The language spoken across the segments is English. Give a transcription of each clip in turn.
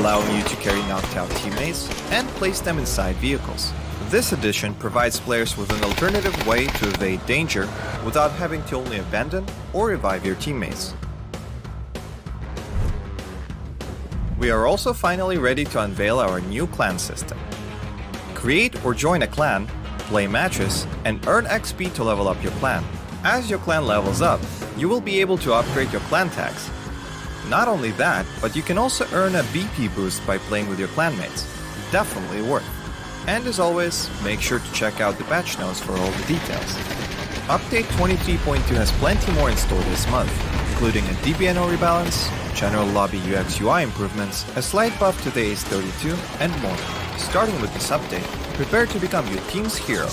allowing you to carry knocked out teammates and place them inside vehicles. This edition provides players with an alternative way to evade danger without having to only abandon or revive your teammates. We are also finally ready to unveil our new clan system. Create or join a clan, play matches, and earn XP to level up your clan. As your clan levels up, you will be able to upgrade your clan tags. Not only that, but you can also earn a BP boost by playing with your clanmates. Definitely worth. And as always, make sure to check out the patch notes for all the details. Update 23.2 has plenty more in store this month, including a DBNO rebalance, general lobby UX UI improvements, a slight buff to the Ace 32, and more. Starting with this update, prepare to become your team's hero,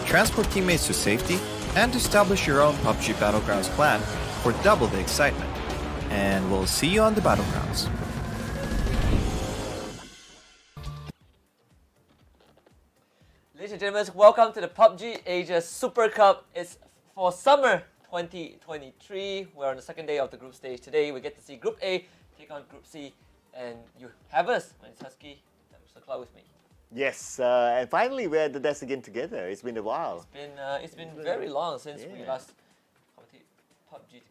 transport teammates to safety, and establish your own Pubg Battlegrounds clan for double the excitement. And we'll see you on the Battlegrounds. Ladies and gentlemen, welcome to the Pubg Asia Super Cup. It's for summer 2023. We're on the second day of the group stage. Today we get to see Group A take on Group C, and you have us. My name is Husky. Mr. Cloud with me. Yes, and finally we're at the desk again together. It's been a while. It's been very long since we last commented Pubg.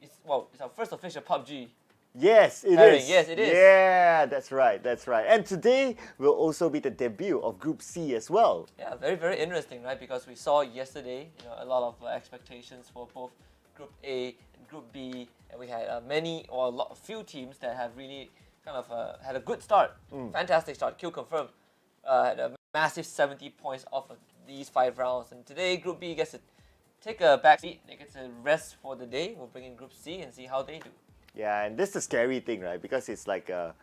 It's our first official Pubg. Yes, it pairing. is. Yes, it is. Yeah, that's right. And today will also be the debut of Group C as well. Yeah, very, very interesting, right? Because we saw yesterday, a lot of expectations for both Group A and Group B, and we had a few teams that have really kind of had a good start. Fantastic start. Kill confirmed. Had a massive 70 points off of these 5 rounds, and today Group B gets to take a back seat. They get to rest for the day. We'll bring in Group C and see how they do. Yeah, and this is the scary thing, right? Because it's like a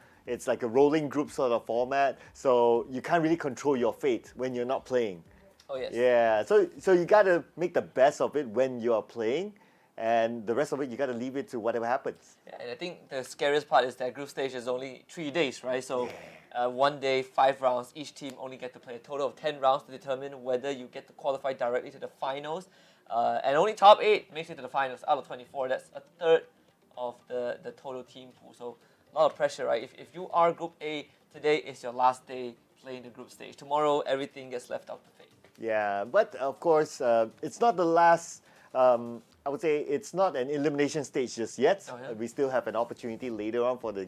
rolling group sort of format, so you can't really control your fate when you're not playing. Oh yes. Yeah, so you gotta make the best of it when you are playing, and the rest of it you gotta leave it to whatever happens. Yeah, and I think the scariest part is that group stage is only 3 days, right? So 1 day, 5 rounds. Each team only get to play a total of 10 rounds to determine whether you get to qualify directly to the finals. And only top 8 makes it to the finals out of 24. That's a third of the total team pool. So a lot of pressure, right? If you are Group A, today is your last day playing the group stage. Tomorrow, everything gets left out to fate. Yeah, but of course, it's not the last. I would say it's not an elimination stage just yet. Oh, yeah? We still have an opportunity later on for the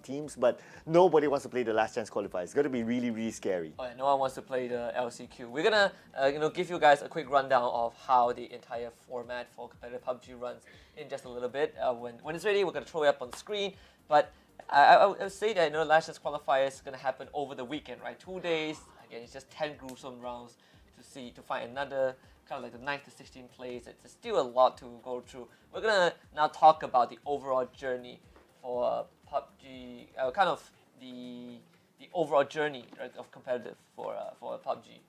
teams, but nobody wants to play the last chance qualifier. It's going to be really, really scary. Oh, yeah, no one wants to play the LCQ. We're gonna give you guys a quick rundown of how the entire format for competitive Pubg runs in just a little bit. When it's ready, we're gonna throw it up on the screen. But I would say that last chance qualifier is gonna happen over the weekend, right? 2 days. Again, it's just 10 gruesome rounds to find another kind of like the 9th to 16th place. It's still a lot to go through. We're gonna now talk about the overall journey for Pubg, kind of the overall journey, right, of competitive for Pubg.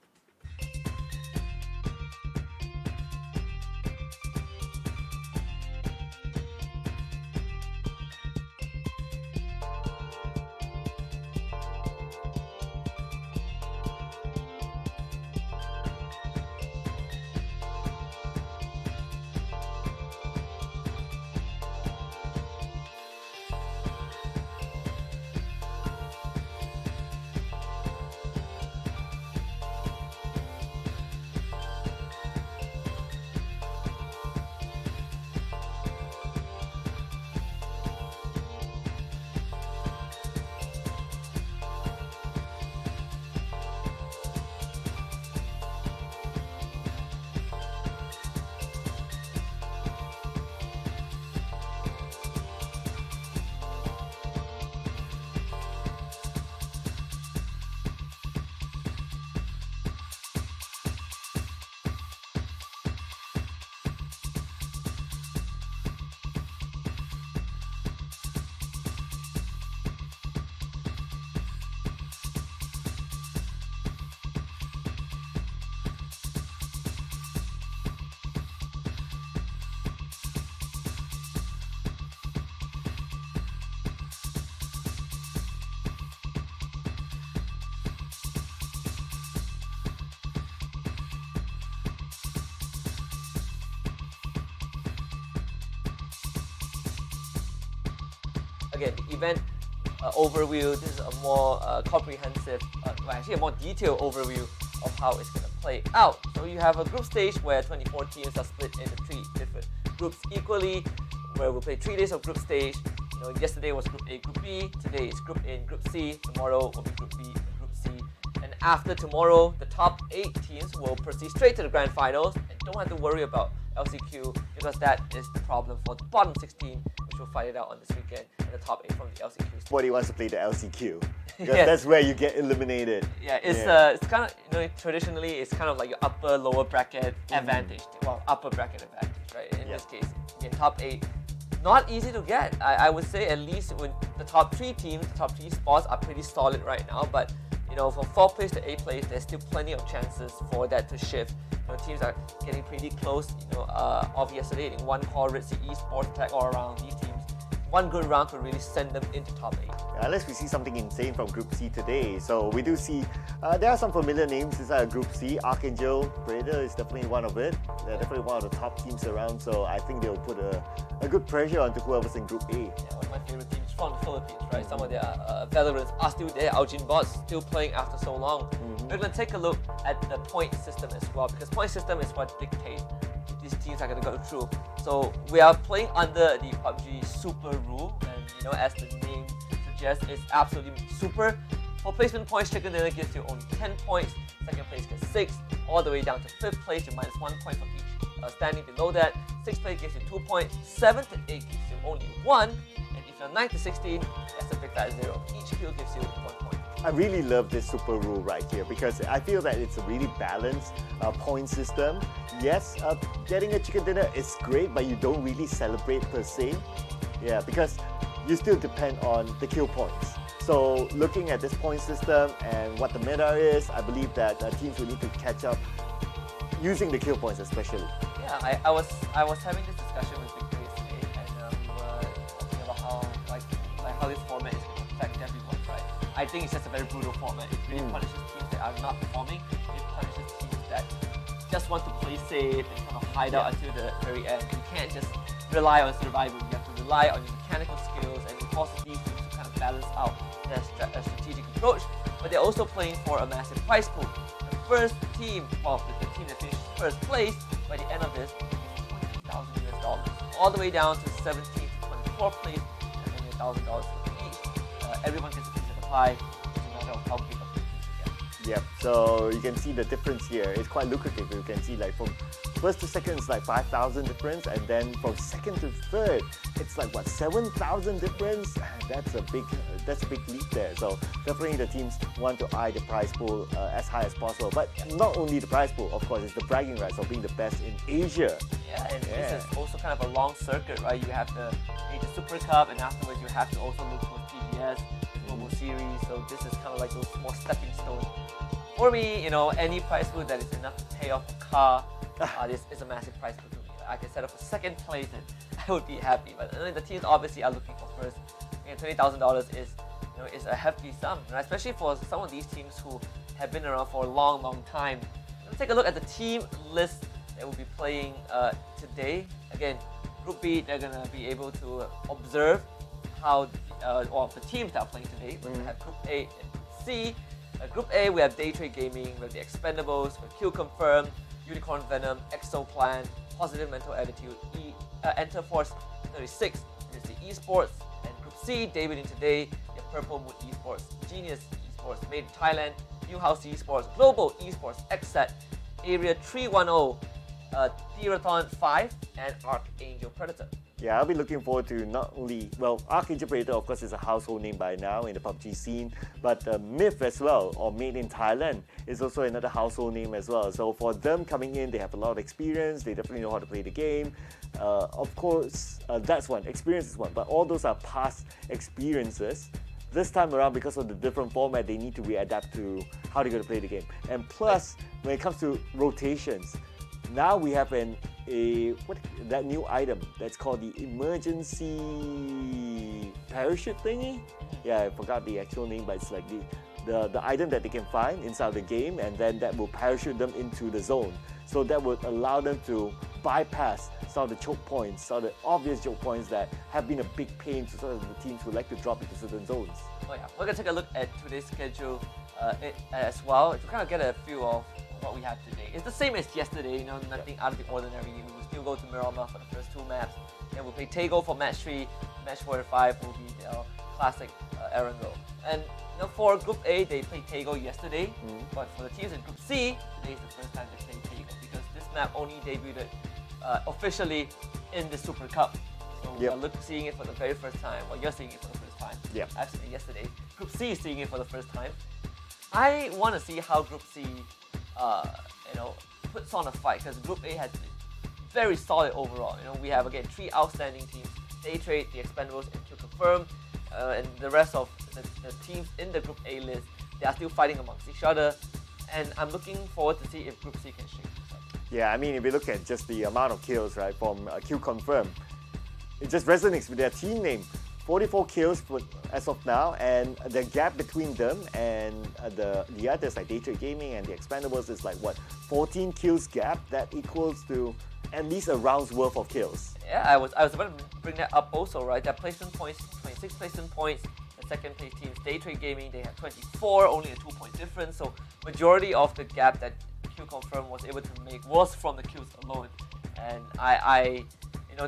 Again, the event overview. This is a more comprehensive, actually a more detailed overview of how it's going to play out. So you have a group stage where 24 teams are split into 3 different groups equally, where we'll play 3 days of group stage. Yesterday was Group A, Group B. Today is Group A and Group C. Tomorrow will be Group B and Group C. And after tomorrow, the top 8 teams will proceed straight to the grand finals and don't have to worry about LCQ, because that is the problem for the bottom 16, which we'll find it out on this weekend, and the top 8 from the LCQ. Nobody wants to play the LCQ. Because Yes. that's where you get eliminated. Yeah, it's kind of, traditionally it's kind of like your upper lower bracket advantage. Well, upper bracket advantage, right? In this case, again, top 8, not easy to get. I would say at least when the top 3 teams, the top 3 spots are pretty solid right now, but from 4th place to 8th place, there's still plenty of chances for that to shift. Teams are getting pretty close. Of yesterday, in one call, Red Sea Esports attack all around these teams. One good round could really send them into top 8. Unless we see something insane from Group C today. So we do see, there are some familiar names inside Group C. Archangel, Predator is definitely one of it. They're definitely one of the top teams around, so I think they'll put a good pressure onto whoever's in Group A. Yeah, one of my favorite teams from the Philippines, right? Some of their veterans are still there. Aljin Bots still playing after so long. We're going to take a look at the point system as well, because point system is what dictates these teams are going to go through. So we are playing under the PUBG Super rule, and as the name suggests, it's absolutely super. For placement points, Chicken Dinner gives you only 10 points, second place gets 6, all the way down to 5th place, you minus 1 point from each standing below that. 6th place gives you 2 points, 7th to 8th gives you only 1, and if you're 9th to 16, that's a big fat 0. Each kill gives you 1 point. I really love this super rule right here because I feel that it's a really balanced point system. Yes, getting a chicken dinner is great, but you don't really celebrate per se. Yeah, because you still depend on the kill points. So looking at this point system and what the meta is, I believe that teams will need to catch up using the kill points especially. Yeah, I was having this discussion with Victor yesterday, and we were talking about how this format is going to affect everyone, right? I think it's just a very brutal format. It really punishes teams that are not performing. It punishes teams that just want to play safe and kind of hide out until the very end. You can't just rely on survival. You have to rely on your mechanical skills, and it forces these teams to kind of balance out their strategic approach. But they're also playing for a massive prize pool. The first team, the team that finishes first place by the end of this, is $20,000, all the way down to 17th to 24th place, and then $1,000 for each. Everyone gets a piece of the pie, no matter how big of the piece you get. Yep, so you can see the difference here. It's quite lucrative. You can see like from first to second it's like 5,000 difference, and then from second to third it's like what, 7,000 difference. That's a big leap there. So definitely the teams want to eye the prize pool as high as possible. But not only the prize pool, of course, it's the bragging rights of being the best in Asia. Yeah, and this is also kind of a long circuit, right? You have to make the Super Cup, and afterwards you have to also look for PBS, the Global Series. So this is kind of like those small stepping stones. For me, any prize pool that is enough to pay off a car, this is a massive prize pool to me. I can set up a second place and I would be happy. But the teams obviously are looking for first. $20,000 is a hefty sum, and especially for some of these teams who have been around for a long, long time. Let's take a look at the team list that will be playing today. Again, Group B, they're going to be able to observe how the teams that are playing today. We're going to have Group A and Group C. Group A, we have Day Trade Gaming, we have the Expendables, we have Kill Confirm, Unicorn Venom, Exoplan, Positive Mental Attitude, Enter Force 36, Red Sea Esports, and Group C, debuting today, your Purple Mood Esports, Genius Esports, made in Thailand, New House Esports, Global Esports, XSET, Area 310, Theathon 5, and Archangel Predator. Yeah, I'll be looking forward to not only, Archangel Predator, of course, is a household name by now in the PUBG scene, but Myth as well, or Made in Thailand, is also another household name as well. So for them coming in, they have a lot of experience, they definitely know how to play the game. Of course, that's one, experience is one, but all those are past experiences. This time around, because of the different format, they need to readapt to how they're going to play the game. And plus, when it comes to rotations, Now we have that new item that's called the emergency parachute thingy. Yeah, I forgot the actual name, but it's like the item that they can find inside the game, and then that will parachute them into the zone. So that would allow them to bypass some of the choke points, some of the obvious choke points that have been a big pain to some of the teams who like to drop into certain zones. Oh yeah, we're gonna take a look at today's schedule as well to kind of get a feel of what we have today. It's the same as yesterday, nothing out of the ordinary. We will still go to Miramar for the first two maps, then we'll play Tego for match 3, match 4 and 5 will be the classic Erangel. And for Group A, they played Tego yesterday, but for the teams in Group C, today is the first time they played Tego because this map only debuted officially in the Super Cup. So we are seeing it for the very first time. Well, you're seeing it for the first time. Yep. I've seen it yesterday. Group C is seeing it for the first time. I want to see how Group C, puts on a fight because Group A has been very solid overall. We have again 3 outstanding teams: Daytrade, the Expendables, and Q Confirm, and the rest of the teams in the Group A list. They are still fighting amongst each other, and I'm looking forward to see if Group C can shake this up. Yeah, I mean, if you look at just the amount of kills, right, from Q Confirm, it just resonates with their team name. 44 kills as of now, and the gap between them and the others like Daytrade Gaming and the Expendables is like what, 14 kills gap? That equals to at least a round's worth of kills. Yeah, I was about to bring that up also, right? Their placement points, 26 placement points. The second place teams, Daytrade Gaming, they have 24, only a 2-point difference. So majority of the gap that Q Confirm was able to make was from the kills alone. And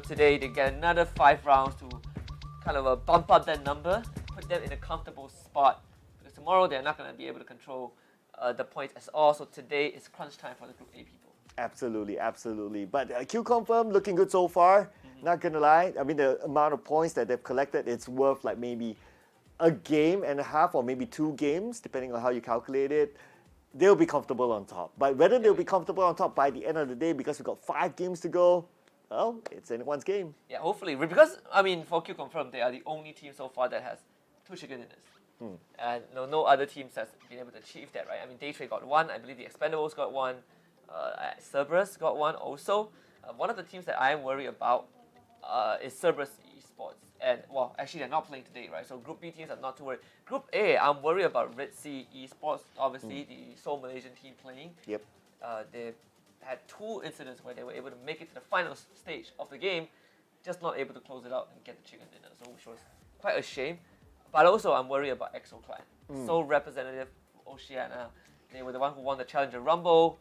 today they get another 5 rounds to kind of bump up that number, put them in a comfortable spot. Because tomorrow they're not going to be able to control the points at all. So today is crunch time for the Group A people. Absolutely, absolutely. But Q Confirm looking good so far. Not gonna lie. I mean, the amount of points that they've collected, it's worth like maybe a game and a half or maybe 2 games, depending on how you calculate it. They'll be comfortable on top. But whether they'll be comfortable on top by the end of the day, because we've got 5 games to go, well, it's anyone's game. Yeah, hopefully. Because, for Q Confirm, they are the only team so far that has 2 chicken dinners. And no other teams has been able to achieve that, right? I mean, Daytrade got 1. I believe the Expendables got 1. Cerberus got 1 also. One of the teams that I'm worried about is Cerberus Esports. And, well, actually, they're not playing today, right? So Group B teams are not too worried. Group A, I'm worried about Red Sea Esports, obviously, the Seoul Malaysian team playing. Yep. They've had 2 incidents where they were able to make it to the final stage of the game, just not able to close it out and get the chicken dinner, so which was quite a shame. But also, I'm worried about EXO Clan. So representative Oceania. They were the one who won the Challenger Rumble,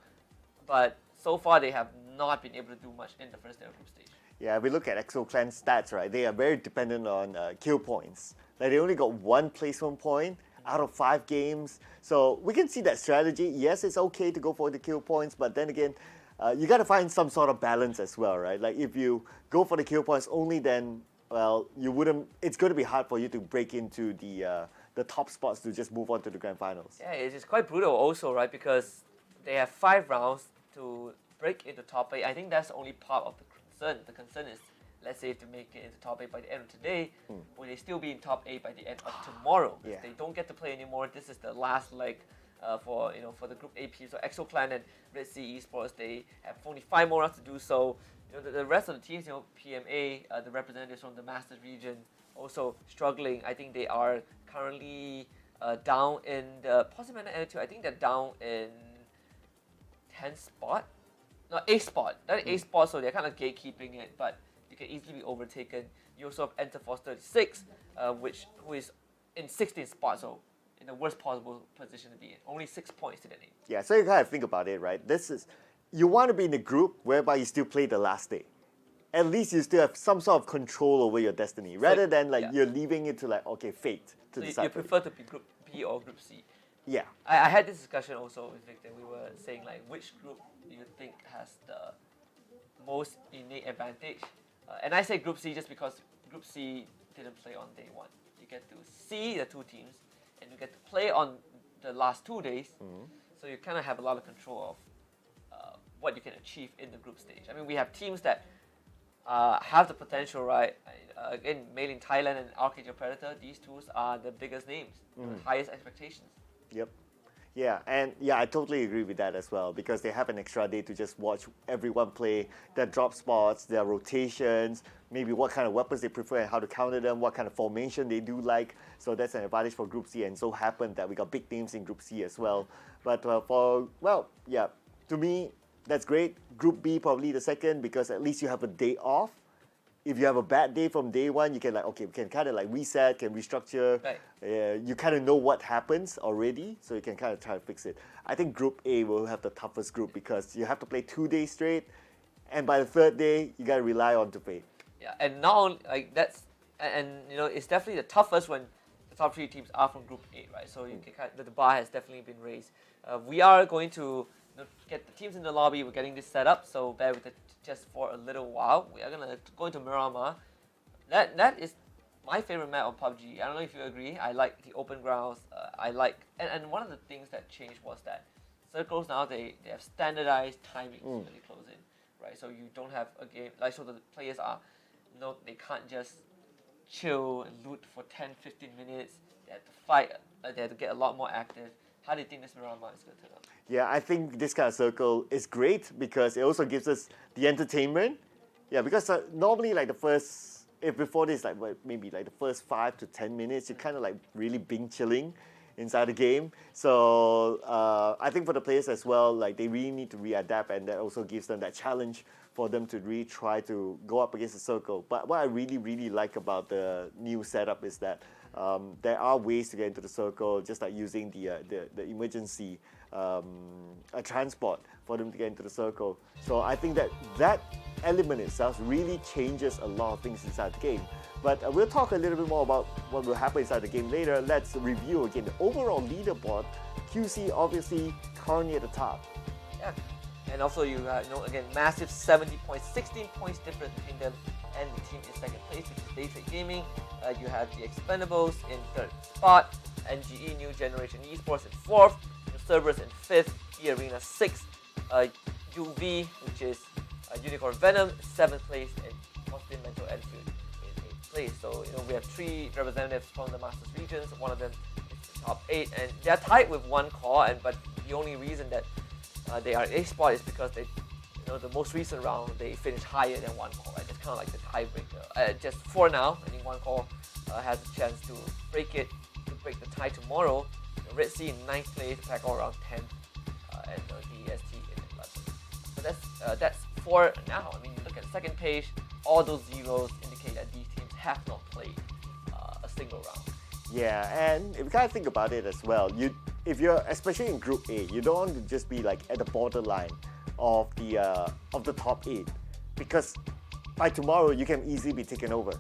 but so far they have not been able to do much in the first day of group stage. Yeah, if we look at EXO Clan stats, right, they are very dependent on kill points. Like they only got 1 placement point out of 5 games. So we can see that strategy. Yes, it's okay to go for the kill points, but then again, you got to find some sort of balance as well, right? Like if you go for the kill points only, then well, you wouldn't. It's going to be hard for you to break into the top spots to just move on to the grand finals. Yeah, it's quite brutal also, right? Because they have 5 rounds to break into top 8. I think that's only part of the concern. The concern is, let's say if they make it into top 8 by the end of today, will they still be in top 8 by the end of tomorrow? If they don't get to play anymore, this is the last leg for the Group A teams. So EXO Clan and Red Sea Esports, they have only 5 more rounds to do so. The rest of the teams, PMA, the representatives from the Masters region, also struggling. I think they are currently down in the positive attitude. I think they're down in 10th spot, no 8th spot. They're 8th spot, so they're kind of gatekeeping it, but you can easily be overtaken. You also have Enterforce 36, who is in 16th spot, so in the worst possible position to be in. Only 6 points to the name. Yeah, so you kind of think about it, right? You want to be in a group whereby you still play the last day. At least you still have some sort of control over your destiny, rather than you're leaving it to fate to decide. You prefer to be Group B or Group C? Yeah. I had this discussion also with Victor. We were saying which group do you think has the most innate advantage? And I say Group C just because Group C didn't play on day 1. You get to see the 2 teams, and you get to play on the last 2 days. So you kind of have a lot of control of what you can achieve in the group stage. I mean, we have teams that have the potential, right? Again, Made in Thailand and Archangel Predator, these 2 are the biggest names, the highest expectations. Yep. Yeah, and yeah, I totally agree with that as well because they have an extra day to just watch everyone play, their drop spots, their rotations, maybe what kind of weapons they prefer and how to counter them, what kind of formation they do like. So that's an advantage for Group C, and so happened that we got big names in Group C as well. But to me, that's great. Group B probably the second because at least you have a day off. If you have a bad day from day one, you can we can kind of like reset, can restructure. Right. You kind of know what happens already, so you can kind of try to fix it. I think Group A will have the toughest group because you have to play 2 days straight, and by the third day, you gotta rely on to pay. Yeah, and not only like that's, and you know, it's definitely the toughest when the top 3 teams are from Group A, right? So you can the bar has definitely been raised. We are going to get the teams in the lobby. We're getting this set up, so bear with it just for a little while. We are gonna go into Miramar. That is my favorite map on PUBG. I don't know if you agree. I like the open grounds. And one of the things that changed was that circles now they have standardized timings when they close in, right? So you don't have a game like so the players are, they can't just chill and loot for 10-15 minutes. They have to fight. They have to get a lot more active. How do you think this Miramar is going to turn out? Yeah, I think this kind of circle is great because it also gives us the entertainment. Yeah, because normally like before this, like maybe like the first 5 to 10 minutes, you're kind of like really being chilling inside the game. So I think for the players as well, like they really need to readapt, and that also gives them that challenge for them to really try to go up against the circle. But what I really, really like about the new setup is that there are ways to get into the circle, just like using the emergency transport for them to get into the circle. So I think that element itself really changes a lot of things inside the game. But we'll talk a little bit more about what will happen inside the game later. Let's review again the overall leaderboard. QC obviously currently at the top. Yeah, and also you again massive 70 points, 16 points difference between them and the team in second place, which is Daytrade Gaming. You have the Expendables in third spot, NGE New Generation Esports in fourth, Cerberus in fifth, E-Arena sixth, UV, which is Unicorn Venom, seventh place, and Positive Mental Attitude in eighth place. So we have 3 representatives from the Masters regions. One of them is the top 8, and they are tied with 1 core. But the only reason that they are 8th spot is because they, the most recent round they finished higher than 1 core. Right? It's kind of like the tiebreaker. Just for now, I think 1 core has a chance to break the tie tomorrow. Red Sea in 9th place, Pack all around 10th, and DST in 11th. So that's for now. I mean, you look at the second page, all those zeros indicate that these teams have not played a single round. Yeah, and if you kind of think about it as well, if you're especially in Group A, you don't want to just be like at the borderline of the top 8, because by tomorrow you can easily be taken over.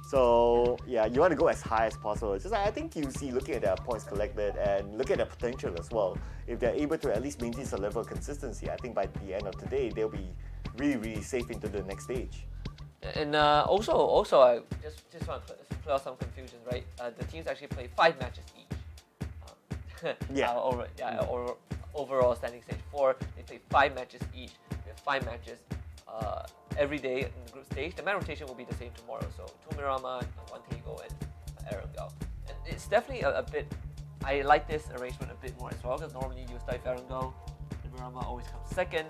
So yeah, you want to go as high as possible. Just I think you see, looking at their points collected and look at their potential as well. If they're able to at least maintain a level of consistency, I think by the end of the day they'll be really, really safe into the next stage. And also, I just want to clear out some confusion, right? The teams actually play 5 matches each. Overall standing stage 4, they play 5 matches each. We have 5 matches every day in the group stage. The match rotation will be the same tomorrow, so 2 Miramar, 1 Tego, and Erangel. And it's definitely a bit, I like this arrangement a bit more as well, because normally you start with Erangel, and Miramar always comes second,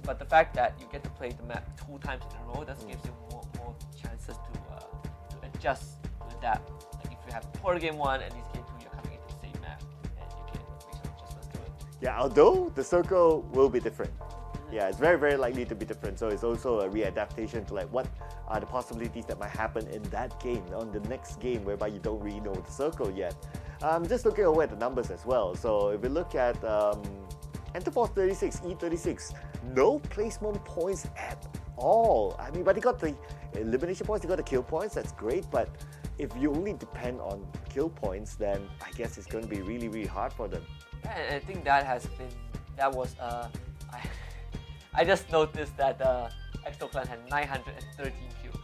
but the fact that you get to play the map 2 times in a row, that gives you more chances to adjust, to adapt. Like if you have poor game 1 and this game 2, you're coming into the same map, and you can make some adjustments to it. Yeah, although the circle will be different. Yeah, it's very, very likely to be different. So it's also a readaptation to like what are the possibilities that might happen in that game, on the next game, whereby you don't really know the circle yet. Just looking over at the numbers as well. So if we look at Enterforce 36, E36, no placement points at all. I mean, but they got the elimination points, they got the kill points, that's great. But if you only depend on kill points, then I guess it's going to be really, really hard for them. And I think that was I just noticed that Exoclan had 913 kills.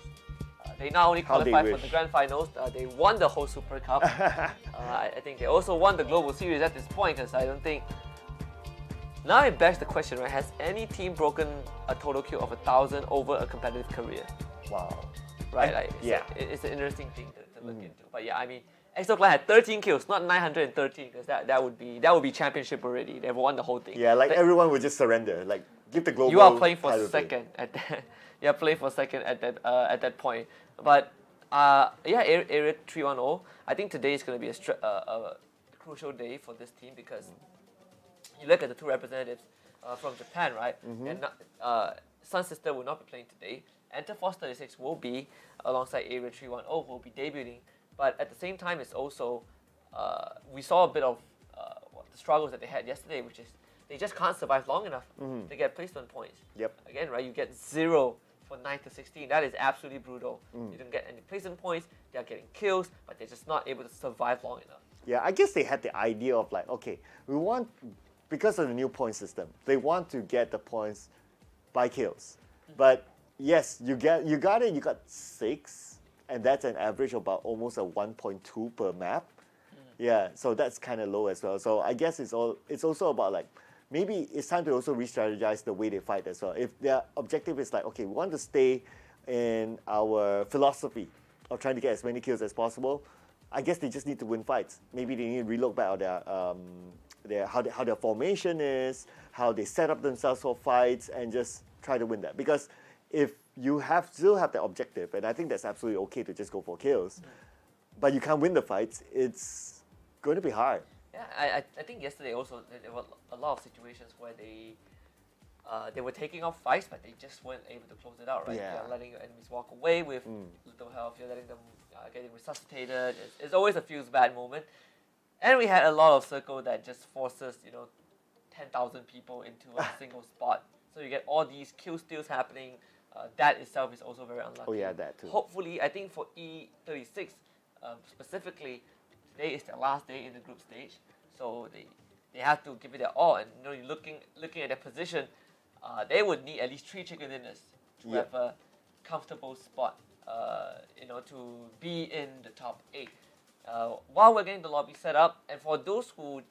They not only qualified for the grand finals, they won the whole Super Cup. I think they also won the Global Series at this point, because I don't think... Now it begs the question, right? Has any team broken a total kill of 1,000 over a competitive career? Wow. Right? It's an interesting thing to look into. But yeah, I mean, EXO Clan had 13 kills, not 913, because that would be championship already. They've won the whole thing. Yeah, like But everyone would just surrender. Like give the global. you are playing for title thing. second at that. You are playing for second at that point. But yeah, Area 310. I think today is going to be a crucial day for this team because you look at the two representatives from Japan, right? And Sun Sister will not be playing today. Enter Force 36 will be alongside Area 310, who will be debuting. But at the same time, it's also we saw a bit of the struggles that they had yesterday, which is they just can't survive long enough to get placement points. Yep. Again, right? You get 0 for 9 to 16. That is absolutely brutal. You don't get any placement points. They are getting kills, but they're just not able to survive long enough. Yeah, I guess they had the idea of like, okay, we want, because of the new point system, they want to get the points by kills. But yes, you got 6. And that's an average of about almost a 1.2 per map. Yeah, so that's kind of low as well. So I guess it's also about like, maybe it's time to also re-strategize the way they fight as well. If their objective is like, okay, we want to stay in our philosophy of trying to get as many kills as possible, I guess they just need to win fights. Maybe they need to relook back on how their formation is, how they set up themselves for fights, and just try to win that. Because if you still have that objective, and I think that's absolutely okay to just go for kills, but you can't win the fights, it's going to be hard. Yeah, I think yesterday also there were a lot of situations where they were taking off fights, but they just weren't able to close it out, right? Yeah. You're letting your enemies walk away with little health. You're letting them getting resuscitated. It's always a feels bad moment. And we had a lot of circle that just forces 10,000 people into a single spot. So you get all these kill steals happening. That itself is also very unlucky. Oh yeah, that too. Hopefully, I think for E36 specifically, today is their last day in the group stage, so they have to give it their all. And you're looking at their position, they would need at least 3 chicken dinners to have a comfortable spot, to be in the top 8. While we're getting the lobby set up, and for those who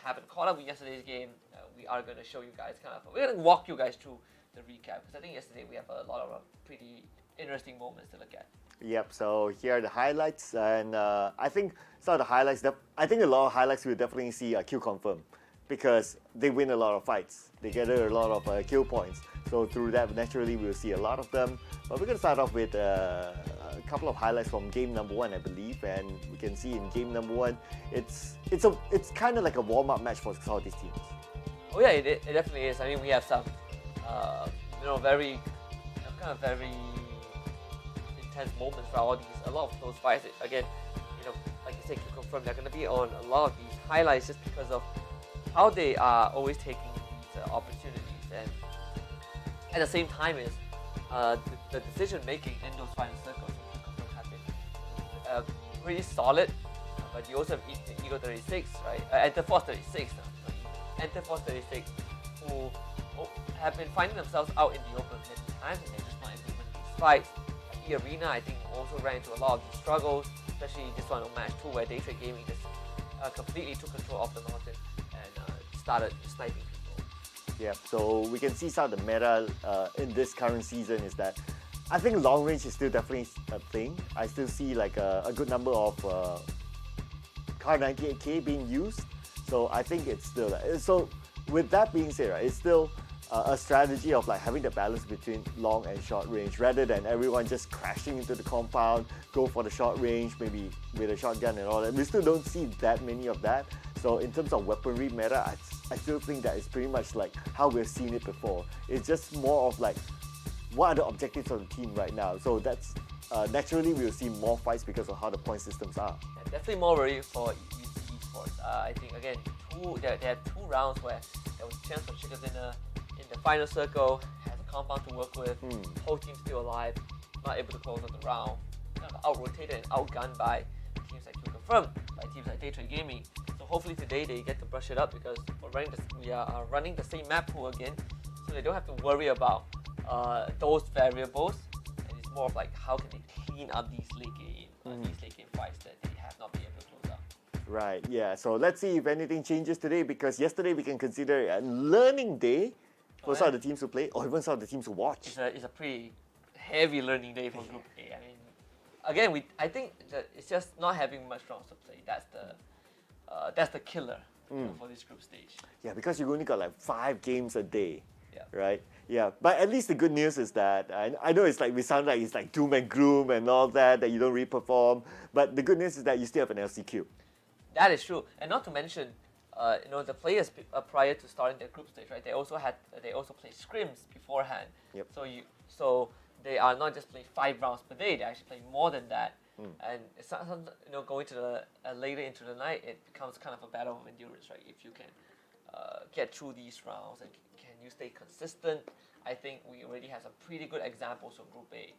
haven't caught up with yesterday's game, we are going to show you guys we're going to walk you guys through the recap, because I think yesterday we have a lot of pretty interesting moments to look at. Yep, so here are the highlights, and I think some of the highlights, I think a lot of highlights we'll definitely see Q confirm, because they win a lot of fights. They gather a lot of kill points. So through that, naturally, we'll see a lot of them. But we're going to start off with a couple of highlights from game number 1, I believe. And we can see in game number 1, it's kind of like a warm-up match for some of these teams. Oh yeah, it definitely is. I mean, we have some, very intense moments for all these. A lot of those fights, again, like you said, you confirm they're going to be on a lot of these highlights just because of how they are always taking these opportunities, and at the same time is the decision making in those final circles have been pretty solid. But you also have Eagle 36, right? Enter Force 36, Enter Force 36, who have been finding themselves out in the open many times, and they're just not able to win these fights. E-Arena, I think, also ran into a lot of these struggles, especially this one on match 2, where Day Trade Gaming just completely took control of the Norton and started sniping people. Yeah, so we can see some of the meta in this current season is that I think long range is still definitely a thing. I still see like a good number of Car 98K being used. So I think it's still so. With that being said, right, it's still a strategy of like having the balance between long and short range, rather than everyone just crashing into the compound, go for the short range, maybe with a shotgun and all that. We still don't see that many of that. So in terms of weaponry meta, I still think that it's pretty much like how we've seen it before. It's just more of like, what are the objectives of the team right now? So that's naturally we'll see more fights because of how the point systems are. Yeah, definitely more worry for esports. I think again, they had 2 rounds where there was a chance for Chicken Dinner in the final circle, has a compound to work with, whole team still alive, not able to close out the round, kind of out-rotated and outgunned by teams like Q Confirmed, by teams like Day Trade Gaming. So hopefully today they get to brush it up, because we are running the same map pool again, so they don't have to worry about those variables, and it's more of like how can they clean up these late game fights that they have not been able to close out. Right, yeah. So let's see if anything changes today, because yesterday we can consider it a learning day for some of the teams to play, or even some of the teams to watch. It's a pretty heavy learning day for Group A. I mean, again, I think that it's just not having much rounds to play. That's the killer for this group stage. Yeah, because you only got like 5 games a day. Yeah. Right? Yeah, but at least the good news is that I know it's like we sound like it's like doom and gloom and all that you don't really perform, but the good news is that you still have an LCQ. That is true, and not to mention, the players prior to starting their group stage, right? They also play scrims beforehand. Yep. So they are not just playing 5 rounds per day; they actually play more than that. And it's not, going to the later into the night, it becomes kind of a battle of endurance, right? If you can get through these rounds and can you stay consistent, I think we already have some pretty good examples from Group A.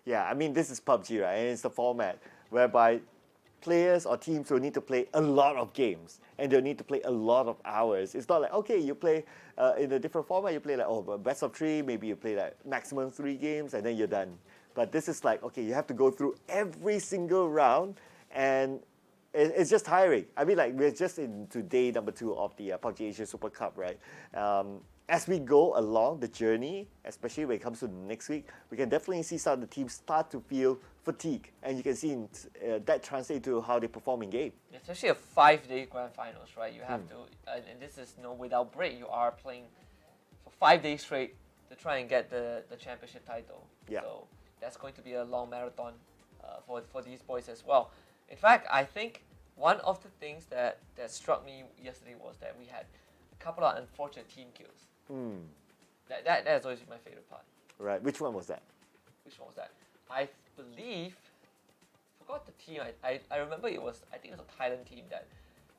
Yeah, I mean, this is PUBG, right? And it's the format whereby players or teams will need to play a lot of games and they'll need to play a lot of hours. It's not like, okay, you play in a different format, you play like, best of 3, maybe you play like maximum 3 games and then you're done. But this is like, okay, you have to go through every single round and it's just tiring. I mean, like, we're just into day number 2 of the PUBG Asia Super Cup, right? As we go along the journey, especially when it comes to next week, we can definitely see some of the teams start to feel fatigue, and you can see that translate to how they perform in game. Especially a 5-day grand finals, right? You have to, and this is without break. You are playing for 5 days straight to try and get the championship title. Yeah. So that's going to be a long marathon for these boys as well. In fact, I think one of the things that struck me yesterday was that we had a couple of unfortunate team kills. That is always my favorite part. Right. Which one was that? Which one was that? I believe, forgot the team. I remember I think it was a Thailand team that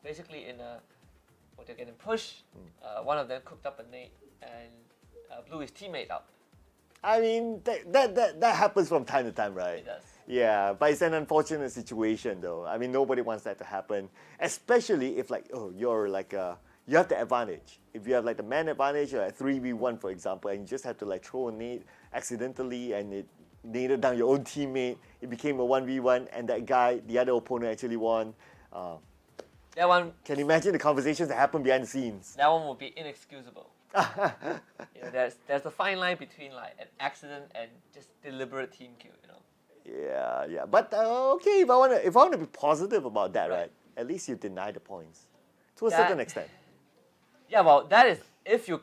basically they're getting pushed. One of them cooked up a nade and blew his teammate up. I mean, that happens from time to time, right? It does. Yeah, but it's an unfortunate situation though. I mean, nobody wants that to happen, especially if you're like you have the advantage. If you have like the man advantage, or like 3v1 for example, and you just have to like throw a nade accidentally and it naded down your own teammate, it became a 1v1 and that guy, the other opponent actually won. That one. Can you imagine the conversations that happen behind the scenes? That one would be inexcusable. There's a fine line between like an accident and just deliberate team kill. Yeah. But okay, if I want to be positive about that, right? At least you deny the points to a certain extent. Yeah, well, that is if you,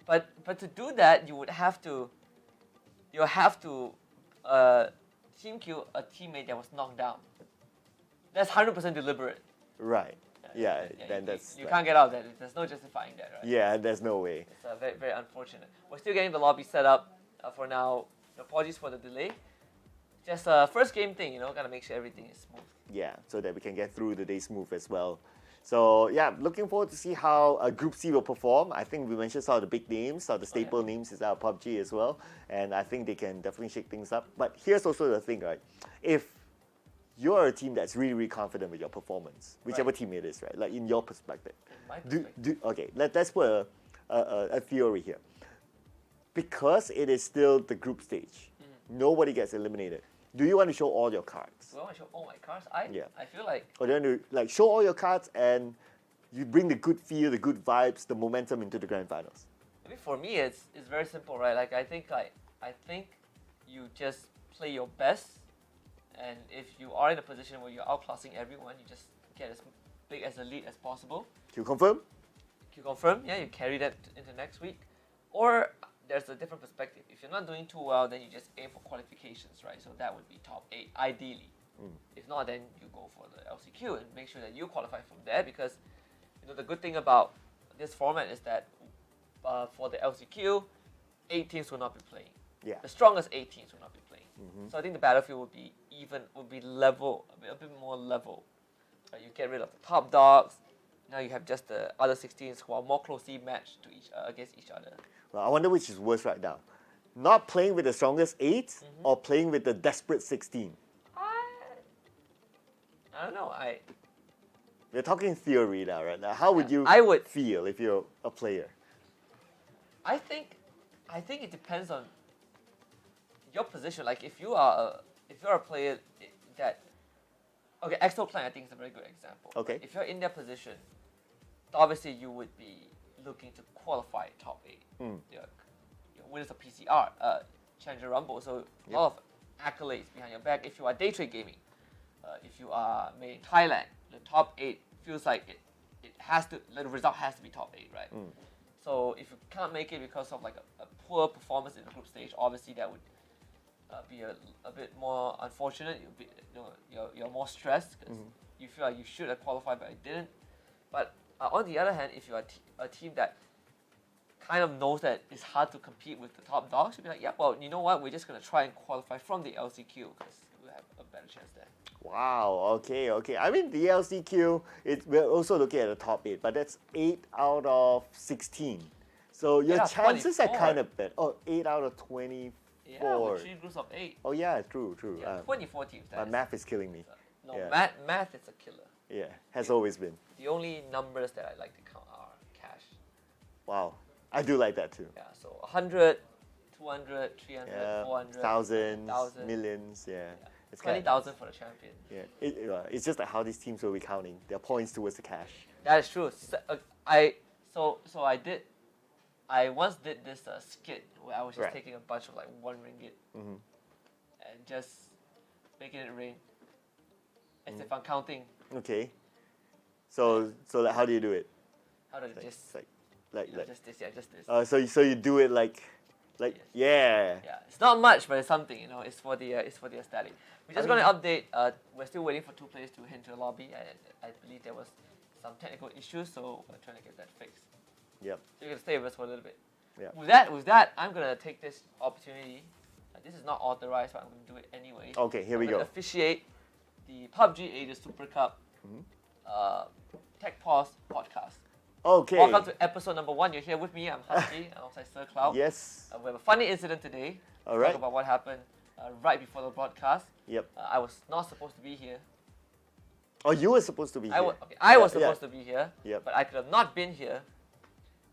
but to do that, you have to team kill a teammate that was knocked down. That's 100% deliberate. Right. Yeah. Then you can't get out of that. There's no justifying that, right? Yeah, there's no way. It's very, very unfortunate. We're still getting the lobby set up for now. Apologies for the delay. Just a first game thing, gotta make sure everything is smooth. Yeah, so that we can get through the day smooth as well. So yeah, looking forward to see how Group C will perform. I think we mentioned some of the big names, some of the staple names is our PUBG as well, and I think they can definitely shake things up. But here's also the thing, right? If you're a team that's really, really confident with your performance, whichever team it is, right? Like in your perspective. In my perspective. Okay, let's put a theory here. Because it is still the group stage, nobody gets eliminated. Do you want to show all your cards? Do I want to show all my cards? I feel like... Or do you want to show all your cards and you bring the good feel, the good vibes, the momentum into the grand finals? I mean, for me, it's very simple, right? Like I think you just play your best, and if you are in a position where you're outclassing everyone, you just get as big as a lead as possible. You confirm? You confirm, yeah, you carry that into next week. Or there's a different perspective. If you're not doing too well, then you just aim for qualifications, right? So that would be top 8, ideally. If not, then you go for the LCQ and make sure that you qualify from there, because the good thing about this format is that for the LCQ, 8 teams will not be playing. Yeah. The strongest 8 teams will not be playing. So I think the battlefield will be level, a bit more level. You get rid of the top dogs. Now you have just the other 16s who are more closely matched to against each other. Well, I wonder which is worse right now. Not playing with the strongest 8 or playing with the desperate 16? I don't know. We're talking theory now, right? Now, how would you feel if you're a player? I think it depends on your position. Like if you're a player that, okay, Exo Clan I think is a very good example. Okay. If you're in their position, obviously you would be looking to qualify top 8. Your winners of PCR, Challenger Rumble. So a lot of accolades behind your back. If you are day trade gaming, if you are made in Thailand, the top 8 feels like the result has to be top 8, right? So if you can't make it because of like a poor performance in the group stage, obviously that would be a bit more unfortunate. You're more stressed because you feel like you should have qualified but you didn't. But on the other hand, if you're a team that kind of knows that it's hard to compete with the top dogs, you'll be like, yeah, well, you know what? We're just going to try and qualify from the LCQ because we have a better chance there. Wow, okay. I mean, the LCQ, we're also looking at the top 8, but that's 8 out of 16. So your chances are kind of better. Oh, 8 out of 24. Yeah, with 3 groups of 8. Oh, yeah, true. Yeah, 24 teams. My math is killing me. No, Yeah. math is a killer. Yeah, has always been. The only numbers that I like to count are cash. Wow, I do like that too. Yeah, so 100, 200, 300, Yeah, 400, thousands, 1,000. millions, yeah. It's 20,000 for the champion. Yeah, it's just like how these teams will be counting their points towards the cash. That is true. I once did this skit where I was just taking a bunch of like 1 ringgit and just making it rain as if I'm counting. Okay. So like, how do you do it? How do I Like, just like just this? so you do it like Yes. yeah. Yeah, it's not much, but it's something. It's for the aesthetic. We're just going to update. We're still waiting for 2 players to enter the lobby. I believe there was some technical issues, so we're trying to get that fixed. Yep. So you can stay with us for a little bit. Yeah. With that, I'm gonna take this opportunity. This is not authorized, but I'm gonna do it anyway. Okay, here we I'm gonna go. officiate the PUBG Asia Super Cup Tech Pause podcast. Okay. Welcome to episode number 1. You're here with me. I'm Husky. alongside Sir Cloud. Yes. We have a funny incident today. All right. Talk about what happened right before the broadcast. Yep. I was not supposed to be here. Oh, you were supposed to be here. I was supposed to be here, Yep. but I could have not been here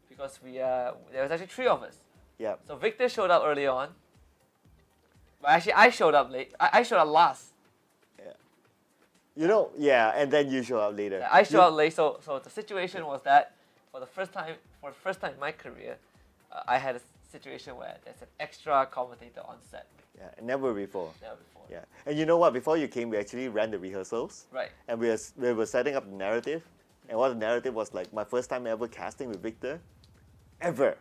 because there was actually 3 of us. Yep. So Victor showed up early on. But actually, I showed up late. I showed up last. And then you show up later. I showed up late. So the situation was that for the first time in my career, I had a situation where there's an extra commentator on set. Yeah, never before. Never before. Yeah, and you know what? Before you came, we actually ran the rehearsals. Right. And we were setting up the narrative, and what the narrative was like my first time ever casting with Victor, ever.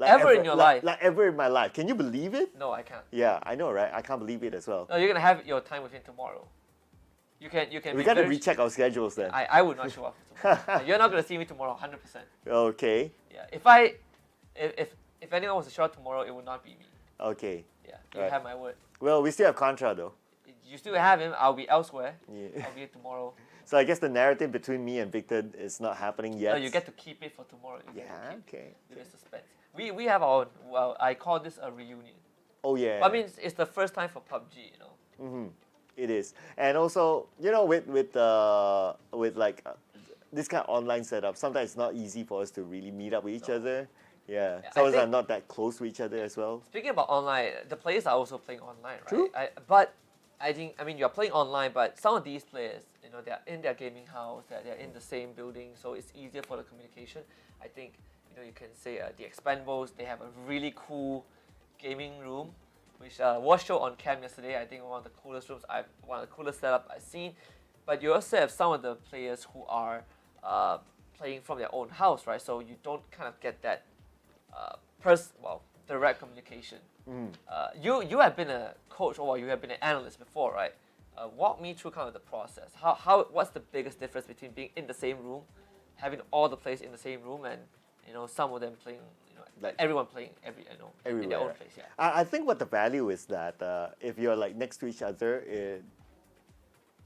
Ever in your life? Like ever in my life. Can you believe it? No, I can't. Yeah, I know, right? I can't believe it as well. No, you're gonna have your time with him tomorrow. You can. We got to recheck our schedules then. I would not show up tomorrow. You're not gonna see me tomorrow, 100%. Okay. Yeah. If anyone was to show up tomorrow, it would not be me. Okay. Yeah. You Right. have my word. Well, we still have Contra though. You still have him. I'll be elsewhere. Yeah. I'll be here tomorrow. So I guess the narrative between me and Victor is not happening yet. No, you get to keep it for tomorrow. You get to Yeah. keep Okay. the suspense. We have our own. Well, I call this a reunion. Oh yeah. I mean, it's the first time for PUBG. It is, and also with this kind of online setup, sometimes it's not easy for us to really meet up with each other. Yeah, Yeah, some I of us are think- not that close to each other as well. Speaking about online, the players are also playing online, right? True. But I mean, you're playing online, but some of these players, they're in their gaming house, they're in the same building, so it's easier for the communication. I think, you can say the Expendables, they have a really cool gaming room, which was shown on cam yesterday. I think one of the coolest rooms, one of the coolest setup I've seen. But you also have some of the players who are playing from their own house, right? So you don't kind of get that direct communication. You have been a coach or you have been an analyst before, right? Walk me through kind of the process. What's the biggest difference between being in the same room, having all the players in the same room, and some of them playing, Like- everyone playing in Everywhere. their own place. Yeah. I think what the value is that if you're like next to each other,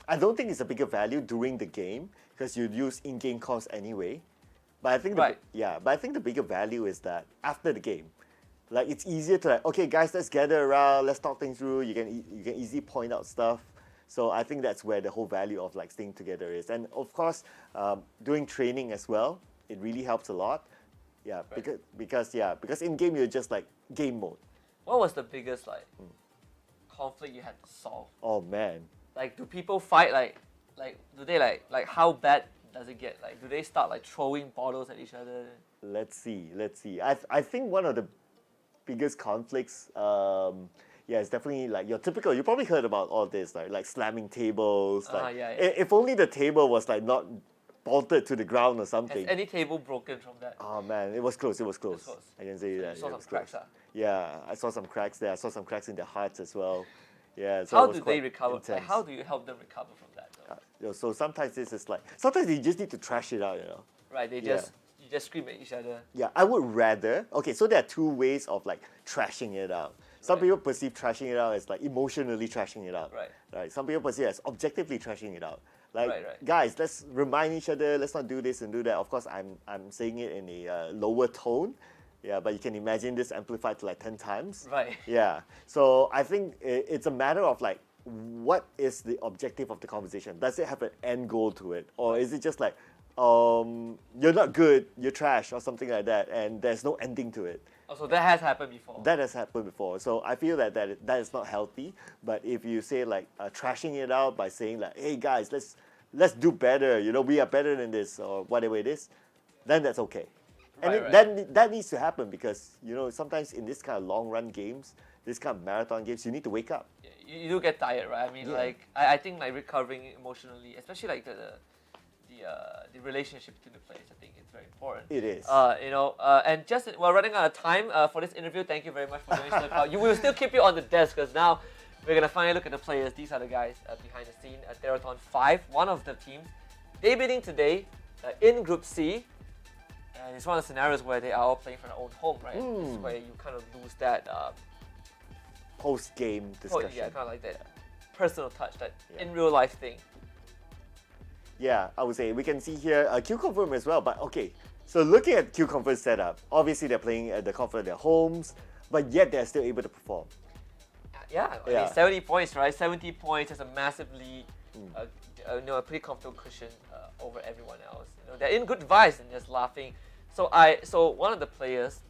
I don't think it's a bigger value during the game because you'd use in-game comms anyway. But I think the bigger value is that after the game, like it's easier to okay guys, let's gather around, let's talk things through. You can easily point out stuff. So I think that's where the whole value of like staying together is. And of course, doing training as well, it really helps a lot. Yeah, Right. because in game you're just like game mode. What was the biggest conflict you had to solve? Oh man. Like, do people fight like do they like how bad does it get? Like, do they start like throwing bottles at each other? Let's see. I think one of the biggest conflicts yeah, it's definitely like your typical. You probably heard about all this, like slamming tables. Like, yeah. if only the table was like not bolted to the ground or Has something. any table broken from that? Oh man, it was close. It was close. close. I can say So that. you saw it some was cracks, close. huh? Yeah, I saw some cracks there. I saw some cracks in their hearts as well. Yeah. So How it was do they quite recover? Like, intense. how do you help them recover from that? Though? So sometimes this is like sometimes you just need to trash it out. Right, they Yeah. you just scream at each other. Yeah, I would rather. Okay, so there are two ways of like trashing it out. Some Right. people perceive trashing it out as like emotionally trashing it out. Right. Right. Some people perceive it as objectively trashing it out. Like, Right. guys, let's remind each other. Let's not do this and do that. Of course, I'm saying it in a lower tone. Yeah, but you can imagine this amplified to like 10 times. Right. Yeah. So I think it's a matter of like, what is the objective of the conversation? Does it have an end goal to it, or is it just like, you're not good, you're trash, or something like that, and there's no ending to it? Oh, so that has happened before. That has happened before. So I feel that that is not healthy. But if you say like trashing it out by saying like, hey guys, let's do better. We are better than this, or whatever it is, then that's okay. And Right. that needs to happen because sometimes in this kind of long run games, this kind of marathon games, you need to wake up. Yeah, you do get tired, right? I mean, Yeah. like I think like recovering emotionally, especially like the relationship between the players, I think it's very important. It is. And just we're running out of time for this interview. Thank you very much for joining us. You will still keep you on the desk because now we're gonna finally look at the players. These are the guys behind the scene at Theraton 5, one of the teams debuting today in Group C. And it's one of the scenarios where they are all playing from their own home, right? This is where you kind of lose that Post-game discussion. yeah, kind of like that personal touch, that Yeah. in real life thing. Yeah, I would say we can see here Q Confirm as well. But okay, so looking at Q Confirm's setup, obviously they're playing at the comfort of their homes, but yet they're still able to perform. Yeah, I Yeah. mean 70 points, right? 70 points is a massive lead, a pretty comfortable cushion over everyone else. They're in good vibes and just laughing. So one of the players,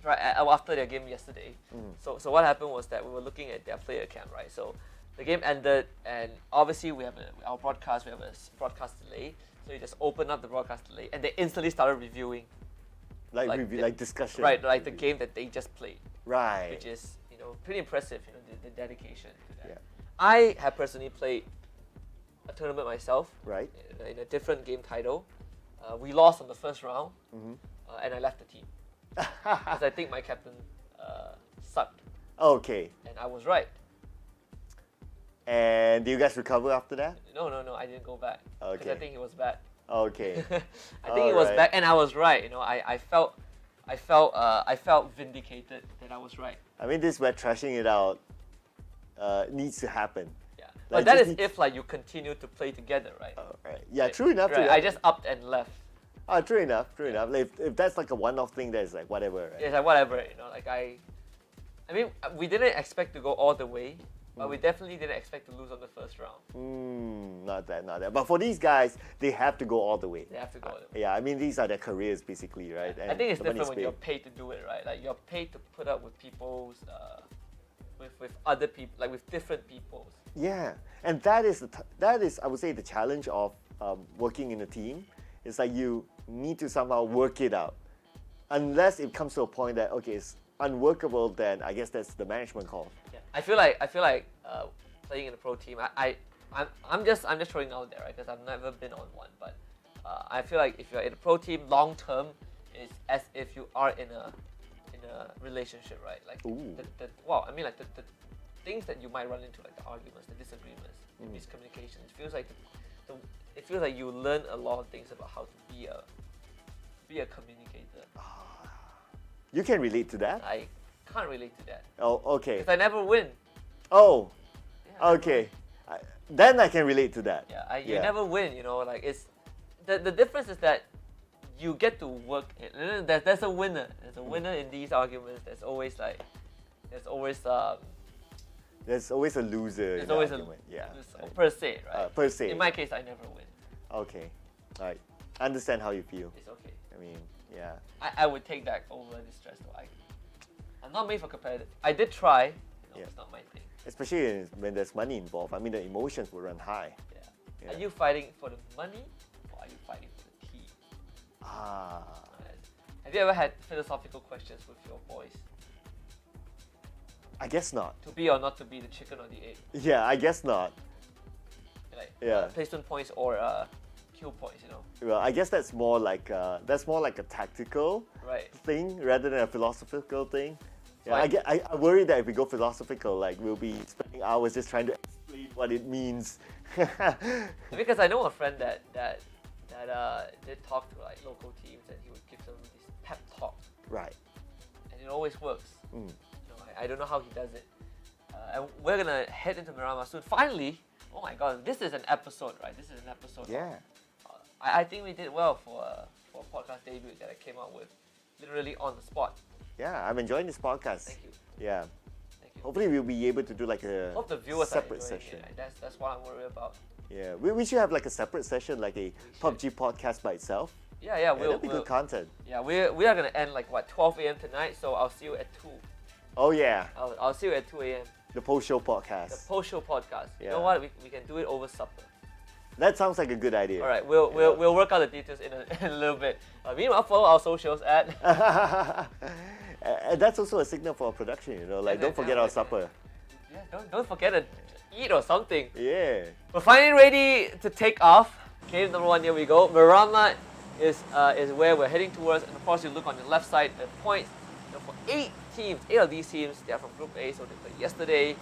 right, after their game yesterday, so what happened was that we were looking at their player cam, right? So the game ended, and obviously we have our broadcast, we have a broadcast delay. So you just open up the broadcast delay, and they instantly started reviewing, Like discussion. right, like the game that they just played, Right. which is pretty impressive. The dedication to that. Yeah. I have personally played a tournament myself, Right. in a different game title. We lost on the first round, and I left the team because I think my captain sucked, Okay. and I was right. And do you guys recover after that? No, I didn't go back because Okay. I think he was bad. Okay. I think he was Alright. back, and I was right. I felt vindicated that I was right. I mean, this is where trashing it out needs to happen. Yeah, Like, but that just is need- if like you continue to play together, right? Right. Yeah, true enough. Right. True enough. I just upped and left. True enough. True enough. Like, if that's like a one-off thing, that's like whatever. Right? It's like whatever, like I mean, we didn't expect to go all the way, but we definitely didn't expect to lose on the first round. Not that. But for these guys, they have to go all the way. They have to go all the way. Yeah, I mean, these are their careers basically, right? I And think it's the money different is when paid. you're paid to do it, right? Like you're paid to put up with people's, with other people, like with different people's. Yeah, and that is that is I would say the challenge of working in a team. It's like you need to somehow work it out. Unless it comes to a point that okay, it's unworkable, then I guess that's the management call. Yeah, I feel like playing in a pro team. I'm just throwing out there, right? Because I've never been on one, but I feel like if you're in a pro team, long term, it's as if you are in a relationship, right? Like Ooh. I mean like the things that you might run into, like the arguments, the disagreements, the miscommunication. It feels like you learn a lot of things about how to be a communicator. You can relate to that. I can't relate to that Oh, okay. because I never win. Oh, Yeah, I never okay. Then I can relate to that. Yeah, you never win. Like it's the difference is that you get to work it. There's a winner. There's a winner in these arguments. There's always There's always a loser. there's in the always argument. Yeah. a per se, right? Per se. In my case, I never win. Okay. All right. I understand how you feel. It's okay. I mean, yeah. I would take that over the stress though. I'm not made for competitive. I did try. Yeah. It's not my thing. Especially when there's money involved. I mean, the emotions will run high. Yeah. Yeah. Are you fighting for the money or are you fighting for the team? Ah. Have you ever had philosophical questions with your boys? I guess not. To be or not to be, the chicken or the egg. Yeah, I guess not. Like Yeah. placement points or kill points, you know. Well, I guess that's more like a tactical Right. thing rather than a philosophical thing. Yeah, Right. I worry that if we go philosophical, like we'll be spending hours just trying to explain what it means. Because I know a friend that did talk to like local teams, and he would give them these pep talks, Right. and it always works. Mm. You know, I don't know how he does it. And we're gonna head into Miramar soon. Finally, oh my God, this is an episode, right? This is an episode. Yeah. I think we did well for a podcast debut that I came out with, literally on the spot. Yeah, I'm enjoying this podcast. Thank you. Yeah. Thank you. Hopefully we'll be able to do like a Hope the viewers separate are enjoying session. it. That's what I'm worried about. Yeah, we should have like a separate session, like a PUBG podcast by itself. Yeah, Yeah, we'll, that'd be good content. yeah, we are gonna end like what 12 a.m. tonight, so I'll see you at 2. Oh yeah, I'll see you at 2 a.m. the post-show The podcast. post-show podcast. You Yeah. know what? We can do it over supper. That sounds like a good idea. All right, we'll work out the details in a little bit. Meanwhile, follow our socials at. And that's also a signal for our production, you know, like Yeah, don't forget our yeah. supper. Yeah, don't forget to eat or something. Yeah. We're finally ready to take off. Game number 1, here we go. Miramar is where we're heading towards, and of course you look on the left side, the points. You know, for 8 teams, 8 of these teams, they are from Group A, so they played yesterday.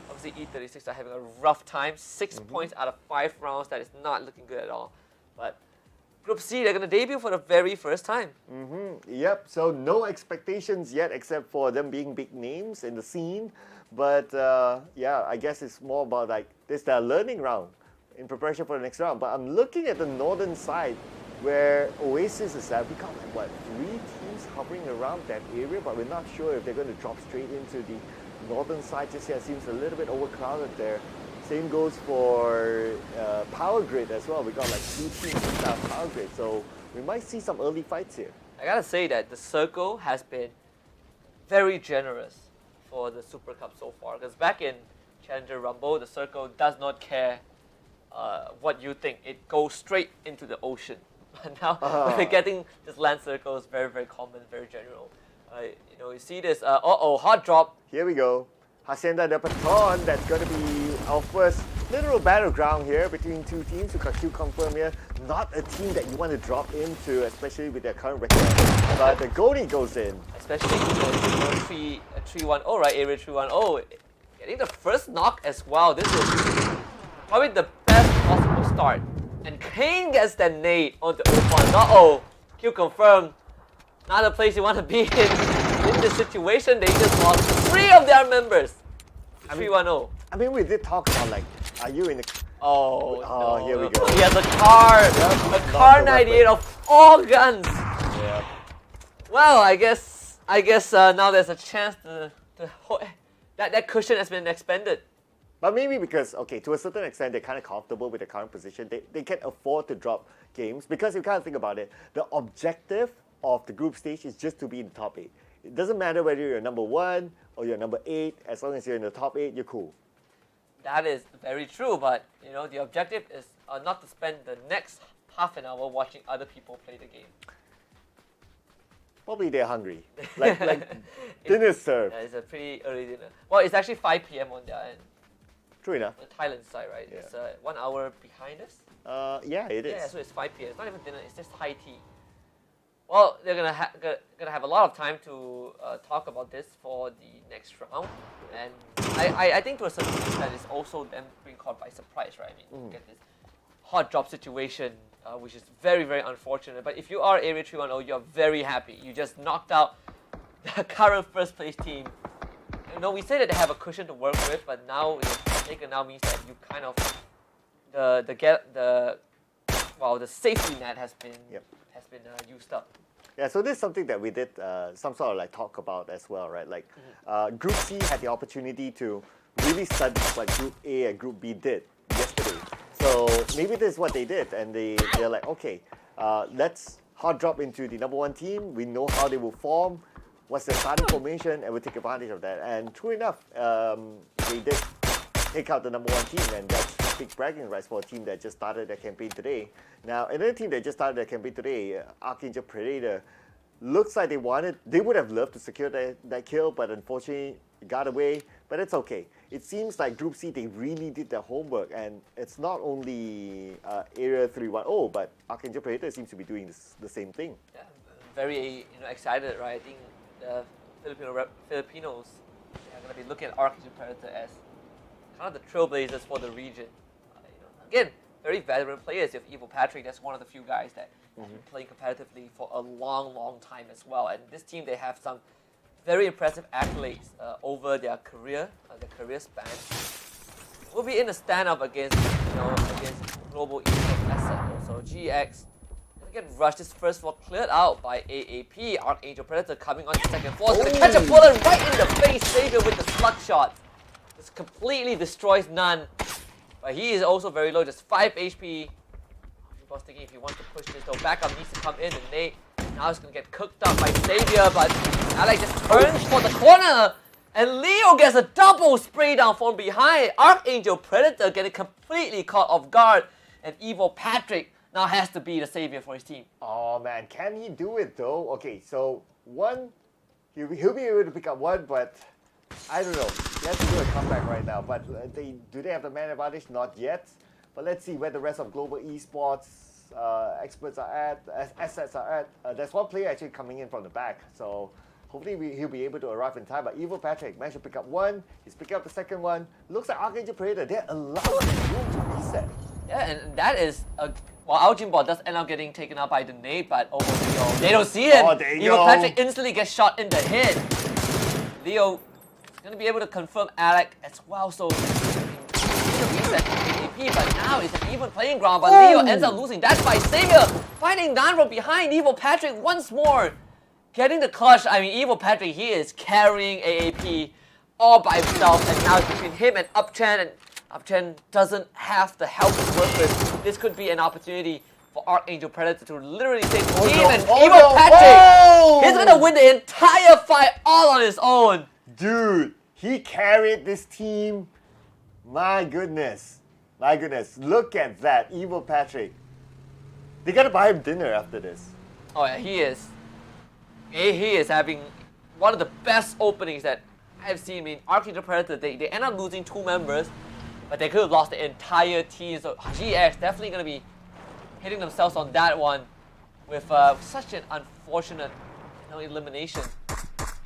Obviously, E36 are having a rough time. 6 points out of 5 rounds. That is not looking good at all. But Group C, they're going to debut for the very first time. Yep, so no expectations yet except for them being big names in the scene. But yeah, I guess it's more about like this their learning round in preparation for the next round. But I'm looking at the northern side where Oasis is at. We got like what, 3 teams hovering around that area, but we're not sure if they're going to drop straight into the northern side just yet. It seems a little bit overcrowded there. Same goes for Power Grid as well. We got like 2 teams in that Power Grid, so we might see some early fights here. I gotta say that the circle has been very generous for the Super Cup so far. Because back in Challenger Rumble, the circle does not care what you think. It goes straight into the ocean. But now we're getting this land circle is very, very common, very general. You know, you see this. Hot drop. Here we go. Hacienda de Patron, that's going to be our first literal battleground here between 2 teams. We've got Q confirmed here. Not a team that you want to drop into, especially with their current record. But the Goldie goes in. Especially the 3-1-0, right? Area 3-1-0. Getting the first knock as well. This is probably the best possible start. And Kane gets that nade onto Opan. Uh-oh. Q confirmed. Not a place you want to be in this situation. They just lost 3 of their members. 3-1-0. I mean, we did talk about like, are you in the... Oh, no. Here we go. He has a car. Yep, A car 98 of all guns. Yeah. Well, I guess now there's a chance that cushion has been expanded. But maybe because, okay, to a certain extent, they're kind of comfortable with their current position. They can afford to drop games because you kind of think about it, the objective of the group stage is just to be in the top 8. It doesn't matter whether you're number 1 or you're number 8. As long as you're in the top 8, you're cool. That is very true, but you know the objective is not to spend the next half an hour watching other people play the game. Probably they're hungry. Like dinner served. Yeah, it's a pretty early dinner. Well, it's actually 5 p.m. on their end. True enough. The Thailand side, right? Yeah. It's 1 hour behind us. Yeah, it is. Yeah, so it's 5 p.m. It's not even dinner. It's just high tea. Well, they're gonna have a lot of time to talk about this for the next round, and I think to a certain extent it's also them being caught by surprise, right? I mean, you get this hot drop situation, which is very, very unfortunate. But if you are Area 310, you're very happy. You just knocked out the current first place team. You know, we say that they have a cushion to work with, but now taken now means that you kind of the safety net has been used up. Yeah, so this is something that we did some sort of like talk about as well, right? Like Group C had the opportunity to really study what Group A and Group B did yesterday. So maybe this is what they did, and they're like, okay, let's hard drop into the number 1 team. We know how they will form, what's their starting formation, and we'll take advantage of that. And true enough, they did take out the number 1 team, and that's big bragging rights for a team that just started their campaign today. Now, another team that just started their campaign today, Archangel Predator, looks like they would have loved to secure that kill, but unfortunately, It got away, but it's okay. It seems like Group C, they really did their homework, and it's not only Area 310, but Archangel Predator seems to be doing the same thing. Yeah, very excited, right? I think the Filipinos are going to be looking at Archangel Predator as kind of the trailblazers for the region. Again, very veteran players. You have Evil Patrick, that's one of the few guys that have been playing competitively for a long time as well. And this team, they have some very impressive accolades over their career span. We'll be in a stand-up against Global Esports Asset. So GX gonna get rushed. This first floor cleared out by AAP. Archangel Predator coming on to second floor. Gonna catch a bullet right in the face. Savior with the slug shot. Just completely destroys none. But he is also very low, just 5 HP. I was thinking if he wants to push this though, backup needs to come in, and Nate now is going to get cooked up by Xavier, but Alex just turns for the corner, and Leo gets a double spray down from behind. Archangel Predator getting completely caught off guard, and Evil Patrick now has to be the savior for his team. Oh man, can he do it though? Okay, so one, he'll be able to pick up one, but I don't know. He has to do a comeback right now, but do they have the man advantage? Not yet. But let's see where the rest of Global Esports experts are at, assets are at. There's one player actually coming in from the back, so hopefully he'll be able to arrive in time. But Evil Patrick managed to pick up one. He's picking up the second one. Looks like Archangel Predator, they're allowed room to reset. Yeah, and that is well, Aljimbot does end up getting taken out by the nade, but over Leo, they don't see it. Oh, there you Evil go. Patrick instantly gets shot in the head. Leo is going to be able to confirm Alec as well, so reset AAP, but now it's an even playing ground, but Leo ends up losing. That's by Xavier finding nine from behind. Evil Patrick once more getting the clutch. I mean, Evil Patrick, he is carrying AAP all by himself, and now it's between him and Upchen, and Upchen doesn't have the help to work with. This could be an opportunity for Archangel Predator to literally save the team, and Evil Patrick, he's gonna win the entire fight all on his own. Dude, he carried this team. My goodness. Look at that, Evil Patrick. They gotta buy him dinner after this. Oh yeah, he is. He is having one of the best openings that I've seen. I mean, Archangel Predator, they end up losing 2 members, but they could have lost the entire team. So GX definitely gonna be hitting themselves on that one with such an unfortunate elimination.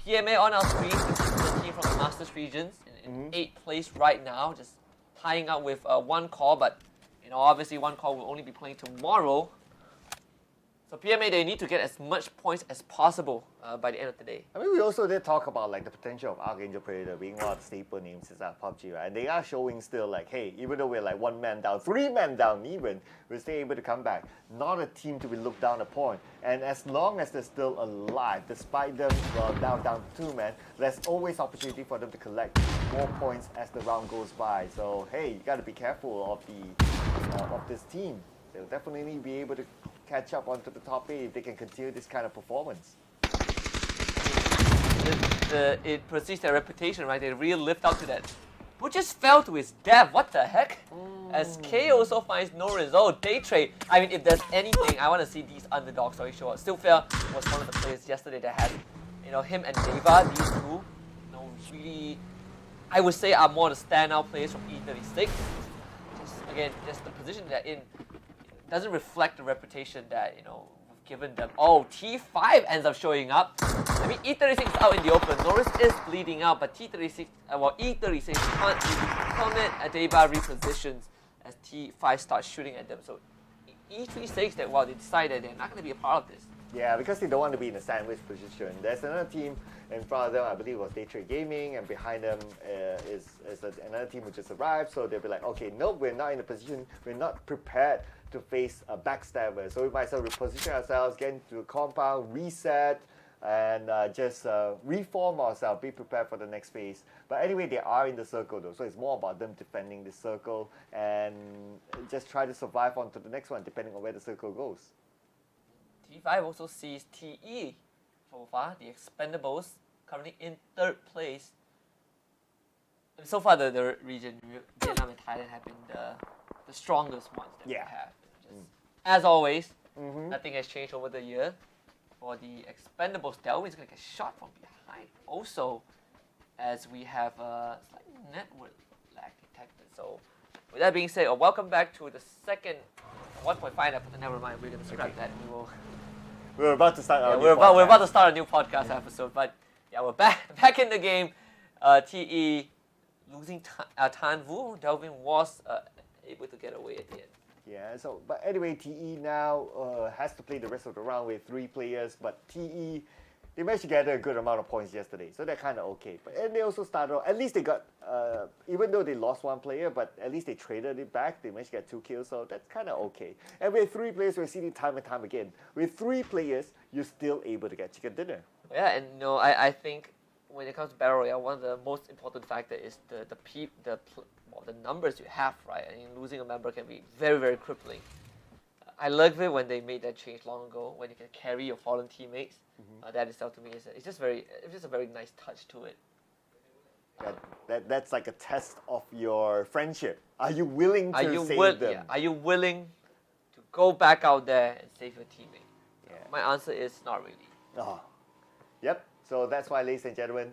PMA on our screen, the team from the Masters regions in 8th place right now, just tying up with 1 call, but obviously 1 call will only be playing tomorrow. So PMA, they need to get as much points as possible by the end of the day. I mean, we also did talk about like the potential of Archangel Predator being one of the staple names inside Pubg, right? And they are showing still like, hey, even though we're like 1 man down, 3 men down even, we're still able to come back. Not a team to be looked down upon. And as long as they're still alive, despite them down 2 men, there's always opportunity for them to collect more points as the round goes by. So hey, you got to be careful of this team. They'll definitely be able to catch up onto the top 8 if they can continue this kind of performance. It precedes their reputation, right? They really lived up to that. Who just fell to his death? What the heck? As K also finds no result. Day trade. I mean, if there's anything, I want to see these underdogs show up. Still Fair was one of the players yesterday that had, him and Deva, these two, really, I would say are more the standout players from E36. Just the position they're in doesn't reflect the reputation that, we've given them. Oh, T5 ends up showing up. I mean, E36 is out in the open. Norris is bleeding out, but E36 can't commit. Adeba repositions as T5 starts shooting at them. So E36, they decided they're not going to be a part of this. Yeah, because they don't want to be in a sandwich position. There's another team in front of them, I believe it was Day Trade Gaming, and behind them is another team which just arrived. So they'll be like, okay, nope, we're not in a position, we're not prepared to face a backstabber. So we might as well reposition ourselves, get into a compound, reset, and just reform ourselves, be prepared for the next phase. But anyway, they are in the circle though, so it's more about them defending the circle and just try to survive on to the next one, depending on where the circle goes. T5 also sees TE so far, the Expendables, currently in 3rd place. And so far, the region, Vietnam and Thailand, have been the strongest ones that we have. As always, nothing has changed over the year. For the Expendables, Delwin's going to get shot from behind. Also, as we have slight network lag detected. So with that being said, welcome back to the second 1.5 episode. Never mind, we're going to scrap that. We're about to start our we're about to start a new podcast episode, but yeah, we're back in the game. TE losing Tanvu. Delvin was able to get away at the end. Yeah, so, but anyway, TE now has to play the rest of the round with 3 players, but TE, they managed to gather a good amount of points yesterday, so they're kind of okay. And they also started, at least they got, even though they lost 1 player, but at least they traded it back, they managed to get 2 kills, so that's kind of okay. And with 3 players, we're seeing it time and time again. With 3 players, you're still able to get chicken dinner. Yeah, and I think when it comes to Battle Royale, one of the most important factors is the numbers you have, right? I mean, losing a member can be very, very crippling. I love it when they made that change long ago, when you can carry your fallen teammates. That itself to me it's just a very nice touch to it. That's like a test of your friendship. Are you willing to save them? Yeah. Are you willing to go back out there and save your teammate? Yeah. My answer is not really. Oh. Yep. So that's why, ladies and gentlemen,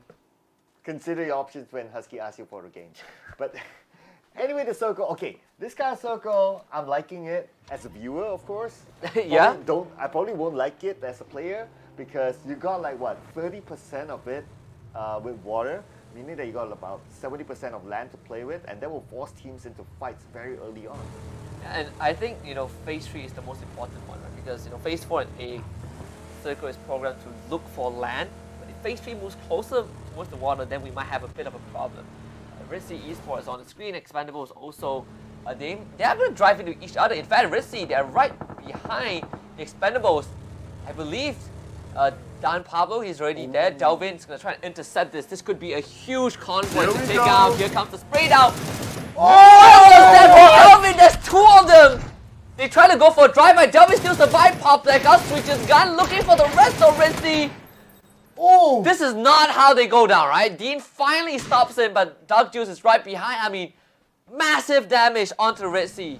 consider your options when Husky asks you for a game. But anyway, the circle. Okay, this kind of circle, I'm liking it as a viewer, of course. Yeah. I probably won't like it as a player because you got like what 30% of it with water, meaning that you got about 70% of land to play with, and that will force teams into fights very early on. And I think phase 3 is the most important one, right? Because phase 4 and A circle is programmed to look for land. But if phase 3 moves closer towards the water, then we might have a bit of a problem. Red Sea Esports on the screen. Expendables also they are going to drive into each other. In fact, Red Sea, they are right behind the Expendables. I believe Dan Pablo, he's already there. Delvin's going to try and intercept this. This could be a huge convoy to take out. Here comes the spray down. Delvin, there's 2 of them. They try to go for a drive-by. Delvin still survived. Pop that gun, switches gun, looking for the rest of Red Sea. Oh! This is not how they go down, right? Dean finally stops him, but Dark Juice is right behind. I mean, massive damage onto the Red Sea.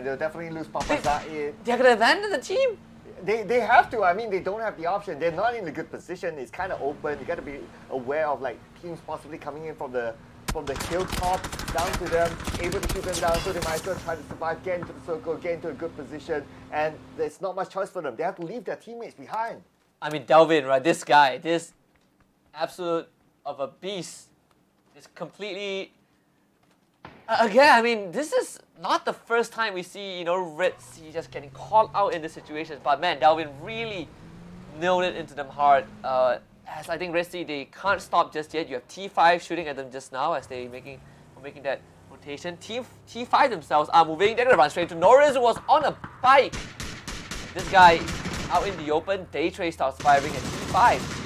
They'll definitely lose Papa Zaid. They're going to abandon the team? They have to. I mean, they don't have the option. They're not in a good position. It's kind of open. You got to be aware of like teams possibly coming in from the hilltop down to them, able to shoot them down. So they might as well try to survive, get into the circle, get into a good position, and there's not much choice for them. They have to leave their teammates behind. I mean, Delvin, right? This guy, this absolute of a beast, is completely. Again, I mean, this is not the first time we see Red Sea just getting called out in this situation. But man, Delvin really nailed it into them hard. As I think Red Sea, they can't stop just yet. You have T5 shooting at them just now as they're making that rotation. T5 themselves are moving. They're gonna run straight to Norris, who was on a bike. This guy out in the open. Daytray starts firing at T5.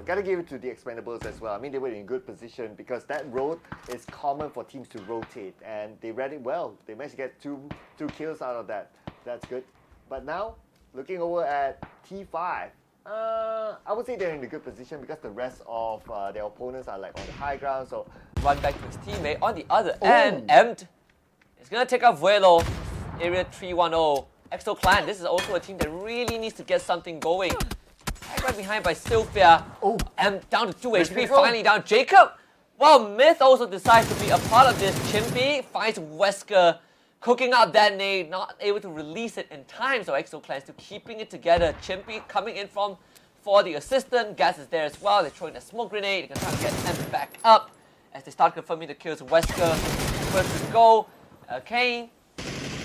Gotta give it to the Expendables as well. I mean, they were in good position because that road is common for teams to rotate, and they read it well. They managed to get two kills out of that. That's good. But now, looking over at T5, I would say they're in a good position because the rest of their opponents are like on the high ground. So run back to his teammate. On the other end, Empt is gonna take out Vuelo, Area 310. Exo Clan. This is also a team that really needs to get something going. Right behind by Sylphia. And down to 2 HP, finally down Jacob. Well, Myth also decides to be a part of this. Chimpy finds Wesker cooking up that nade, not able to release it in time, so Exo Clan still keeping it together. Chimpy coming in for the assistant. Gas is there as well. They're throwing a smoke grenade. They're going to try to get them back up as they start confirming the kills. Wesker first to go. Kane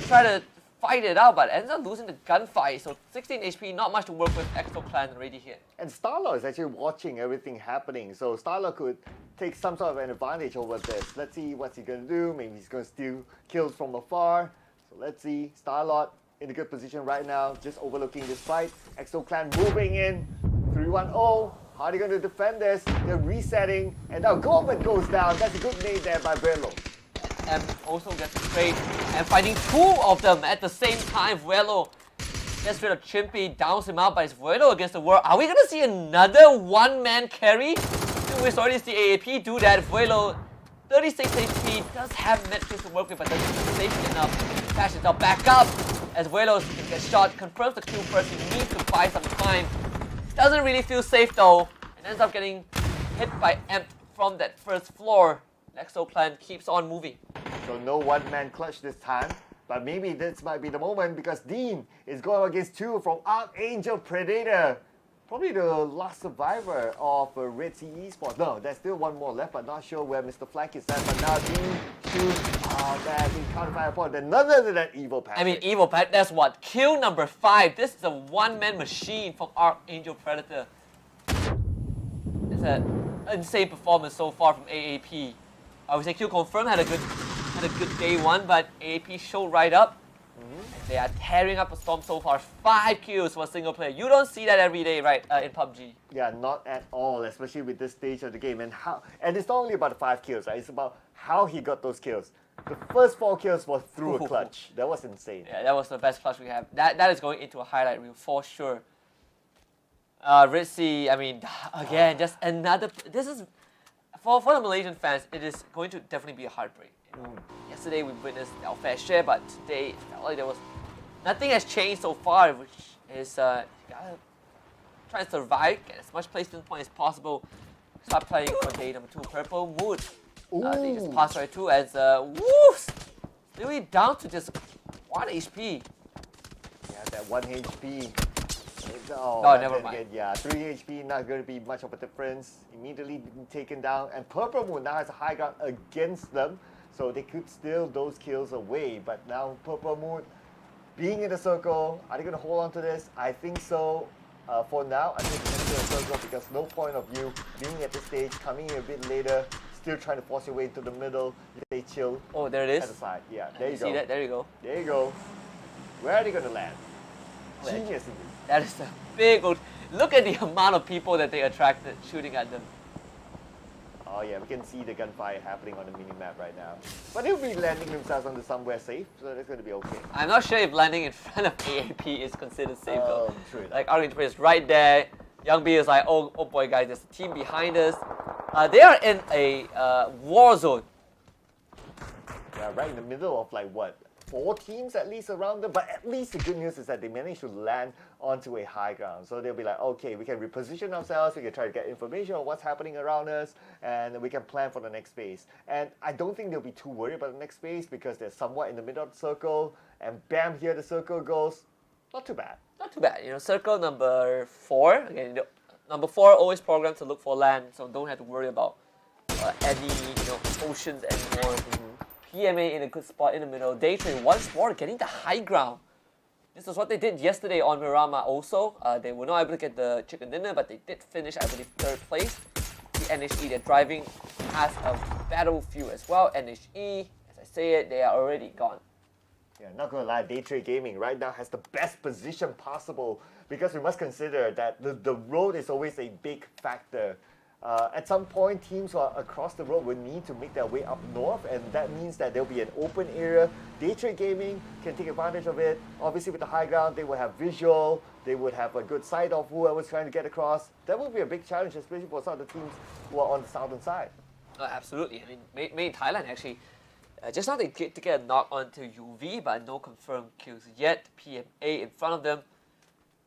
try to fight it out, but ends up losing the gunfight. So 16 HP, not much to work with. Exo Clan already here. And Starlord is actually watching everything happening, so Starlord could take some sort of an advantage over this. Let's see what's he going to do. Maybe he's going to steal kills from afar. So let's see. Starlord in a good position right now, just overlooking this fight. Exo Clan moving in. 310. How are they going to defend this? They're resetting, and now Goldman goes down. That's a good nade there by Velo. And also gets straight and fighting 2 of them at the same time. Vuelo gets rid of Chimpy, downs him out, but it's Vuelo against the world. Are we going to see another one-man carry? We've already seen AAP do that. Vuelo, 36 HP, does have metrics to work with, but doesn't safe enough. Dash himself back up as Vuelo gets shot, confirms the kill first. He needs to buy some time. Doesn't really feel safe though, and ends up getting hit by Empt from that first floor. Nexo clan keeps on moving. So no one-man clutch this time. But maybe this might be the moment because Dean is going against 2 from Archangel Predator. Probably the last survivor of Red Sea Esports. No, there's still one more left, but not sure where Mr. Flank is at. But now Dean shoots that in counterfire point. And none other than Evil Patrick. I mean, Evil Pat, that's what? Kill number 5. This is a one-man machine from Archangel Predator. It's an insane performance so far from AAP. I would say kill confirmed, had a good day 1, but AAP showed right up. And they are tearing up a storm so far. 5 kills for a single player. You don't see that every day, right, in PUBG. Yeah, not at all, especially with this stage of the game. And it's not only about the 5 kills, right? It's about how he got those kills. The first 4 kills was through a clutch. That was insane. Yeah, that was the best clutch we have. That is going into a highlight reel for sure. Ritzy, I mean, again, just another. This is for the Malaysian fans. It is going to definitely be a heartbreak. Yesterday we witnessed our fair share, but today it felt like there was nothing has changed so far, which is you gotta try and survive, get as much placement point as possible. Start playing for day number 2, Purple Mood. They just passed right through as really down to just 1 HP. Yeah, that 1 HP. Oh, never mind. Yeah, 3 HP, not going to be much of a difference. Immediately being taken down, and Purple Moon now has a high ground against them, so they could steal those kills away. But now Purple Moon being in the circle, are they going to hold on to this? I think so. For now, I think they're going to the circle because no point of you being at this stage, coming in a bit later, still trying to force your way into the middle. They chill. Oh, there it is. At the side. Yeah, there you go. See that? There you go. There you go. Where are they going to land? Genius indeed. That is a big old. Look at the amount of people that they attracted shooting at them. Oh yeah, we can see the gunfire happening on the mini-map right now. But they'll be landing themselves onto somewhere safe, so that's going to be okay. I'm not sure if landing in front of AAP is considered safe though. True. Like Archangel is right there. Young B is like, oh boy guys, there's a team behind us. They are in a war zone. Yeah, right in the middle of like what? 4 teams at least around them, but at least the good news is that they managed to land onto a high ground. So they'll be like, okay, we can reposition ourselves, we can try to get information on what's happening around us, and we can plan for the next phase. And I don't think they'll be too worried about the next phase because they're somewhat in the middle of the circle, and bam, here the circle goes. Not too bad. Not too bad. You know, circle number 4. Again, number 4 always programmed to look for land, so don't have to worry about any oceans anymore. PMA in a good spot in the middle. Day trade once more getting the high ground. This is what they did yesterday on Miramar also. They were not able to get the chicken dinner, but they did finish, I believe, 3rd place. The NHE, they're driving past a battlefield as well. NHE, as I say it, they are already gone. Yeah, not gonna lie, Day Trade Gaming right now has the best position possible because we must consider that the road is always a big factor. At some point, teams who are across the road will need to make their way up north, and that means that there'll be an open area. Day Trade Gaming can take advantage of it. Obviously, with the high ground, they will have visual, they would have a good sight of whoever's trying to get across. That will be a big challenge, especially for some of the teams who are on the southern side. Absolutely. I mean, made in Thailand actually. Just now they get to get a knock onto UV, but no confirmed kills yet. PMA in front of them.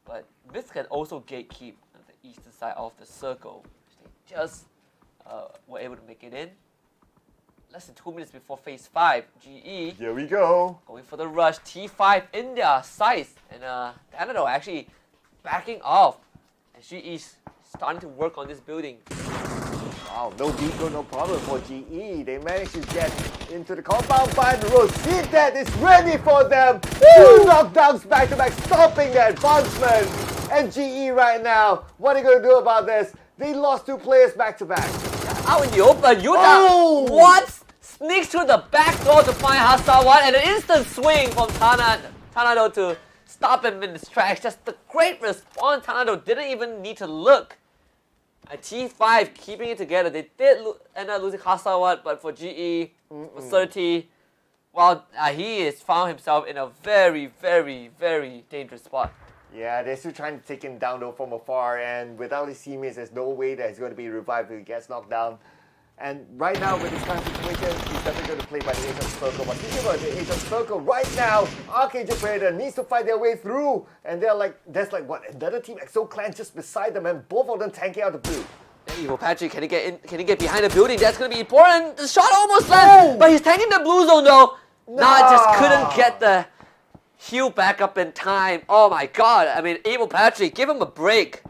But Myth can also gatekeep on the eastern side of the circle. They just were able to make it in. Less than 2 minutes before phase 5, GE. Here we go. Going for the rush. T5 in their sights. And Canada actually backing off. And GE starting to work on this building. Wow, no deco, no problem for GE. They managed to get into the compound by the road. See that is ready for them. 2 knockdowns back to back, stopping their advancement. And GE right now, what are they going to do about this? They lost 2 players back to back. Out in the open, Yuta, what? Sneaks through the back door to find Hasawan, and an instant swing from Tanado to stop him in his tracks. Just the great response. Tanado didn't even need to look. A T5 keeping it together. They did end up losing Hasawan, but for GE, for 30, well, he has found himself in a very, very, very dangerous spot. Yeah, they're still trying to take him down though from afar, and without his teammates, there's no way that he's going to be revived if he gets knocked down. And right now, with this kind of situation, he's definitely going to play by the age of circle. But speaking about the age of circle, right now, Archangel Predator needs to fight their way through. And they're like, there's like what, another team, Exo Clan just beside them, and both of them tanking out the blue. Evil Patrick, can he get in? Can he get behind the building? That's gonna be important. The shot almost lands, but he's tanking the blue zone though. Nah, just couldn't get the heal back up in time. Oh my god! I mean, Evil Patrick, give him a break.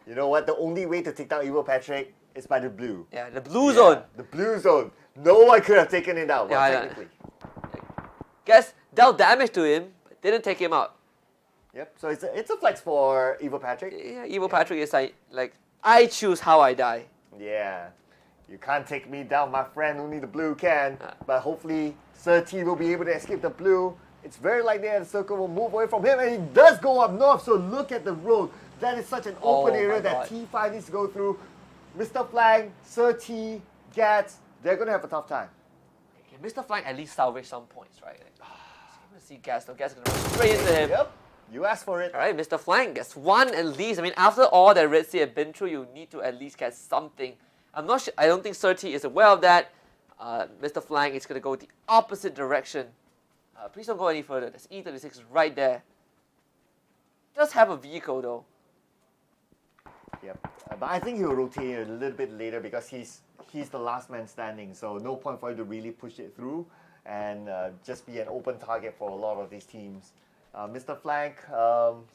You know what? The only way to take down Evil Patrick is by the blue. Yeah, the blue zone. The blue zone. No one could have taken it out. Well, Yeah, technically. Guess dealt damage to him, but didn't take him out. Yep. So it's a flex for Evil Patrick. Yeah, Evil Patrick is like I choose how I die. Yeah. You can't take me down, my friend. Only the blue can. But hopefully, Sir T will be able to escape the blue. It's very likely that the circle will move away from him, and he does go up north. So look at the road. That is such an open area that T5 needs to go through. Mr. Flang, Sir T, Gats, they're going to have a tough time. Okay, Mr. Flank at least salvage some points, right? Let's see Gats, though. Gats is going to run straight into him. Yep, you asked for it. All right, Mr. Flank gets one at least. I mean, after all that Red Sea have been through, you need to at least get something. I'm not sure. I don't think Sir T is aware of that. Mr. Flank is going to go the opposite direction. Please don't go any further. There's E36 right there. Just have a vehicle, though. Yep, but I think he'll rotate a little bit later because he's the last man standing. So no point for him to really push it through and just be an open target for a lot of these teams. Mr. Flank,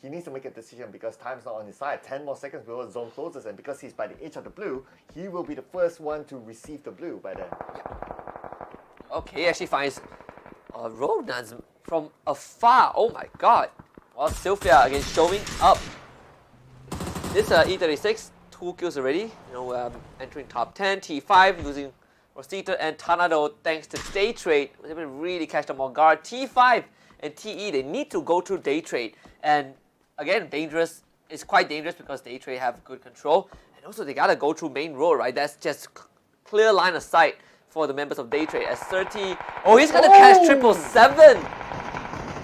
he needs to make a decision because time's not on his side. 10 more seconds before the zone closes, and because he's by the edge of the blue, he will be the first one to receive the blue by then. Okay, he actually finds Rodans from afar. Oh my god. Well, Sylphia again showing up. This E36, 2 kills already. You know, entering top 10. T5 losing Rosita and Tanado thanks to day trade. Was able to really catch them on guard. T5 and TE, they need to go through day trade. And again, dangerous. It's quite dangerous because day trade have good control. And also they gotta go through main road, right? That's just clear line of sight for the members of day trade. As 30, oh, he's gonna catch 777.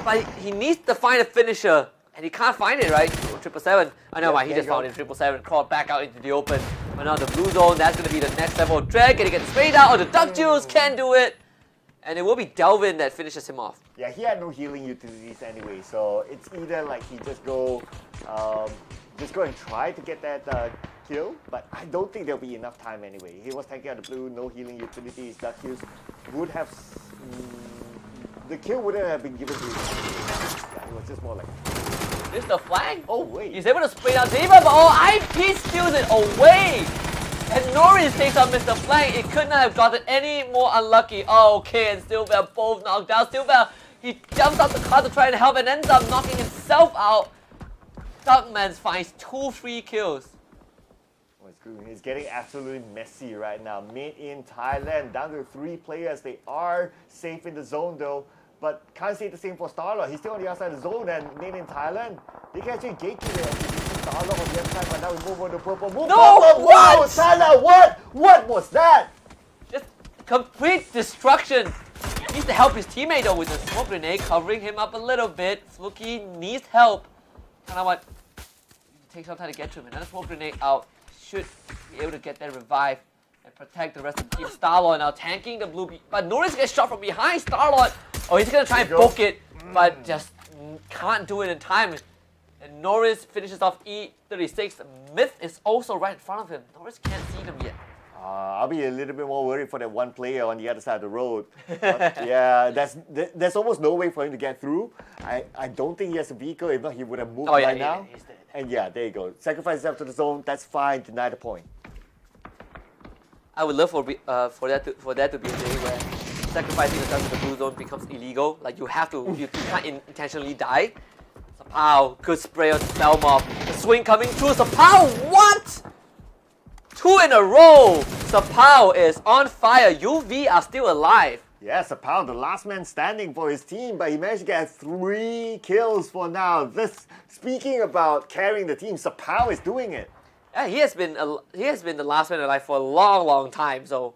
But he needs to find a finisher. And he can't find it, right? 777. I know why he just found it. 777 crawled back out into the open. But now the blue zone, that's going to be the next level of drag. Can he get sprayed out? Oh, the Duck Juice can do it. And it will be Delvin that finishes him off. Yeah, he had no healing utilities anyway. So it's either like he just go and try to get that kill. But I don't think there'll be enough time anyway. He was tanking out the blue, no healing utilities. Duck Juice would have... the kill wouldn't have been given to him. Yeah, it was just more like... Mr. Flang? Oh, wait. He's able to spray out Diva, but IP steals it away! And Norris takes out Mr. Flang. It could not have gotten any more unlucky. Oh, okay, and Stilbell both knocked down. Stilbell, he jumps out the car to try and help and ends up knocking himself out. Duckman finds 2 free kills. Oh, it's good. It's getting absolutely messy right now. Made in Thailand, down to 3 players. They are safe in the zone though. But can't say the same for Starlord. He's still on the outside of the zone, and made in Thailand, they can actually gatekeep it. Starlord on the other side, but now we move on to purple. Move no, purple, what? Move, Thailand, what? What was that? Just complete destruction. He needs to help his teammate though with the smoke grenade, covering him up a little bit. Fluky needs help. And I want to take some time to get to him. Another smoke grenade out. Should be able to get that revive and protect the rest of the team. Starlord now tanking the blue, but Norris gets shot from behind. Starlord. Oh, he's gonna try and poke it, but just can't do it in time. And Norris finishes off E36. Myth is also right in front of him. Norris can't see them yet. I'll be a little bit more worried for that one player on the other side of the road. Yeah, there's almost no way for him to get through. I don't think he has a vehicle. If not, he would have moved right now. He's dead. And yeah, there you go. Sacrifice himself to the zone. That's fine. Deny the point. I would love for that to be a day where sacrificing yourself to the blue zone becomes illegal. Like you can't intentionally die. Sapao, good spray on Spellmob. The swing coming through. Sapao, what? 2 in a row. Sapao is on fire. UV are still alive. Yeah, Sapao, the last man standing for his team, but he managed to get 3 kills for now. Speaking about carrying the team, Sapao is doing it. Yeah, he has been the last man alive for a long, long time. So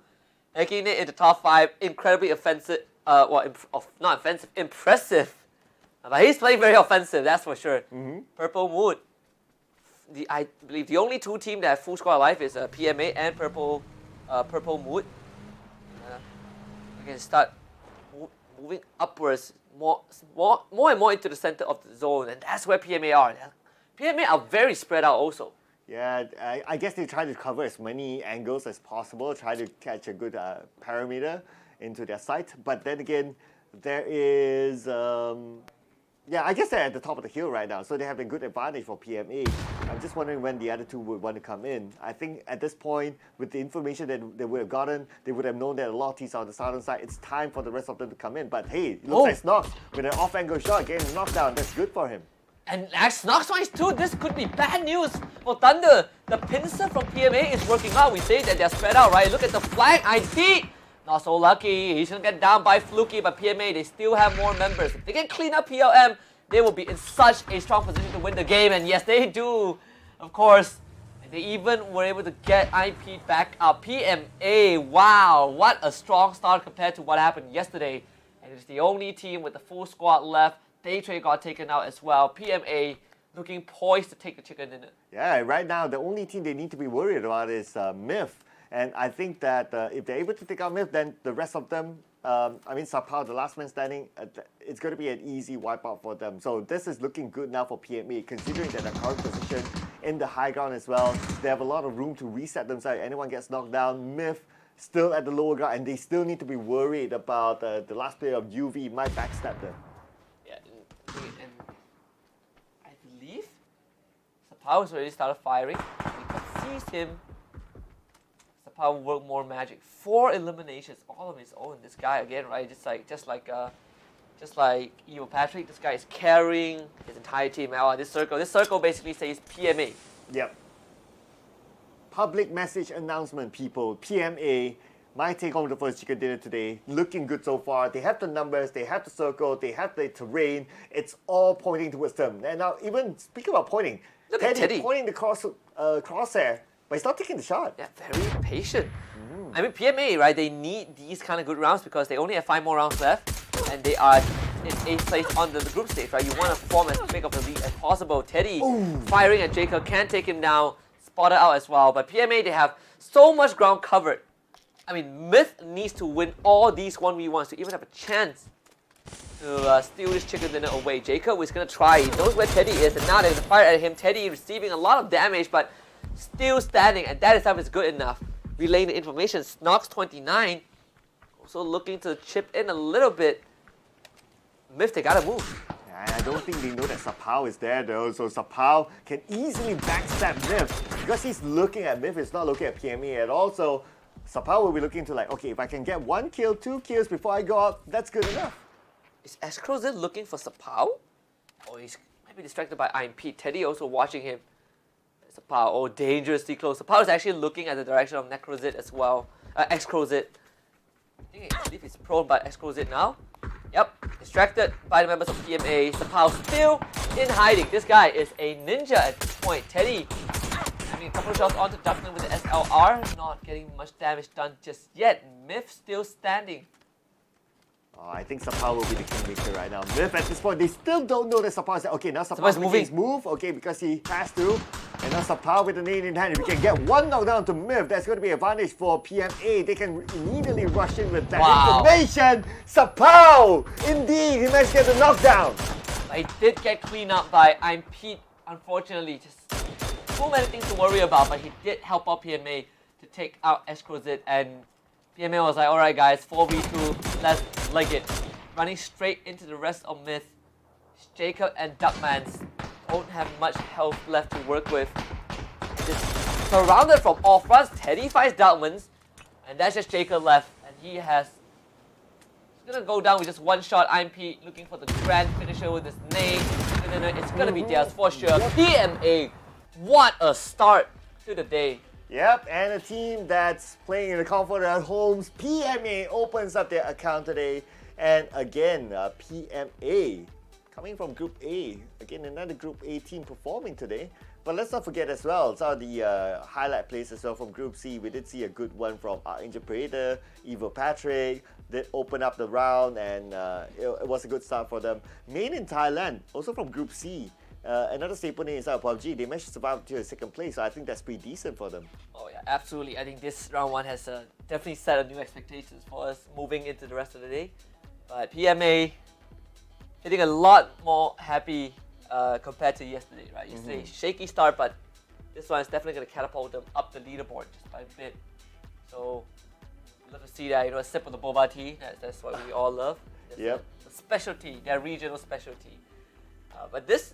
making it into top 5, incredibly offensive. Not offensive, impressive. But he's playing very offensive, that's for sure. Purple Moon. I believe the only 2 teams that have full squad alive is PMA and Purple Moon. We can start moving upwards more and more into the center of the zone, and that's where PMA are. PMA are very spread out also. Yeah, I guess they try to cover as many angles as possible, try to catch a good parameter into their sight. But then again, there is, yeah, I guess they're at the top of the hill right now, so they have a good advantage for PMA. I'm just wondering when the other two would want to come in. I think at this point, with the information that they would have gotten, they would have known that a lot of teams are on the southern side. It's time for the rest of them to come in. But hey, it looks like Snox with an off-angle shot getting knocked down. That's good for him. And as Snox too, this could be bad news for Thunder. The pincer from PMA is working out. We say that they're spread out, right? Look at the flank. IP, not so lucky. He's gonna get down by Fluky, but PMA, they still have more members. If they can clean up PLM, they will be in such a strong position to win the game. And yes, they do, of course. And they even were able to get IP back up. PMA, wow, what a strong start compared to what happened yesterday. And it's the only team with the full squad left. Daytrade got taken out as well. PMA looking poised to take the chicken dinner. Yeah, right now the only team they need to be worried about is Myth. And I think that if they're able to take out Myth, then the rest of them, I mean Sapao, the last man standing, it's going to be an easy wipeout for them. So this is looking good now for PMA, considering that their current position in the high ground as well. They have a lot of room to reset themselves. If anyone gets knocked down, Myth still at the lower ground, and they still need to be worried about the last player of UV might backstab them. And I believe Sapao has already started firing. We can see him. Sapao work more magic. 4 eliminations, all of his own. This guy again, right? Just like Evo Patrick. This guy is carrying his entire team out. This circle basically says PMA. Yep. Public message announcement, people. PMA. My take home the first chicken dinner today, looking good so far. They have the numbers, they have the circle, they have the terrain. It's all pointing towards them. And now, even speaking about pointing, look at Teddy pointing the crosshair, but he's not taking the shot. Yeah, very patient. I mean, PMA, right? They need these kind of good rounds because they only have 5 more rounds left, and they are in 8th place on the group stage, right? You want to form as big of a lead as possible. Teddy firing at Jacob, can't take him down, spotted out as well. But PMA, they have so much ground covered. I mean, Myth needs to win all these 1v1s to even have a chance to steal this chicken dinner away. Jacob is going to try. He knows where Teddy is, and now they're going to fire at him. Teddy receiving a lot of damage, but still standing, and that itself is good enough. Relaying the information, Snox 29 also looking to chip in a little bit. Myth, they got to move. I don't think they know that Sapao is there though, so Sapao can easily backstab Myth because he's looking at Myth, he's not looking at PMA at all. So Sapao will be looking to like, okay, if I can get 1 kill, 2 kills before I go out, that's good enough. Is Escrozit looking for Sapao? Or he's maybe distracted by IMP. Teddy also watching him. Sapao, oh, dangerously close. Sapao is actually looking at the direction of Necrozit as well. Excrozit. I believe he's prone by Excrozit now. Yep, distracted by the members of PMA. Sapao still in hiding. This guy is a ninja at this point. Teddy having a couple of shots onto Duckman with the SLR. Not getting much damage done just yet. Myth still standing. Oh, I think Sapao will be the kingmaker right now. Myth at this point, they still don't know that Sapao is there. Okay, now Sapao making his move, okay, because he has to. And now Sapao with the nade in hand. If we can get 1 knockdown to Myth, that's going to be an advantage for PMA. They can immediately rush in with that information. Sapao! Indeed, he managed to get the knockdown. He did get cleaned up by IMP, unfortunately. Just so many things to worry about, but he did help out PMA to take out Escrozit, and PMA was like, alright guys, 4v2, let's leg it. Running straight into the rest of Myth. Jacob and Duckmans don't have much health left to work with. Just surrounded from all fronts. Teddy fights Duckmans, and that's just Jacob left, and he's gonna go down with just 1 shot. IMP looking for the grand finisher with his name. It's gonna be theirs for sure. PMA, what a start to the day. Yep, and a team that's playing in the comfort of their homes, PMA opens up their account today. And again, PMA coming from Group A. Again, another Group A team performing today. But let's not forget as well, some of the highlight plays as well from Group C. We did see a good one from Angel Predator, Evo Patrick. Did open up the round, and it was a good start for them. Made in Thailand, also from Group C. Another staple name inside of Pubg. They managed to survive to a 2nd place, so I think that's pretty decent for them. Oh yeah, absolutely. I think this round 1 has definitely set a new expectations for us moving into the rest of the day. But PMA hitting a lot more happy compared to yesterday, right? Yesterday, shaky start, but this one is definitely going to catapult them up the leaderboard just by a bit. So love to see that, a sip of the boba tea. That's what we all love. Yep. A specialty, their regional specialty. But this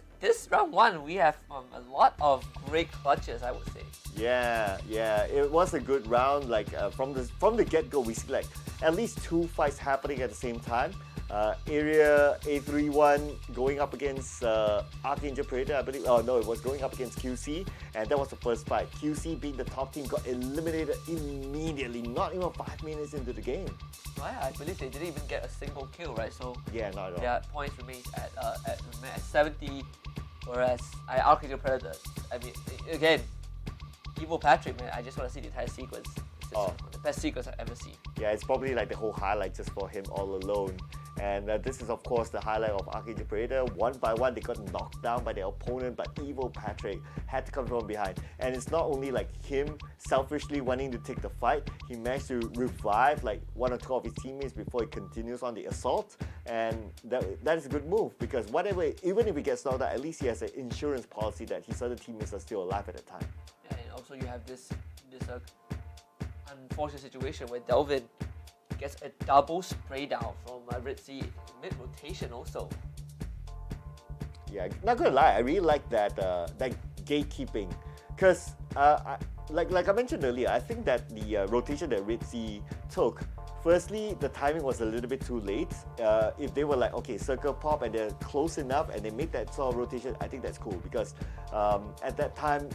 round one, we have a lot of great clutches, I would say. Yeah, it was a good round. Like from the get-go, we see like at least 2 fights happening at the same time. Area A31 going up against Archangel Predator, I believe. Oh no, it was going up against QC, and that was the first fight. QC, being the top team, got eliminated immediately, not even 5 minutes into the game. Right, I believe they didn't even get a single kill, right? So yeah, not at all. Their points remains at 70, whereas Archangel Predator. I mean, again, Evil Patrick, man. I just want to see the entire sequence. It's one of the best sequence I've ever seen. Yeah, it's probably like the whole highlight just for him all alone. And this is of course the highlight of Archangel Predator. One by one they got knocked down by their opponent, but Evil Patrick had to come from behind. And it's not only like him selfishly wanting to take the fight, he managed to revive like 1 or 2 of his teammates before he continues on the assault. And that is a good move, because whatever, even if he gets knocked out, at least he has an insurance policy that his other teammates are still alive at the time. Yeah, and also you have this unfortunate situation where Delvin gets a double spray down from Red Sea mid-rotation also. Yeah, not gonna lie, I really like that gatekeeping, because like I mentioned earlier, I think that the rotation that Red Sea took, firstly, the timing was a little bit too late. If they were like, okay, circle pop and they're close enough and they make that sort of rotation, I think that's cool, because at that time,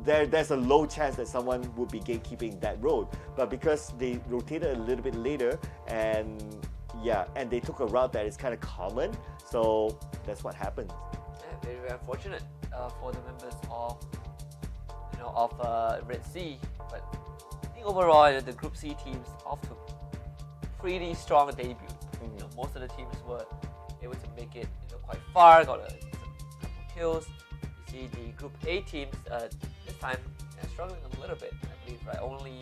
there's a low chance that someone would be gatekeeping that road. But because they rotated a little bit later, and they took a route that is kind of common, so that's what happened. Yeah, very, very unfortunate for the members of Red Sea. But I think overall, the Group C teams off to pretty strong debut. Most of the teams were able to make it quite far, got a couple kills. You see the Group A teams this time struggling a little bit, I believe, right? Only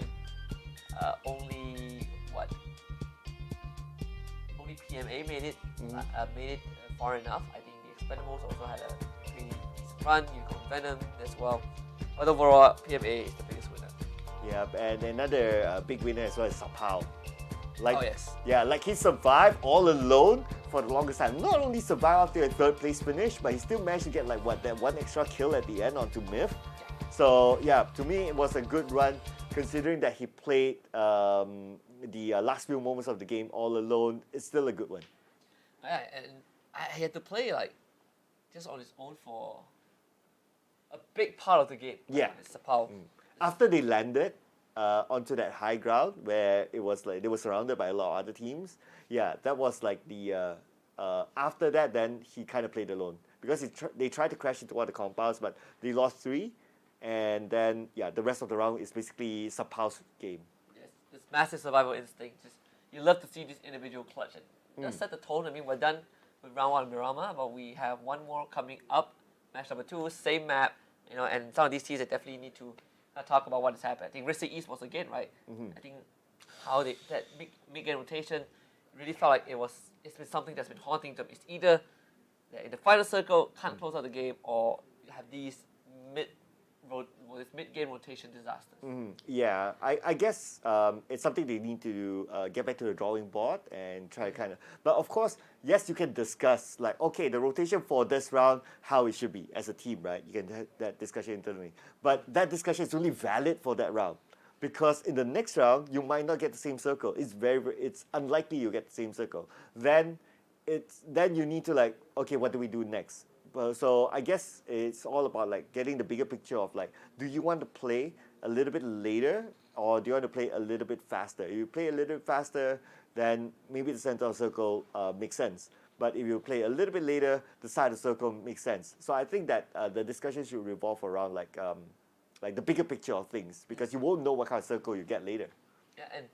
PMA made it far enough. I think the Expendables also had a pretty decent run. You got Venom as well, but overall PMA is the biggest winner. Yeah, and another big winner as well is Sapao. Oh yes. Yeah, like he survived all alone for the longest time. Not only survived after a 3rd place finish, but he still managed to get like that 1 extra kill at the end onto Myth. So yeah, to me it was a good run, considering that he played the last few moments of the game all alone. It's still a good one. Yeah, and he had to play like just on his own for a big part of the game. Yeah. It's Sapao. After they landed onto that high ground where it was like they were surrounded by a lot of other teams, yeah, that was like the after that, then he kind of played alone, because they tried to crash into one of the compounds, but they lost 3, and then the rest of the round is basically Sapao's game. Yes, this massive survival instinct. Just you love to see this individual clutch, and that set the tone. I mean, we're done with round 1 of Miramar, but we have one more coming up, match number 2, same map, and some of these teams that definitely need to talk about what has happened. I think Red Sea East was again, right? I think how that mid-game rotation really felt like it's been something that's been haunting them. It's either in the final circle can't close out the game, or you have these mid-game rotation disasters. Yeah, I guess it's something they need to get back to the drawing board and try to kind of. But of course, yes, you can discuss like, okay, the rotation for this round, how it should be as a team, right? You can have that discussion internally. But that discussion is only valid for that round, because in the next round you might not get the same circle. It's unlikely you get the same circle. Then you need to like, okay, what do we do next? So I guess it's all about like getting the bigger picture of like, do you want to play a little bit later, or do you want to play a little bit faster? If you play a little bit faster, then maybe the center of the circle makes sense. But if you play a little bit later, the side of the circle makes sense. So I think that the discussion should revolve around like the bigger picture of things, because you won't know what kind of circle you get later. Yeah, and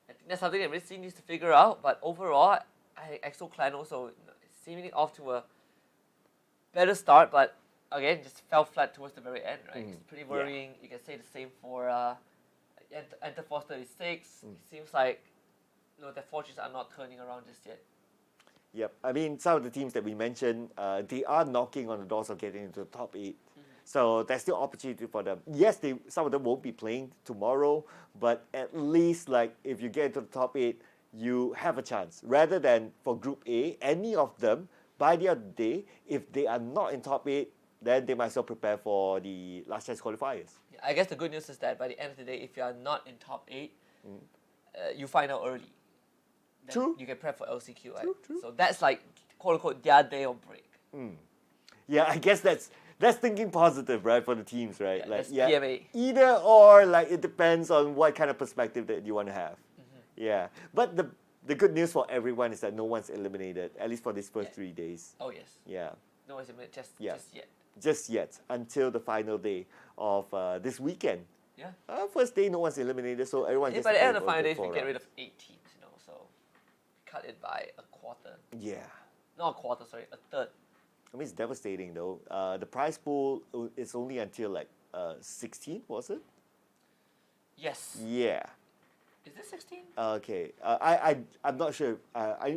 I think that's something that Red Sea needs to figure out. But overall, EXO Clan also seemingly off to a better start, but again, just fell flat towards the very end, right? It's pretty worrying. You can say the same for Enter Force 36. It seems like their fortunes are not turning around just yet. Yep. I mean, some of the teams that we mentioned, they are knocking on the doors of getting into the top 8. So there's still opportunity for them. Yes, some of them won't be playing tomorrow, but at least like if you get into the top 8, you have a chance. Rather than for Group A, any of them, by the end of the day, if they are not in top 8, then they might as well prepare for the last chance qualifiers. Yeah, I guess the good news is that by the end of the day, if you are not in top 8, you find out early. Then True. You can prep for LCQ, right? True. So that's like, quote unquote, their day of break. Yeah, I guess that's thinking positive, right, for the teams, right? Yeah, that's PMA. Either or, like it depends on what kind of perspective that you want to have. Yeah, but the good news for everyone is that no one's eliminated, at least for these first 3 days. Oh, yes. Yeah, No one's eliminated just yet. just yet until the final day of this weekend. Yeah. First day, no one's eliminated, so everyone Yeah, gets by to the end of play the final for days, the we four get rid rounds. of 8 teams, so cut it by a quarter. Yeah. Not a quarter, sorry, a third. I mean, it's devastating though. The prize pool is only until like 16, was it? Yes. Yeah. Is this 16? Okay. I'm not sure.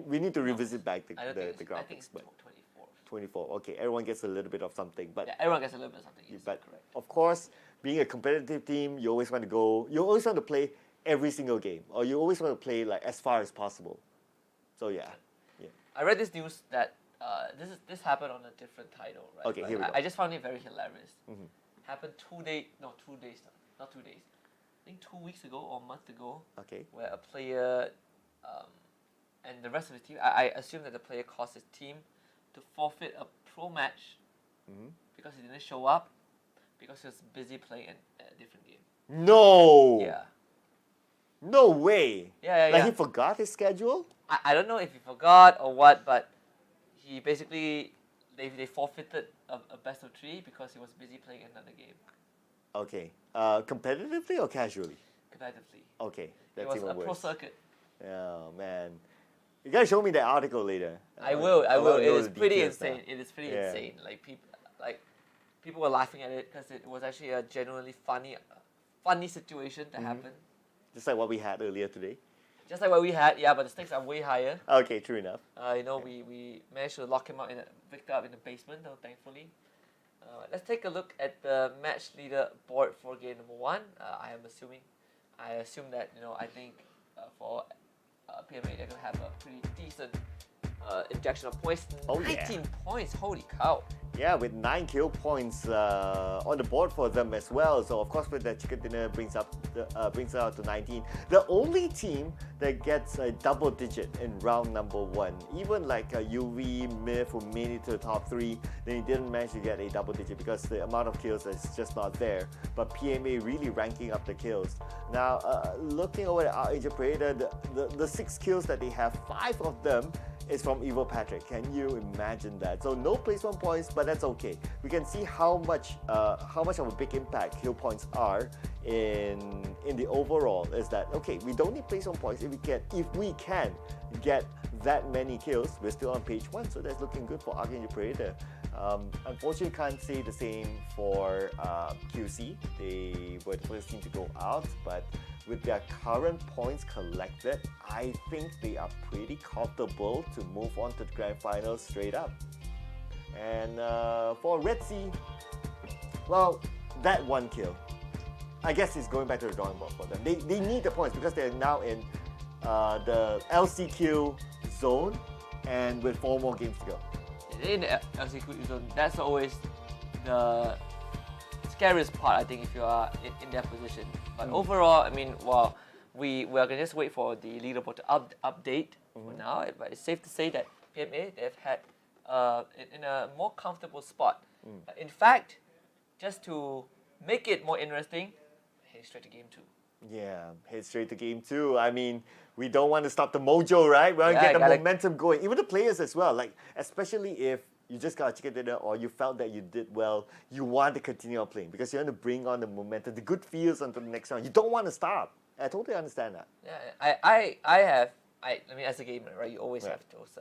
We need to revisit back the I don't think the it's, I think graphics, it's but 24. 24. Okay, everyone gets a little bit of something, but Yeah, everyone gets a little bit of something. Yes, but correct. of course, being a competitive team, you always want to go. You always want to play every single game, or you always want to play like as far as possible. So yeah. I read this news that this happened on a different title, right? Okay, But here we go. I just found it very hilarious. Happened 2 days, not 2 days, not 2 days. I think 2 weeks ago or a month ago, Okay. where a player and the rest of the team, I assume that the player caused his team to forfeit a pro match because he didn't show up because he was busy playing a different game. No. Yeah. No way. Yeah, Like he forgot his schedule. I don't know if he forgot or what, but he basically they forfeited a best of 3 because he was busy playing another game Okay. Competitively or casually? competitively. Okay, It that's was even a pro worse. circuit. Oh man, you gotta show me that article later. I will. wanna It know is the pretty details now. insane. It is pretty Yeah. insane. People were laughing at it because it was actually a genuinely funny situation that happened. Just like what we had earlier today. Just like what we had, yeah, but the stakes are way higher. Okay, true enough. We managed to lock him up Victor up in the basement, though, thankfully. Let's take a look at the match leader board for game number 1. I assume that I think for PMA they're gonna have a pretty decent injection of points. Oh, yeah. 19 points, holy cow! Yeah, with 9 kill points on the board for them as well. So of course, with that chicken dinner brings it out to 19. The only team that gets a double digit in round number 1. Even like UV, Myth, who made it to the top 3, they didn't manage to get a double digit because the amount of kills is just not there. But PMA really ranking up the kills. Now, looking over at our Asia Predator, the 6 kills that they have, 5 of them is from Evil Patrick. Can you imagine that? So no place 1 points, but that's okay. We can see how much of a big impact kill points are in the overall. Is that okay? We don't need place 1 points if we can get that many kills. We're still on page 1, so that's looking good for Archangel Predator. Unfortunately, can't say the same for QC. They were the first team to go out, but with their current points collected, I think they are pretty comfortable to move on to the grand finals straight up. And for Red Sea, well, that 1 kill, I guess it's going back to the drawing board for them. They need the points because they're now in the LCQ zone and with 4 more games to go. In the LCQ zone, that's always the scariest part, I think, if you are in that position. But overall, I mean, well, we are gonna just wait for the leaderboard to update for now. But it's safe to say that PMA they've had in a more comfortable spot. In fact, just to make it more interesting, head straight to game 2. Yeah, head straight to game 2. I mean, we don't want to stop the mojo, right? We want to get the momentum going. Even the players as well. Like, especially if you just got a chicken dinner or you felt that you did well, you want to continue on playing because you want to bring on the momentum, the good feels onto the next round. You don't want to stop. I totally understand that. Yeah, I mean, as a gamer, right, you always have those.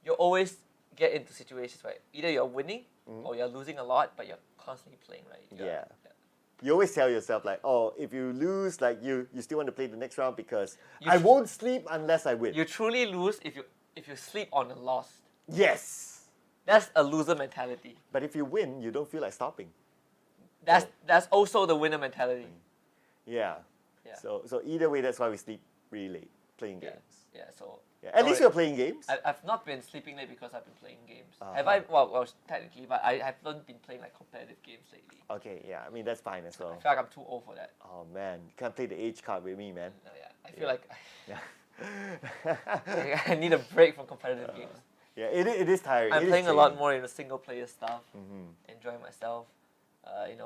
You always get into situations where either you're winning or you're losing a lot, but you're constantly playing, right? Yeah. You always tell yourself like, oh, if you lose, like you still want to play the next round because I won't sleep unless I win. You truly lose if you sleep on a loss. Yes. That's a loser mentality. But if you win, you don't feel like stopping. That's also the winner mentality. Yeah. Yeah. So either way, that's why we sleep really late playing Yeah. games. Yeah. So. Yeah. At least Alright. you're playing games. I've not been sleeping late because I've been playing games. Have Uh-huh. I? Well, technically, but I haven't been playing like competitive games lately. Okay. Yeah. I mean that's fine as I well. feel like I'm too old for that. Oh man, you can't play the age card with me, man. Yeah. I feel like Yeah. I need a break from competitive games. Yeah. It is tiring. I'm It is playing a lot draining. more in the single player stuff, Mhm. enjoying myself. I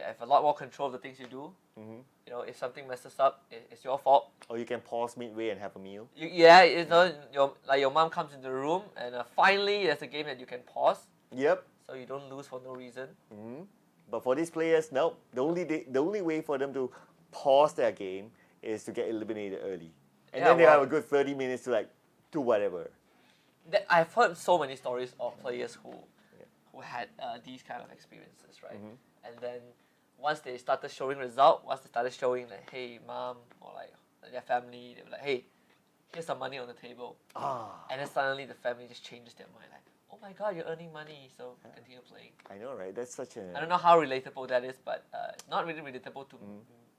have a lot more control of the things you do. Mhm. If something messes up, it's your fault. Or you can pause midway and have a meal. Your mom comes in the room and finally there's a game that you can pause, Yep. so you don't lose for no reason. Mhm. But for these players, no. The only way for them to pause their game is to get eliminated early, and Yeah, then they well- have a good 30 minutes to like do whatever. I've heard so many stories of players who had these kind of experiences, right? Mhm. And then once they started showing result, once they started showing like, hey, mom, or like their family, they were like, hey, here's some money on the table. Ah, And then suddenly the family just changes their mind, like, oh my god, you're earning money, so continue playing. I know, right? That's such a. I don't know how relatable that is, but it's not really relatable to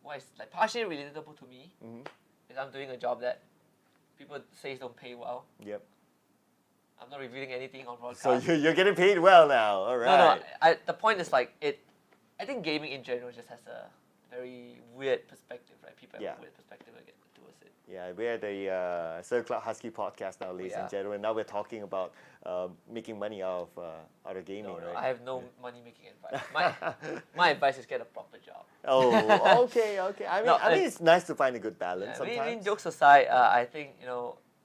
well, it's like partially relatable to me, Mhm. because I'm doing a job that people say don't pay well. Yep. I'm not revealing anything on broadcast. So you're getting paid well now. All right. No. The point is like I think gaming in general just has a very weird perspective, right? People have Yeah. a weird perspective towards it. Yeah, we're at the Circle Club Husky podcast now, ladies and are. gentlemen. Now we're talking about making money out of gaming, No, right? I have no money making advice. My advice is get a proper job. Oh, okay. I mean, No, it's nice to find a good balance I mean, sometimes. jokes aside, I think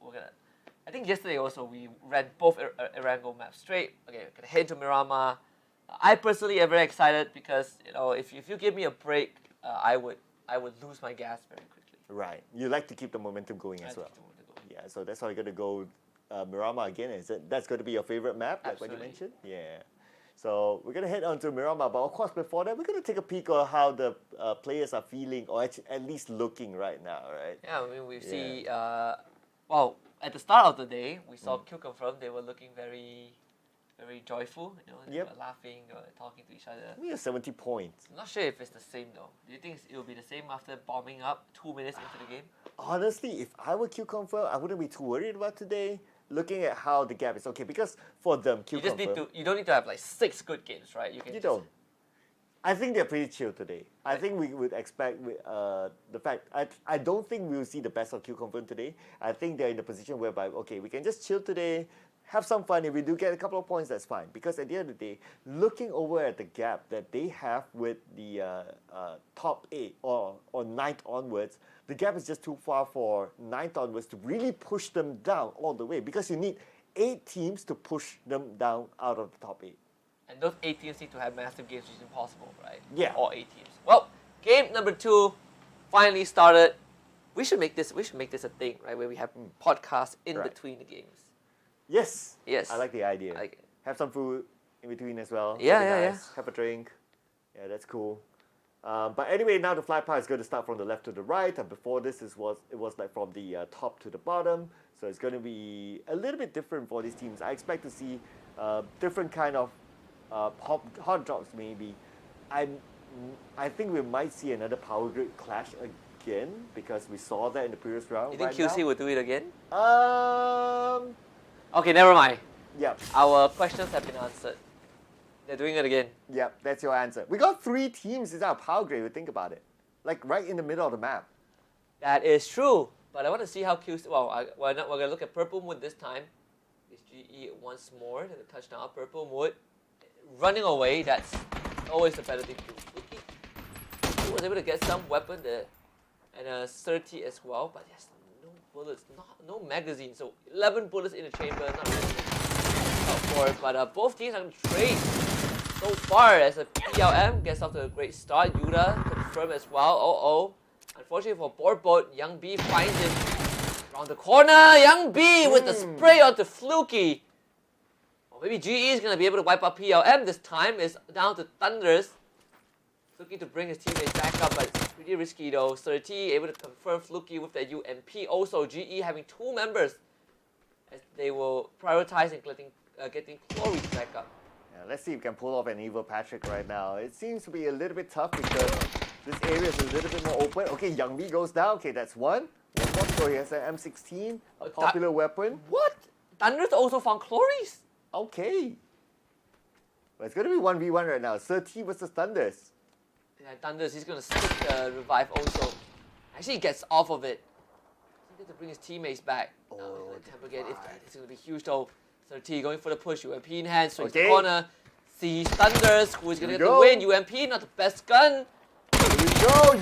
we're gonna. I think yesterday also we ran both Erangel maps straight. Okay, we're gonna head to Miramar. I personally am very excited because if you give me a break, I would lose my gas very quickly. Right. You like to keep the momentum going as well. Yeah, so that's why you're going to go Miramar again. That's going to be your favorite map, like what you Absolutely. mentioned? Yeah. So we're going to head on to Miramar, but of course before that, we're going to take a peek at how the players are feeling, or at least looking right now, right? Yeah, I mean we see. At the start of the day, we saw Q confirm. They were looking very, very joyful. They Yep. were laughing, they were talking to each other. We have 70 points. I'm not sure if it's the same though. Do you think it will be the same after bombing up 2 minutes into the game? Honestly, if I were Q Confirm, I wouldn't be too worried about today. Looking at how the gap is okay, because for them, Q You just Confirm, you don't need to have like 6 good games, right? you don't. I think they're pretty chill today. I Right. think we would expect the fact. I don't think we will see the best of Q Confirm today. I think they're in the position whereby, okay, we can just chill today, have some fun. If we do get a couple of points, that's fine. Because at the end of the day, looking over at the gap that they have with the top 8 or 9th onwards, the gap is just too far for 9th onwards to really push them down all the way. Because you need 8 teams to push them down out of the top 8. And those 8 teams need to have massive games, which is impossible, right? Yeah. All 8 teams. Well, game number 2 finally started. We should make this a thing, right? Where we have podcasts in Right. between the games. Yes. Yes. I like the idea. I like it. Have some food in between as well. Yeah, That'd be yeah, nice. Have a drink. Yeah, that's cool. But anyway, now the fly path is going to start from the left to the right. And before this, it was like from the top to the bottom. So it's going to be a little bit different for these teams. I expect to see different kind of hot drops maybe. I think we might see another power grid clash again because we saw that in the previous round. You think right QC will do it again? now. Okay, never mind. Yeah. Our questions have been answered. They're doing it again. Yep, that's your answer. We got 3 teams inside of power grid, if you think about it. Like right in the middle of the map. That is true. But I want to see how QC. Well, we're going to look at Purple Mood this time. It's GE once more. There's a touchdown. Purple Mood running away. That's always a better thing to do. He was able to get some weapon there. And a 30 as well. But yes, no bullets. No magazine. So 11 bullets in the chamber. Not really out for it. But both teams are going to trade so far as a PLM gets off to a great start. Yuda confirmed as well. Unfortunately for Board Boat, Young B finds it around the corner. Young B with the spray onto Fluky. Or maybe GE is going to be able to wipe up PLM this time. It's down to Thunders. Fluky to bring his teammates back up, but it's pretty risky though. 30 able to confirm Fluky with the UMP. Also, GE having 2 members as they will prioritize in getting Chloe back up. Let's see if we can pull off an evil Patrick right now. It seems to be a little bit tough because this area is a little bit more open. Okay, Young B goes down. Okay, that's one. One more. So he has an M16, a popular weapon. What? Thunders also found Chloris. Okay. But it's going to be 1v1 right now. Sir T versus Thunders. Yeah, Thunders, he's going to stick revive also. Actually, he gets off of it. He needs to bring his teammates back. Oh, Temper again. It's going to be huge though. Sir T going for the push. UMP in hand. Swings Okay. the corner. Sees Thunders. Who is going to get the win? UMP, not the best gun. Here we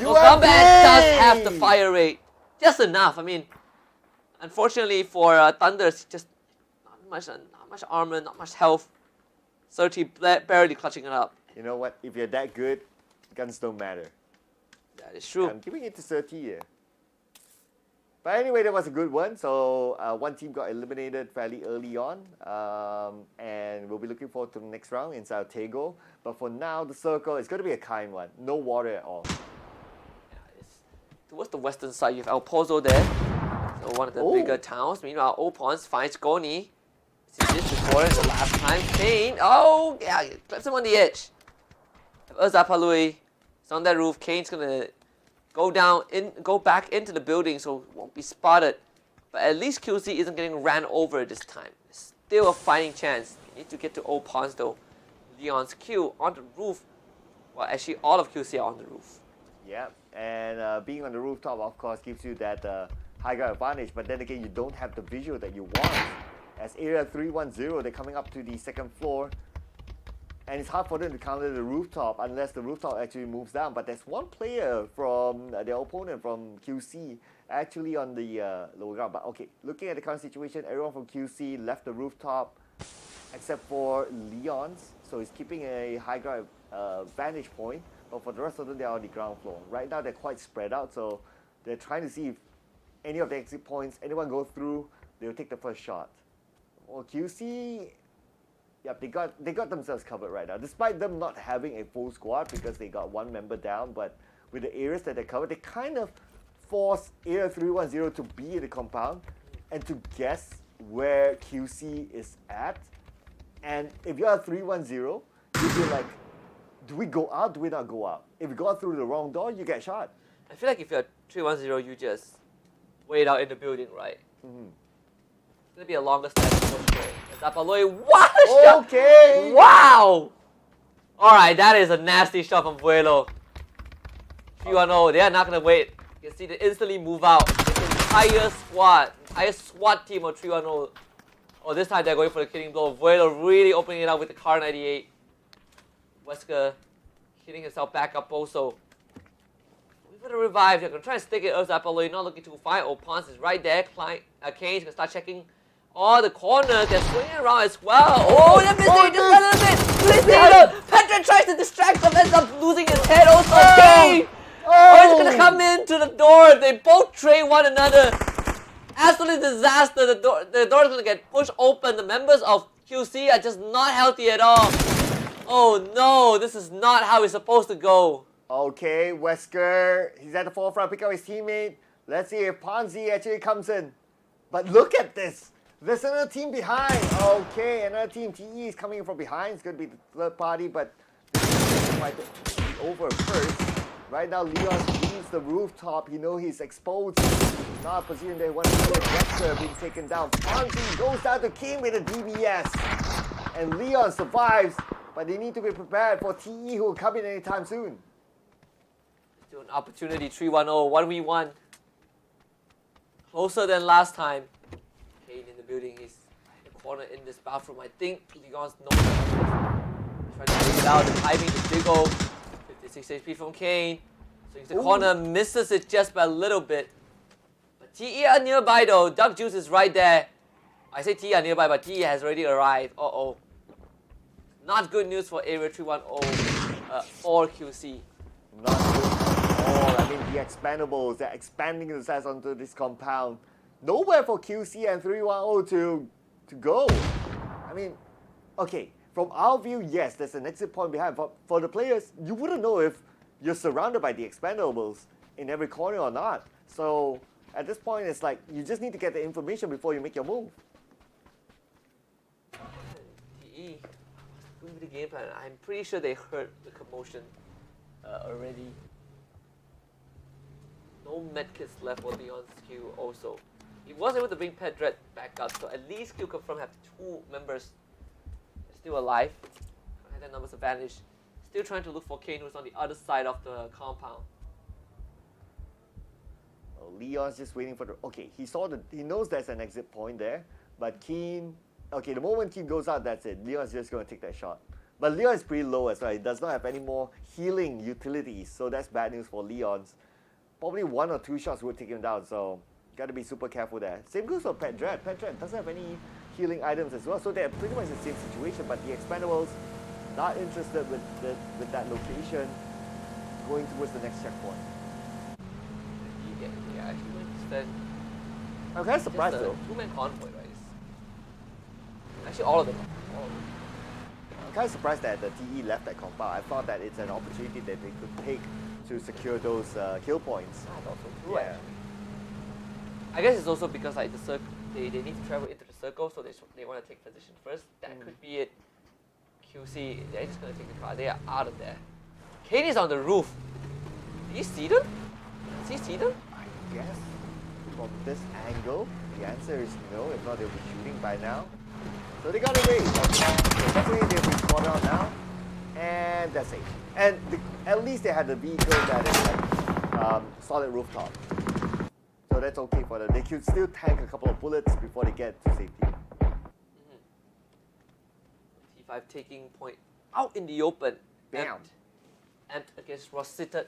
go. Well, Combat does have the fire rate. Just enough. I mean, unfortunately for Thunders, just not much armor, not much health. Sir T barely clutching it up. You know what? If you're that good, guns don't matter. That is true. I'm giving it to Sir T here. But anyway, that was a good one. So one team got eliminated fairly early on. And we'll be looking forward to the next round in Tego. But for now, the circle is going to be a kind one. No water at all. Towards the western side, you have El Pozo there. So one of the bigger towns. Meanwhile, Opons finds Goni. See this before the last time. Kane. Oh, yeah, clips him on the edge. Zapalui is on that roof. Kane's gonna go back into the building so won't be spotted. But at least QC isn't getting ran over this time. Still a fighting chance. You need to get to Opons though. Leon's Q on the roof. Well, actually, all of QC are on the roof. Yeah, and being on the rooftop, of course, gives you that high ground advantage. But then again, you don't have the visual that you want. As Area 310, they're coming up to the second floor. And it's hard for them to counter the rooftop unless the rooftop actually moves down. But there's one player from their opponent from QC actually on the lower ground. But okay, looking at the current situation, everyone from QC left the rooftop except for Leon's. So he's keeping a high ground vantage point. But for the rest of them, they're on the ground floor. Right now, they're quite spread out. So they're trying to see if any of the exit points, anyone go through, they'll take the first shot. Well, QC, yep, they got themselves covered right now. Despite them not having a full squad because they got one member down, but with the areas that they covered, they kind of force Area 310 to be in the compound and to guess where QC is at. And if you're 310, you'd be like, do we go out? Do we not go out? If you go out through the wrong door, you get shot. I feel like if you're 310, you just wait out in the building, right? Mm-hmm. It's gonna be a longer step for sure. Zapaloi, what a shot! Okay! Wow! Alright, that is a nasty shot from Vuelo. 310, they are not gonna wait. You can see they instantly move out. The entire SWAT team of 310. Oh, this time they're going for the killing blow. Vuelo really opening it up with the Car 98. Wesker hitting himself back up also. For the revive, they're gonna try and stick it. Zapaloi not looking too fine. Opons is right there. Kane's gonna start checking all the corners. They're swinging around as well. Oh, they're missing just a little bit. Patrick tries to distract them, ends up losing his head also. Kane! Oh, he's gonna come into the door. They both trade one another. Absolute disaster. The door is gonna get pushed open. The members of QC are just not healthy at all. Oh no, this is not how it's supposed to go. Okay, Wesker, he's at the forefront, pick up his teammate. Let's see if Ponzi actually comes in. But look at this. There's another team behind. Okay, another team, TE is coming in from behind. It's going to be the third party, but this might be over first. Right now, Leon leaves the rooftop. You know he's exposed. Not a position they want to see Wesker being taken down. Ponzi goes down to King with a DBS. And Leon survives, but they need to be prepared for TE who will come in anytime soon. Still an opportunity, 310, 1v1. Closer than last time. Kane in the building, he's in the corner in this bathroom. I think Leon's no trying to take it out, the timing, the jiggle. 56 HP from Kane. Swings the corner, misses it just by a little bit. But TE are nearby though. Duck Juice is right there. I say TE are nearby, but TE has already arrived. Uh-oh. Not good news for Area 310 or QC. Not good at all. I mean, the expandables, they're expanding themselves onto this compound. Nowhere for QC and 310 to go. I mean, okay, from our view, yes, there's an exit point behind. But for the players, you wouldn't know if you're surrounded by the expandables in every corner or not. So at this point, it's like you just need to get the information before you make your move. TE going with the game plan. I'm pretty sure they heard the commotion already. No medkits left for Leon's queue also. He was able to bring Pet Dread back up, so at least Q confirmed have 2 members still alive. And that numbers advantage. Still trying to look for Kane, who's on the other side of the compound. Oh, Leon's just waiting for the. Okay, he knows there's an exit point there, but Keen. Okay, the moment Keen goes out, that's it. Leon's just going to take that shot. But Leon is pretty low as well. He does not have any more healing utilities, so that's bad news for Leon's. Probably 1 or 2 shots would take him down, so got to be super careful there. Same goes for Pet Dread. Pet Dread doesn't have any healing items as well, so they're pretty much the same situation, but the Expendables not interested with that location, going towards the next checkpoint. Yeah, actually went instead. I'm kind of surprised though. 2-man convoy, right? Actually, all of them. I'm kind of surprised that the TE left that compound. I thought that it's an opportunity that they could take to secure those kill points. I thought so too, actually. I guess it's also because like the circle, they need to travel into the circle, so they want to take position first. That could be it. QC, they're just going to take the car. They are out of there. Kane is on the roof. Did you see them? Does he see them? I guess from this angle, the answer is no. If not, they'll be shooting by now. So they got away. So definitely they'll be spotted out now. And that's it. And at least they had a vehicle that is like solid rooftop. So that's okay for them. They could still tank a couple of bullets before they get to safety. T5 taking point out in the open. Bam. And against Rossitted.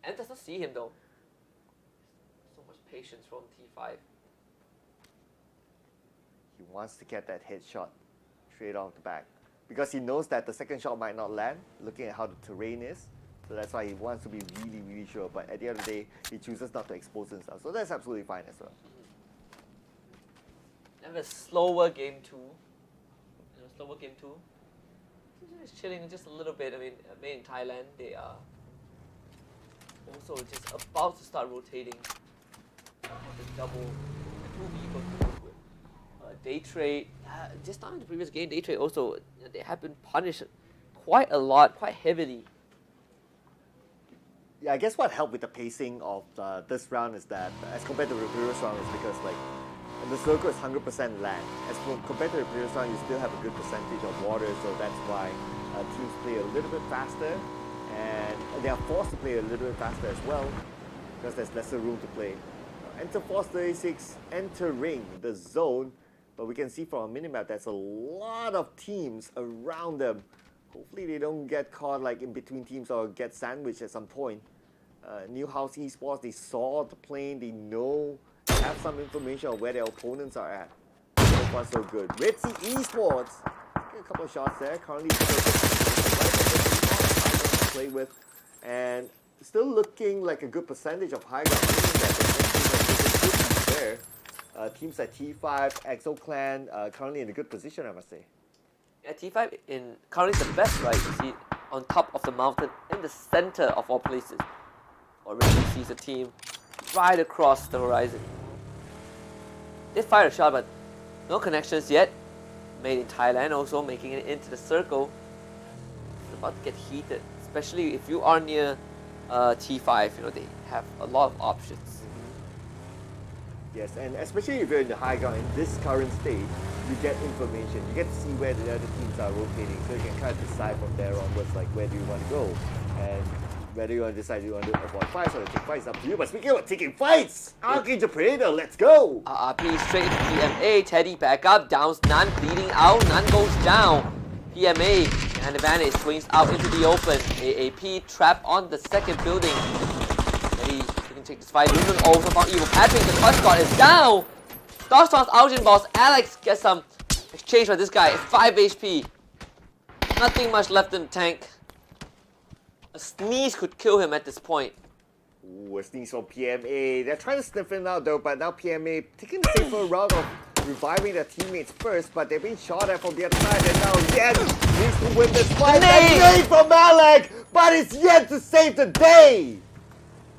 And does not see him though. So much patience from T5. He wants to get that headshot straight off the back. Because he knows that the second shot might not land, looking at how the terrain is. So that's why he wants to be really, really sure. But at the end of the day, he chooses not to expose himself. So that's absolutely fine as well. And a slower game 2. Slower game 2. Just chilling just a little bit. I mean, made in Thailand, they are also just about to start rotating. The double, 2 vehicles to work with. Day trade, just not in the previous game, day trade also, they have been punished quite a lot, quite heavily. Yeah, I guess what helped with the pacing of this round is that, as compared to the previous round, is because like the circle is 100% land. As compared to the previous round, you still have a good percentage of water, so that's why teams play a little bit faster, and they are forced to play a little bit faster as well, because there's lesser room to play. Enter Force 36, entering the zone. But we can see from a minimap there's a lot of teams around them. Hopefully they don't get caught like in between teams or get sandwiched at some point. New House Esports, they saw the plane, they have some information on where their opponents are at. So far so good. Red Sea Esports, get a couple of shots there. Currently to play with, and still looking like a good percentage of high ground. There. Teams like T5, Exo Clan, currently in a good position, I must say. Yeah, T5 in currently the best, right? You see on top of the mountain, in the center of all places. Already sees a team right across the horizon. They fired a shot, but no connections yet. Made in Thailand, also making it into the circle. It's about to get heated, especially if you are near T5. You know, they have a lot of options. Yes, and especially if you're in the high ground in this current stage, you get information. You get to see where the other teams are rotating, so you can kind of decide from there onwards, like where do you want to go, and whether you want to decide you want to avoid fights or to take fights, up to you. But speaking of taking fights, Archangel Predator, let's go! RP straight into PMA. Teddy back up, downs none, bleeding out, none goes down. PMA and advantage swings out into the open. AAP trapped on the second building. Teddy can take this fight. Lunan also found Evil Patrick. The clutch squad is down. Dogstorm's Algin boss. Alex gets some exchange by this guy. 5 HP. Nothing much left in the tank. A sneeze could kill him at this point. Ooh, a sneeze from PMA. They're trying to sniff him out though, but now PMA taking the safer route of reviving their teammates first, but they're being shot at from the other side, and now Yen needs to win this fight. Nade from Alec, but it's yet to save the day!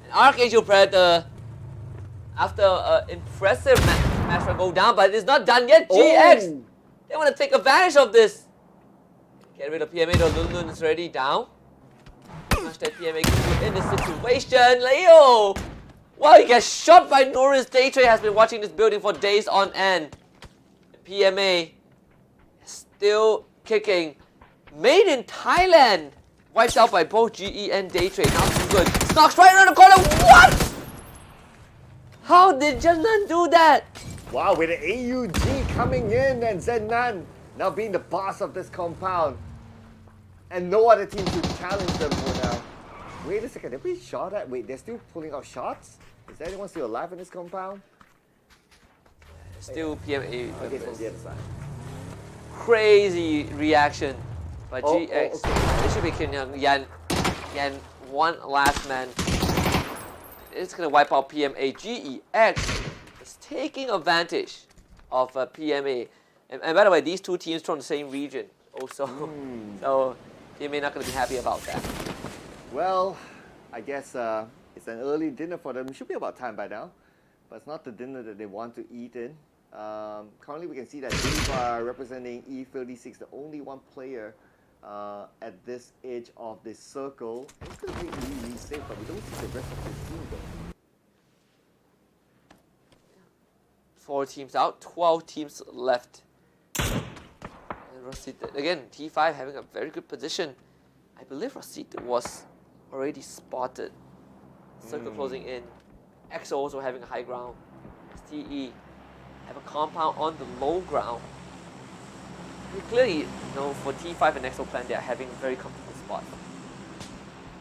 And Archangel Predator, after an impressive match run, go down, but it's not done yet. GX, they want to take advantage of this. Get rid of PMA though. Lun Lun is already down. Much that PMA can do in this situation. Leo! Wow, he gets shot by Norris. Daytrade has been watching this building for days on end. PMA is still kicking. Made in Thailand. Wiped out by both GE and Daytrade. Now too good. Snox right around the corner. What? How did Jannan do that? Wow, with the AUG coming in and Zenan now being the boss of this compound. And no other team to challenge them for now. Wait a second, did we shot at? Wait, they're still pulling out shots? Is anyone still alive in this compound? Still PMA. Okay, from the other side. Crazy reaction by Oh, GX. okay. It should be killing Yan. Yan, one last man. It's gonna wipe out PMA. GEX is taking advantage of PMA. And by the way, these two teams from the same region also. So PMA not gonna be happy about that. Well, I guess it's an early dinner for them. It should be about time by now. But it's not the dinner that they want to eat in. Currently, we can see that Dave are representing E36, the only one player at this edge of this circle. It's going to be really safe, but we don't see the rest of the team though. 4 teams out, 12 teams left. And Rosita, again, T5 having a very good position. I believe Rosita was already spotted. Circle closing in. EXO also having a high ground. STE have a compound on the low ground. And clearly, for T5 and EXO Clan, they are having a very comfortable spot.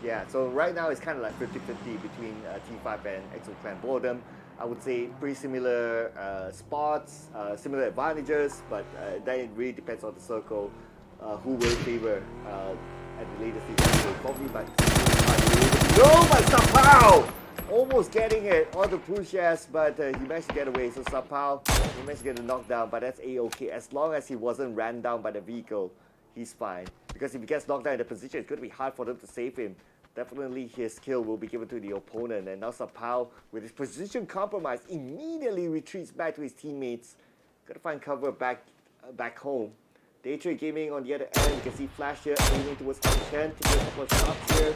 Yeah, so right now it's kind of like 50-50 between T5 and EXO Clan. Both of them, I would say, pretty similar spots, similar advantages, but then it really depends on the circle, who will favor at the later stage. So probably by no, but Sapao! Almost getting it on the push, yes, but he managed to get away. So Sapao, he managed to get a knockdown, but that's A-okay. As long as he wasn't ran down by the vehicle, he's fine. Because if he gets knocked down in the position, it's going to be hard for them to save him. Definitely his kill will be given to the opponent. And now Sapao, with his position compromised, immediately retreats back to his teammates. Gotta find cover back home. Daytrade Gaming on the other end, you can see Flash here aiming towards Upchen, taking a couple of shots here.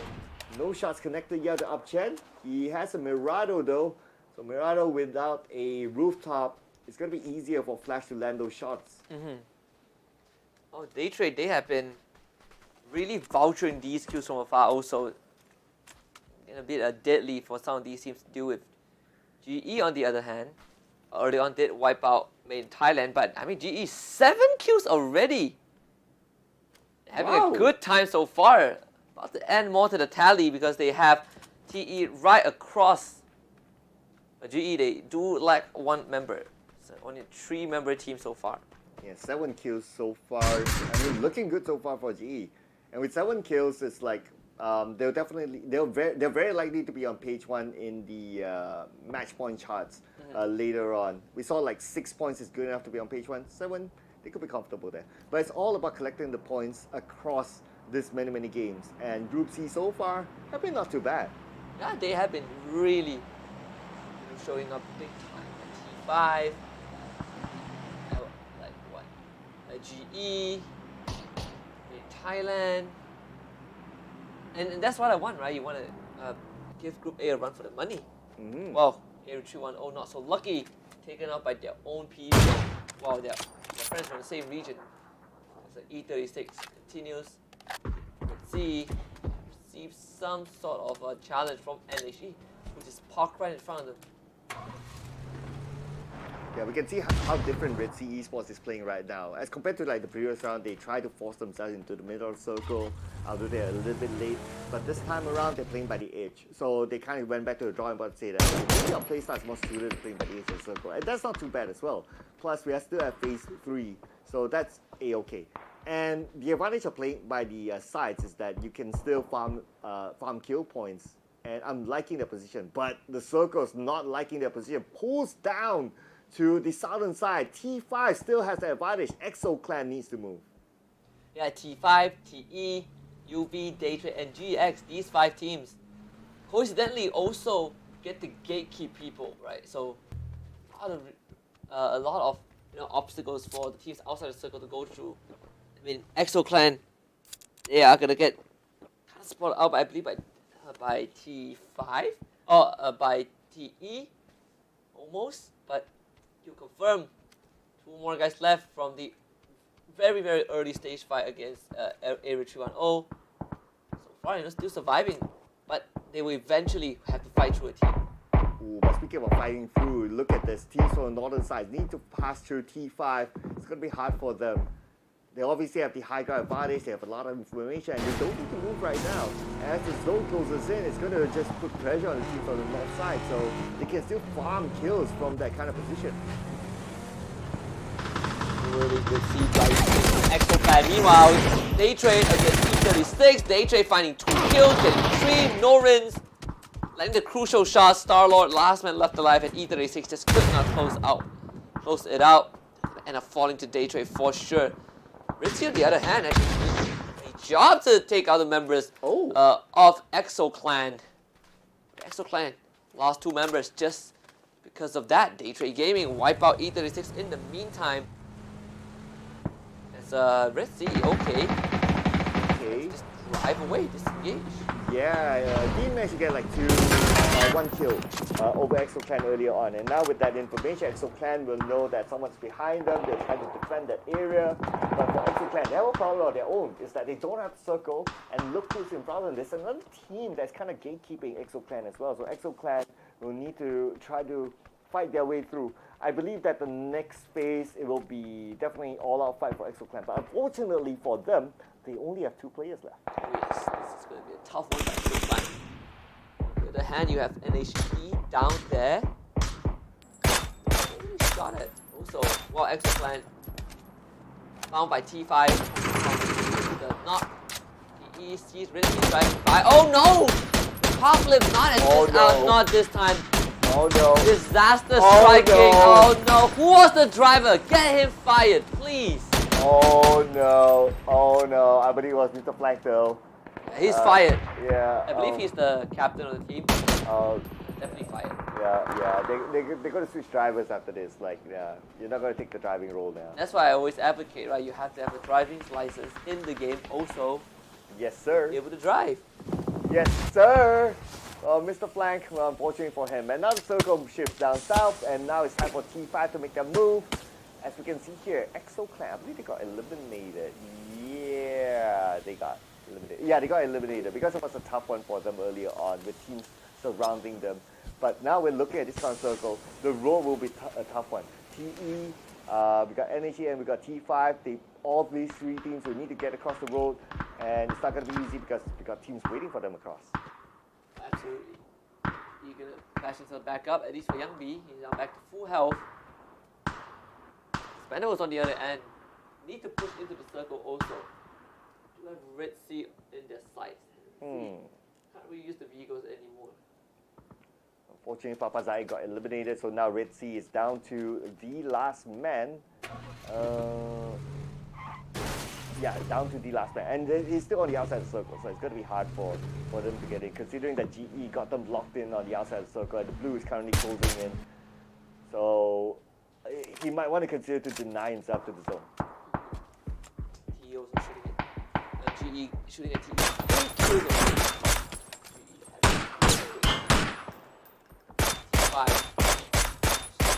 No shots connected yet to Upchen. He has a Mirado though. So Mirado without a rooftop, it's gonna be easier for Flash to land those shots. Oh, Daytrade, they have been really vouchering these kills from afar also. A bit deadly for some of these teams to deal with. GE on the other hand, early on did wipe out Made in Thailand, but I mean GE 7 kills already. Having a good time so far. About to add more to the tally because they have TE right across. But GE, they do lack one member. So only a 3-member team so far. Yeah, 7 kills so far. I mean, looking good so far for GE. And with 7 kills, it's like they're very likely to be on page 1 in the match point charts later on. We saw like 6 points is good enough to be on page 1. 7, they could be comfortable there. But it's all about collecting the points across this many games. And Group C so far have been not too bad. Yeah, they have been really showing up big time. T5, like what? GE, in Thailand. And that's what I want, right? You want to give Group A a run for the money. Well, here 3-1-0 not so lucky. Taken out by their own people. Wow, they're friends from the same region. So E36 continues. Let's see. Receive some sort of a challenge from NHE, which is parked right in front of them. Yeah, we can see how different Red Sea Esports is playing right now. As compared to like the previous round, they try to force themselves into the middle circle, although they're a little bit late. But this time around, they're playing by the edge. So they kind of went back to the drawing board and say that maybe our playstyle is more suited to playing by the edge of the circle. And that's not too bad as well. Plus, we are still at phase 3, so that's A-okay. And the advantage of playing by the sides is that you can still farm kill points. And I'm liking their position, but the circle's not liking their position. Pulls down to the southern side. T5 still has the advantage. EXO Clan needs to move. Yeah, T5, TE, UV, Daytrade, and GX, these 5 teams, coincidentally also get the gatekeep people, right? So a lot of obstacles for the teams outside the circle to go through. I mean, EXO Clan they are gonna get kind of spotted out, I believe, by T5 or by TE almost. But you confirm 2 more guys left from the very early stage fight against Area 310. So far, still surviving, but they will eventually have to fight through a team. Ooh, but speaking of fighting through, look at this. Teams on the northern side need to pass through T5. It's going to be hard for them. They obviously have the high ground advantage. They have a lot of information, and they don't need to move right now. As the zone closes in, it's going to just put pressure on the teams on the north side, so they can still farm kills from that kind of position. Really good seed right into Exoplan. Meanwhile, Daytrade against E36. Daytrade finding 2 kills, getting 3 no-rins. Letting the crucial shot, Star-Lord, last man left alive, and E36 just could not close it out. End up falling to Daytrade for sure. Ritzy, on the other hand, actually did a job to take out the members of Exoclan. Exoclan lost 2 members just because of that. Daytrade Gaming wipe out E36 in the meantime. As Ritzy, okay. Just drive away, disengage. Yeah, Dean managed to get like 1 kill over Exoclan earlier on, and now with that information, Exoclan will know that someone's behind them. They're trying to defend that area, but for Exoclan, they have a problem of their own, is that they don't have to circle and look who's in front of them. There's another team that's kind of gatekeeping Exoclan as well, so Exoclan will need to try to fight their way through. I believe that the next phase, it will be definitely all-out fight for Exoclan, but unfortunately for them, they only have 2 players left. Oh yes, this is going to be a tough one by Exoclan. On the other hand, you have NHE down there. Really shot it. Also, while Exoclan found by T5, the knock. TE sees Ritzy driving by. Oh no! Apocalypse not this time. Oh no. Disaster striking. Oh no. Who was the driver? Get him fired, please. Oh no. Oh no. I believe it was Mr. Flank though. He's fired. Yeah. I believe he's the captain of the team. Definitely fired. Yeah. They're going to switch drivers after this. Like, yeah, you're not going to take the driving role now. That's why I always advocate, right? You have to have a driving license in the game. Also, yes, sir. be able to drive. Yes, sir. Mr. Flank, well, unfortunately for him. And now the circle shifts down south, and now it's time for T5 to make their move. As we can see here, Exoclan, I believe they got eliminated. Yeah, they got eliminated. Yeah, they got eliminated because it was a tough one for them earlier on with teams surrounding them. But now we're looking at this kind of circle. The road will be a tough one. TE, we got NHE, and we got T5. All these 3 teams will need to get across the road, and it's not going to be easy because we got teams waiting for them across. Absolutely. You're going to bash himself back up, at least for Young B. He's now back to full health. Spandables on the other end need to push into the circle also. Do have Ritzy in their sights. Can't really use the vehicles anymore. Unfortunately, Papazai got eliminated, so now Ritzy is down to the last man. Yeah, down to the last man. And he's still on the outside of the circle, so it's going to be hard for them to get in, considering that GE got them locked in on the outside of the circle, and the blue is currently closing in. So he might want to consider to deny himself to the zone. TE also shooting at GE, shooting at TE. 3 kills already.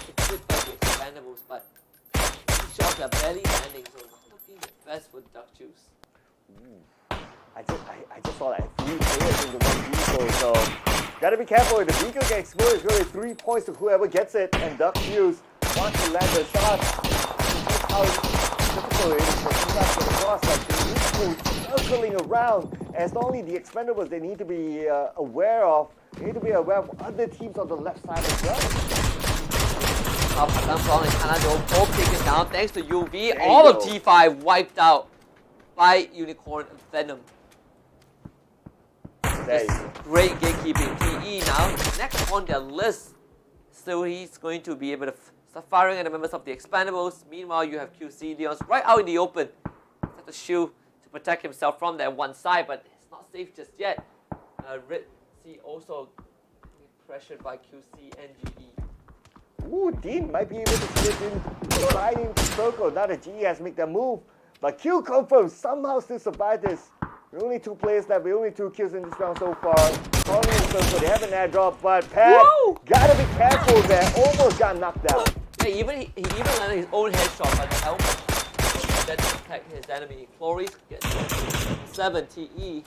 It's good by the expandables, but these shots are barely landing, so not looking the best for Duck Juice. I just saw that 3 players in the 1 vehicle, so gotta be careful. If the vehicle gets exploded, it's going to be 3 points to whoever gets it, and Duck Juice wants to land the shot. This how difficult it is for you guys to get across. Like, the vehicles circling around, as not only the expendables they need to be aware of, they need to be aware of other teams on the left side as well. Patang and Canada both taken down thanks to UV. All of T5 wiped out by Unicorn Venom. Great gatekeeping. TE now next on their list. So he's going to be able to start firing at the members of the Expandables. Meanwhile, you have QC Leon's right out in the open. He's got the shield to protect himself from that one side, but it's not safe just yet. Ritzy also pressured by QC and GE. Ooh, Dean might be able to slip in right into the circle now that GE has made their move. But Q confirms somehow still survived this. We're only 2 players left. We're only 2 kills in this round so far. Calling in circle. They have an airdrop, but Pat gotta be careful there. Almost got knocked out. Yeah, he even landed his own headshot, but the helmet that protect his enemy. Cloris gets 7 TE.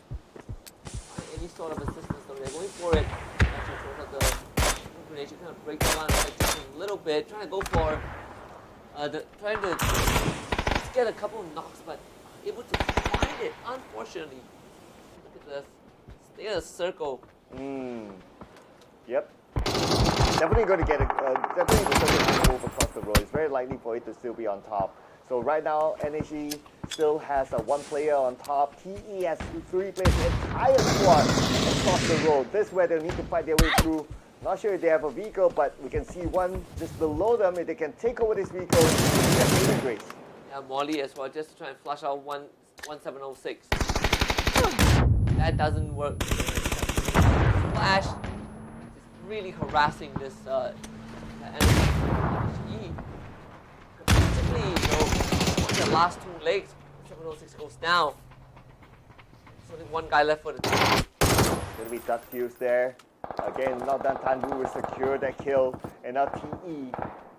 Any sort of assistance, so they're going for it. Actually, throws out the grenade to kind of break the line of sight just a little bit, trying to go for trying to get a couple of knocks, but able to find it. Unfortunately, look at the stay in a circle. Yep. Definitely going to get definitely the circle to move across the road. It's very likely for it to still be on top. So right now, NHE still has 1 player on top. TE has 3 players, the entire squad across the road. This is where they'll need to fight their way through. Not sure if they have a vehicle, but we can see one just below them. If they can take over this vehicle, that's saving grace. Yeah, Molly as well, just to try and flush out 1706. That doesn't work. Flash is really harassing this enemy. Basically, the last 2 legs, 706 goes down. There's only 1 guy left for the team. Gonna be duck kills there. Again, now Dan Tanbu will secure that kill. And now TE,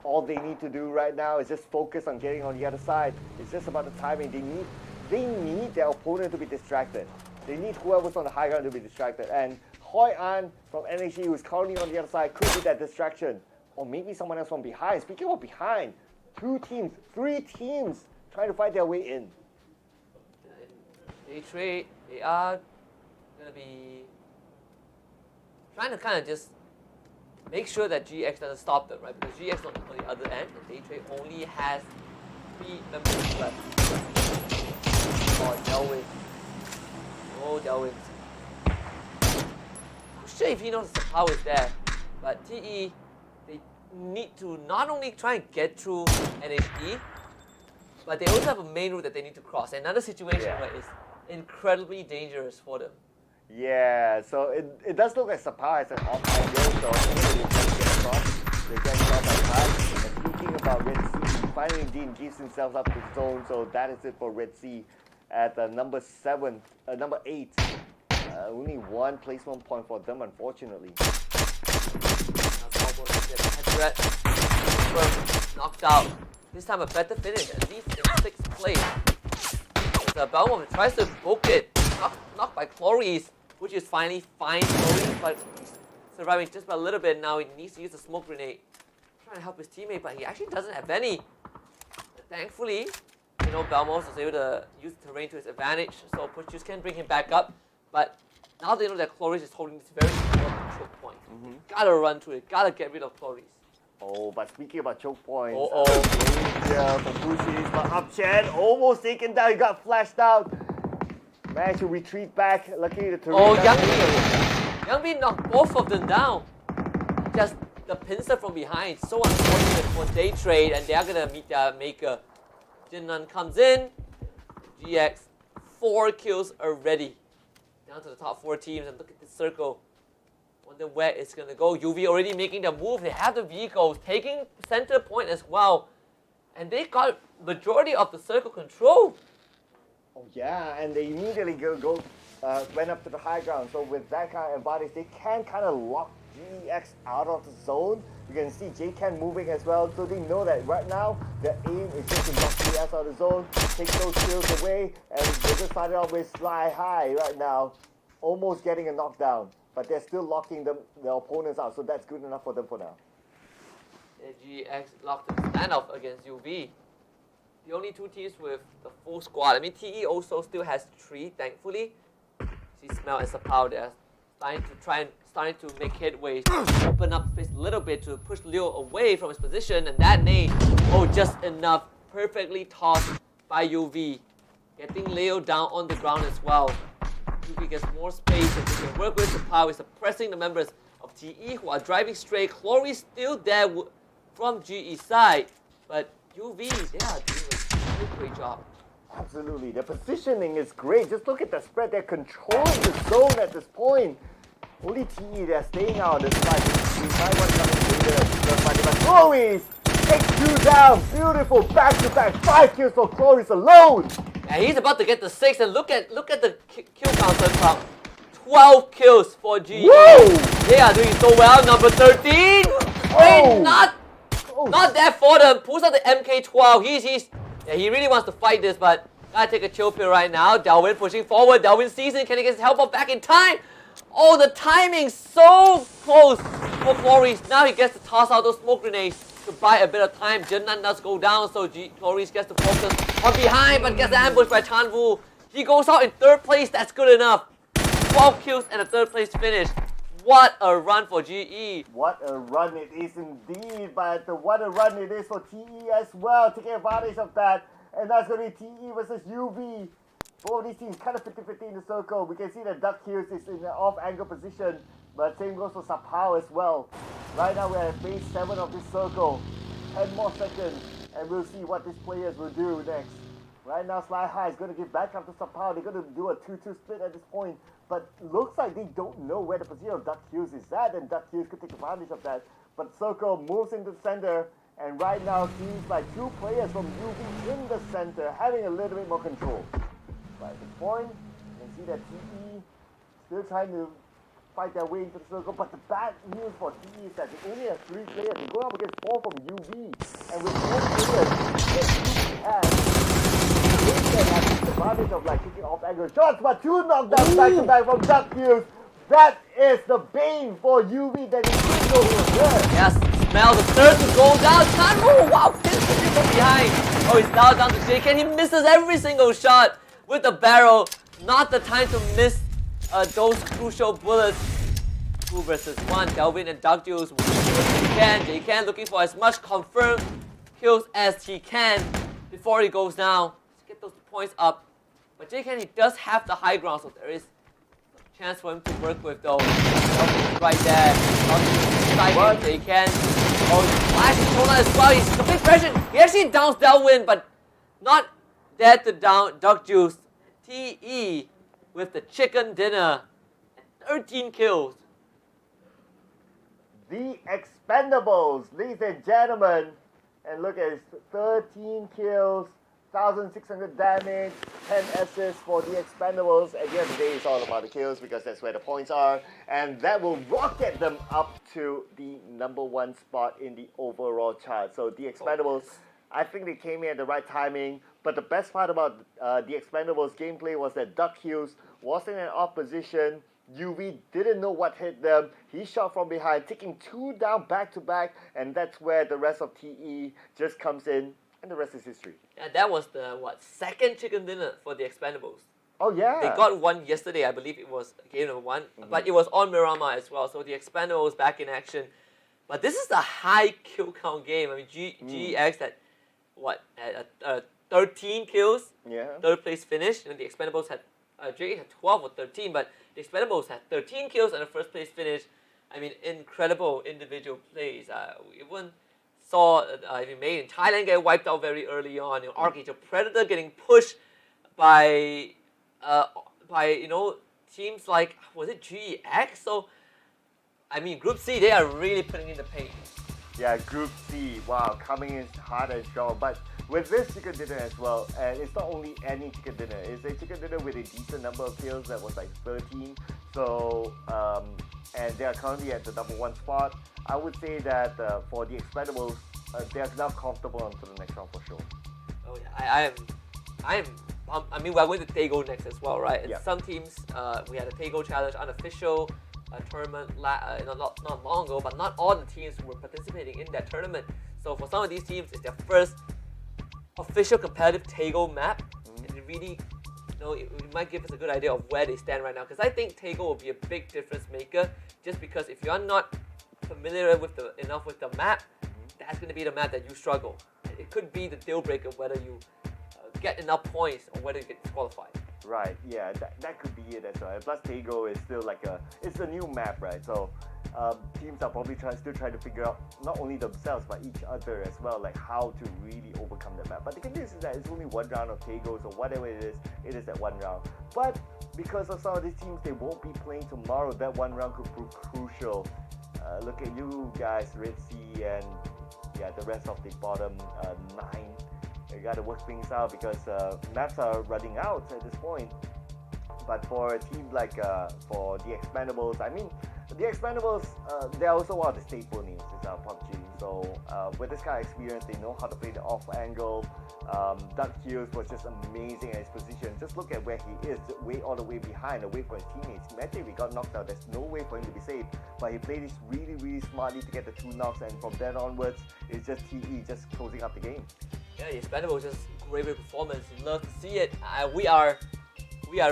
all they need to do right now is just focus on getting on the other side. It's just about the timing. They need their opponent to be distracted. They need whoever's on the high ground to be distracted. And Hoi An from NHE, who's currently on the other side, could be that distraction. Or maybe someone else from behind. Speaking of behind, 2 teams, 3 teams trying to fight their way in. They are going to be trying to kind of just make sure that GX doesn't stop them, right? Because GX on the other end, and Daytrade only has 3 members left. Oh, Delwin. Oh, Delwin. I'm sure if he knows the power is there, but TE, they need to not only try and get through NHE, but they also have a main route that they need to cross. Another situation where it's incredibly dangerous for them. Yeah, so it does look like Sapar has an off angle, so they get across. They get across by time. And speaking about Red Sea, finally Dean gives himself up to the zone, so that is it for Red Sea at number 8. Only 1 placement point for them, unfortunately. Knocked out. This time a better finish, at least in 6th place. Belmont tries to book it. Knocked by Cloris, which is finally fine Cloris, but he's surviving just by a little bit now. He needs to use a smoke grenade. Trying to help his teammate, but he actually doesn't have any. Thankfully, Belmont was able to use the terrain to his advantage, so Puchus can bring him back up. But now they know that Cloris is holding this very important choke point. Gotta run to it, gotta get rid of Cloris. Oh, but speaking about choke points, danger for Puchus, but Upchan almost taken down, he got flashed out. Managed to retreat back, luckily the terrain. Oh, Youngbin knocked both of them down. Just the pincer from behind, so unfortunate for Daytrade, and they are gonna meet their maker. Jinnan comes in, GX, 4 kills already. Down to the top 4 teams, and look at this circle. Wonder where it's gonna go. UV already making the move. They have the vehicles, taking center point as well. And they got majority of the circle control. Oh yeah, and they immediately went up to the high ground. So with that kind of advantage, they can kind of lock GX out of the zone. You can see JCan moving as well, so they know that right now their aim is just to knock GX out of the zone, take those kills away, and they just started off with Sly High right now, almost getting a knockdown. But they're still locking their opponents out, so that's good enough for them for now. The GX locked the standoff against UV. The only 2 teams with the full squad. I mean, TE also still has 3, thankfully. See Smell and Sapao there, starting to make headway, open up space a little bit to push Leo away from his position, and that nade, just enough, perfectly tossed by UV, getting Leo down on the ground as well. UV gets more space and they can work with Sapao, is suppressing the members of TE who are driving straight. Cloris still there from GE side, but UV, they are doing a great job. Absolutely, their positioning is great. Just look at the spread. They're controlling the zone at this point. Only TE, they're staying out on this fight. We might want something to do but Chloe Takes 2 down. Beautiful back-to-back 5 kills for Chloris alone. And he's about to get the 6, and look at the kill counter count. 12 kills for GE. Woo! They are doing so well. Number 13. Wait, not that for them. Pulls out the MK12. He really wants to fight this, but gotta take a chill pill right now. Delvin pushing forward. Delvin sees it. Can he get his help up back in time? Oh, the timing so close for Chloris. Now he gets to toss out those smoke grenades to buy a bit of time. Jinnan does go down, so Chloris gets to focus on behind, but gets ambushed by Chanwu. He goes out in 3rd place. That's good enough. 12 kills and a 3rd place finish. What a run for GE. What a run it is indeed, but what a run it is for TE as well, taking advantage of that. And that's going to be TE versus UV. Both of these teams kind of 50-50 in the circle. We can see that Duck Hughes is in an off-angle position, but same goes for Sapao as well. Right now we're at phase 7 of this circle. 10 more seconds, and we'll see what these players will do next. Right now Sly High is going to give back up to Sapao. They're going to do a 2-2 split at this point. But looks like they don't know where the position of Duck Hughes is at, and Duck Hughes could take advantage of that. But Circle moves into the center, and right now seems like 2 players from UV in the center, having a little bit more control. But at this point, you can see that TE still trying to fight their way into the circle, but the bad news for TE is that they only have 3 players. They go up against 4 from UV, and with 4 players that UV has, they can have the advantage of like kicking off angle shots, but 2 knockdowns back to back from Duck Hughes. That is the bane for UV that he didn't know he was there. Yes, smell the 3rd to go down. Chanwu, wow, pins from behind. Oh, he's now down to JK. He misses every single shot with the barrel. Not the time to miss those crucial bullets. 2 versus 1. Delvin and Duck Hughes will do what they can. JK looking for as much confirmed kills as he can before he goes down. Get those points up. But JK, he does have the high ground, so there is a chance for him to work with those. Right there. JK. Oh, Flash is thrown out as well. He's complete pressure. He actually downs Delvin, but not there to down Duck Juice. TE with the chicken dinner. 13 kills. The Expendables, ladies and gentlemen. And look at his 13 kills. 1,600 damage, 10 assists for the Expendables. At the end of the day, it's all about the kills because that's where the points are. And that will rocket them up to the #1 spot in the overall chart. So the Expendables, I think they came in at the right timing. But the best part about the Expendables gameplay was that Duck Hughes was in an off position. UV didn't know what hit them. He shot from behind, taking 2 down back to back. And that's where the rest of TE just comes in. And the rest is history. And that was the, 2nd chicken dinner for the Expendables. Oh, yeah. They got one yesterday, I believe it was game #1. But it was on Miramar as well, so the Expendables back in action. But this is a high kill count game. I mean, GEX had, had 13 kills, Yeah. 3rd place finish. And the Expendables had, GEX had 12 or 13, but the Expendables had 13 kills and a 1st place finish. I mean, incredible individual plays. We even saw made in Thailand get wiped out very early on. Archangel Predator getting pushed by teams like, was it GEX? So I mean, Group C, they are really putting in the paint. Yeah, Group C, wow, coming in hard and strong. But with this chicken dinner as well, and it's not only any chicken dinner, it's a chicken dinner with a decent number of kills that was like 13. So and they are currently at the #1 spot. I would say that for the Expendables, they are now comfortable onto the next round for sure. Oh yeah, I mean, we're going to Taego next as well, right? And Yeah. some teams, we had a Taego challenge, unofficial tournament not long ago, but not all the teams were participating in that tournament. So for some of these teams, it's their first official competitive Taego map, and it really, it might give us a good idea of where they stand right now. Because I think Taego will be a big difference maker, just because if you're not familiar with enough with the map, that's going to be the map that you struggle. It could be the deal breaker whether you get enough points or whether you get disqualified. Right, yeah, that could be it as well. Plus Taego is still like it's a new map, right? So teams are probably still trying to figure out not only themselves but each other as well, like how to really overcome the map. But the good news is that it's only 1 round of Taego, so whatever it is that 1 round. But because of some of these teams, they won't be playing tomorrow. That 1 round could prove crucial. Look at you guys, Red Sea and yeah, the rest of the bottom 9. You got to work things out because maps are running out at this point. But for a team like for the Expendables, I mean, the Expendables, they're also one of the staple names in PUBG. So with this kind of experience, they know how to play the off angle. Duck Hughes was just amazing at his position. Just look at where he is, all the way behind, away from his teammates. Imagine if he got knocked out, there's no way for him to be saved. But he played this really, really smartly to get the 2 knocks, and from then onwards, it's just TE, just closing up the game. Yeah, the Expendables just great performance. You love to see it. We are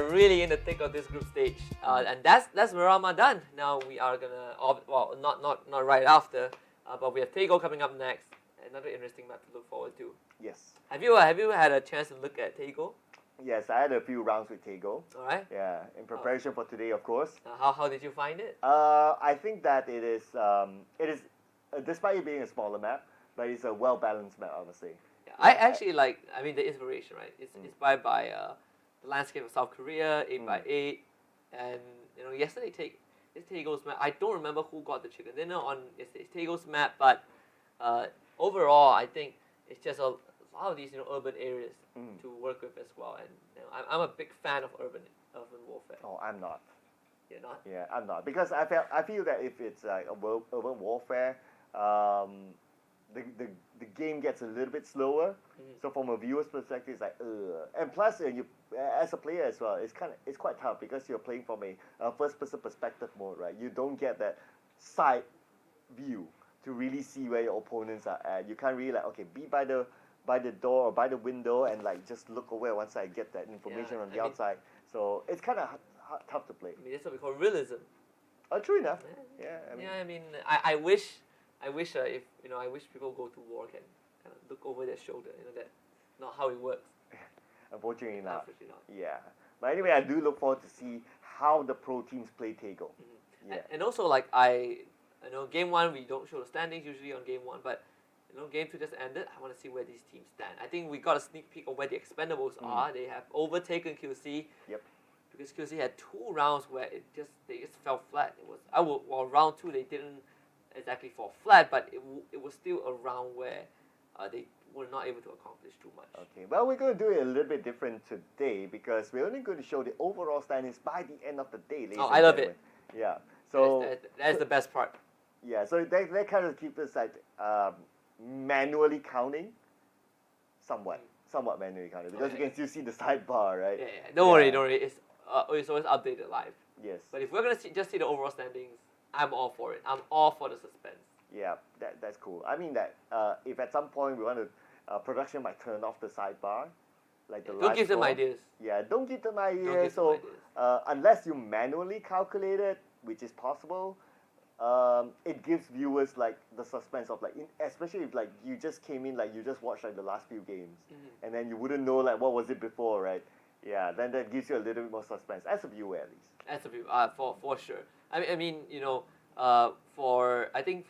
really in the thick of this group stage, and that's Miramar done. Now we are gonna, well, not right after, but we have Tego coming up next. Another interesting map to look forward to. Yes. Have you had a chance to look at Tego? Yes, I had a few rounds with Tego. All right. Yeah, in preparation for today, of course. How did you find it? I think that it is despite it being a smaller map, but it's a well balanced map, I would say. Yeah, I actually like. I mean, the inspiration, right? It's inspired by the landscape of South Korea, 8x8, and yesterday Tego's map. I don't remember who got the chicken dinner on yesterday's Tego's map, but overall, I think it's just a lot of these urban areas to work with as well. And I'm a big fan of urban warfare. Oh, I'm not. You're not? Yeah, I'm not, because I feel that if it's like a urban warfare, the game gets a little bit slower. So from a viewer's perspective, it's like and plus you as a player as well, it's quite tough because you're playing from a first-person perspective mode, right? You don't get that side view to really see where your opponents are at. You can't really be by the door or by the window and just look away once I get that information on the outside. So it's kind of tough to play. I mean, that's what we call realism. Oh, true enough. Yeah. Yeah. I mean, I wish if I wish people go to war can kind of look over their shoulder. That's not how it works. Unfortunately not. Unfortunately not. Yeah. But anyway, I do look forward to see how the pro teams play Tego. Yeah. And also, game 1 we don't show the standings usually on game 1, but game 2 just ended. I want to see where these teams stand. I think we got a sneak peek of where the Expendables are. They have overtaken QC. Yep. Because QC had 2 rounds where they just fell flat. It was round 2 they didn't exactly fall flat, but it was still a round where they were not able to accomplish too much. Okay, well, we're going to do it a little bit different today because we're only going to show the overall standings by the end of the day. I love it. Yeah. So that's the best part. Yeah. So they kind of keep us manually counting, somewhat manually counting because you can still see the sidebar, right? Yeah. Don't worry. It's always updated live. Yes. But if we're gonna just see the overall standings, I'm all for it. I'm all for the suspense. Yeah, that's cool. I mean that if at some point we want to, production might turn off the sidebar, don't give them ideas. Yeah, don't give them ideas. Don't give them ideas. Unless you manually calculate it, which is possible, it gives viewers the suspense of especially if you just came in you just watched the last few games, and then you wouldn't know what was it before, right? Yeah, then that gives you a little bit more suspense as a viewer at least. As a viewer, for sure. I mean, for I think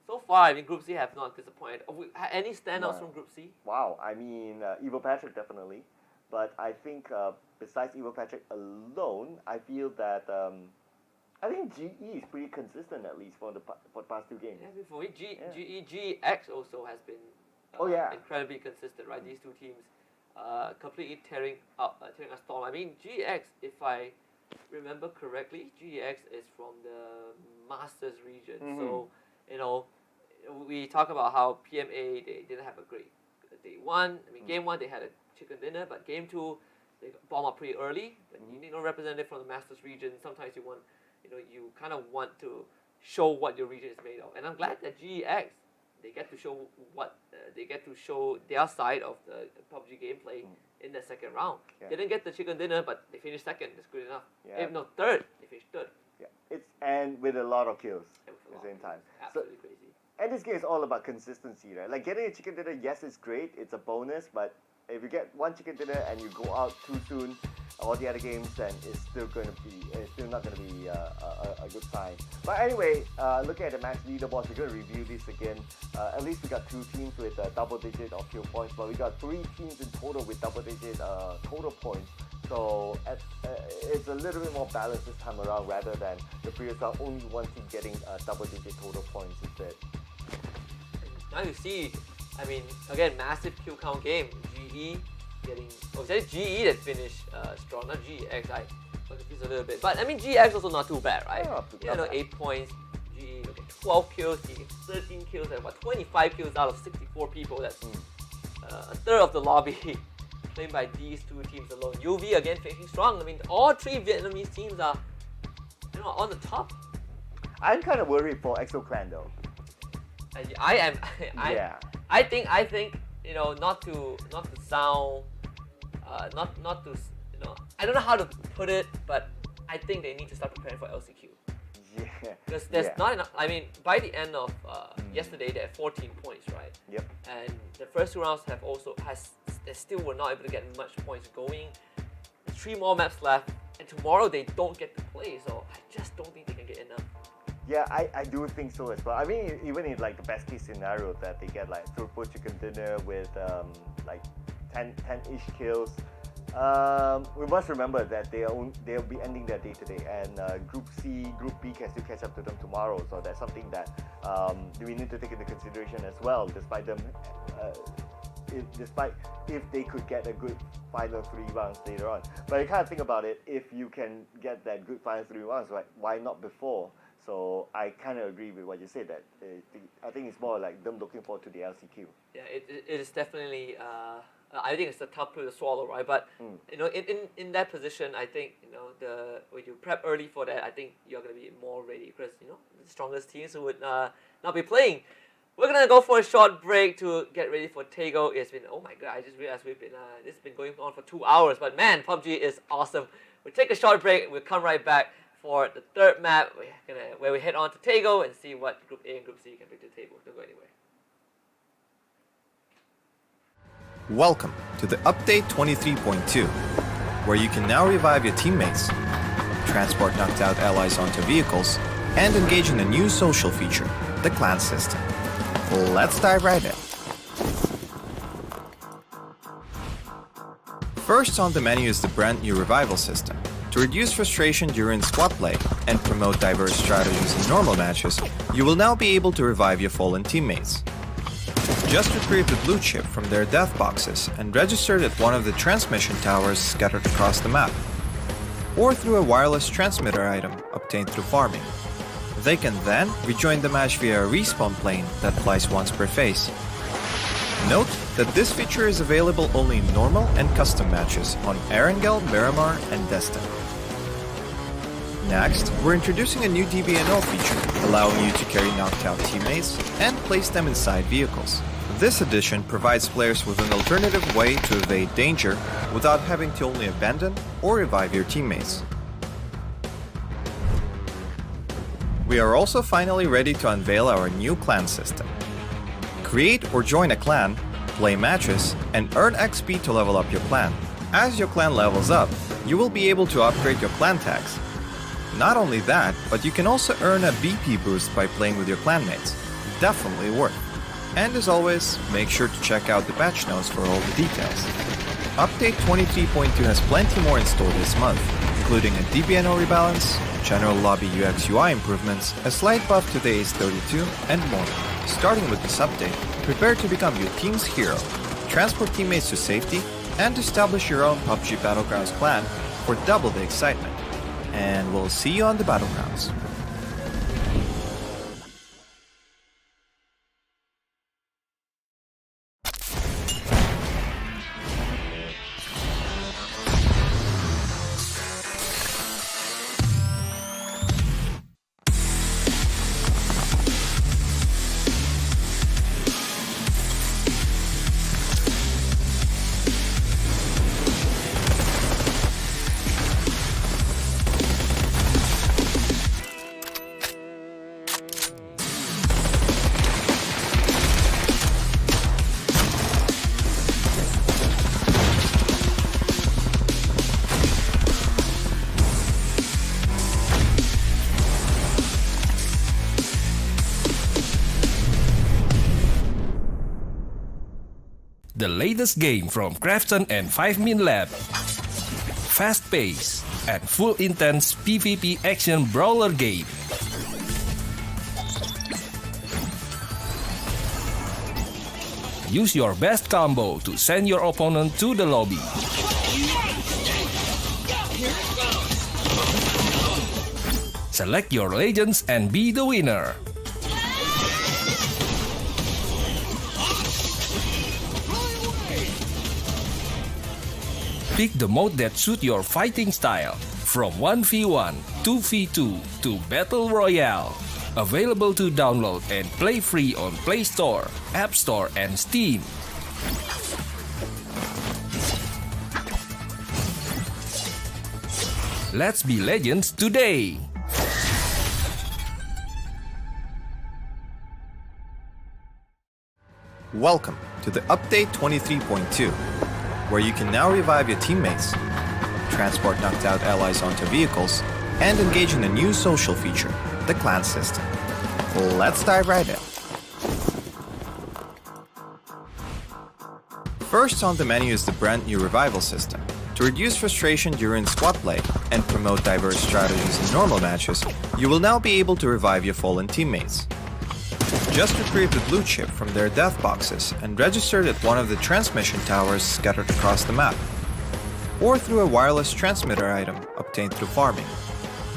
so far, Group C have not disappointed. Any standouts from Group C? Wow, I mean, Evil Patrick definitely, but I think besides Evil Patrick alone, I feel that I think GE is pretty consistent at least for the past 2 games. Yeah, for me, GX also has been incredibly consistent, right? These 2 teams completely tearing a storm. I mean, GX, if I remember correctly, GX is from the Masters region. So, we talk about how PMA, they didn't have a great day 1. I mean, game 1 they had a chicken dinner, but game 2 they bomb up pretty early. But you need no representative from the Masters region. Sometimes you want, you kind of want to show what your region is made of. And I'm glad that GX, they get to show their side of the PUBG gameplay in the second round. Yeah. They didn't get the chicken dinner, but they finished second. That's good enough. Yeah. If not third, they finished third. Yeah, and with a lot of kills at the same time. Absolutely crazy. And this game is all about consistency, right? Getting a chicken dinner, yes, it's great. It's a bonus, but if you get 1 chicken dinner and you go out too soon, all the other games, then it's still not going to be a good sign. But anyway, looking at the match leaderboards, we're going to review this again. At least we got 2 teams with double-digit of kill points, but we got 3 teams in total with double-digit total points. So it's a little bit more balanced this time around rather than the previous round, only 1 team getting double-digit total points instead. now you see, I mean, again, massive kill count game. GE getting, it's actually GE that finished strong, not GX. I confused a little bit, but I mean, GX also not too bad, right? Yeah, 8 points. GE, 12 kills, 13 kills, and 25 kills out of 64 people. That's a third of the lobby played by these two teams alone. UV again finishing strong. I mean, all three Vietnamese teams are, on the top. I'm kind of worried for EXO Clan though. I am. Yeah. I think not to sound, not to I don't know how to put it, but I think they need to start preparing for LCQ. Yeah. Because there's not enough. I mean, by the end of yesterday, they had 14 points, right? Yep. And the first two rounds they still were not able to get much points going. 3 more maps left, and tomorrow they don't get to play. So I just don't think they can get enough. Yeah, I do think so as well. I mean, even in like the best case scenario that they get like throughput chicken dinner with like 10-ish kills. We must remember that they'll be ending their day today, and Group C, Group B can still catch up to them tomorrow. So that's something that we need to take into consideration as well. Despite them, if they could get a good final 3 rounds later on. But you kind of think about it, if you can get that good final 3 rounds, right? Why not before? So I kind of agree with what you said. That I think it's more like them looking forward to the LCQ. Yeah, it is definitely. I think it's a tough pill to swallow, right? But in that position, I think when you prep early for that, I think you're gonna be more ready because the strongest teams would not be playing. We're gonna go for a short break to get ready for Taego. It's been, oh my god, I just realized this has been going on for 2 hours. But man, PUBG is awesome. We'll take a short break. We'll come right back for the third map, where we head on to Taego and see what Group A and Group C can bring to the table. Don't go anywhere. Welcome to the Update 23.2, where you can now revive your teammates, transport knocked out allies onto vehicles, and engage in a new social feature, the clan system. Let's dive right in. First on the menu is the brand new revival system. To reduce frustration during squad play and promote diverse strategies in normal matches, you will now be able to revive your fallen teammates. Just retrieve the blue chip from their death boxes and register it at one of the transmission towers scattered across the map, or through a wireless transmitter item obtained through farming. They can then rejoin the match via a respawn plane that flies once per phase. Note that this feature is available only in normal and custom matches on Erangel, Miramar, and Destin. Next, we're introducing a new DBNO feature, allowing you to carry knocked out teammates and place them inside vehicles. This addition provides players with an alternative way to evade danger without having to only abandon or revive your teammates. We are also finally ready to unveil our new clan system. Create or join a clan, play matches, and earn XP to level up your clan. As your clan levels up, you will be able to upgrade your clan tags. Not only that, but you can also earn a BP boost by playing with your clanmates. Definitely worth. And as always, make sure to check out the patch notes for all the details. Update 23.2 has plenty more in store this month, including a DBNO rebalance, general lobby UX UI improvements, a slight buff to the Ace32, and more. Starting with this update, prepare to become your team's hero, transport teammates to safety, and establish your own PUBG Battlegrounds clan for double the excitement. And we'll see you on the Battlegrounds. The latest game from Krafton and 5min Lab. Fast pace and full intense PvP action brawler game. Use your best combo to send your opponent to the lobby. Select your legends and be the winner. Pick the mode that suits your fighting style, from 1v1, 2v2 to Battle Royale. Available to download and play free on Play Store, App Store and Steam. Let's be legends today! Welcome to the Update 23.2, where you can now revive your teammates, transport knocked out allies onto vehicles, and engage in a new social feature, the clan system. Let's dive right in. First on the menu is the brand new revival system. To reduce frustration during squad play and promote diverse strategies in normal matches, you will now be able to revive your fallen teammates. Just retrieve the blue chip from their death boxes and register it at one of the transmission towers scattered across the map, or through a wireless transmitter item obtained through farming.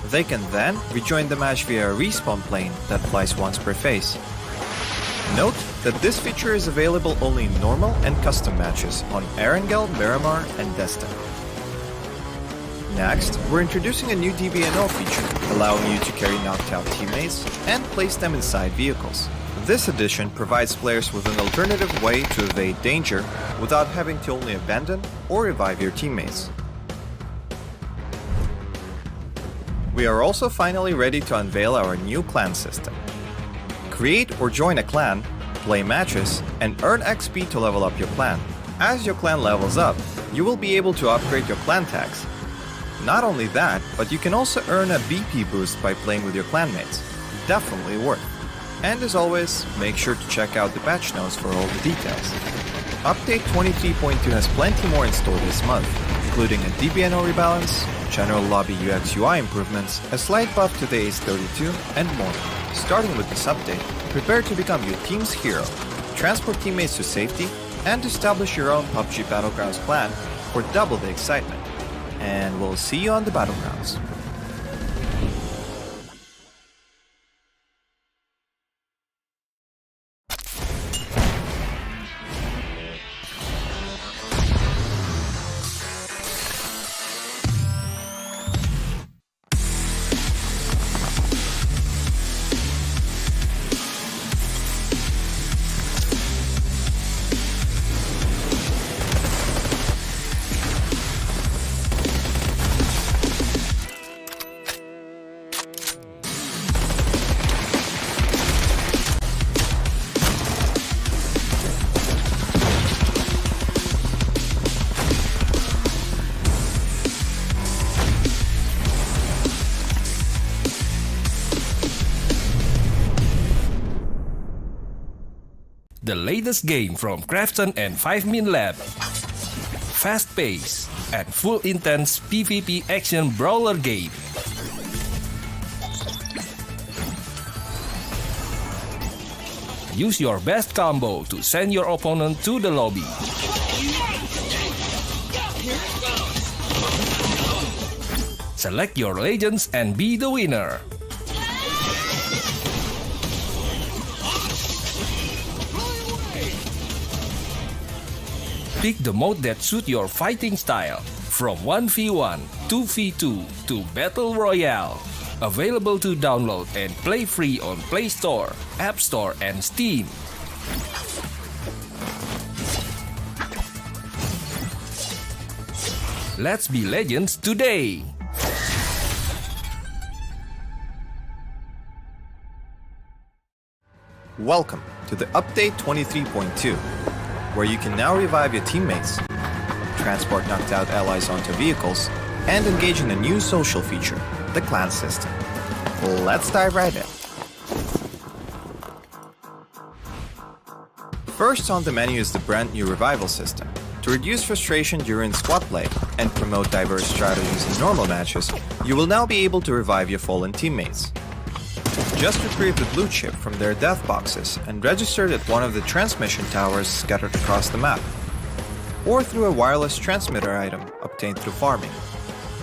They can then rejoin the match via a respawn plane that flies once per phase. Note that this feature is available only in normal and custom matches on Erangel, Miramar, and Destin. Next, we're introducing a new DBNO feature, allowing you to carry knocked out teammates and place them inside vehicles. This addition provides players with an alternative way to evade danger without having to only abandon or revive your teammates. We are also finally ready to unveil our new clan system. Create or join a clan, play matches, and earn XP to level up your clan. As your clan levels up, you will be able to upgrade your clan tags. Not only that, but you can also earn a BP boost by playing with your clanmates. Definitely worth. And as always, make sure to check out the patch notes for all the details. Update 23.2 has plenty more in store this month, including a DBNO rebalance, general lobby UX UI improvements, a slight buff to the Ace32, and more. Starting with this update, prepare to become your team's hero, transport teammates to safety, and establish your own PUBG Battlegrounds clan for double the excitement. And we'll see you on the Battlegrounds. The latest game from Krafton and 5min Lab. Fast pace and full intense PvP action brawler game. Use your best combo to send your opponent to the lobby. Select your legends and be the winner. Pick the mode that suits your fighting style, from 1v1, 2v2 to Battle Royale. Available to download and play free on Play Store, App Store and Steam. Let's be legends today! Welcome to the Update 23.2, where you can now revive your teammates, transport knocked out allies onto vehicles, and engage in a new social feature, the clan system. Let's dive right in. First on the menu is the brand new revival system. To reduce frustration during squad play and promote diverse strategies in normal matches, you will now be able to revive your fallen teammates. Just retrieve the blue chip from their death boxes and register it at one of the transmission towers scattered across the map, or through a wireless transmitter item obtained through farming.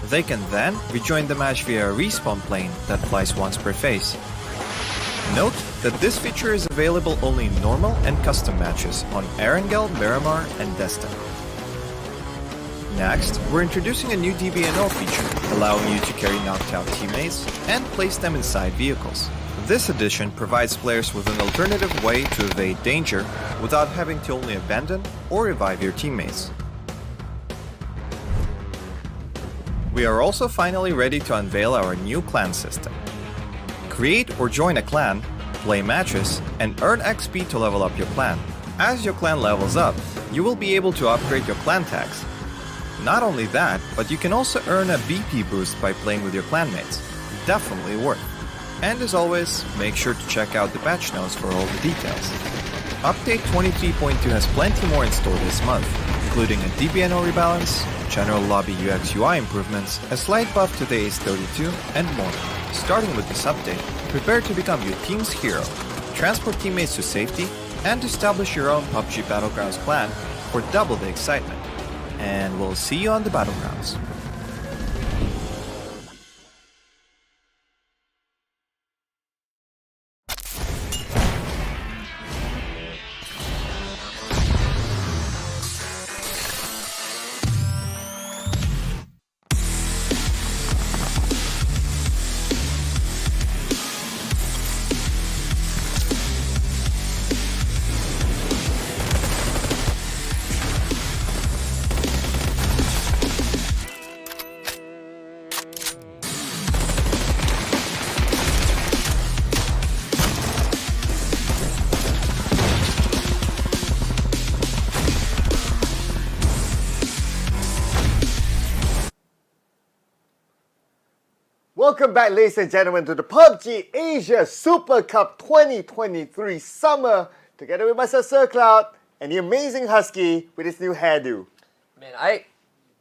They can then rejoin the match via a respawn plane that flies once per phase. Note that this feature is available only in normal and custom matches on Erangel, Miramar, and Destin. Next, we're introducing a new DBNO feature, allowing you to carry knocked out teammates and place them inside vehicles. This addition provides players with an alternative way to evade danger without having to only abandon or revive your teammates. We are also finally ready to unveil our new clan system. Create or join a clan, play matches, and earn XP to level up your clan. As your clan levels up, you will be able to upgrade your clan tags. Not only that, but you can also earn a BP boost by playing with your clanmates. Definitely worth. And as always, make sure to check out the patch notes for all the details. Update 23.2 has plenty more in store this month, including a DBNO rebalance, general lobby UX UI improvements, a slight buff to the Ace 32, and more. Starting with this update, prepare to become your team's hero, transport teammates to safety, and establish your own PUBG Battlegrounds clan for double the excitement. And we'll see you on the Battlegrounds. Welcome back, ladies and gentlemen, to the PUBG Asia Super Cup 2023 Summer, together with myself, Sir Cloud, and the amazing Husky with his new hairdo. Man, I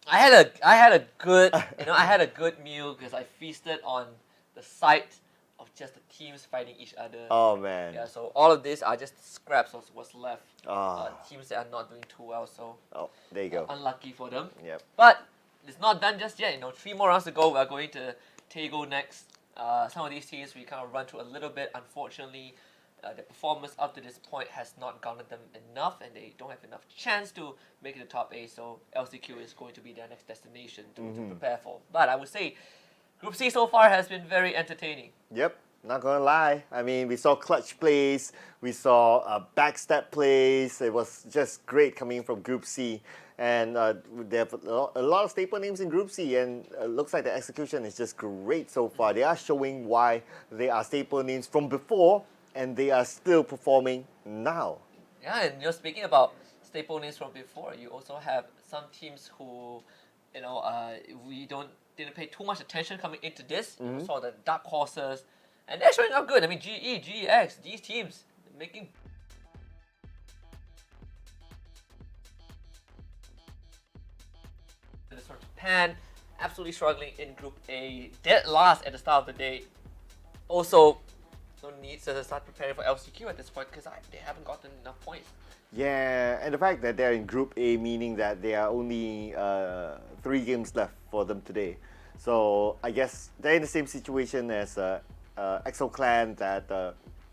had a good I had a good meal because I feasted on the sight of just the teams fighting each other. Oh man. Yeah, so all of this are just scraps of what's left. Ah. Teams that are not doing too well, so Oh, there you go. unlucky for them. Yep. But it's not done just yet. 3 more rounds to go. We're going to Tego next. Some of these teams we kind of run through a little bit. Unfortunately, the performance up to this point has not garnered them enough, and they don't have enough chance to make it to top 8. So LCQ is going to be their next destination to prepare for. But I would say Group C so far has been very entertaining. Yep, not gonna lie. I mean, we saw clutch plays, we saw backstab plays. It was just great coming from Group C. And they have a lot of staple names in Group C, and looks like the execution is just great so far. They are showing why they are staple names from before, and they are still performing now. Yeah, and speaking about staple names from before, you also have some teams who, we didn't pay too much attention coming into this. You saw the dark horses, and they're showing up good. I mean, GE, GEX, these teams making. From Japan, absolutely struggling in Group A, dead last at the start of the day. Also, no need to start preparing for LCQ at this point because they haven't gotten enough points. Yeah, and the fact that they're in Group A, meaning that there are only 3 games left for them today. So I guess they're in the same situation as EXO Clan, that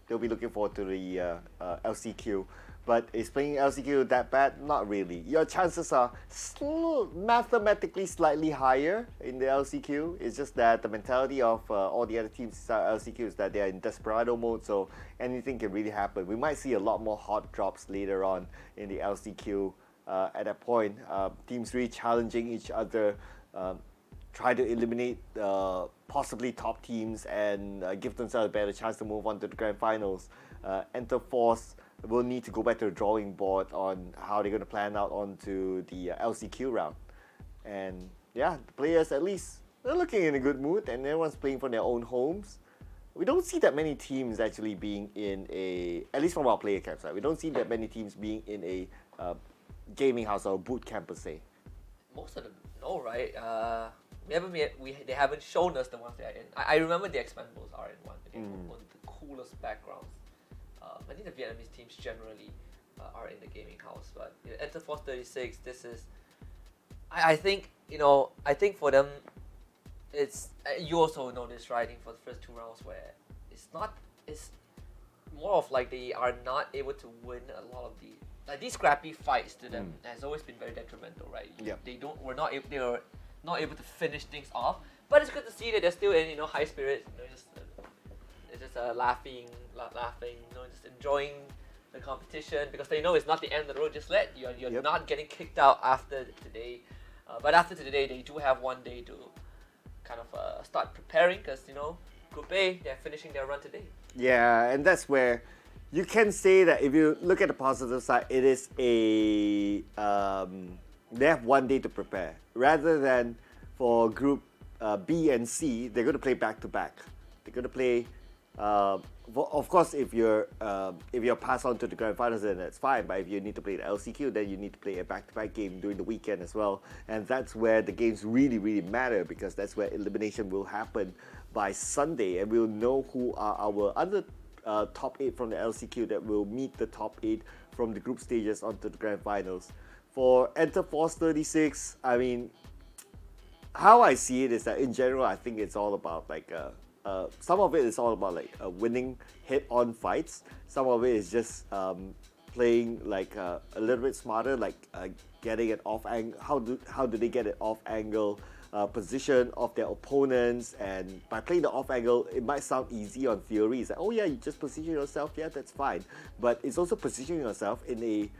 they'll be looking forward to the LCQ. But is playing LCQ that bad? Not really. Your chances are still mathematically slightly higher in the LCQ. It's just that the mentality of all the other teams inside LCQ is that they are in desperado mode, so anything can really happen. We might see a lot more hot drops later on in the LCQ at that point. Teams really challenging each other, try to eliminate possibly top teams and give themselves a better chance to move on to the grand finals. Enter Force will need to go back to the drawing board on how they're going to plan out onto the LCQ round. And yeah, the players, at least, they're looking in a good mood, and everyone's playing from their own homes. We don't see that many teams actually being in a, at least from our player camp side, we don't see that many teams being in a gaming house or a boot camp per se. Most of them, no, right? They haven't shown us the ones they are in. I remember the Expendables are in one, but they don't own the coolest backgrounds. I think the Vietnamese teams generally are in the gaming house, but Enter Force 36. This is, I think I think for them, it's you also know this, right? I think for the first 2 rounds where it's more of like they are not able to win a lot of these scrappy fights to them has always been very detrimental, right? Yep. They were not able to finish things off, but it's good to see that they're still in high spirits, just laughing, just enjoying the competition because they know it's not the end of the road just yet. You're not getting kicked out after today, but after today they do have one day to kind of start preparing because Group A, they're finishing their run today. Yeah, and that's where you can say that if you look at the positive side, it is they have one day to prepare. Rather than for Group B and C, they're going to play back to back. They're going to play. Of course, if you're passed on to the grand finals, then that's fine. But if you need to play the LCQ, then you need to play a back-to-back game during the weekend as well. And that's where the games really, really matter because that's where elimination will happen by Sunday, and we'll know who are our other top 8 from the LCQ that will meet the top 8 from the group stages onto the grand finals. For Enter Force 36, I mean, how I see it is that in general, I think it's all about like some of it is all about like winning head-on fights. Some of it is just playing like a little bit smarter, like getting it off angle. How do they get it off angle position of their opponents? And by playing the off angle, it might sound easy on theory. It's like, oh yeah, you just position yourself. Yeah, that's fine. But it's also positioning yourself in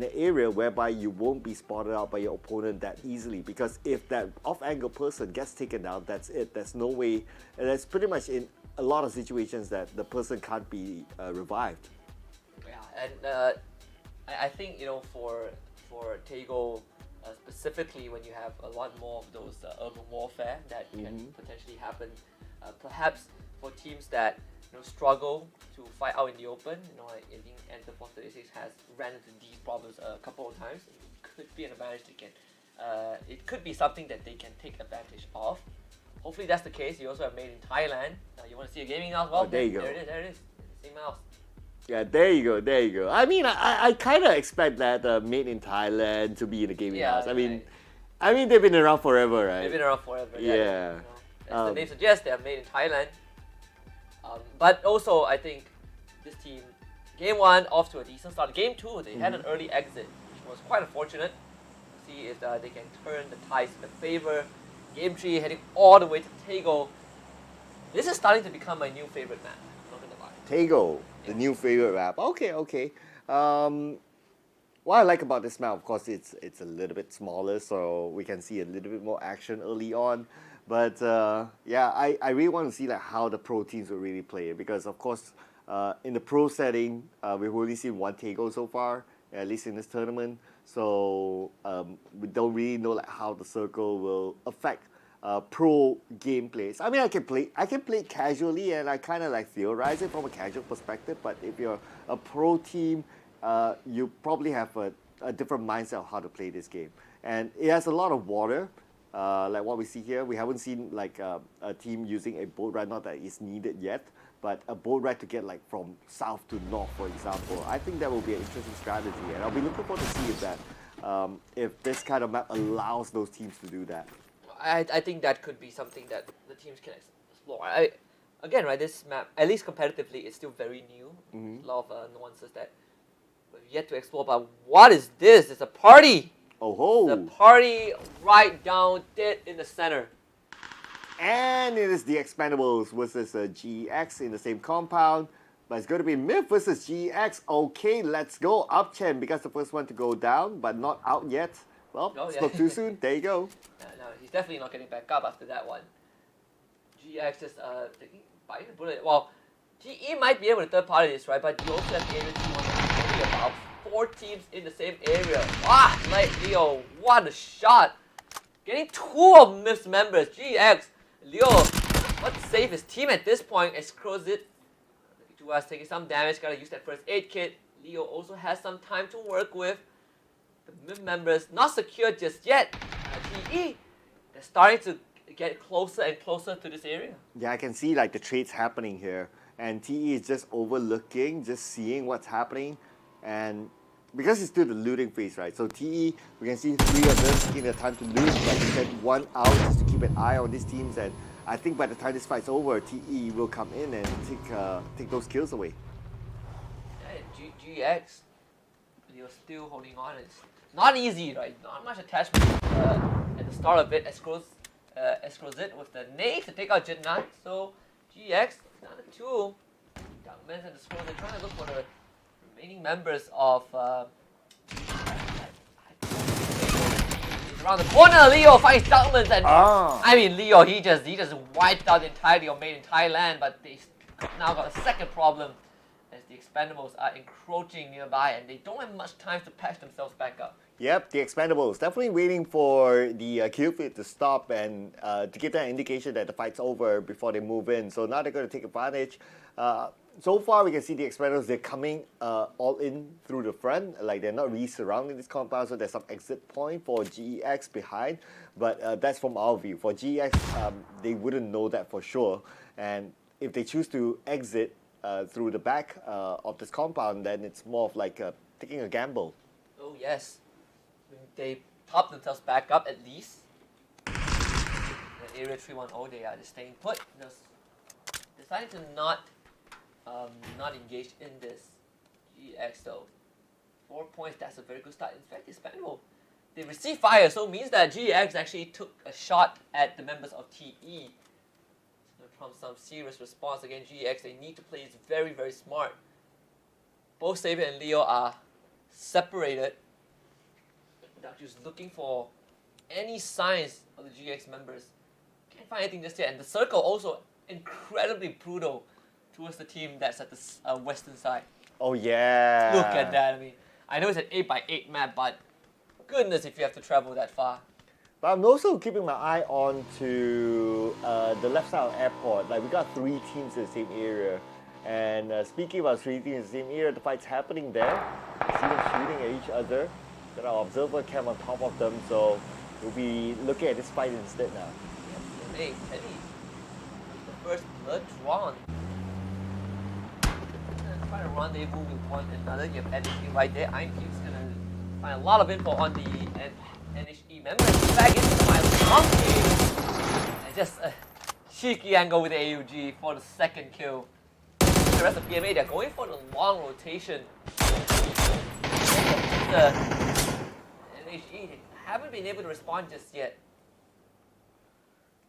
an area whereby you won't be spotted out by your opponent that easily. Because if that off angle person gets taken down, that's it. There's no way. And that's pretty much in a lot of situations that the person can't be revived. Yeah, and I think for Tago. Specifically when you have a lot more of those urban warfare that can potentially happen, perhaps for teams that struggle to fight out in the open. I think Enter Force 36 has ran into these problems a couple of times. It could be an advantage it could be something that they can take advantage of. Hopefully that's the case. You also have Made in Thailand. You want to see a gaming mouse? Well, there you go. There it is. Same mouse. Yeah, there you go. I mean, I kind of expect that Made in Thailand to be in the gaming house. I mean, they've been around forever, right? They've been around forever. Yeah. As the name suggests, they are made in Thailand. But also, I think this team, Game 1 off to a decent start. Game 2, they had an early exit, which was quite unfortunate. See if they can turn the tides in their favor. Game 3, heading all the way to Tago. This is starting to become my new favorite map. Not gonna lie. Tago, the new favorite map. Okay. What I like about this map, of course, it's a little bit smaller, so we can see a little bit more action early on. But yeah, I really want to see like how the pro teams will really play it, because of course, in the pro setting, we've only seen one Tago so far, at least in this tournament. So we don't really know like how the circle will affect pro gameplays. I mean, I can play it casually, and I kind of like theorize it from a casual perspective. But if you're a pro team, you probably have a different mindset of how to play this game. And it has a lot of water, like what we see here. We haven't seen like a team using a boat ride, not that it's needed yet, but a boat ride to get like from south to north, for example. I think that will be an interesting strategy, and I'll be looking forward to see if this kind of map allows those teams to do that. I think that could be something that the teams can explore. Again, right, this map, at least competitively, is still very new. A lot of nuances that we've yet to explore. But what is this? It's a party! Oh ho! The party right down dead in the center. And it is the Expendables versus GX in the same compound. But it's going to be Myth versus GX. Okay, let's go. Up Chen because the first one to go down, but not out yet. Well, spoke too soon. There you go. No, he's definitely not getting back up after that one. GX just biting the bullet. Well, GE might be able to third party this, right? But you also have area 2 only about 4 teams in the same area. Ah, like Leo, what a shot! Getting 2 of Myth's members. GX, Leo, let's save his team at this point. Exclose it. To us taking some damage. Gotta use that first aid kit. Leo also has some time to work with. The Myth members not secured just yet. GE, they're starting to get closer and closer to this area. Yeah, I can see like the trades happening here. and TE is just overlooking, just seeing what's happening, and because it's still the looting phase, right? So TE, we can see 3 of them taking their time to loot, like you said, 1 out just to keep an eye on these teams, and I think by the time this fight's over, TE will come in and take those kills away. Yeah, GX, you're still holding on. It's not easy, right? Not much attachment at the start of it. Escrows it with the nade to take out Jitnan. So GX, down to 2. Duckmans and the Scrolls, they're trying to look for the remaining members of around the corner. Leo finds Duckmans, and I mean Leo, he just wiped out entirely or made entire land, but they now got a second problem as the Expendables are encroaching nearby and they don't have much time to patch themselves back up. Yep, the Expendables definitely waiting for the kill feed to stop and to give that indication that the fight's over before they move in. So now they're going to take advantage. So far, we can see the Expendables, they're coming all in through the front. Like, they're not really surrounding this compound, so there's some exit point for GEX behind. But that's from our view. For GEX, they wouldn't know that for sure. And if they choose to exit through the back of this compound, then it's more of like taking a gamble. Oh, yes. They pop themselves back up at least. In Area 310, they are just staying put. Deciding to not engage in this GX though. 4 points, that's a very good start. In fact, Expendable, they received fire, so it means that GX actually took a shot at the members of TE. It's going to prompt some serious response against GX. They need to play this very, very smart. Both Saber and Leo are separated. Just looking for any signs of the GX members. Can't find anything just yet. And the circle also incredibly brutal towards the team that's at the western side. Oh yeah. Look at that. I mean, I know it's an 8x8 map, but goodness if you have to travel that far. But I'm also keeping my eye on to the left side of airport. Like, we got 3 teams in the same area. And speaking about 3 teams in the same area, the fight's happening there. See them shooting at each other. Got our observer cam on top of them, so we'll be looking at this fight instead now. Hey, Teddy. The first blood drawn. Try to rendezvous with one another. You have NHE right there. IMP's gonna find a lot of info on the NHE members. Back into my monkey. And just a cheeky angle with the AUG for the second kill. The rest of PMA, they're going for the long rotation. The NHE, they haven't been able to respond just yet.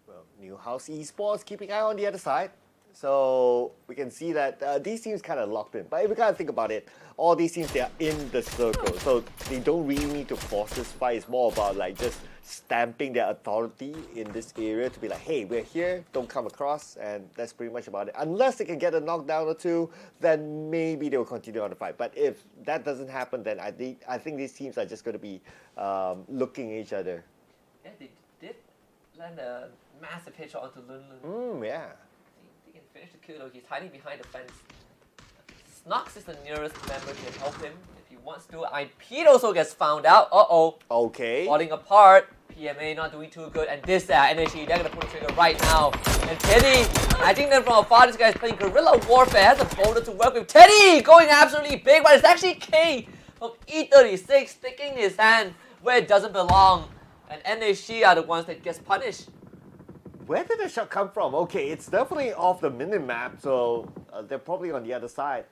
Well, New House Esports keeping eye on the other side. So we can see that these teams kind of locked in. But if we kind of think about it, all these teams, they are in the circle. So they don't really need to force this fight. It's more about like just stamping their authority in this area to be like, hey, we're here, don't come across. And that's pretty much about it. Unless they can get a knockdown or 2, then maybe they'll continue on the fight. But if that doesn't happen, then I think these teams are just going to be looking at each other. Yeah, they did land a massive headshot onto Lun. Yeah. He can finish the kill though. He's hiding behind the fence. Snox is the nearest member to help him if he wants to. IP also gets found out. Okay. Falling apart. PMA not doing too good. And this NHE, they're gonna pull the trigger right now. And Teddy, I think that from afar, this guy's playing guerrilla warfare. Has a boulder to work with. Teddy going absolutely big, but it's actually K from E36 sticking his hand where it doesn't belong. And NHE are the ones that gets punished. Where did the shot come from? Okay, it's definitely off the minimap, so they're probably on the other side.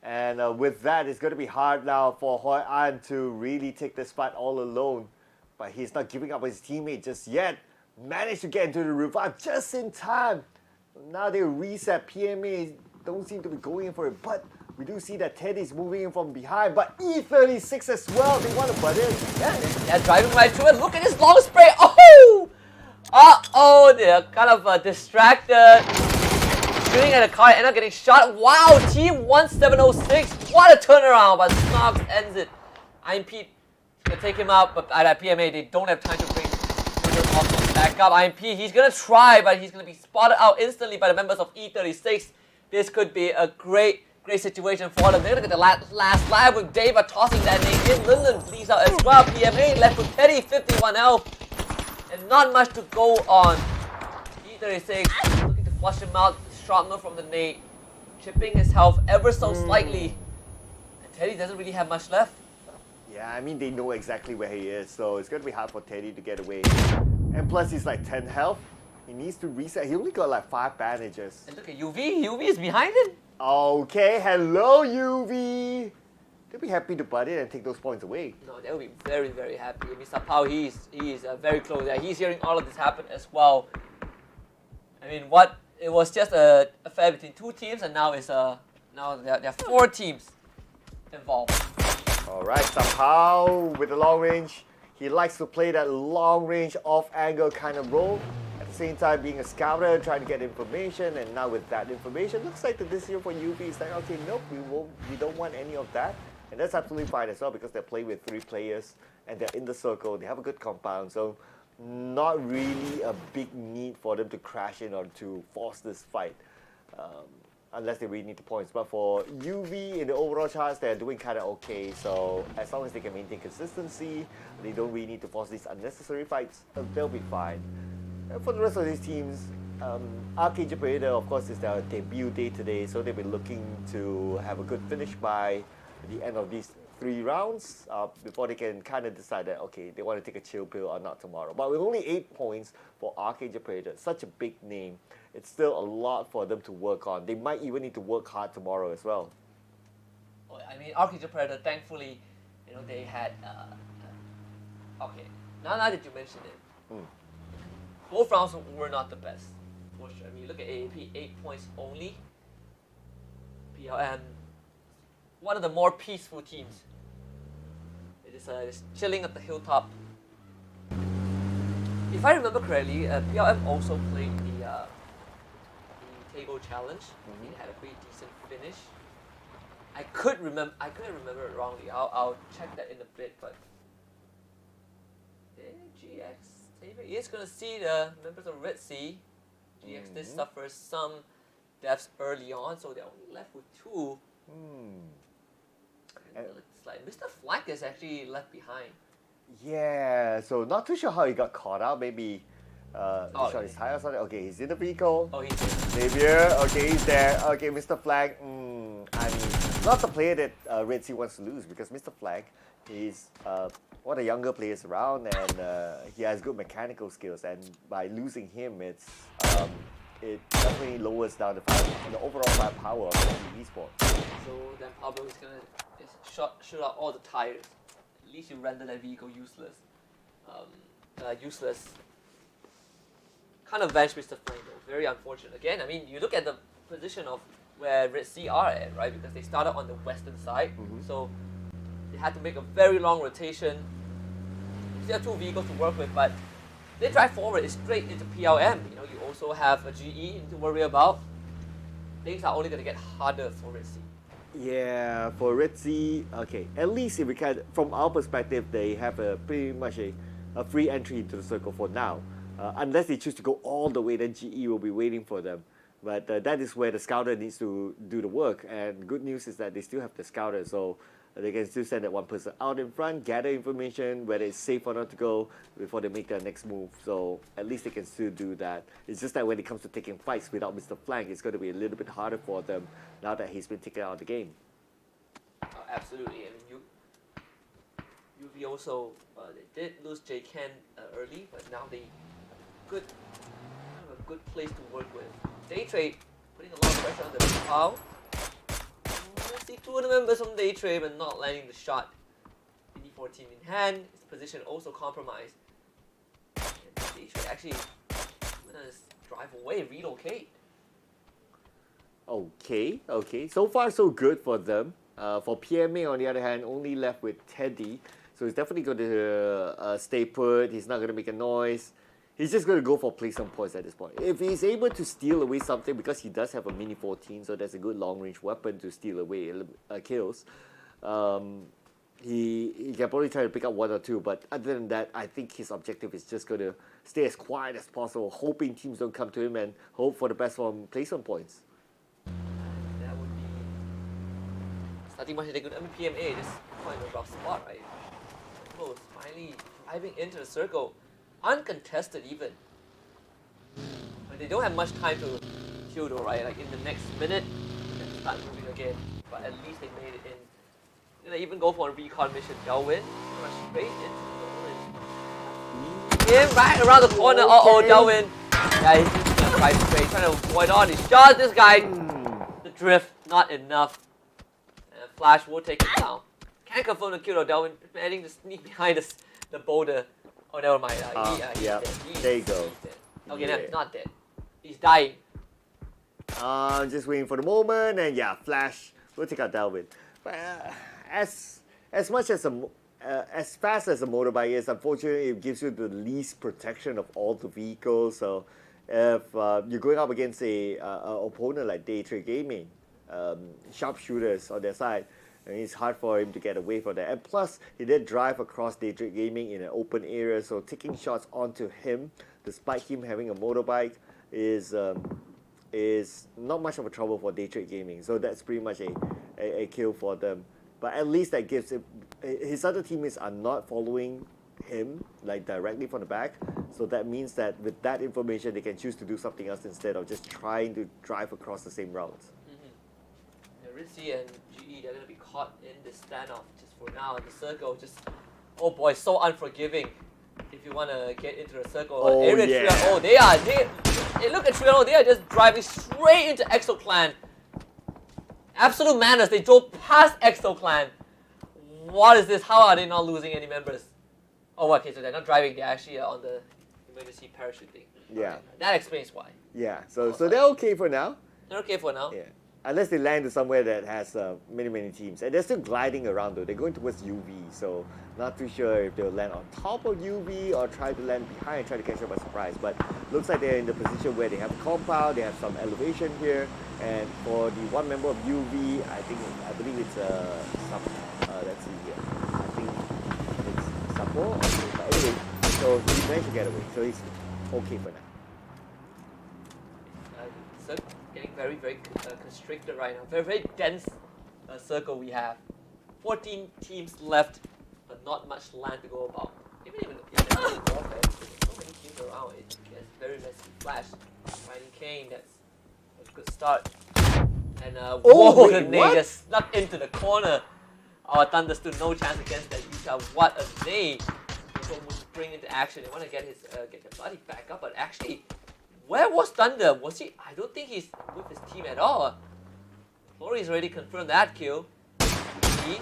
And with that, it's going to be hard now for Hoi An to really take this fight all alone. But he's not giving up his teammate just yet. Managed to get into the revive just in time. Now they reset. PMA don't seem to be going in for it, but we do see that Teddy's moving in from behind. But E36 as well, they want to butt in. Yeah, they're driving right through it. Look at this long spray. Oh! Uh-oh, they're kind of distracted. Shooting at a car, end up getting shot. Wow, Team 1706. What a turnaround, but Snox ends it. IMP gonna take him out, but at PMA, they don't have time to bring the back up. IMP, he's gonna try, but he's gonna be spotted out instantly by the members of E36. This could be a great situation for them. They're gonna get the last live with Dava tossing that name in. Lindland bleeds out as well. PMA left with Teddy, 51 health. And not much to go on. E36 looking to flush him out. Shrapnel from the nade. chipping his health ever so slightly. And Teddy doesn't really have much left. Yeah, I mean, they know exactly where he is, so it's going to be hard for Teddy to get away. And plus, he's like 10 health. He needs to reset. He only got like 5 bandages. And look at UV. UV is behind him. Okay, hello, UV. They'll be happy to butt in and take those points away. No, they'll be very, very happy. Mr. Pao, he is very close. Yeah, he's hearing all of this happen as well. I mean, it was just a affair between 2 teams, and now now there are 4 teams involved. All right, somehow with the long range, he likes to play that long range off-angle kind of role. At the same time, being a scouter, trying to get information, and now with that information, looks like the decision for UV is like, okay, nope, we don't want any of that. And that's absolutely fine as well because they're playing with 3 players and they're in the circle. They have a good compound, so not really a big need for them to crash in or to force this fight. Unless they really need the points. But for UV in the overall charts, they're doing kind of okay. So as long as they can maintain consistency, they don't really need to force these unnecessary fights, they'll be fine. And for the rest of these teams, Arcade Predator, of course, is their debut day today. So they'll be looking to have a good finish by the end of these 3 rounds before they can kind of decide that, okay, they want to take a chill pill or not tomorrow. But with only 8 points for Arcade Predator, such a big name, it's still a lot for them to work on. They might even need to work hard tomorrow as well. I mean, Arcade Predator, thankfully, they had. Okay, now that you mention it, both rounds were not the best. For sure. I mean, look at AAP, 8 points only. PLM, one of the more peaceful teams. It is chilling at the hilltop. If I remember correctly, PLM also played the Tego Challenge. It had a pretty decent finish. I couldn't remember it wrongly. I'll check that in a bit, but GX is gonna see the members of Red Sea. GX did suffer some deaths early on, so they're only left with 2. And it looks like Mr. Flank is actually left behind. Yeah, so not too sure how he got caught out. Maybe shot his tire or something. Okay, he's in the vehicle. Oh, he's there. Xavier, okay, he's there. Okay, Mr. Flag, I mean, not the player that Red Sea wants to lose because Mr. Flag is one of the younger players around and he has good mechanical skills. And by losing him, it definitely lowers down the overall firepower of the esports. So then Pablo is gonna shoot out all the tires. At least you render that vehicle useless. Kind of venge Mr. Flame though. Very unfortunate. Again, I mean, you look at the position of where Red Sea are at, right? Because they started on the western side, so they had to make a very long rotation. Still have 2 vehicles to work with, but they drive forward. It's straight into PLM. You also have a GE to worry about. Things are only going to get harder for Red Sea. Yeah, for Red Sea, okay. At least if we can, from our perspective, they have pretty much a free entry into the circle for now. Unless they choose to go all the way, then GE will be waiting for them. But that is where the scouter needs to do the work. And good news is that they still have the scouter, so they can still send that one person out in front, gather information, whether it's safe or not to go before they make their next move. So at least they can still do that. It's just that when it comes to taking fights without Mr. Flank, it's going to be a little bit harder for them now that he's been taken out of the game. Absolutely. I mean, UV also, they did lose J Ken early, but now they have a good place to work with. Day Trade putting a lot of pressure on the Pau. Let's see 2 of the members from Day Trade but not landing the shot. BD14 in hand, his position also compromised. And Day Trade actually gonna drive away, relocate. Okay. So far, so good for them. For PMA, on the other hand, only left with Teddy. So he's definitely going to stay put. He's not going to make a noise. He's just going to go for play some points at this point. If he's able to steal away something, because he does have a Mini 14, so that's a good long-range weapon to steal away kills, he can probably try to pick up 1 or 2. But other than that, I think his objective is just going to stay as quiet as possible, hoping teams don't come to him and hope for the best from play some points. That would be starting much good. I mean, PMA just quite in a rough spot, right? Both finally driving into the circle, uncontested even. But they don't have much time to kill though, right? Like in the next minute, start moving again. But at least they made it in. Gonna even go for a recon mission. Delwyn straight into Nolan. In right around the corner. Uh-oh, Delwyn. Yeah, he's just gonna try to trade, trying to avoid all these shots. This guy, the drift, not enough. And Flash will take him down. Can't confirm the kill though. Delwyn managing to sneak behind the boulder. Oh, never mind. He's yeah, dead. there you go. Dead. Okay, Yeah. no, not dead. He's dying. Just waiting for the moment, and yeah, Flash will take out Delwyn. But as much as as fast as a motorbike is, unfortunately, it gives you the least protection of all the vehicles. So if you're going up against a opponent like Daytrade Gaming, sharpshooters on their side, and it's hard for him to get away from that. And plus, he did drive across Daytrade Gaming in an open area, so taking shots onto him, despite him having a motorbike, is not much of a trouble for Daytrade Gaming. So that's pretty much a kill for them. But at least that gives him, his other teammates are not following him like directly from the back. So that means that with that information, they can choose to do something else instead of just trying to drive across the same routes. Ritzy and GE, they're going to be caught in this standoff just for now. The circle just, oh boy, so unforgiving if you want to get into the circle. Oh, Area yeah. Triano, they look at Triano, they are just driving straight into ExoClan. Absolute manners, they drove past ExoClan. What is this? How are they not losing any members? Oh, okay, so they're not driving, they're actually on the emergency parachute thing. Yeah. Okay, that explains why. Yeah, so they're okay for now. They're okay for now. Yeah. Unless they land to somewhere that has many teams. And they're still gliding around though. They're going towards UV, so not too sure if they'll land on top of UV or try to land behind and try to catch them by surprise. But looks like they're in the position where they have a compound, they have some elevation here. And for the one member of UV, I believe it's let's see here. I think it's Sapo. But anyway, so he managed to get away. So he's okay for now. Getting very constricted right now. Very dense circle we have. 14 teams left, but not much land to go about. Even there's so many teams around, it gets very messy. Flash, finding Kane, that's a good start. And whoa, the nade just snuck into the corner. Our Thunder stood no chance against that. Utah, what a nade! They almost spring into action. They want to get their body back up, but actually, where was Thunder? Was he? I don't think he's with his team at all. Flori's already confirmed that kill. He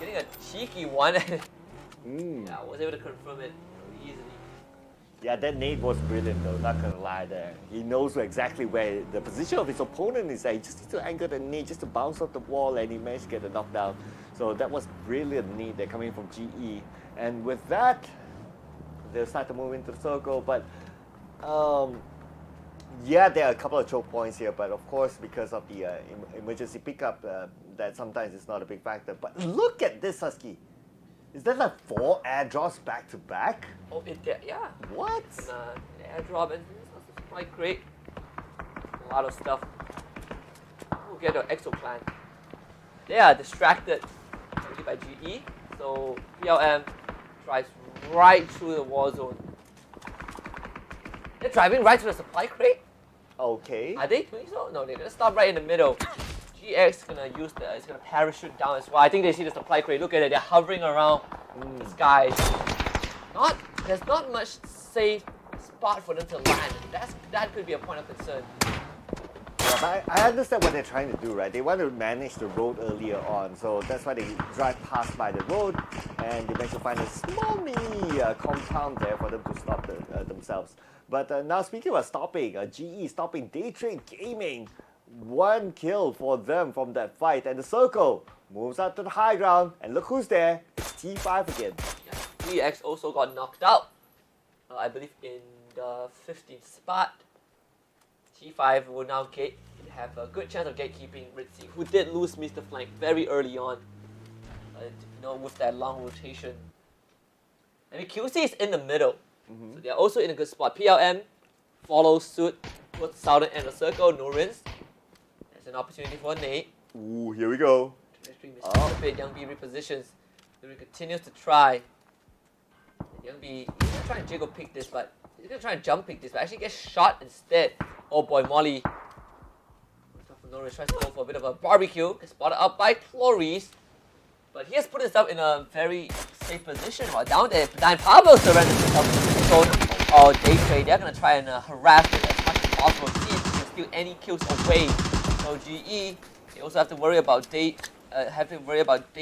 getting a cheeky one. Yeah, was able to confirm it easily. Yeah, that nade was brilliant though, not gonna lie there. He knows exactly where the position of his opponent is at. He just needs to angle the nade just to bounce off the wall, and he managed to get the knockdown. So that was brilliant nade there coming from GE. And with that, they'll start to move into the circle, but yeah, there are a couple of choke points here, but of course, because of the emergency pickup, that sometimes is not a big factor. But look at this, Husky. Is that like 4 airdrops back to back? Oh, yeah. What? And, airdrop, and it's quite great. A lot of stuff. We'll get the ExoClan. They are distracted already by GE, so PLM drives right through the war zone. They're driving right to the supply crate? Okay. Are they doing so? No, they're gonna stop right in the middle. GX is gonna it's gonna parachute down as well. I think they see the supply crate. Look at it, they're hovering around the skies. There's not much safe spot for them to land. That could be a point of concern. Yeah, but I understand what they're trying to do, right? They want to manage the road earlier on, so that's why they drive past by the road, and they manage to find a small mini compound there for them to stop themselves. But now speaking about stopping, GE stopping Daytrade Gaming. 1 kill for them from that fight, and the circle moves out to the high ground, and look who's there, it's T5 again. Yeah, 3X also got knocked out, I believe in the 15th spot. T5 will now have a good chance of gatekeeping Ritzy, who did lose Mr. Flank very early on, with that long rotation. I mean, QC is in the middle, so they're also in a good spot. PLM follows suit towards the southern end of the circle, no rinse. There's an opportunity for a nade. Ooh, here we go. A bit. Young B repositions. He continues to try. Young B, he's going to try and jiggle pick this, but he's going to try and jump pick this, but actually gets shot instead. Oh boy, Molly. From Norris tries to go for a bit of a barbecue. Gets spotted up by Cloris. But he has put himself in a very safe position. While down there, Nine Pablo surrenders himself to the zone of day trade. They're going to try and harass it as much as possible. See if they can steal any kills away. So GE, they also have to worry about day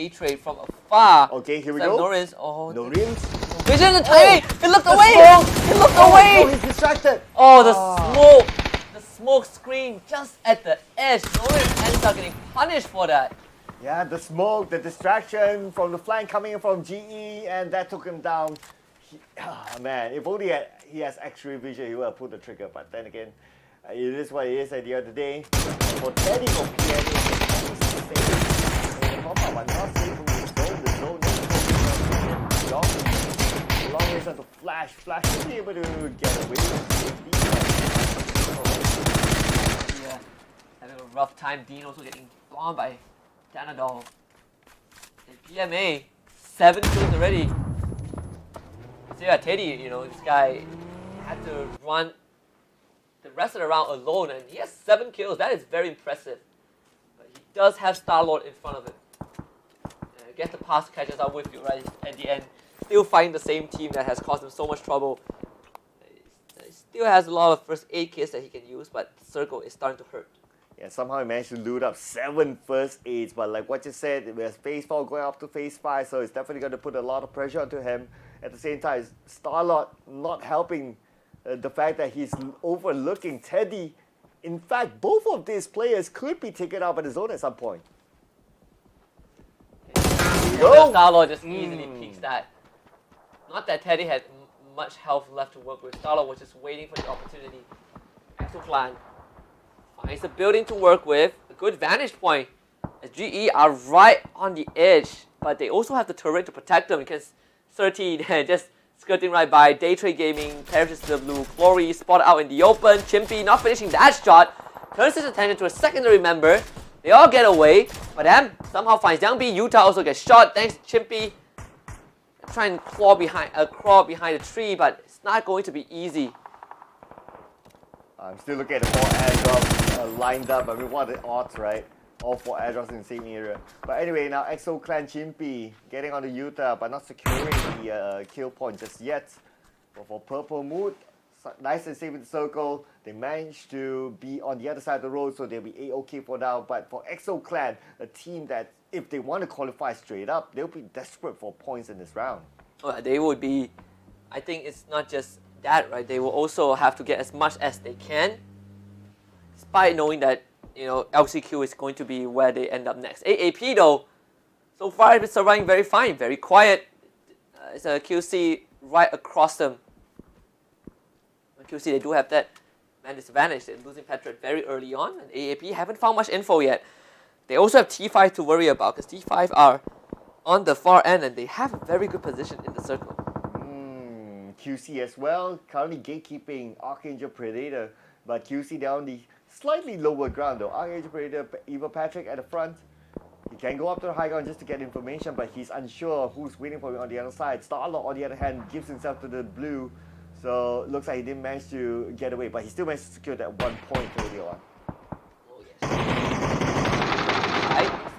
trade from afar. Okay, here we Except go. Norris, oh, No rims. vision and timing! He looked away! Smoke. He looked Oh, away! no, he's distracted. Oh, the smoke screen just at the edge. Norris ends up getting punished for that. Yeah, the smoke, the distraction from the flank coming in from GE, and that took him down. Man, if only he has X-ray vision, he would have pulled the trigger. But then again, it is what it is at the end of the day. For Teddy, for PNA, but not safe from the zone. Long ways to flash to be able to get away with Yeah, having a rough time. Dean also getting bombed by Danadol. And PMA, 7 kills already. So yeah, Teddy, this guy had to run the rest of the round alone, and he has 7 kills. That is very impressive. But he does have Star-Lord in front of him. And I guess the Pasc catches up with you right at the end. Still fighting the same team that has caused him so much trouble. He still has a lot of first aid kits that he can use, but the circle is starting to hurt. Yeah, somehow he managed to loot up 7 first aids, but like what you said, there's phase 4 going up to phase 5, so it's definitely going to put a lot of pressure onto him. At the same time, Star-Lord not helping the fact that he's overlooking Teddy. In fact, both of these players could be taken out by the zone at some point. Star-Lord just easily peeks that. Not that Teddy had much health left to work with. Star-Lord was just waiting for the opportunity. Exoclan finds a building to work with. A good vantage point. As GE are right on the edge, but they also have the turret to protect them because 13 just skirting right by. Day Trade Gaming perishes to the blue. Glory spotted out in the open. Chimpy not finishing that shot. Turns his attention to a secondary member. They all get away, but M somehow finds Young B. Utah also gets shot thanks to Chimpy. Try and crawl behind the tree, but it's not going to be easy. I'm still looking at the 4 airdrops lined up. I mean, what are the odds, right? All 4 airdrops in the same area. But anyway, now Exo Clan Chimpy getting on the Utah, but not securing the kill point just yet. But for Purple Mood, nice and safe in the circle. They managed to be on the other side of the road, so they'll be A-OK for now. But for Exo Clan, a team that if they want to qualify straight up, they'll be desperate for points in this round. They would be. I think it's not just that, right? They will also have to get as much as they can, despite knowing that LCQ is going to be where they end up next. AAP though, so far it's been surviving very fine, very quiet. It's a QC right across them. QC, they do have that man disadvantage. They're losing Petra very early on, and AAP haven't found much info yet. They also have T5 to worry about because T5 are on the far end and they have a very good position in the circle. QC as well, currently gatekeeping Archangel Predator, but QC they're on the slightly lower ground though. Archangel Predator, Evil Patrick at the front. He can go up to the high ground just to get information, but he's unsure of who's waiting for him on the other side. Star-Lord, on the other hand, gives himself to the blue, so looks like he didn't manage to get away, but he still managed to secure that 1 point early on. Oh yes.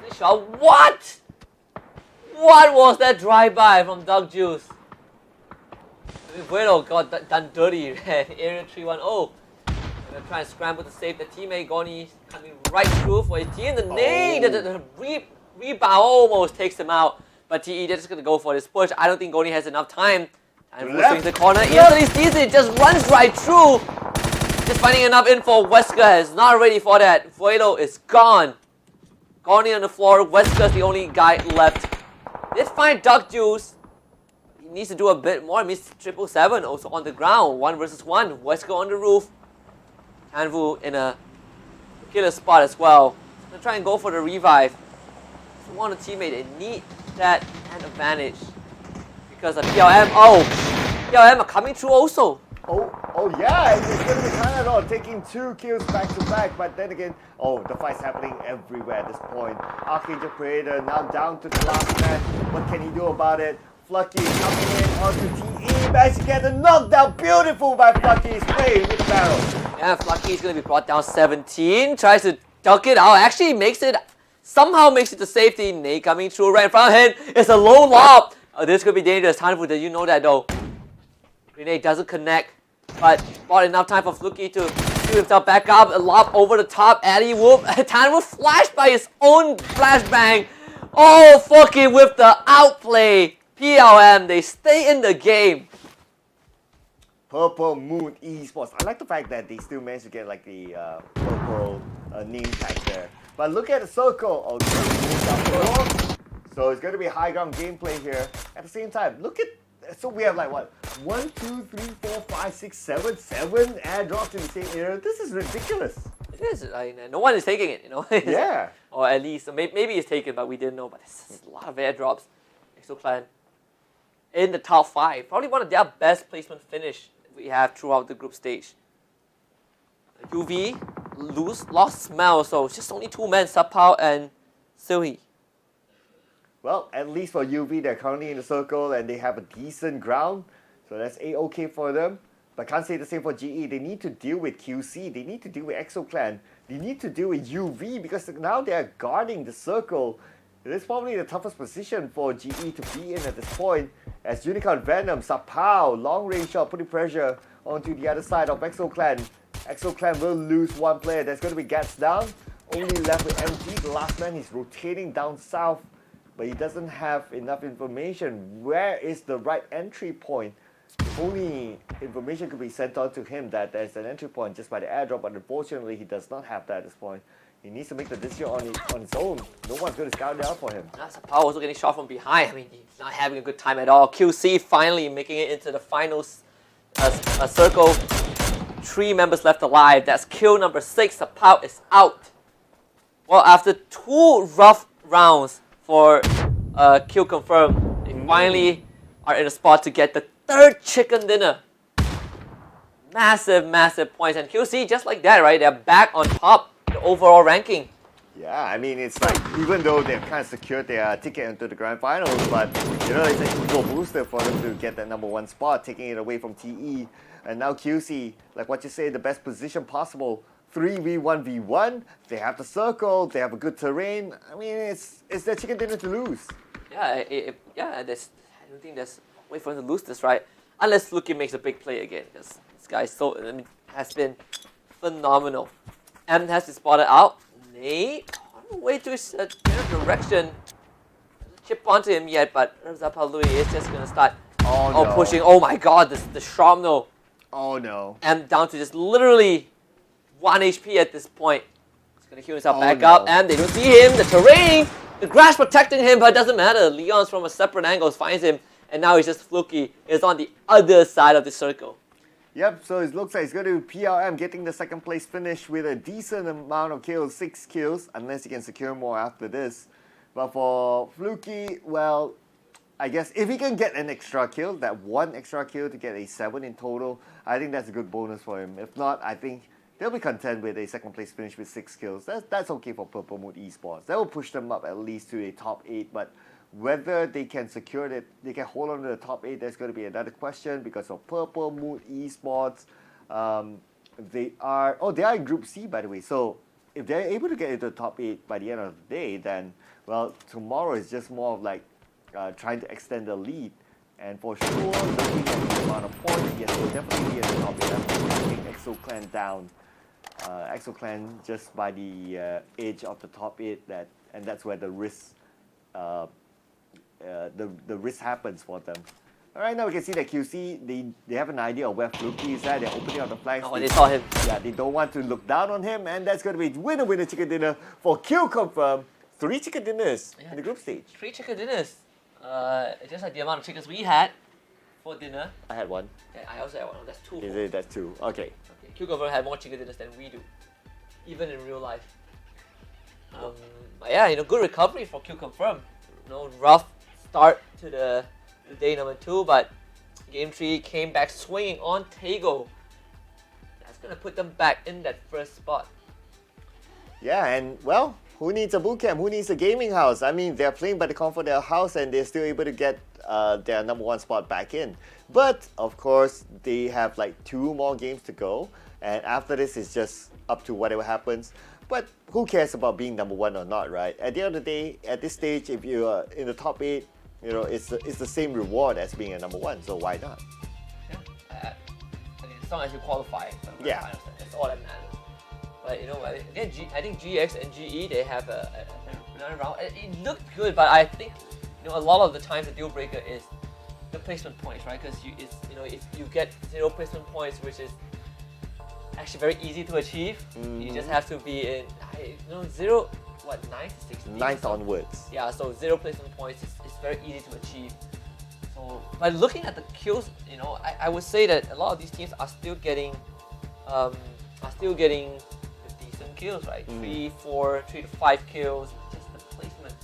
Nice shot. What? What was that drive-by from Doug Juice? Bueno got done dirty. Area 3-1-0. Gonna try and scramble to save the teammate. Goni coming right through for his team. The nade, the rebound almost takes him out. But TE, they're just gonna go for this push. I don't think Goni has enough time. And swings the corner. Easily sees it, just runs right through. Just finding enough info. Wesker is not ready for that. Vuelo is gone. Goni on the floor. Wesker's the only guy left. Let's find Duck Juice. He needs to do a bit more. Missed 777 also on the ground. 1 versus 1. Wesker on the roof. Hanvu in a killer spot as well. Gonna try and go for the revive. If you want a teammate, they need that advantage. Because of PLM. PLM are coming through also. Oh yeah, it's going to be Canada taking 2 kills back to back, but then again, the fight's happening everywhere at this point. Archangel Predator now down to the last man. What can he do about it? Flucky coming in onto TE, managed to get a knockdown. Beautiful by Flucky, spray with the barrel. Yeah, Flucky is going to be brought down 17. Tries to duck it out. Actually somehow makes it to safety. Nate coming through right in front of him. It's a low lob. This could be dangerous. Tanfu, did you know that though? Grenade doesn't connect, but bought enough time for Fluky to shoot himself back up. A lob over the top. Alley whoop. Tanfu flashed by his own flashbang. Oh, Fluky with the outplay. PLM, they stay in the game. Purple Moon Esports. I like the fact that they still managed to get like the purple name tag there. But look at the circle. Oh, so it's going to be high ground gameplay here. At the same time, look at, so we have like what? 1, 2, 3, 4, 5, 6, 7 airdrops in the same area. This is ridiculous. It is. No one is taking it, you know. Yeah. Or at least maybe it's taken, but we didn't know. But it's a lot of airdrops. ExoClan in the top 5, probably one of their best placement finish we have throughout the group stage. UV lost smell, so it's just only 2 men, Sapao and Silhi. Well, at least for UV, they're currently in the circle and they have a decent ground, so that's A-OK for them. But can't say the same for GE. They need to deal with QC, they need to deal with ExoClan, they need to deal with UV because now they're guarding the circle. It is probably the toughest position for GE to be in at this point, as Unicorn Venom, Sapao, long range shot, putting pressure onto the other side of ExoClan. ExoClan will lose 1 player. There's going to be Gats down, only left with MG, the last man. He's rotating down south, but he doesn't have enough information. Where is the right entry point? Only information could be sent on to him that there's an entry point just by the airdrop, but unfortunately he does not have that at this point. He needs to make the decision on his own. No one's going to scout it out for him. Sapao also getting shot from behind. I mean, he's not having a good time at all. QC finally making it into the final circle. 3 members left alive. That's kill number 6. Sapao is out. Well, after 2 rough rounds for kill confirmed, they finally are in a spot to get the 3rd chicken dinner. Massive points. And QC, just like that, right? They're back on top. The overall ranking. Yeah, I mean, it's like, even though they've kind of secured their ticket into the grand finals, but you know, it's an equal booster for them to get that number 1 spot, taking it away from TE. And now QC, like what you say, the best position possible. 3v1v1, they have the circle, they have a good terrain. I mean, it's their chicken dinner to lose. Yeah, I don't think there's a way for him to lose this, right? Unless Luki makes a big play again, because this guy has been phenomenal. M has to spot it out. Nate on the way to his direction. Doesn't chip onto him yet, but Zapalui is just going to start pushing. Oh my god, the Shromno. Oh no. M down to just literally 1 HP at this point. He's going to heal himself back up, and they don't see him. The terrain, the grass protecting him, but it doesn't matter. Leon's from a separate angle finds him, and now he's just Fluky. He's on the other side of the circle. Yep, so it looks like it's going to be PLM getting the 2nd place finish with a decent amount of kills, 6 kills, unless he can secure more after this. But for Fluky, well, I guess if he can get an extra kill, that 1 extra kill to get a 7 in total, I think that's a good bonus for him. If not, I think they'll be content with a 2nd place finish with 6 kills. That's okay for Purple Moon Esports. That will push them up at least to a top 8, but whether they can secure it, they can hold on to the top 8, there's going to be another question because of Purple Moon Esports. They are in Group C, by the way. So if they're able to get into the top 8 by the end of the day, then, well, tomorrow is just more of like trying to extend the lead. And for sure, looking at the amount of points, yes, they'll definitely be in the top 8. I'm taking ExoClan down. ExoClan just by the edge of the top 8, and that's where the risk the risk happens for them. Alright, now we can see that QC, they have an idea of where Fluky is at. They're opening up the flanks. Oh, they saw him. Yeah, they don't want to look down on him, and that's going to be winner chicken dinner for kill confirm. 3 chicken dinners in the group stage. 3 chicken dinners. Just like the amount of chickens we had for dinner. I had 1. Yeah, I also had 1. That's 2. Is it? That's 2. Okay. Kill confirm had more chicken dinners than we do, even in real life. But yeah, good recovery for Kill confirm. Rough start to the day number 2, but game 3 came back swinging on Tego. That's gonna put them back in that 1st spot. Yeah, and well, who needs a bootcamp? Who needs a gaming house? I mean, they're playing by the comfort of their house and they're still able to get their number 1 spot back in. But of course, they have like 2 more games to go, and after this, it's just up to whatever happens. but who cares about being number one or not, right? At the end of the day, at this stage, if you are in the top 8, it's the same reward as being a number one, so why not? Yeah. As long as you qualify. Yeah. That's all that matters. But again, I think GX and GE, they have another round. It looked good, but I think a lot of the times the deal breaker is the placement points, right? Because if you get 0 placement points, which is actually very easy to achieve, you just have to be in 9 to 16. 9th onwards. Yeah, so 0 placement points is very easy to achieve. So by looking at the kills, I would say that a lot of these teams are still getting decent kills, right? 3 to 5 kills. Just the placement,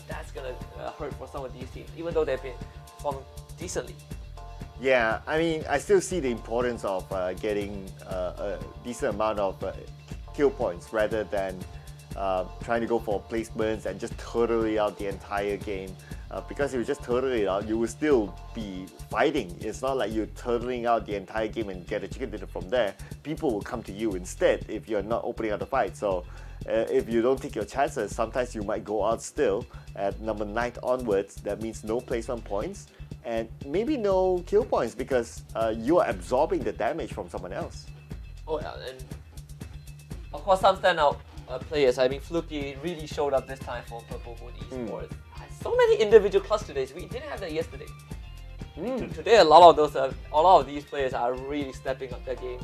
that's gonna hurt for some of these teams, even though they've been performing decently. Yeah, I mean, I still see the importance of getting a decent amount of kill points rather than trying to go for placements and just totally out the entire game. Because if you just total it out, you will still be fighting. It's not like you're totaling out the entire game and get a chicken dinner from there. People will come to you instead if you're not opening up the fight. So if you don't take your chances, sometimes you might go out still at number 9 onwards. That means no placement points and maybe no kill points because you are absorbing the damage from someone else. Oh yeah, and of course some standout players. I mean, Fluky really showed up this time for Purple Moon Esports. So many individual clutch today. We didn't have that yesterday. Today, a lot of these players are really stepping up their game.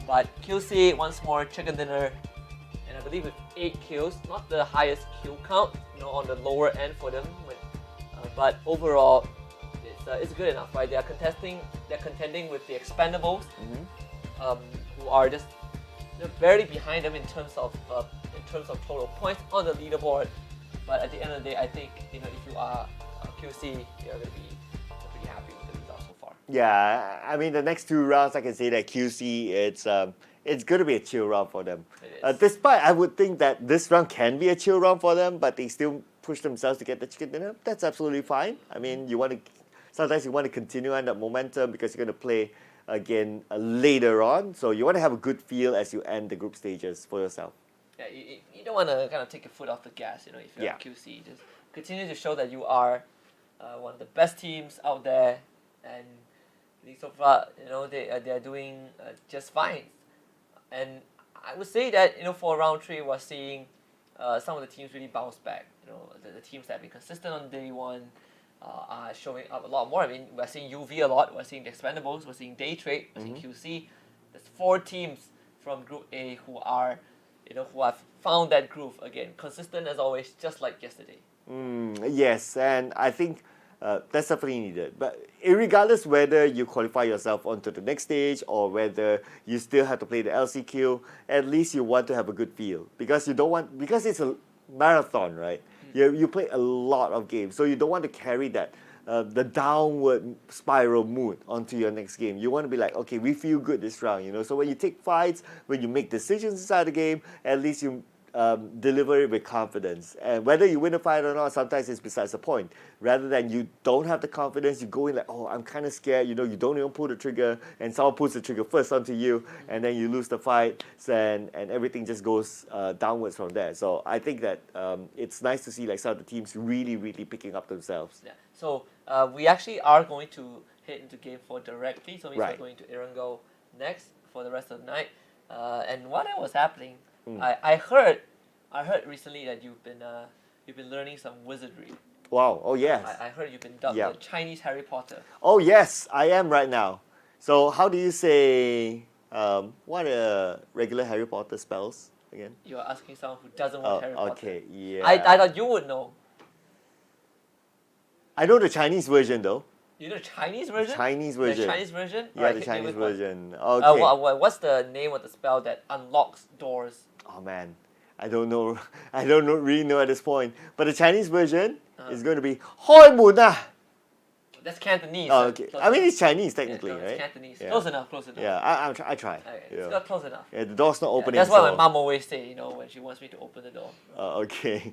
But QC once more, chicken dinner, and I believe with 8 kills, not the highest kill count, on the lower end for them. But overall, it's good enough, right? They're contending with the Expendables, who are just barely behind them in terms of total points on the leaderboard. But at the end of the day, I think if you are QC, you're going to be pretty happy with the results so far. Yeah, I mean the next 2 rounds, I can say that QC, it's going to be a chill round for them. Despite I would think that this round can be a chill round for them, but they still push themselves to get the chicken dinner. That's absolutely fine. I mean, sometimes you want to continue on that momentum because you're going to play again later on. So you want to have a good feel as you end the group stages for yourself. Yeah, you don't want to kind of take your foot off the gas, if you're QC. Just continue to show that you are one of the best teams out there, and so far, they are doing just fine. And I would say that for round 3, we're seeing some of the teams really bounce back. The teams that have been consistent on day 1 are showing up a lot more. I mean, we're seeing UV a lot. We're seeing the Expendables. We're seeing Day Trade. We're seeing QC. There's 4 teams from Group A who have found that groove again, consistent as always, just like yesterday. Yes, and I think that's definitely needed. But regardless whether you qualify yourself onto the next stage or whether you still have to play the LCQ, at least you want to have a good feel because it's a marathon, right? You play a lot of games, so you don't want to carry that the downward spiral mood onto your next game. You want to be like, okay, we feel good this round, So when you take fights, when you make decisions inside the game, at least you deliver it with confidence. And whether you win a fight or not, sometimes it's besides the point. Rather than you don't have the confidence, you go in like, oh, I'm kind of scared. You don't even pull the trigger, and someone pulls the trigger first onto you, and then you lose the fight, and everything just goes downwards from there. So I think that it's nice to see like some of the teams really, really picking up themselves. Yeah. So we actually are going to head into game 4 directly. So we're going to Erangel next for the rest of the night. And while that was happening, I heard recently that you've been learning some wizardry. Wow! Oh yes. I heard you've been dubbed the Chinese Harry Potter. Oh yes, I am right now. So how do you say what are regular Harry Potter spells again? You're asking someone who doesn't watch Harry Potter. Okay, yeah. I thought you would know. I know the Chinese version though. You know the Chinese version? Chinese version. The Chinese version? Yeah, the Chinese version. Okay. What's the name of the spell that unlocks doors? Oh man, I don't know. I don't really know at this point. But the Chinese version is going to be Hoi Mun ah. That's Cantonese. Oh, okay. I mean, it's Chinese technically, it's right? Cantonese. Yeah. Close enough. Yeah, I try. Okay, it's got close enough. Yeah, the door's not opening. That's what my mom always say, when she wants me to open the door. Okay.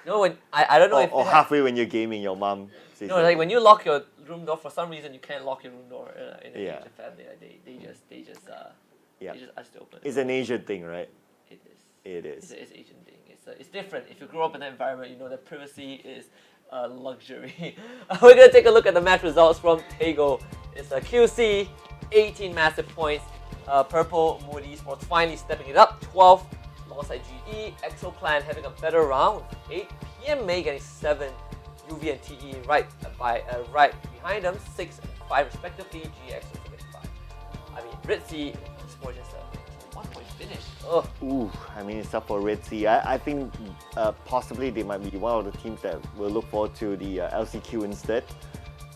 When I don't know if or halfway when you're gaming, your mom says. No, like when you lock your room door, for some reason you can't lock your room door in the Asian family. Like, they just ask to open. It's an Asian thing, right? It is. It is. It's an Asian thing. It's different. If you grow up in that environment, you know that privacy is a luxury. We're gonna take a look at the match results from Tego. It's a QC, 18 massive points. Purple Moody Sports finally stepping it up, 12 alongside GE. Exo Clan having a better round, 8. EMA getting 7. UV and TE right behind them, 6 and 5 respectively. GX also getting 5. I mean, Ritzy Sports just a 1-point finish. Ugh. Ooh, I mean, it's up for Red Sea. I think possibly they might be one of the teams that will look forward to the LCQ instead.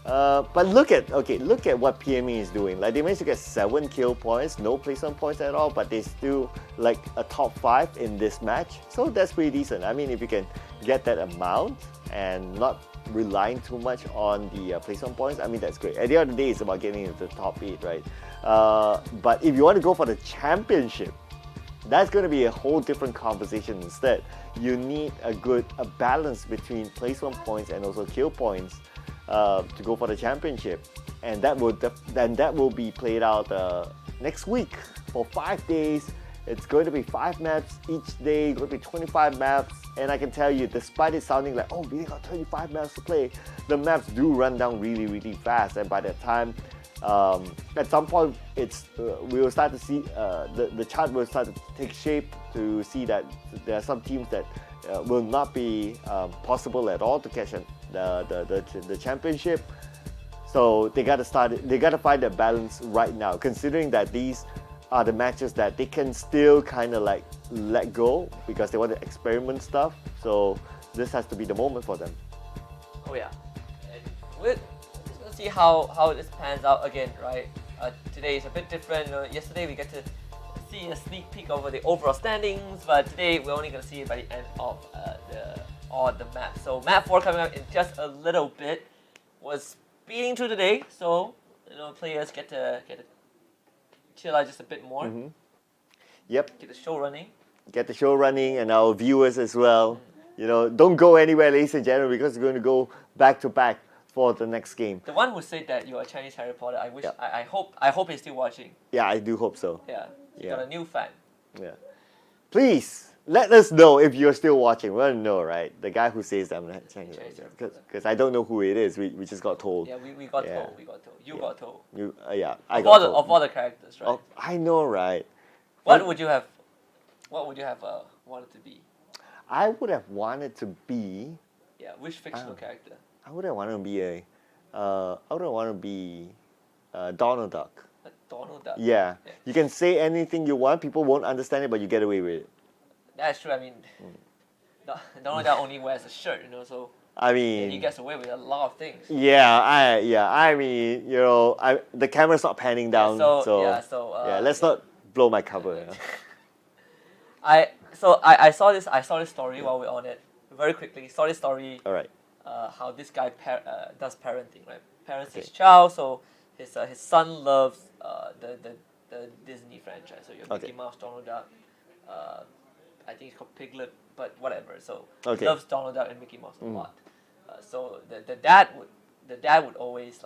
But look at what PME is doing. Like, they managed to get 7 kill points, no placement points at all, but they still like a top 5 in this match. So that's pretty decent. I mean, if you can get that amount and not relying too much on the placement points, I mean, that's great. At the end of the day, it's about getting into the top 8, right? But if you want to go for the championship, that's going to be a whole different conversation instead. You need a balance between placement points and also kill points to go for the championship, and that will be played out next week for 5 days. It's going to be 5 maps each day, going to be 25 maps, and I can tell you, despite it sounding like, oh, we got 25 maps to play, the maps do run down really, really fast, and by that time, at some point, we will start to see the chart will start to take shape to see that there are some teams that will not be possible at all to catch the championship. So they got to find that balance right now, considering that these are the matches that they can still kind of like let go because they want to experiment stuff. So this has to be the moment for them. Oh yeah, and we're just gonna see how this pans out again, right? Today is a bit different. Yesterday we get to see a sneak peek over the overall standings, but today we're only gonna see it by the end of the map. So map 4 coming up in just a little bit. Was speeding through today, so players get to chill out just a bit more. Mm-hmm. Yep. Get the show running. Get the show running, and our viewers as well. Don't go anywhere, ladies and gentlemen, because we're going to go back to back for the next game. The one who said that you're a Chinese Harry Potter, I wish, Yep. I hope he's still watching. Yeah, I do hope so. Yeah, you Yeah. got a new fan. Yeah. Please let us know if you're still watching. We want to know, right? The guy who says I'm not Chinese, because I don't know who it is. We just got told. Yeah, we got Yeah. told. We got told. You got told. I Of got all told. of all the characters, right? Oh, I know, right? What would you have? What would you have wanted to be? I would have wanted to be. Yeah, which fictional character? I would have wanted to be Donald Duck. A Donald Duck. Yeah. Yeah. You can say anything you want. People won't understand it, but you get away with it. That's true. I mean, Donald Duck only wears a shirt, so I he mean, gets away with a lot of things. I mean, the camera's not panning down, let's not blow my cover. I saw this story while we're on it. Very quickly, saw this story. All right. How this guy does parenting, right? Parents his child, so his son loves the Disney franchise. So you have Okay. Mickey Mouse, Donald Duck. I think it's called Piglet, but whatever. So Okay. he loves Donald Duck and Mickey Mouse a lot. So the dad would always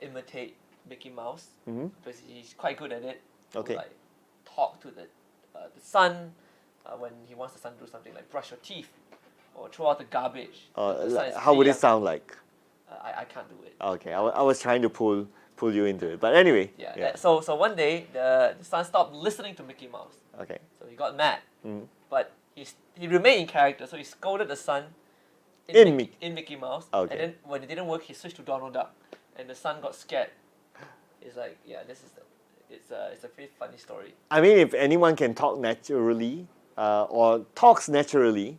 imitate Mickey Mouse because he's quite good at it. Okay. To, talk to the son when he wants the son to do something like brush your teeth or throw out the garbage. The son is How would pretty it sound like? young. I can't do it. Okay, I was trying to pull you into it, but anyway. Yeah. So one day the son stopped listening to Mickey Mouse. Okay. So he got mad, but he remained in character. So he scolded the son In Mickey Mouse, Okay. and then when it didn't work, he switched to Donald Duck, and the son got scared. It's like, yeah, it's a pretty funny story. I mean, if anyone can talk naturally, or talks naturally,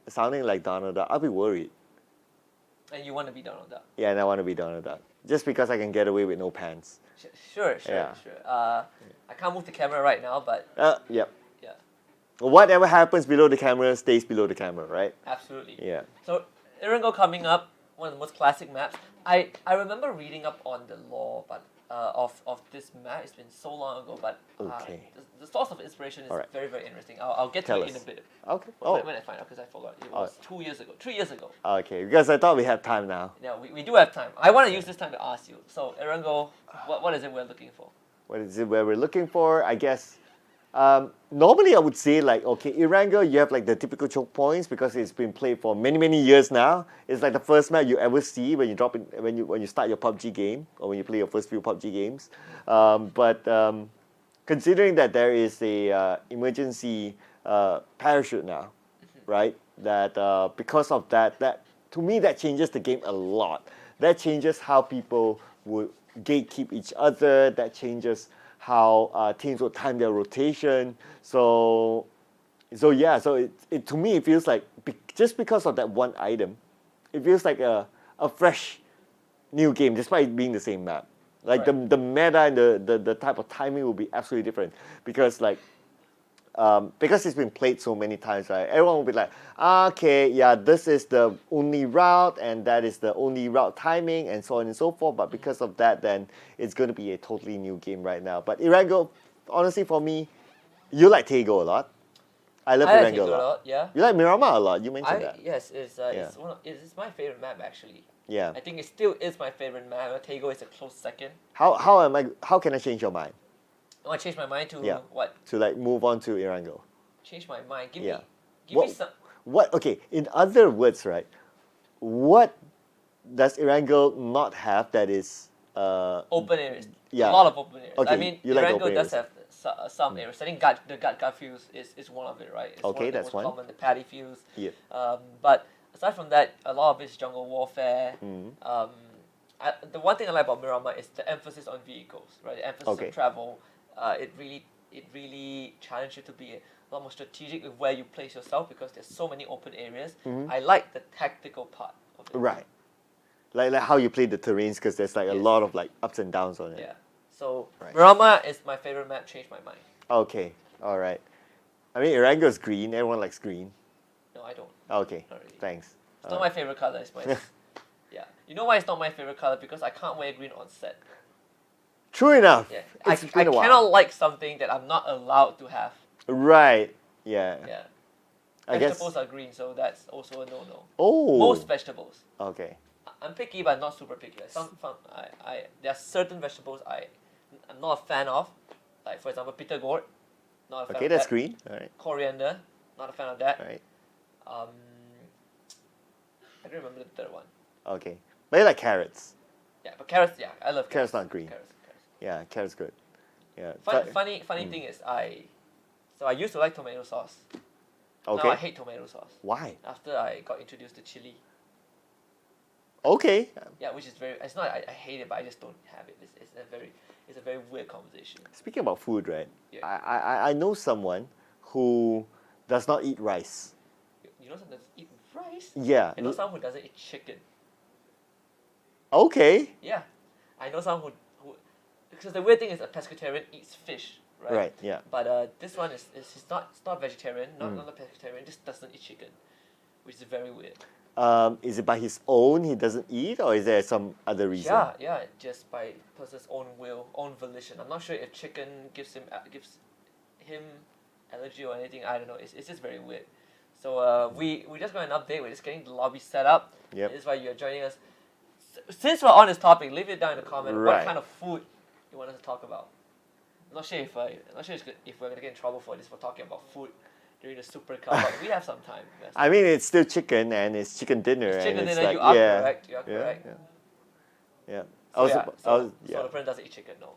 sounding like Donald Duck, I'll be worried. And you want to be Donald Duck? Yeah, and I want to be Donald Duck. Just because I can get away with no pants. Sure. Yeah. I can't move the camera right now, but Yep. yeah, Whatever happens below the camera stays below the camera, right? absolutely. Yeah. So Iringo coming up, one of the most classic maps. I remember reading up on the lore, but of this map. It's been so long ago, but Okay. the source of inspiration is Alright. very, very interesting. I'll get to Tell it in us. a bit. Okay. When I find out, because I forgot. It was 2 years ago. 3 years ago. Okay, because I thought we had time now. Yeah, we do have time. I want to use this time to ask you. So Iringo, what is it we're looking for? What is it where we're looking for? I guess Normally, I would say like, okay, Erangel, you have like the typical choke points because it's been played for many, many years now. It's like the first map you ever see when you drop in, when you start your PUBG game or when you play your first few PUBG games. But considering that there is a emergency parachute now, right? That because of that, to me that changes the game a lot. That changes how people would gatekeep each other. That changes how teams will time their rotation. So yeah, so it to me it feels like just because of that one item, it feels like a fresh new game despite it being the same map. Like Right. the meta and the type of timing will be absolutely different because like because it's been played so many times, right? Everyone will be like, okay, yeah, this is the only route, and that is the only route timing, and so on and so forth. But because of that, then it's going to be a totally new game right now. But Erangel, honestly, for me, you like Tego a lot. I love I like Erangel Tego a lot. yeah. You like Miramar a lot. You mentioned that. Yes, it's Yeah. it's my favorite map actually. Yeah. I think it still is my favorite map. Tego is a close second. How can I change your mind? I changed my mind to Yeah. what? To like move on to Erangel. Change my mind. Give Yeah. me, give me What- some. What? Okay. In other words, right? What does Erangel not have that is? Open areas. Yeah. A lot of open areas. Okay, I mean, you like the Erangel open does areas. have some areas. I think the gut fields is one of it, right? It's Okay, one of the that's most one. common, the paddy fields. Yeah. But aside from that, a lot of it is jungle warfare. Mm-hmm. The one thing I like about Miramar is the emphasis on vehicles, right? The emphasis Okay. on travel. It really challenges you to be a lot more strategic with where you place yourself because there's so many open areas. I like the tactical part of it. Mm-hmm. Right. Like how you play the terrains because there's like a Yes. lot of like ups and downs on it. Yeah. So Right. Miramar is my favorite map. Changed my mind. Okay. All right. I mean, Erangel is green. Everyone likes green. No, I don't. Okay. Not really. Thanks. It's not my favorite color. It's my yeah. You know why it's not my favorite color? Because I can't wear green on set. True enough. Yeah. It's I been a while. cannot like something that I'm not allowed to have. Right. Yeah. Yeah. I guess. Vegetables are green, so that's also a no-no. Oh. Most vegetables. Okay. I'm picky, but not super picky. Like there are certain vegetables I'm not a fan of. Like for example, bitter gourd. Not a fan Okay, of that's that. green. All right. Coriander. Not a fan of that. All right. I don't remember the third one. Okay. But you like carrots. Yeah, but carrots. Yeah, I love Carrots carrots. not green. Carrots. Yeah, carrots good. Yeah. Funny thing is I used to like tomato sauce. Okay. Now I hate tomato sauce. Why? After I got introduced to chili. Okay. Yeah, which is very. It's not. I hate it, but I just don't have it. It's a very weird conversation. Speaking about food, right? Yeah. I know someone who does not eat rice. You know someone doesn't eat rice. Yeah. I know someone who doesn't eat chicken. Okay. Yeah, I know someone who because the weird thing is a pescatarian eats fish, right? Right. Yeah. But this one is he's not vegetarian, not a pescatarian, just doesn't eat chicken, which is very weird. Is it by his own he doesn't eat, or is there some other reason? Yeah, just by person's own will, own volition. I'm not sure if chicken gives him allergy or anything. I don't know. It's just very weird. So we just got an update. We're just getting the lobby set up. Yep. This is why you're joining us. Since we're on this topic, leave it down in the comment Right. what kind of food you want us to talk about. I'm not sure if we're gonna get in trouble for this for talking about food during the Super Cup, but we have some time. Yes. I mean, it's still chicken and it's chicken dinner. It's chicken and it's dinner. like, You are yeah, correct. You are yeah, correct. Yeah. So, yeah, so the person doesn't eat chicken. No,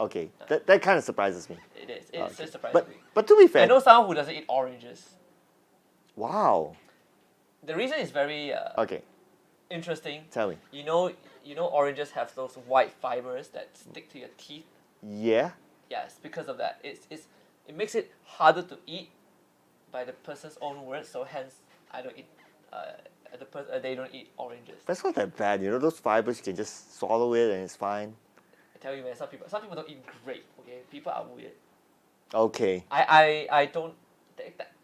Okay. That kind of surprises me. it is. It's Okay. just surprising But me. but to be I fair, know someone who doesn't eat oranges. wow. The reason is very Okay, interesting. tell me. You know, oranges have those white fibers that stick to your teeth. Yeah. Yes, because of that. It makes it harder to eat by the person's own words. So hence, I don't eat. They don't eat oranges. That's not that bad. You know, those fibers you can just swallow it and it's fine. I tell you, man. Some people don't eat grape. Okay, people are weird. Okay. I don't.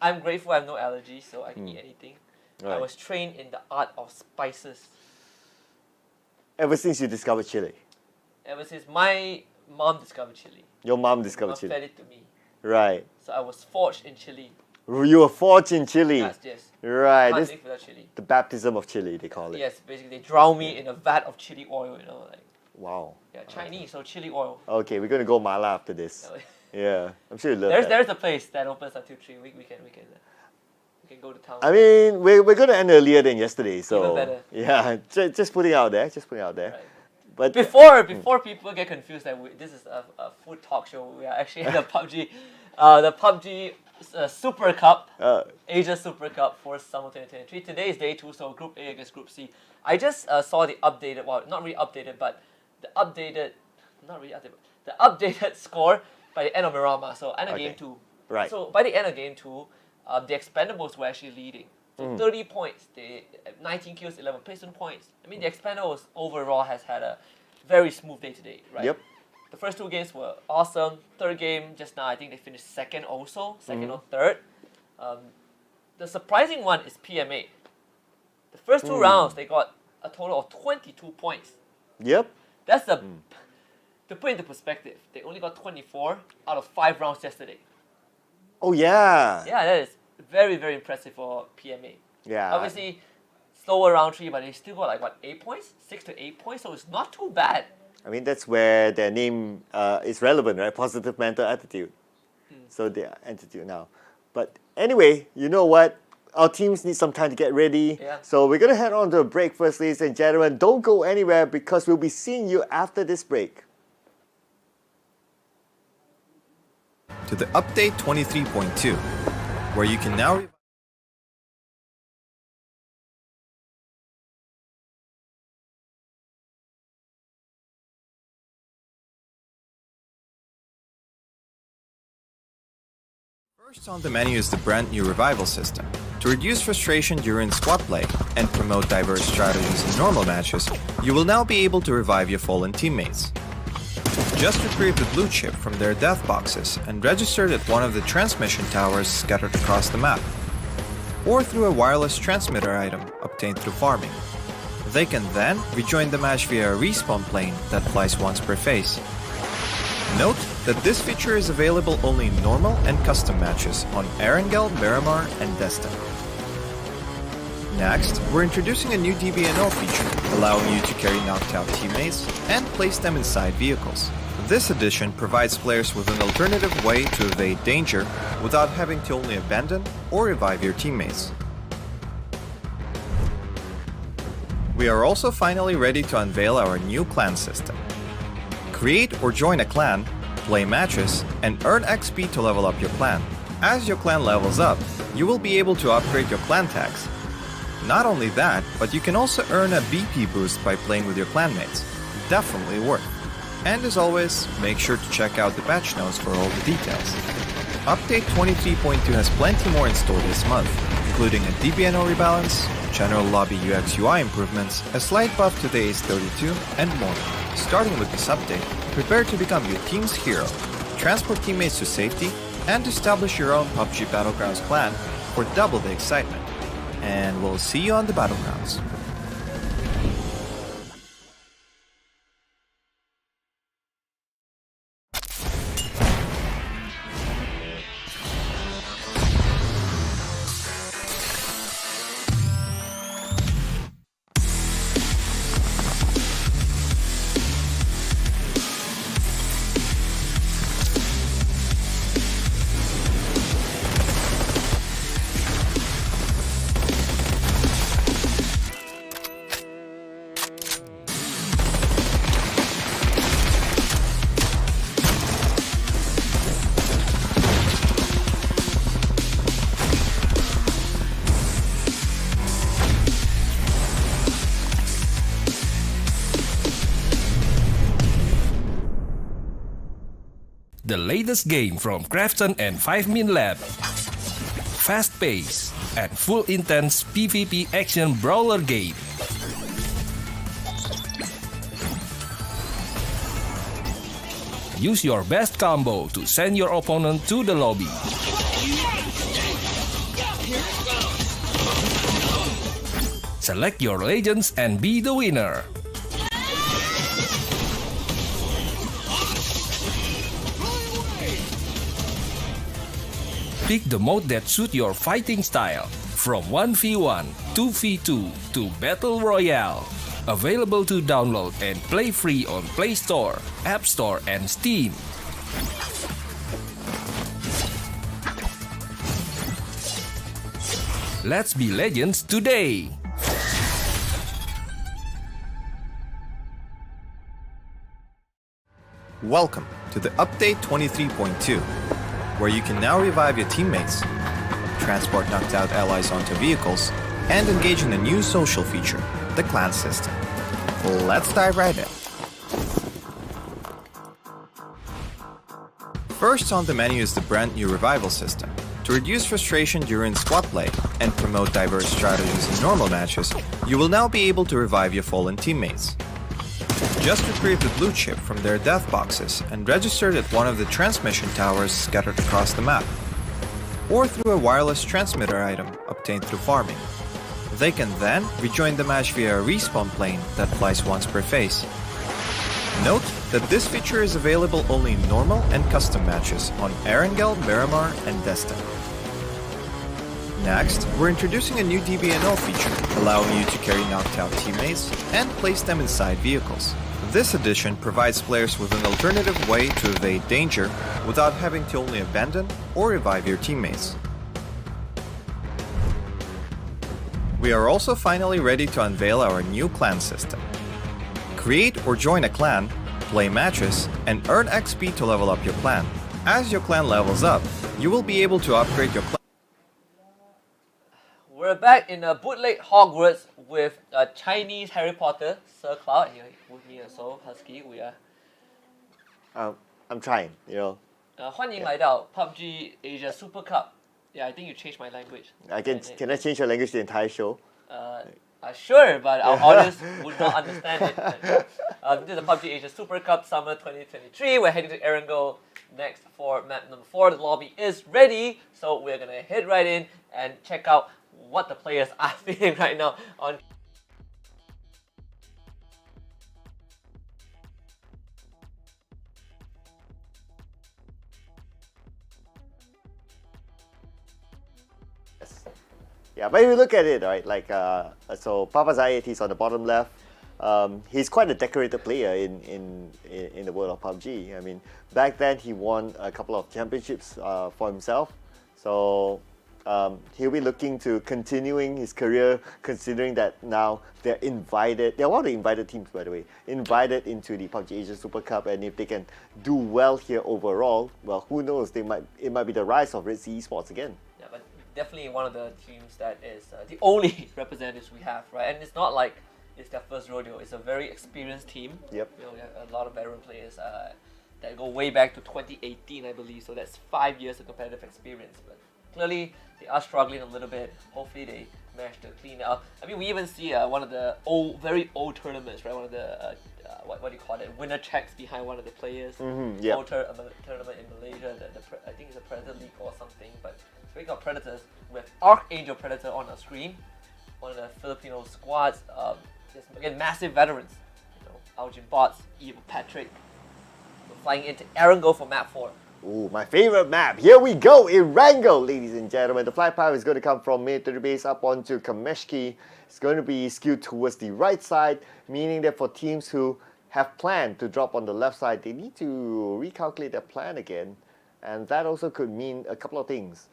I'm grateful I have no allergies, so I can eat anything. I Right. was trained in the art of spices Ever since you discovered chili, ever since my mom discovered chili. your mom My discovered mom chili. fed it to me, Right. so I was forged in chili. You were forged in chili. Yes. Right. Can't This live without chili. the baptism of chili, they call it. Yes, basically they drown me in a vat of chili oil. Wow. Yeah, Chinese, so chili oil. Okay, we're gonna go mala after this. Yeah, I'm sure you love There's that. there's a place that opens until 3. We can go to town. I mean, we're going to end earlier than yesterday, so Even better. yeah, just putting it out there, just putting it out there. Right. But Before people get confused that this is a food talk show, we are actually in the PUBG Super Cup, Asia Super Cup for summer 2023. Today is day 2, so Group A against Group C. I just saw the updated, well, not really updated, but the updated score by the end of Mirama. So end of game 2. Right. So by the end of game 2, the Expendables were actually leading. So 30 points, 19 kills, 11 placement points. I mean, the Expendables overall has had a very smooth day today, right? Yep. The first 2 games were awesome. Third game, just now, I think they finished second also, second or third. The surprising one is PMA. The first 2 rounds, they got a total of 22 points. Yep. That's the, to put into perspective, they only got 24 out of 5 rounds yesterday. Oh yeah. Yeah, that is very, very impressive for PMA. Yeah. Obviously, slower round 3, but they still got like, what, 8 points? 6 to 8 points, so it's not too bad. I mean, that's where their name is relevant, right? Positive mental attitude. So their attitude now. But anyway, you know what? Our teams need some time to get ready. Yeah. So we're going to head on to a break first, ladies and gentlemen. Don't go anywhere because we'll be seeing you after this break. To the update 23.2, where you can now First on the menu is the brand new revival system. To reduce frustration during squad play and promote diverse strategies in normal matches, you will now be able to revive your fallen teammates. Just retrieve the blue chip from their death boxes and register it at one of the transmission towers scattered across the map, or through a wireless transmitter item obtained through farming. They can then rejoin the match via a respawn plane that flies once per phase. Note that this feature is available only in normal and custom matches on Erangel, Miramar, and Destin. Next, we're introducing a new DBNO feature, allowing you to carry knocked out teammates and place them inside vehicles. This addition provides players with an alternative way to evade danger without having to only abandon or revive your teammates. We are also finally ready to unveil our new clan system. Create or join a clan, play matches, and earn XP to level up your clan. As your clan levels up, you will be able to upgrade your clan tags. Not only that, but you can also earn a BP boost by playing with your clanmates. Definitely worth. And as always, make sure to check out the patch notes for all the details. Update 23.2 has plenty more in store this month, including a DBNO rebalance, general lobby UX UI improvements, a slight buff to the Ace 32, and more. Starting with this update, prepare to become your team's hero, transport teammates to safety, and establish your own PUBG Battlegrounds clan for double the excitement. And we'll see you on the Battlegrounds. The latest game from Krafton and 5min Lab. Fast pace and full intense PvP action brawler game. Use your best combo to send your opponent to the lobby. Select your legends and be the winner. Pick the mode that suits your fighting style, from 1v1, 2v2 to Battle Royale. Available to download and play free on Play Store, App Store, and Steam. Let's be legends today! Welcome to the Update 23.2, where you can now revive your teammates, transport knocked out allies onto vehicles, and engage in a new social feature, the clan system. Let's dive right in. First on the menu is the brand new revival system. To reduce frustration during squad play and promote diverse strategies in normal matches, you will now be able to revive your fallen teammates. Just retrieve the blue chip from their death boxes and register it at one of the transmission towers scattered across the map, or through a wireless transmitter item obtained through farming. They can then rejoin the match via a respawn plane that flies once per phase. Note that this feature is available only in normal and custom matches on Erangel, Miramar, and Destin. Next, we're introducing a new DBNO feature, allowing you to carry knocked out teammates and place them inside vehicles. This addition provides players with an alternative way to evade danger without having to only abandon or revive your teammates. We are also finally ready to unveil our new clan system. Create or join a clan, play matches, and earn XP to level up your clan. As your clan levels up, you will be able to upgrade your clan. We're back in a bootleg Hogwarts with Chinese Harry Potter, Sir Cloud, and you're with me also, Husky. We are. I'm trying, you know. 欢迎来到 PUBG Asia Super Cup. Yeah, I think you changed my language. Can I change your language the entire show? Sure, but our audience would not understand it. This is the PUBG Asia Super Cup Summer 2023. We're heading to Erangel next for map number 4. The lobby is ready, so we're gonna head right in and check out what the players are feeling right now on. Yeah, but if you look at it, right, like, so Papa Zayed, he's on the bottom left. He's quite a decorated player in the world of PUBG. I mean, back then he won a couple of championships for himself. So he'll be looking to continuing his career, considering that now they're invited. They're one of the invited teams, by the way, invited into the PUBG Asia Super Cup. And if they can do well here overall, well, who knows? It might be the rise of Red Sea Esports again. Yeah, but definitely one of the teams that is the only representatives we have, right? And it's not like it's their first rodeo. It's a very experienced team. Yep. You know, we have a lot of veteran players that go way back to 2018, I believe. So that's 5 years of competitive experience. But clearly, they are struggling a little bit. Hopefully, they manage to clean it up. I mean, we even see one of the very old tournaments, right? One of the what do you call it? Winner checks behind one of the players. Yeah. Old tournament in Malaysia. I think it's a Predator League or something. But speaking of Predators, we have Archangel Predator on our screen. One of the Filipino squads. Just, again, massive veterans. You know, Algin Bots, Eve Patrick. We're flying into Erangel for map 4. Ooh, my favorite map. Here we go, Erangel, ladies and gentlemen. The flight path is going to come from military base up onto Kameshki. It's going to be skewed towards the right side, meaning that for teams who have planned to drop on the left side, they need to recalculate their plan again. And that also could mean a couple of things.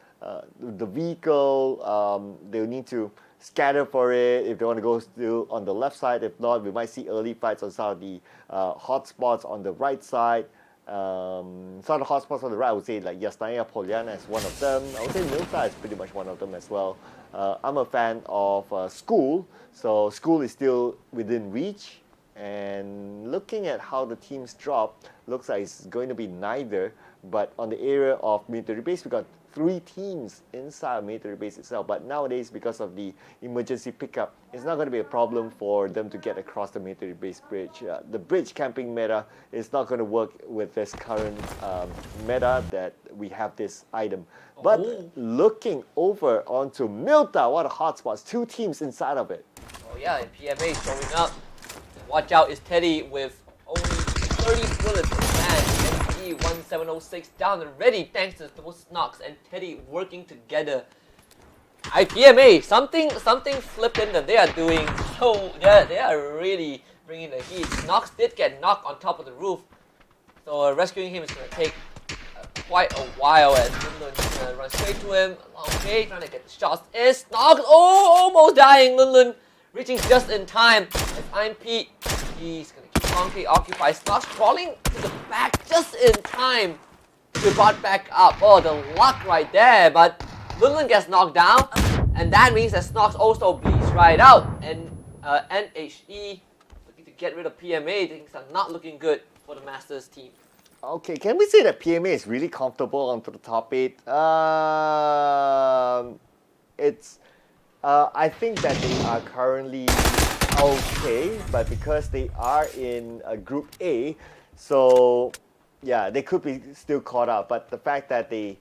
The vehicle, they'll need to scatter for it if they want to go still on the left side. If not, we might see early fights on some of the hotspots on the right side. Some of the hotspots on the right, I would say like Yasnaya Poliana is one of them. I would say Milta is pretty much one of them as well. I'm a fan of School, so School is still within reach. And looking at how the teams drop, looks like it's going to be neither. But on the area of military base, we got 3 teams inside military base itself. But nowadays, because of the emergency pickup, it's not going to be a problem for them to get across the military base bridge. The bridge camping meta is not going to work with this current meta that we have this item. But looking over onto Milta, what a hotspots, 2 teams inside of it. Oh yeah, and PMA showing up. Watch out, is Teddy with only 30 bullets in hand. NPE 1706 down and ready thanks to those knocks and Teddy working together. IPMA, something flipped in that they are doing. So they are really bringing the heat. Knox did get knocked on top of the roof. So rescuing him is going to take quite a while as Lunlun runs straight to him. Okay, trying to get the shots in. Snogs, almost dying. Lunlun reaching just in time. As I'm Pete, he's going to keep Long occupied. Snogs crawling to the back just in time to bot back up. Oh, the luck right there. But Lunlun gets knocked down, and that means that Snogs also bleeds right out. And NHE looking to get rid of PMA. Things are not looking good for the Masters team. Okay, can we say that PMA is really comfortable onto the top 8? I think that they are currently okay, but because they are in Group A, so yeah, they could be still caught up. But the fact that they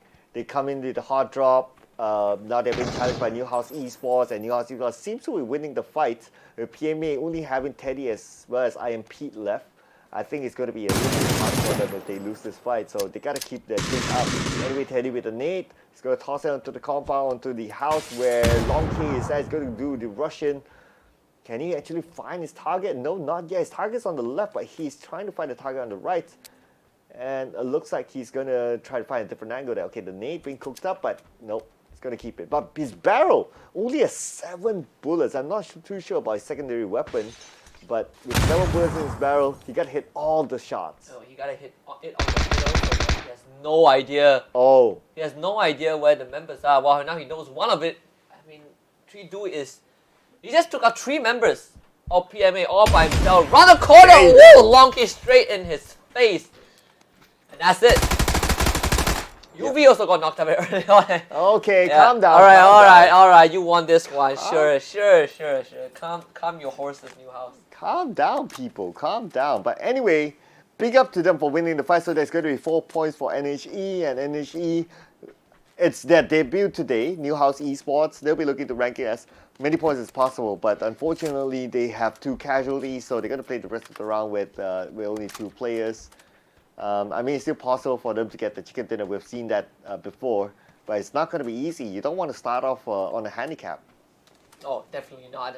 come into the hard drop, now they're being challenged by Newhouse Esports, and Newhouse Esports seems to be winning the fight, with PMA only having Teddy as well as I Am Pete left. I think it's going to be a little bit hard for them if they lose this fight, so they got to keep their thing up. Anyway, Teddy with a nade, he's going to toss it onto the compound, onto the house where Long K is going to do the Russian. Can he actually find his target? No, not yet. His target's on the left, but he's trying to find the target on the right. And it looks like he's going to try to find a different angle there. Okay, the nade being cooked up, but nope, he's going to keep it. But his barrel only has 7 bullets. I'm not too sure about his secondary weapon. But with 7 bullets in his barrel, he got to hit all the shots. Oh, he got to hit it on the middle, so he has no idea. Oh. He has no idea where the members are. Well, now he knows one of it. I mean, 3-2 is... He just took out 3 members of PMA all by himself. Run the corner! Whoa! Long kick straight in his face. And that's it. UV also got knocked out very early on. Okay, calm down. Alright. You won this one. Sure. Calm your horses, Newhouse. Calm down, people. Calm down. But anyway, big up to them for winning the fight. So there's going to be 4 points for NHE, and NHE, it's their debut today, Newhouse Esports. They'll be looking to rank it as many points as possible, but unfortunately they have 2 casualties, so they're going to play the rest of the round with only 2 players. I mean, it's still possible for them to get the chicken dinner. We've seen that before, but it's not going to be easy. You don't want to start off on a handicap. Oh, definitely not.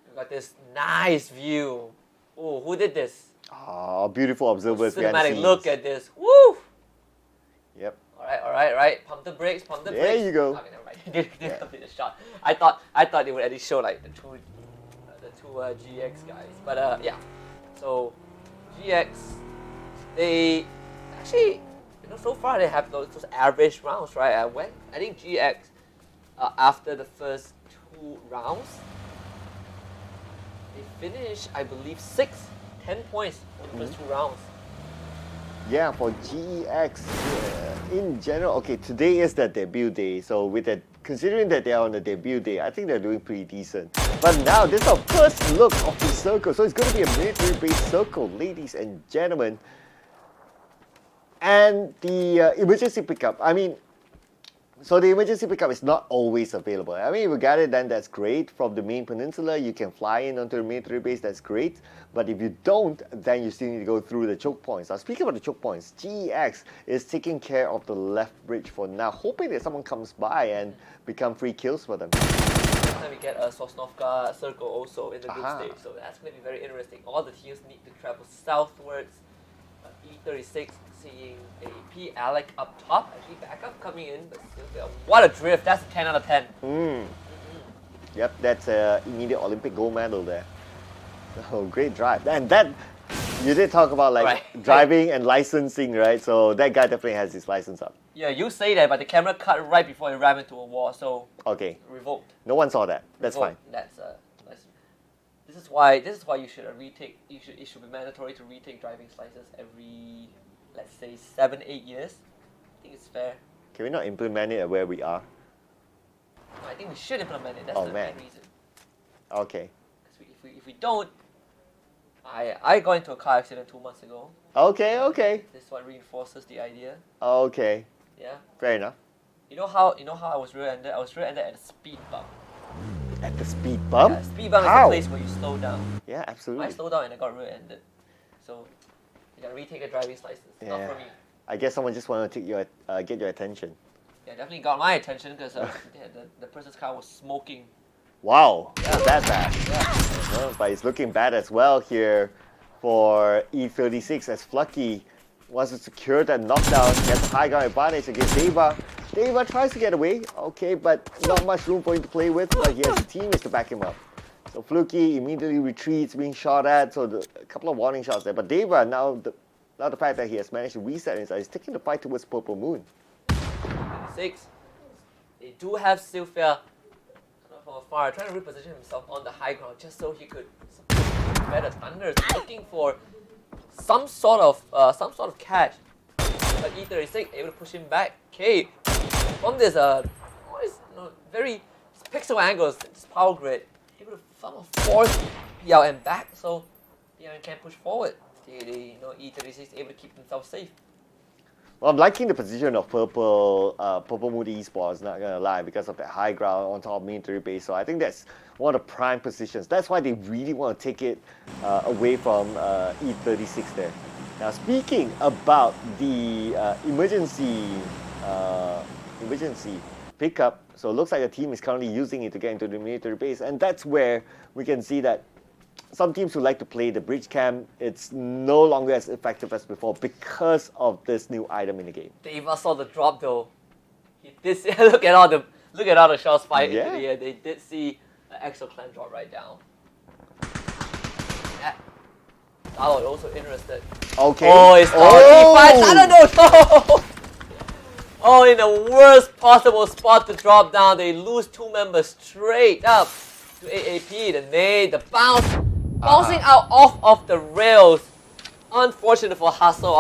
We've got this nice view. Oh, who did this? Oh, beautiful observers. Cinematic look at this. Woo! Yep. Alright. Pump the brakes. There you go. Okay, never mind. Didn't complete the shot. I thought they would at least show like the two GX guys. But yeah. So GX, they actually, so far they have those average rounds, right? I think GX after the first 2 rounds, they finished, I believe, 10 points in the first 2 rounds. Yeah, for GEX, in general, okay, today is their debut day, so with that, considering that they are on the debut day, I think they're doing pretty decent. But now, this is our first look of the circle, so it's going to be a military-based circle, ladies and gentlemen. And the emergency pickup, so the emergency pickup is not always available. I mean, if you got it, then that's great. From the main peninsula, you can fly in onto the military base, that's great. But if you don't, then you still need to go through the choke points. Now, speaking about the choke points, GEX is taking care of the left bridge for now, hoping that someone comes by and become free kills for them. Next time we get a Sosnovka circle also in the group stage, so that's going to be very interesting. All the teams need to travel southwards. E36 seeing a P. Alec up top, actually backup coming in, but still, what a drift, that's a 10 out of 10. Yep, that's an immediate Olympic gold medal there. Oh, great drive. And that, you did talk about driving and licensing, right? So that guy definitely has his license up. Yeah, you say that, but the camera cut right before he ran into a wall, so okay, revoked. No one saw that. That's revoked. Fine. That's This is why you should retake. It should be mandatory to retake driving license every, let's say, 7-8 years. I think it's fair. Can we not implement it where we are? No, I think we should implement it. That's the main reason. Okay. Because if we don't, I got into a car accident 2 months ago. Okay. This is what reinforces the idea. Okay. Yeah. Fair enough. You know how I was rear-ended? I was rear-ended at a speed bump. At the speed bump? Yeah, speed bump is a place where you slow down. Yeah, absolutely. I slowed down and I got rear-ended. So you gotta retake a driving license. Yeah. Not for me. I guess someone just wanted to get your attention. Yeah, definitely got my attention because the person's car was smoking. Wow, that bad. Yeah. But it's looking bad as well here for E36 as Flucky wants to secure that knockdown, gets a high ground advantage against Deva. Deva tries to get away, okay, but not much room for him to play with, but he has a teammates to back him up. So Fluky immediately retreats, being shot at, so a couple of warning shots there. But Deva, now the fact that he has managed to reset inside, he's taking the fight towards Purple Moon. 6. They do have Sylphia from afar, trying to reposition himself on the high ground just so he could support better Thunders, looking for some sort of catch. But E36 able to push him back. Okay, from this very pixel angles, this power grid, able to somehow force PLM back, so PLM can't push forward. E36 able to keep himself safe. Well, I'm liking the position of Purple Moon Esports, not gonna lie, because of that high ground on top of military base. So I think that's one of the prime positions. That's why they really want to take it away from E36 there. Now, speaking about the emergency pickup, so it looks like the team is currently using it to get into the military base, and that's where we can see that some teams who like to play the bridge camp, it's no longer as effective as before because of this new item in the game. Deva saw the drop though. He did see, look at all the shots fired into the air. They did see an Exo Clan drop right down. Yeah. Starlord also interested. Okay. Oh, it's no. Oh, in the worst possible spot to drop down, they lose 2 members straight up to AAP. The nade, the bounce. Bouncing out off of the rails. Unfortunate for Hustle.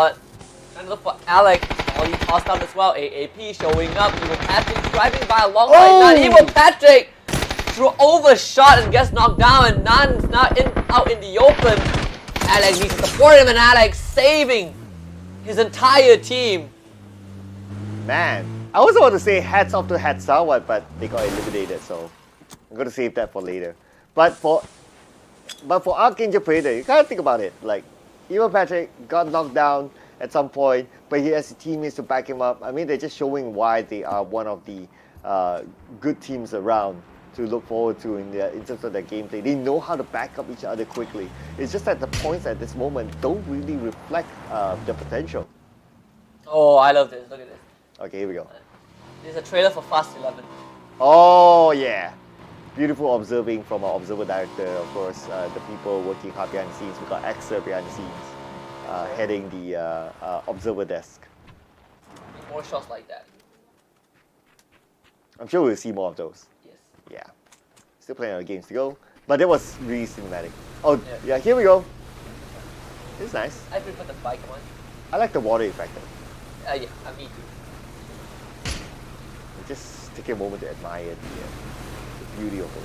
Trying to look for Alec. He tossed out as well. AAP showing up. Evil Patrick driving by alongside Nan. Evil Patrick overshot and gets knocked down, and Nan's now out in the open. Alec needs to support him, and Alec saving his entire team. Man, I also want to say hats off to Hatsawa, but they got eliminated, so I'm going to save that for later. But for Archangel Predator, you gotta think about it. Like, Evil Patrick got knocked down at some point, but he has teammates to back him up. I mean, they're just showing why they are one of the good teams around to look forward to in terms of their gameplay. They know how to back up each other quickly. It's just that the points at this moment don't really reflect their potential. Oh, I love this. Look at this. Okay, here we go. This is a trailer for Fast 11. Oh, yeah. Beautiful observing from our observer director, of course, the people working hard behind the scenes. We got Exer behind the scenes, heading the observer desk. More shots like that. I'm sure we'll see more of those. Yes. Yeah. Still plenty of games to go, but that was really cinematic. Oh, yeah, here we go. It's nice. I prefer the bike one. I like the water effect. Yeah, me too. Just take a moment to admire the beauty of it.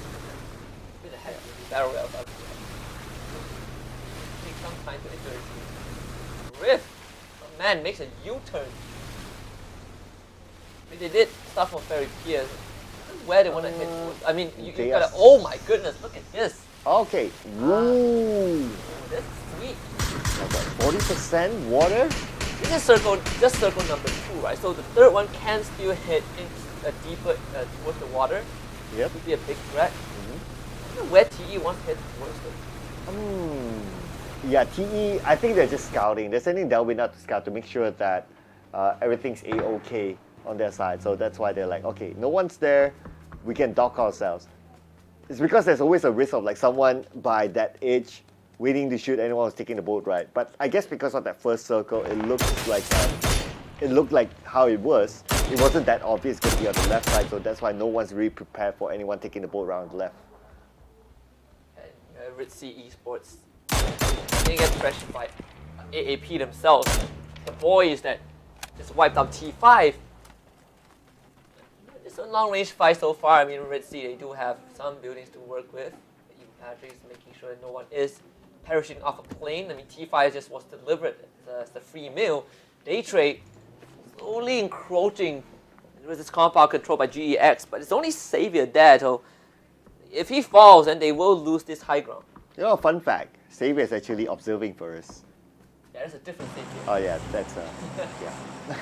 Who the heck is the barrel rails up here? Take some time to enter it. Rift! Oh, man, makes a U-turn. I mean, they did start from Fairy Piers. Where they want to hit towards. I mean, you gotta. Oh my goodness, look at this. Okay. Ooh. That's sweet. 40% water? Just circle number 2, right? So the third one can still hit in deeper towards the water. Yep. Would be a big threat. I don't know where TE wants to hit towards though. Yeah, TE, I think they're just scouting. They're sending Delvin out to scout to make sure that everything's A-OK on their side. So that's why they're like, okay, no one's there, we can dock ourselves. It's because there's always a risk of like someone by that edge waiting to shoot anyone who's taking the boat ride. But I guess because of that first circle, it looked like how it was. It wasn't that obvious going to be on the left side, so that's why no one's really prepared for anyone taking the boat around the left. And Red Sea Esports, they get pressured by AAP themselves. The boys that just wiped out T5. It's a long-range fight so far. I mean, Red Sea, they do have some buildings to work with. Even Patrick is making sure that no one is parachuting off a plane. I mean, T5 just was delivered as the free meal. Day trade slowly encroaching. There was this compound controlled by GEX, but it's only Xavier there. So if he falls, then they will lose this high ground. You know, a fun fact, Xavier is actually observing for us. Yeah, that's a different Xavier. Oh yeah, that's yeah.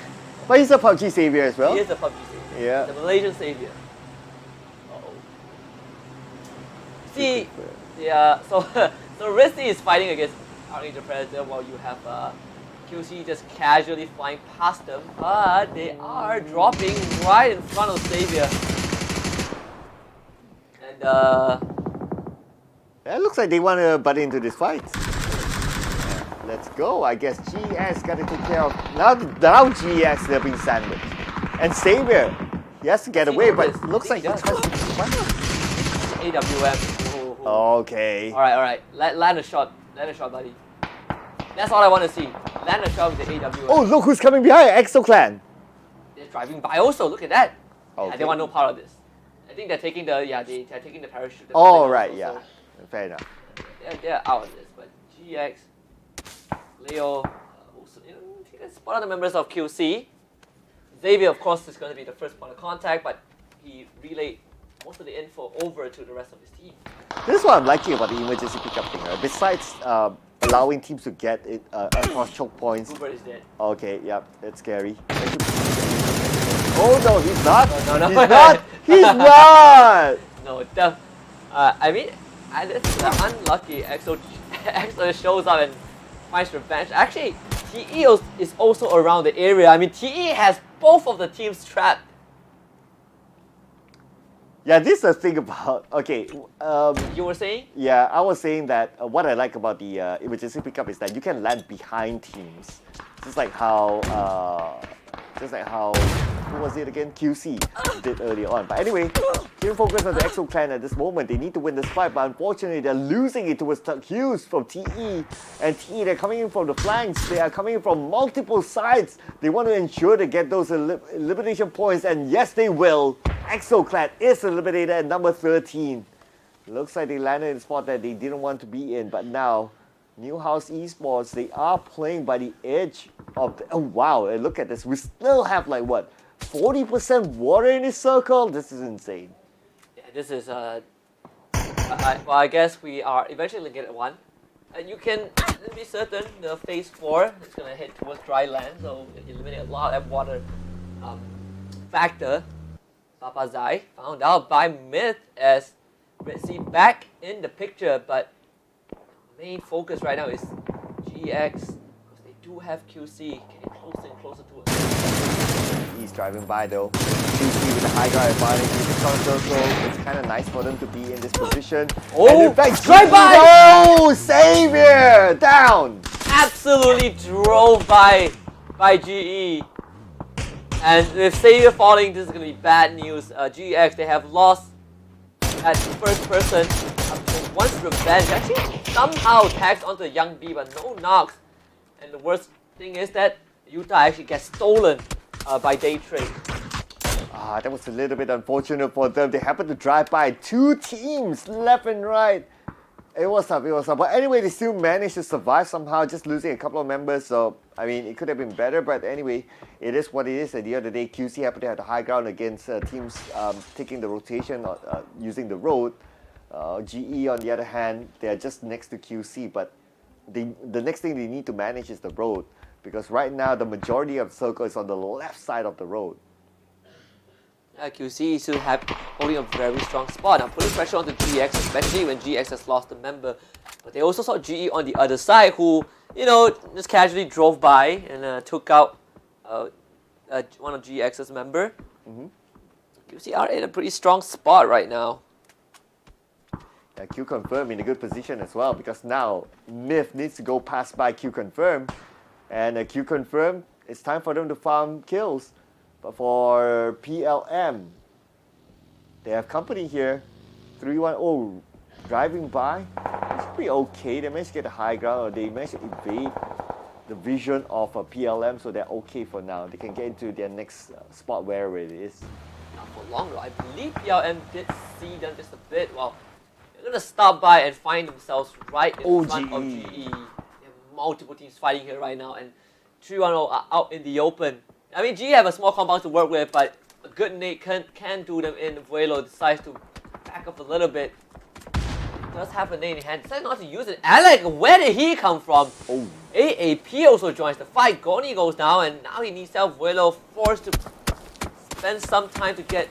But he's a PUBG Xavier as well. He is a PUBG Xavier. Yeah. The Malaysian Xavier. Uh-oh. See, yeah, so Red Sea is fighting against Archangel Predator while you have QC just casually flying past them, but they are dropping right in front of Xavier. And It looks like they want to butt into this fight. Let's go. I guess GX got to take care of. Now GX, they're being sandwiched. And Xavier, he has to get away, but it looks like he tries to fight. AWM. Okay. Alright. Land a shot, buddy. That's all I want to see. Land a shot with the AWM. Oh, look who's coming behind. Exo Clan. They're driving by also. Look at that. Okay. They want no part of this. I think they're taking the they're taking the parachute. Oh, right, yeah. Fair enough. They're out of this, but GX, Leo, also, you can spot other members of QC. Xavier, of course, is going to be the first point of contact, but he relayed most of the info over to the rest of his team. This is what I'm liking about the emergency pickup thing. Right? Besides allowing teams to get it across choke points. Uber is dead. Okay, yep, it's scary. Oh no, he's not. No. He's not. He's not. No, I mean, it's unlucky. EXO shows up and finds revenge. Actually, TE is also around the area. I mean, TE has both of the teams trapped. Yeah, this is the thing about. Okay. You were saying? Yeah, I was saying that what I like about the emergency pickup is that you can land behind teams, just like how who was it again? QC did earlier on. But anyway, keep focus on the EXO Clan at this moment. They need to win this fight, but unfortunately they're losing it towards Hughes from TE. And TE, they're coming in from the flanks. They are coming in from multiple sides. They want to ensure they get those elimination points, and yes, they will. EXO Clan is eliminated at number 13. Looks like they landed in a spot that they didn't want to be in, but now Newhouse Esports, they are playing by the edge of the, oh wow, and look at this. We still have like what, 40% water in this circle? This is insane. Yeah, this is well, I guess we are eventually going to get one. And you can be certain the phase 4 is going to head towards dry land, so eliminate a lot of that water factor. Papa Zai found out by Myth as Red Sea back in the picture, but main focus right now is GX, because they do have QC getting closer and closer to it. He's driving by though. QC with the high ground advantage in the front circle. It's kind of nice for them to be in this position. Oh, and in fact, drive by! Oh, Xavier down! Absolutely drove by GE. And with Xavier falling, this is going to be bad news. GX, they have lost at first person. Once revenge actually somehow tags onto the Young B, but no knocks. And the worst thing is that Utah actually gets stolen by Day Trade. That was a little bit unfortunate for them. They happened to drive by two teams left and right. It was tough. But anyway, they still managed to survive somehow, just losing a couple of members. So, I mean, it could have been better. But anyway, it is what it is. At the end of the day, QC happened to have the high ground against teams taking the rotation, using the road. GE, on the other hand, they are just next to QC. But the next thing they need to manage is the road. Because right now, the majority of the circle is on the left side of the road. QC is still holding a very strong spot. Now putting pressure onto GX, especially when GX has lost a member. But they also saw GE on the other side, who, just casually drove by and took out one of GX's member. QC are in a pretty strong spot right now. Yeah, Q Confirm in a good position as well, because now Myth needs to go past by Q Confirm. And Q Confirm, it's time for them to farm kills. But for PLM, they have company here. 310 driving by. It's pretty okay. They managed to get the high ground, or they managed to evade the vision of PLM, so they're okay for now. They can get into their next spot wherever it is. Now for long though, I believe PLM did see them just a bit. Well, they're going to stop by and find themselves right in front of GE. They have multiple teams fighting here right now, and 310 are out in the open. I mean, GE have a small compound to work with, but a good nade can do them in. Vuelo decides to back up a little bit. Does have a nade in hand. Decides not to use it. Alec, where did he come from? Oh. AAP also joins the fight. Goni goes down, and now he needs help. Vuelo forced to spend some time to get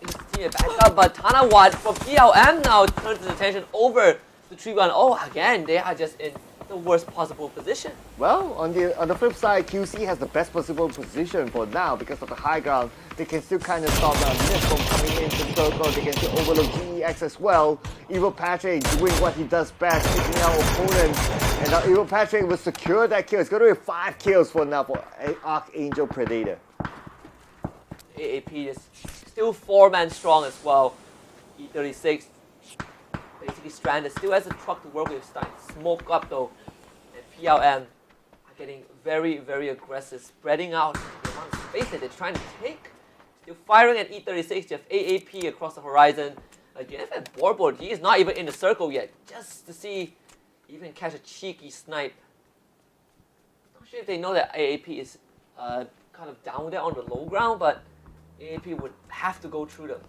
his team back up. But Tanawat from PLM now turns his attention over to 310. Again, they are just in the worst possible position. Well, on the flip side, QC has the best possible position for now because of the high ground. They can still kind of stop Myth from coming into the circle. They can still overlook GEX as well. Evil Patrick doing what he does best, taking out opponents. And now Evil Patrick will secure that kill. It's going to be 5 kills for now for Archangel Predator. AAP is still 4-man strong as well. E36 basically stranded, still has a truck to work with, starting to smoke up though. And PLM are getting very, very aggressive, spreading out the amount of space that they're trying to take. Still firing at E36, you have AAP across the horizon. Again, at Borbord, he is not even in the circle yet, just to see even catch a cheeky snipe. Not sure if they know that AAP is kind of down there on the low ground, but AAP would have to go through them.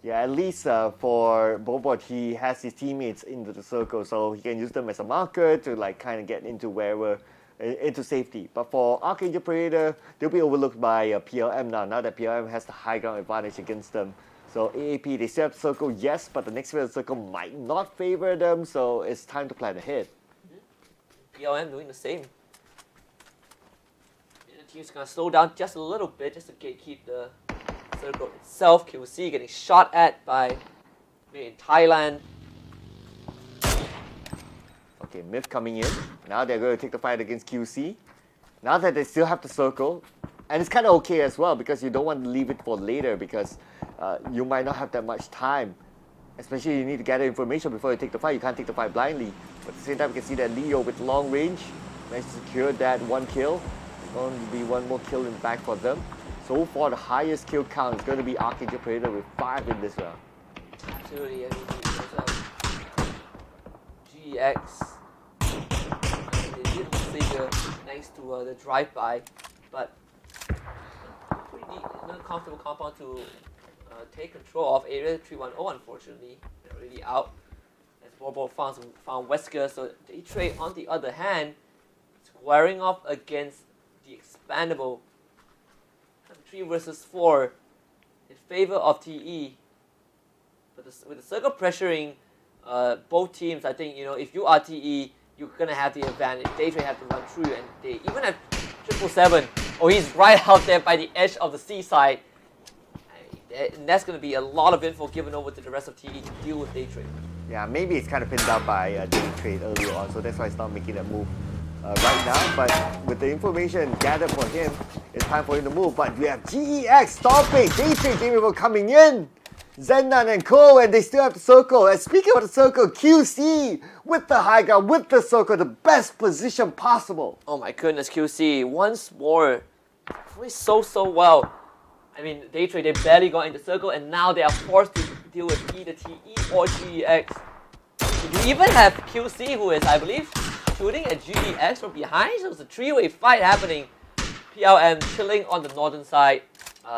Yeah, at least for Borbord, he has his teammates into the circle, so he can use them as a marker to like kind of get into wherever, into safety. But for Archangel Predator, they'll be overlooked by PLM now that PLM has the high ground advantage against them. So AAP, they still have the circle, yes, but the next phase of the circle might not favor them, so it's time to plan ahead. PLM doing the same. The team's gonna slow down just a little bit, just to gatekeep the circle itself. QC getting shot at by made in Thailand. Okay, Myth coming in. Now they're going to take the fight against QC. Now that they still have the circle, and it's kind of okay as well because you don't want to leave it for later because you might not have that much time. Especially you need to gather information before you take the fight. You can't take the fight blindly. But at the same time, you can see that Leo with long range managed to secure that 1 kill. There's going to be 1 more kill in the back for them. So far, the highest kill count is going to be Archangel Predator with 5 in this round. Absolutely, I mean, GX. They did figure thanks to the drive-by, but pretty comfortable compound to take control of. Area 310, unfortunately, they're already out. As Borbor found Wesker, so Daytrade, on the other hand, squaring off against the expandable 3 versus 4 in favor of TE. But with the circle pressuring both teams, I think, if you are TE, you're gonna have the advantage. Daytrade have to run through, and they even have 777. Oh, he's right out there by the edge of the seaside. And that's gonna be a lot of info given over to the rest of TE to deal with Daytrade. Yeah, maybe it's kind of pinned down by Daytrade earlier on, so that's why it's not making that move right now. But with the information gathered for him, it's time for him to move. But we have GEX stopping. Daytrade Game River coming in. Zenan and Co, and they still have the circle. And speaking of the circle, QC with the high ground, with the circle, the best position possible. Oh my goodness, QC once more plays so well. I mean, Daytrade, they barely got in the circle, and now they are forced to deal with either TE or GEX. You even have QC, who is, I believe, shooting at GEX from behind. So it's a 3-way fight happening. PLM chilling on the northern side.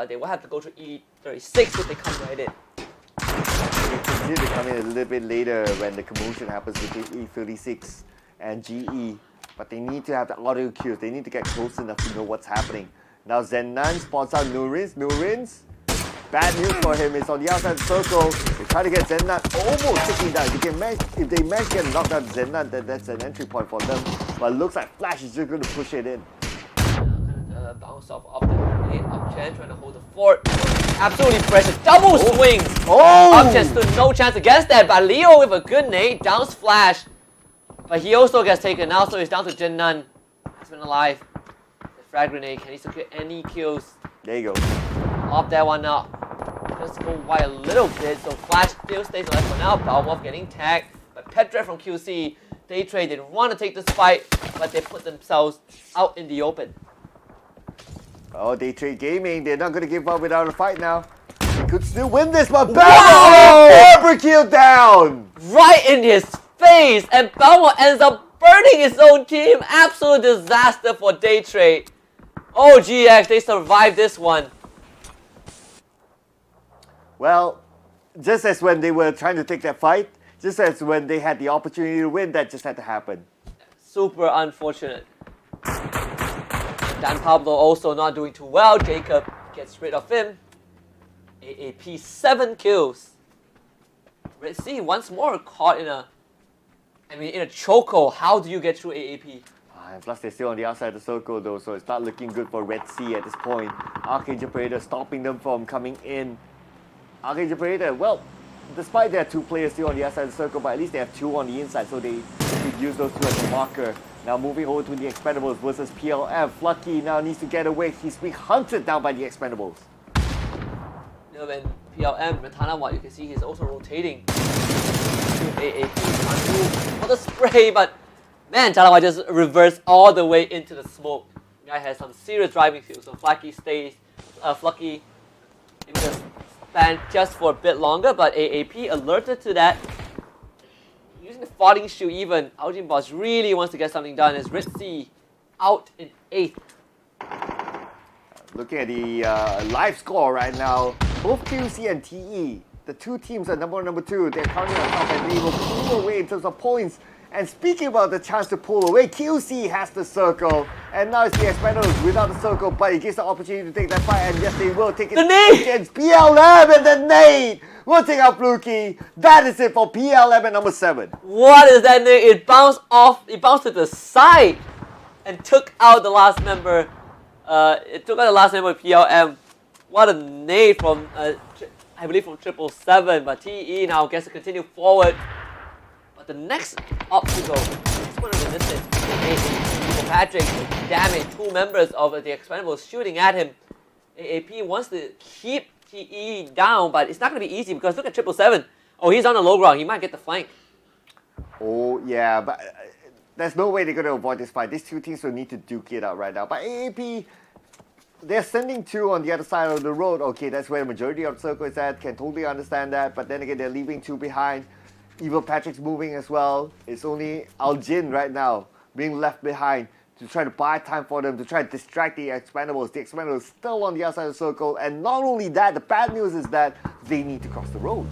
They will have to go to E36 if they come right in. You can see they come in a little bit later when the commotion happens between E36 and GE. But they need to have the audio cues. They need to get close enough to know what's happening. Now Zenan spots out Nurins. Bad news for him is on the outside circle. They try to get Zenan almost taking down. If they manage to get knocked out Zenan, then that's an entry point for them. But it looks like Flash is just going to push it in. Bounce off the grenade. Upchen trying to hold the fort. Absolutely precious. Double swings. Upchen stood no chance against that, but Leo with a good nade downs Flash. But he also gets taken out, so he's down to Jinnan. Has been alive. The frag grenade, can he secure any kills? There you go. Off that one now. Just go wide a little bit, so Flash still stays alive for now. Balmov getting tagged by Petra from QC. Daytrade didn't want to take this fight, but they put themselves out in the open. Oh, Daytrade Gaming, they're not going to give up without a fight now. They could still win this, but Barbecue down! Right in his face, and Balmov ends up burning his own team. Absolute disaster for Daytrade. Oh, GX, they survived this one. Well, just as when they were trying to take that fight, just as when they had the opportunity to win, that just had to happen. Super unfortunate. Dan Pablo also not doing too well. Jacob gets rid of him. AAP 7 kills. Red Sea once more caught in a I mean, in a choco, how do you get through AAP? And plus, they're still on the outside of the circle though, so it's not looking good for Red Sea at this point. Archangel Predator stopping them from coming in. Archangel Predator, well, despite there are 2 players still on the outside of the circle, but at least they have 2 on the inside, so they could use those 2 as a marker. Now moving over to the Expendables versus PLF. Flucky now needs to get away. He's being hunted down by the Expendables. You know, when PLM, Matanawa, you can see he's also rotating to AAP for the spray, but man, Tanawa just reversed all the way into the smoke. Guy has some serious driving skills, so Flucky stays, Flucky just stand just for a bit longer, but AAP alerted to that. Using the falling shoe even, Aljin Boss really wants to get something done as Red Sea out in 8th. Looking at the live score right now, both QC and TE, the 2 teams are number 1 and number 2. They're currently on top and they will pull away in terms of points. And speaking about the chance to pull away, QC has the circle, and now it's the Expendables without the circle, but it gives the opportunity to take that fight, and yes, they will take it against PLM, and the nade will take out Fluky. That is it for PLM at number 7. What is that nade? It bounced off, it bounced to the side and took out the last member. It took out the last member of PLM. What a nade from, I believe from 777, but TE now gets to continue forward. But the next obstacle is one of the distance. Patrick damaged 2 members of the Expendables shooting at him. AAP wants to keep TE down, but it's not going to be easy because look at 777. Oh, he's on the low ground. He might get the flank. Oh, yeah, but there's no way they're going to avoid this fight. These 2 teams will need to duke it out right now. But AAP, they're sending 2 on the other side of the road. Okay, that's where the majority of the circle is at. Can totally understand that. But then again, they're leaving 2 behind. Evil Patrick's moving as well. It's only Aljin right now being left behind to try to buy time for them, to try to distract the Expendables. The Expendables still on the outside of the circle. And not only that, the bad news is that they need to cross the road.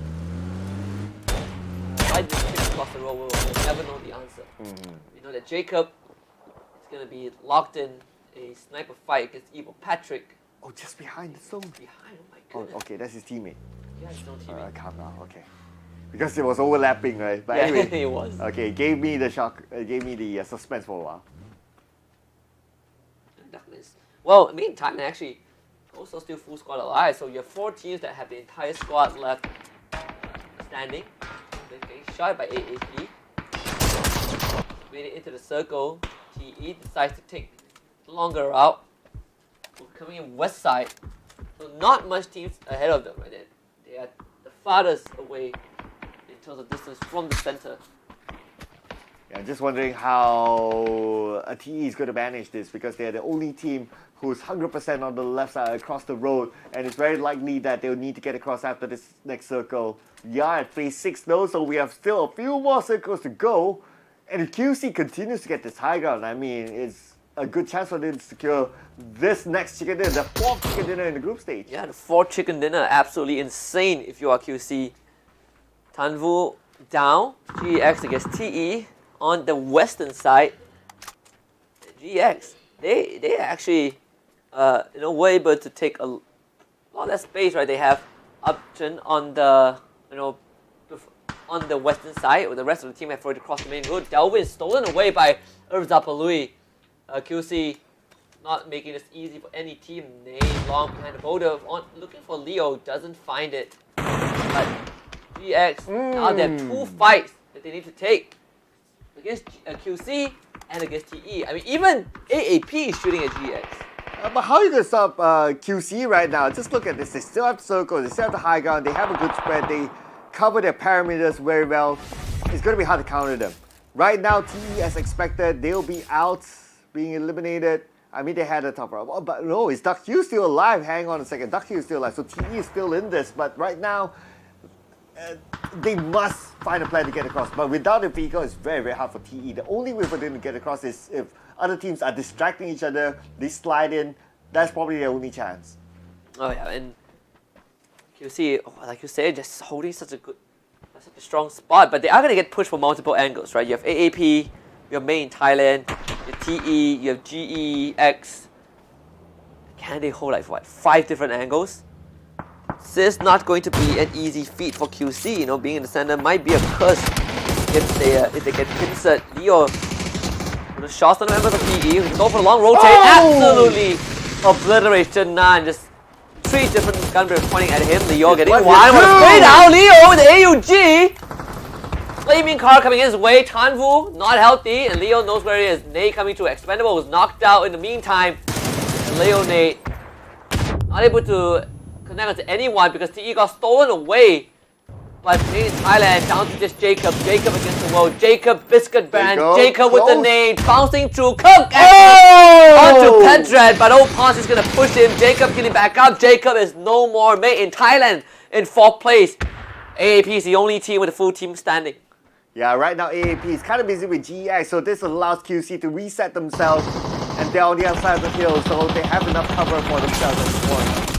Why did they cross the road? We'll never know the answer. We know that Jacob is going to be locked in a sniper fight against Evil Patrick. Oh, just behind the zone. Behind, oh my Oh, goodness. okay, that's his teammate. Yeah, his own teammate. Calm down, okay. Because it was overlapping, right? But Yeah, anyway, it was. Okay, gave me the shock, gave me the suspense for a while. Darkness. Well, I mean, Thailand actually also still full squad alive, so you have 4 teams that have the entire squad left standing. They're getting shot by AAP. Made it into the circle. TE decides to take the longer route. We're coming in west side, so not much teams ahead of them, right? They are the farthest away in terms of distance from the center. Yeah, I'm just wondering how a TE is going to manage this because they're the only team who's 100% on the left side across the road, and it's very likely that they'll need to get across after this next circle. We are at phase 6 though, so we have still a few more circles to go. And if QC continues to get this high ground, I mean, it's a good chance for them to secure this next chicken dinner, the 4th chicken dinner in the group stage. Yeah, the 4th chicken dinner, absolutely insane if you are QC. Tanvu down, GX against TE on the western side. GX, they actually were able to take a lot less space, right? They have option on the on the western side, with the rest of the team have already crossed the main road. Delvin is stolen away by Zapalui. QC not making this easy for any team. Name long behind the boulder, looking for Leo, doesn't find it. But GX, now they have 2 fights that they need to take against QC and against TE. I mean, even AAP is shooting at GX. But how are you going to stop QC right now? Just look at this. They still have the circle, they still have the high ground, they have a good spread, they cover their parameters very well. It's going to be hard to counter them. Right now, TE, as expected, they'll be out, being eliminated. I mean, they had a tough round. Oh, but no, is Duck Hugh still alive? Hang on a second. Duck Hugh is still alive, so TE is still in this. But right now, they must find a plan to get across. But without a vehicle, it's very, very hard for TE. The only way for them to get across is if other teams are distracting each other, they slide in. That's probably their only chance. Oh yeah, and QC, like you said, just holding such a strong spot. But they are going to get pushed from multiple angles, right? You have AAP, you have May in Thailand, you have TE, you have GEX. Can they hold like what, 5 different angles? This is not going to be an easy feat for QC. Being in the center might be a curse if they get pincered. Leo with the shots on the members of PE. Go for a long rotate. Absolutely obliterates Nan. Just 3 different gun barrels pointing at him. Leo getting one. Want to spray down. Leo with the AUG. Flaming car coming his way. Tanvu not healthy, and Leo knows where he is. Nate coming through. Expendable was knocked out in the meantime. And Leo Nate not able to connect to anyone because TE got stolen away. But in Thailand, down to just Jacob. Jacob against the world. Jacob, Biscuit Band. Jacob with the nade. Bouncing through. Cook onto Pedred. But Opons is going to push him. Jacob getting back up. Jacob is no more. Made in Thailand in 4th place. AAP is the only team with a full team standing. Yeah, right now AAP is kind of busy with GEX, so this allows QC to reset themselves, and they're on the other side of the hill, so they have enough cover for themselves at this point.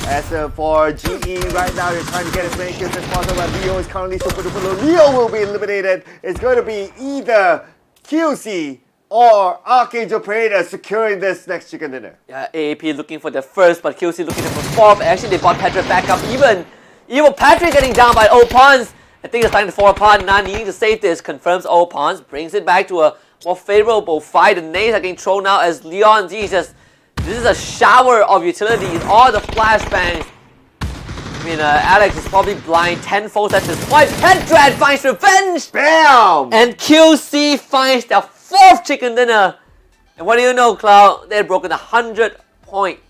As for GE, right now they're trying to get as many kills as possible, but Leo is currently super duper low. Leo will be eliminated. It's going to be either QC or Archangel Predator securing this next chicken dinner. Yeah, AAP looking for the first, but QC looking for 4th. Actually, they brought Patrick back up. Even Patrick getting down by Opons. I think it's starting to fall apart. Now needing to save this. Confirms Opons. Brings it back to a more favorable fight. The nades are getting thrown out as Leon Z just... This is a shower of utilities. All the flashbangs. I mean, Alex is probably blind tenfold at this point. Pedred finds revenge! Bam! And QC finds their 4th chicken dinner. And what do you know, Cloud? They've broken the 100-point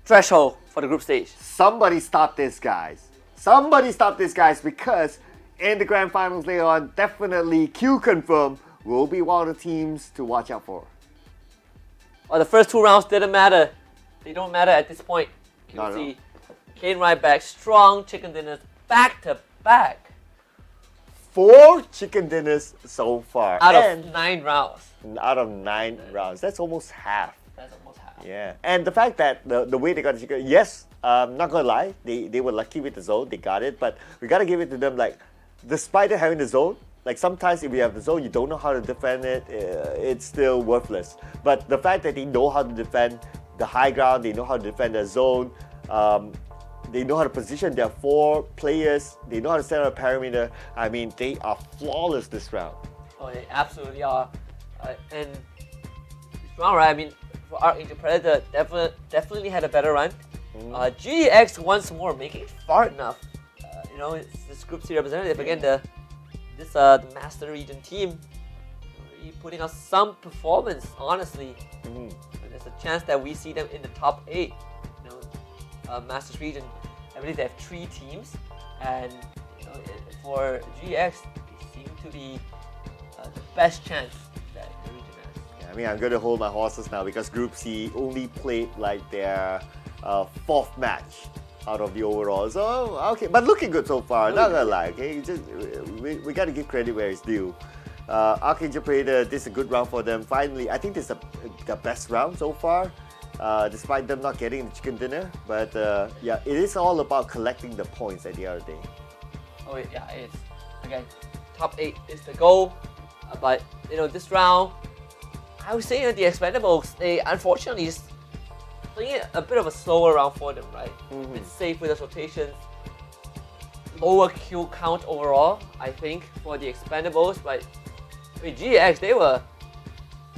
threshold for the group stage. Somebody stop this, guys. Somebody stop this, guys, because in the grand finals later on, definitely Q confirmed will be one of the teams to watch out for. Well, the first 2 rounds didn't matter. They don't matter at this point. Not at all. QC came right back. Strong chicken dinners back to back. 4 chicken dinners so far. Out of 9 rounds. Out of 9 rounds. That's almost half. That's almost half. Yeah. And the fact that the way they got the chicken, yes, not gonna lie, they were lucky with the zone. They got it, but we gotta give it to them. Like, despite having the zone, like sometimes if you have the zone, you don't know how to defend it. It's still worthless. But the fact that they know how to defend the high ground, they know how to defend the zone. They know how to position their 4 players. They know how to set up a perimeter. I mean, they are flawless this round. Oh, they absolutely are. And this round, right? I mean, for Archangel Predator, definitely had a better run. GEX once more making it far enough. You know, it's this group C representative again. The Master Region team really putting out some performance. Honestly, and there's a chance that we see them in the top 8. You know, Masters Region. I believe they have 3 teams, and you know, for GEX, they seem to be the best chance that the region has. Yeah, I mean, I'm going to hold my horses now because Group C only played like their 4th match out of the overall. So, okay, but looking good so far, not gonna lie, okay? We gotta give credit where it's due. Archangel Predator, this is a good round for them. Finally, I think this is the best round so far, despite them not getting the chicken dinner. But yeah, it is all about collecting the points at the end of the day. Oh yeah, it is. Again, top 8 is the goal. But you know, this round, I would say that the Expendables, they unfortunately just playing it a bit of a slower round for them, right? Been safe with the rotations. Lower kill count overall, I think, for the Expendables. But with GX, they were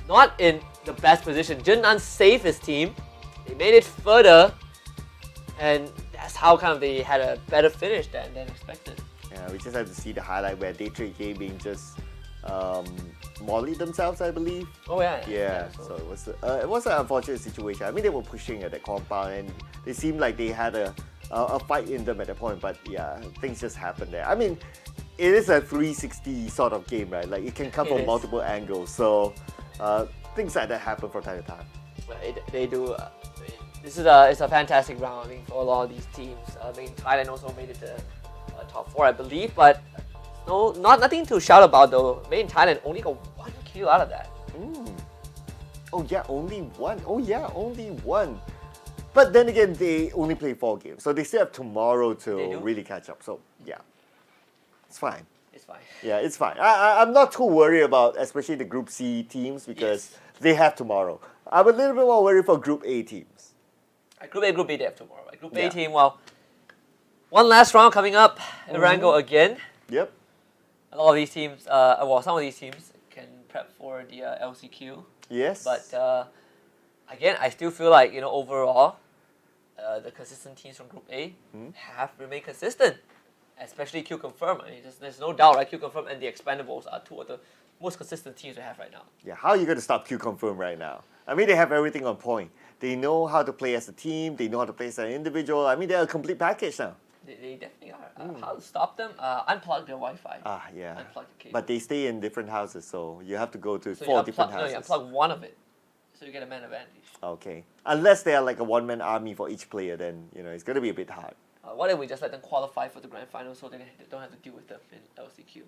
not in the best position. Jinnan's safest team. They made it further, and that's how kind of they had a better finish than expected. Yeah, we just had to see the highlight where Daytrade Gaming just mollied themselves, I believe. Oh yeah. Yeah. So it was an unfortunate situation. I mean, they were pushing at the compound, and they seemed like they had a fight in them at that point. But yeah, things just happened there. I mean, it is a 360 sort of game, right? Like it can come from multiple angles. So things like that happen from time to time. They do. It's a fantastic round, I mean, for a lot of these teams. I mean, Thailand also made it to top 4, I believe, but nothing to shout about though. Made in Thailand only got 1 kill out of that. Oh yeah, only 1. Oh yeah, only 1. But then again, they only play 4 games, so they still have tomorrow to really catch up. So yeah, it's fine. It's fine. Yeah, it's fine. I'm not too worried about, especially the Group C teams, because they have tomorrow. I'm a little bit more worried for Group A teams. Group A, Group B, they have tomorrow. Group A team, well, one last round coming up. Erango again. Yep. a lot of these teams, some of these teams can prep for the LCQ. Yes. But again, I still feel like overall, the consistent teams from Group A have remained consistent, especially Q Confirm. I mean, there's no doubt, right? Q Confirm and the Expendables are two of the most consistent teams we have right now. Yeah, how are you going to stop Q Confirm right now? I mean, they have everything on point. They know how to play as a team. They know how to play as an individual. I mean, they're a complete package now. They definitely are. How to stop them? Unplug their Wi-Fi. Yeah. Unplug the cable. But they stay in different houses, so you have to go to So 4 different houses. No, you unplug one of it, so you get a man advantage. Okay. Unless they are like a one-man army for each player, then it's going to be a bit hard. What if we just let them qualify for the grand final so they don't have to deal with them in LCQ?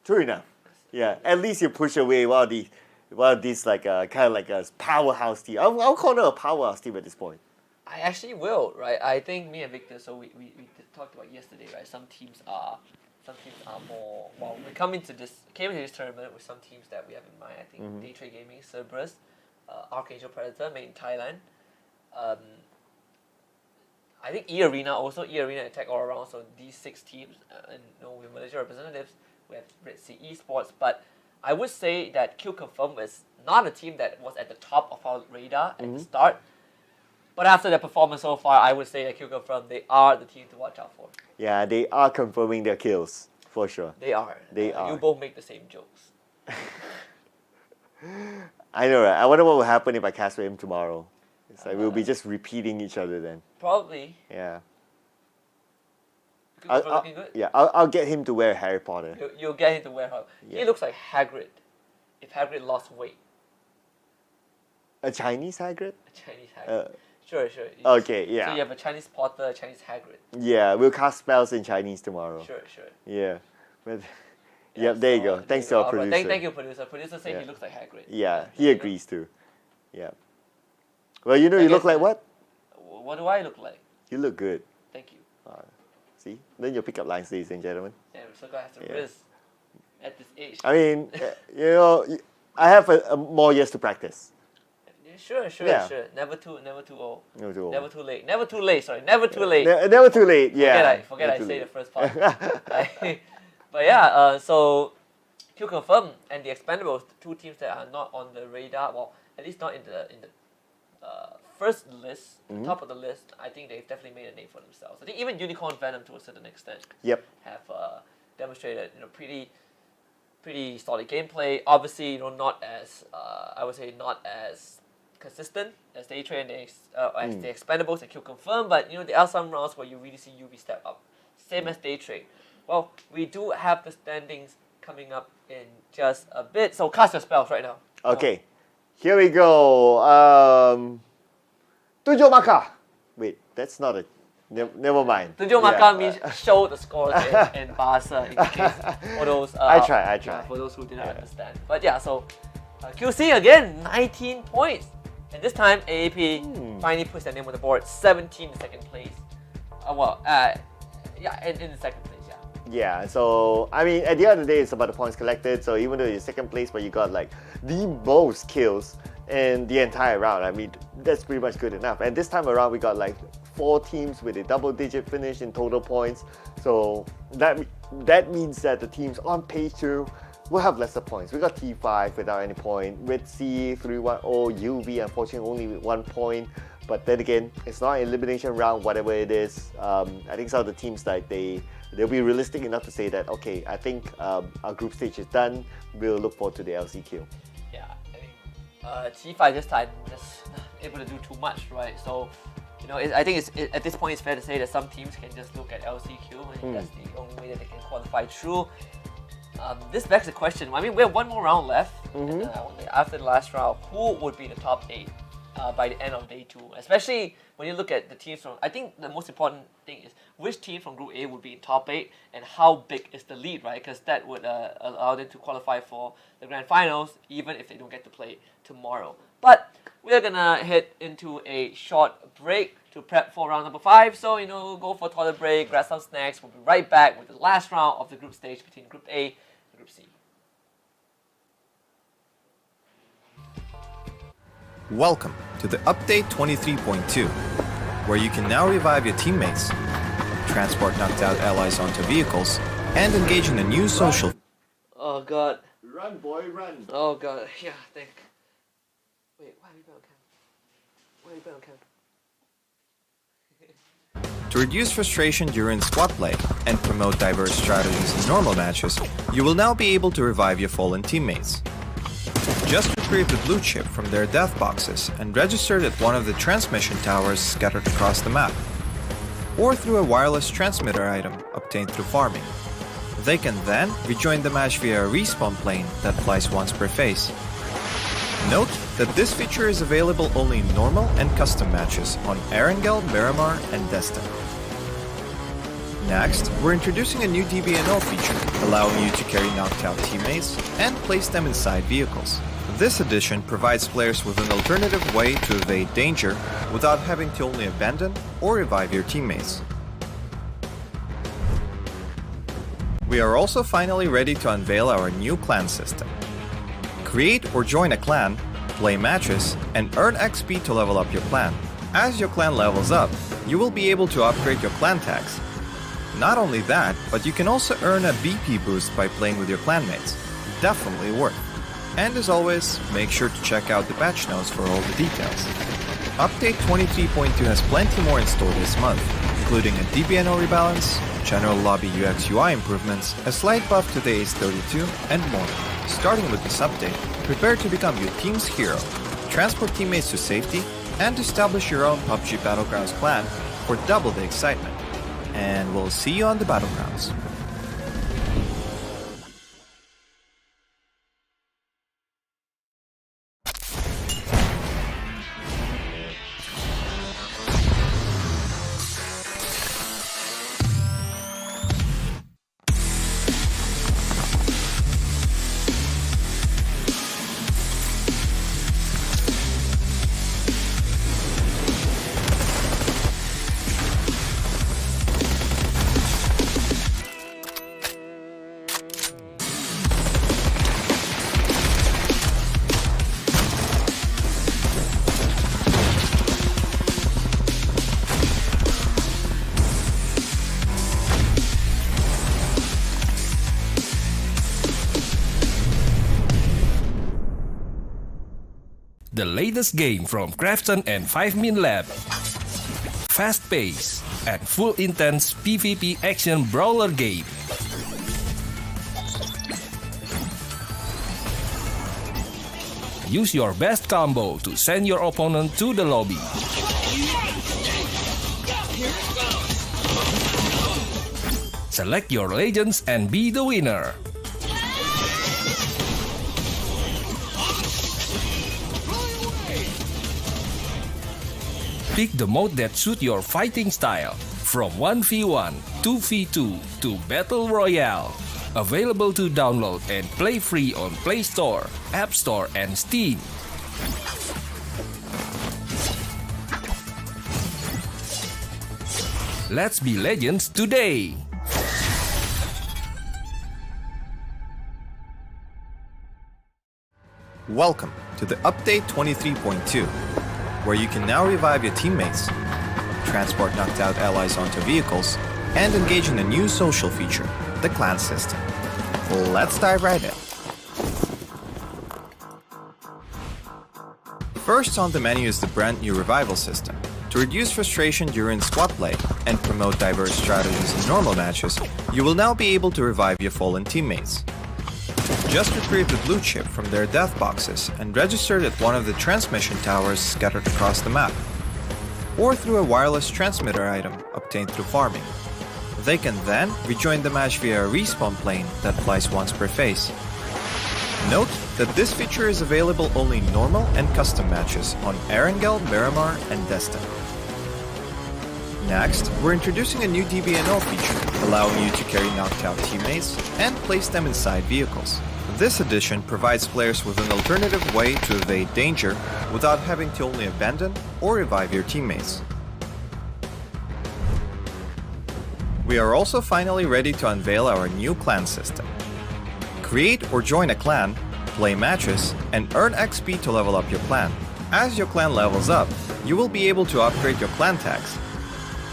True enough. Yeah. At least you push away one of these like kind of like a powerhouse team. I'll call it a powerhouse team at this point. I actually will, right? I think me and Victor, so we talked about yesterday, right? Some teams are more, well, we came into this tournament with some teams that we have in mind. I think Day Trade Gaming, Cerberus, Archangel Predator, made in Thailand. I think E-Arena also, E-Arena Attack all around. So these 6 teams, and with Malaysia representatives, we have Red Sea Esports. But I would say that Q Confirm is not a team that was at the top of our radar at the start. But after their performance so far, I would say that Q Confirm, they are the team to watch out for. Yeah, they are confirming their kills, for sure. They are. They are. You both make the same jokes. I know, right? I wonder what will happen if I cast for him tomorrow. It's like we'll be just repeating each other then. Probably. Yeah. Q Confirm looking good? Yeah, I'll get him to wear Harry Potter. You'll get him to wear her. Yeah. He looks like Hagrid, if Hagrid lost weight. A Chinese Hagrid? A Chinese Hagrid. Sure. Okay, yeah. So you have a Chinese Potter, a Chinese Hagrid. Yeah, we'll cast spells in Chinese tomorrow. Sure. Yeah. But, yeah, there you go. Thanks to our producer. Thank you, producer. Producer saying Yeah. he looks like Hagrid. Yeah, he agrees too. Yeah. Well, you look like what? What do I look like? You look good. Thank you. See? Then your pickup lines, ladies and gentlemen. Yeah, so gonna have to Yeah. risk at this age. I mean, I have more years to practice. Sure. Yeah. Never too old. Never too old. Never too late. Never too late. Sorry, never too late. Never too late. Yeah. Forget Never I too say late. the first part. But yeah, so Q Confirm and the Expendables, 2 teams that are not on the radar. Well, at least not in the first list, top of the list. I think they've definitely made a name for themselves. I think even Unicorn Venom, to a certain extent, Yep. have demonstrated pretty solid gameplay. Obviously, not as I would say not as consistent as Day Trade and as the Expendables and Q Confirm, but there are some rounds where you really see UV step up. Same as Day Trade. Well, we do have the standings coming up in just a bit, so cast your spells right now. Okay. Here we go. Tujuh Maka. Wait, that's not a. Never mind. Tujuh Maka means show the scores in Bahasa, in case for those. I try. For those who didn't understand. But yeah, so QC again, 19 points. And this time, AAP finally puts their name on the board, 17 in second place. In the second place, yeah. Yeah, so I mean, at the end of the day, it's about the points collected. So even though you're second place, but you got like the most kills in the entire round, I mean, that's pretty much good enough. And this time around, we got like 4 teams with a double-digit finish in total points. So that means that the teams on page 2 will have lesser points. We got T5 without any point, Red Sea 310, UV unfortunately only with 1 point. But then again, it's not an elimination round, whatever it is. I think some of the teams like they'll be realistic enough to say that, okay, I think our group stage is done. We'll look forward to the LCQ. Yeah, I think T5 this time just not able to do too much, right? So, I think at this point it's fair to say that some teams can just look at LCQ and that's the only way that they can qualify through. This begs the question. I mean, we have 1 more round left. And, after the last round, who would be the top 8 by the end of day 2? Especially when you look at the teams from. I think the most important thing is which team from Group A would be in top 8 and how big is the lead, right? Because that would allow them to qualify for the grand finals, even if they don't get to play tomorrow. But we're gonna head into a short break to prep for round number 5. So we'll go for a toilet break, grab some snacks. We'll be right back with the last round of the group stage between Group A and Group C. Welcome to the Update 23.2, where you can now revive your teammates, transport knocked out allies onto vehicles, and engage in a new social Oh god. Run, boy, run. Oh god. Yeah, think. Wait, why are you on cam? Why are you on cam? To reduce frustration during squad play and promote diverse strategies in normal matches, you will now be able to revive your fallen teammates. Just retrieve the blue chip from their death boxes and register it at one of the transmission towers scattered across the map, or through a wireless transmitter item obtained through farming. They can then rejoin the match via a respawn plane that flies once per phase. Note that this feature is available only in normal and custom matches on Erangel, Miramar, and Destin. Next, we're introducing a new DBNO feature, allowing you to carry knocked out teammates and place them inside vehicles. This addition provides players with an alternative way to evade danger without having to only abandon or revive your teammates. We are also finally ready to unveil our new clan system. Create or join a clan, play matches, and earn XP to level up your clan. As your clan levels up, you will be able to upgrade your clan tags. Not only that, but you can also earn a BP boost by playing with your clanmates. Definitely worth. And as always, make sure to check out the patch notes for all the details. Update 23.2 has plenty more in store this month, including a DBNO rebalance, general lobby UX UI improvements, a slight buff to the Ace 32, and more. Starting with this update, prepare to become your team's hero, transport teammates to safety, and establish your own PUBG Battlegrounds clan for double the excitement. And we'll see you on the Battlegrounds. The latest game from Krafton and 5min Lab. Fast pace and full intense PvP action brawler game. Use your best combo to send your opponent to the lobby. Select your legends and be the winner. Pick the mode that suits your fighting style, from 1v1, 2v2 to Battle Royale. Available to download and play free on Play Store, App Store, and Steam. Let's be legends today! Welcome to the Update 23.2, where you can now revive your teammates, transport knocked out allies onto vehicles, and engage in a new social feature, the clan system. Let's dive right in. First on the menu is the brand new revival system. To reduce frustration during squad play and promote diverse strategies in normal matches, you will now be able to revive your fallen teammates. Just retrieve the blue chip from their death boxes and register it at one of the transmission towers scattered across the map, or through a wireless transmitter item obtained through farming. They can then rejoin the match via a respawn plane that flies once per phase. Note that this feature is available only in normal and custom matches on Erangel, Miramar, and Destin. Next, we're introducing a new DBNO feature, allowing you to carry knocked out teammates and place them inside vehicles. This addition provides players with an alternative way to evade danger without having to only abandon or revive your teammates. We are also finally ready to unveil our new clan system. Create or join a clan, play matches, and earn XP to level up your clan. As your clan levels up, you will be able to upgrade your clan tags.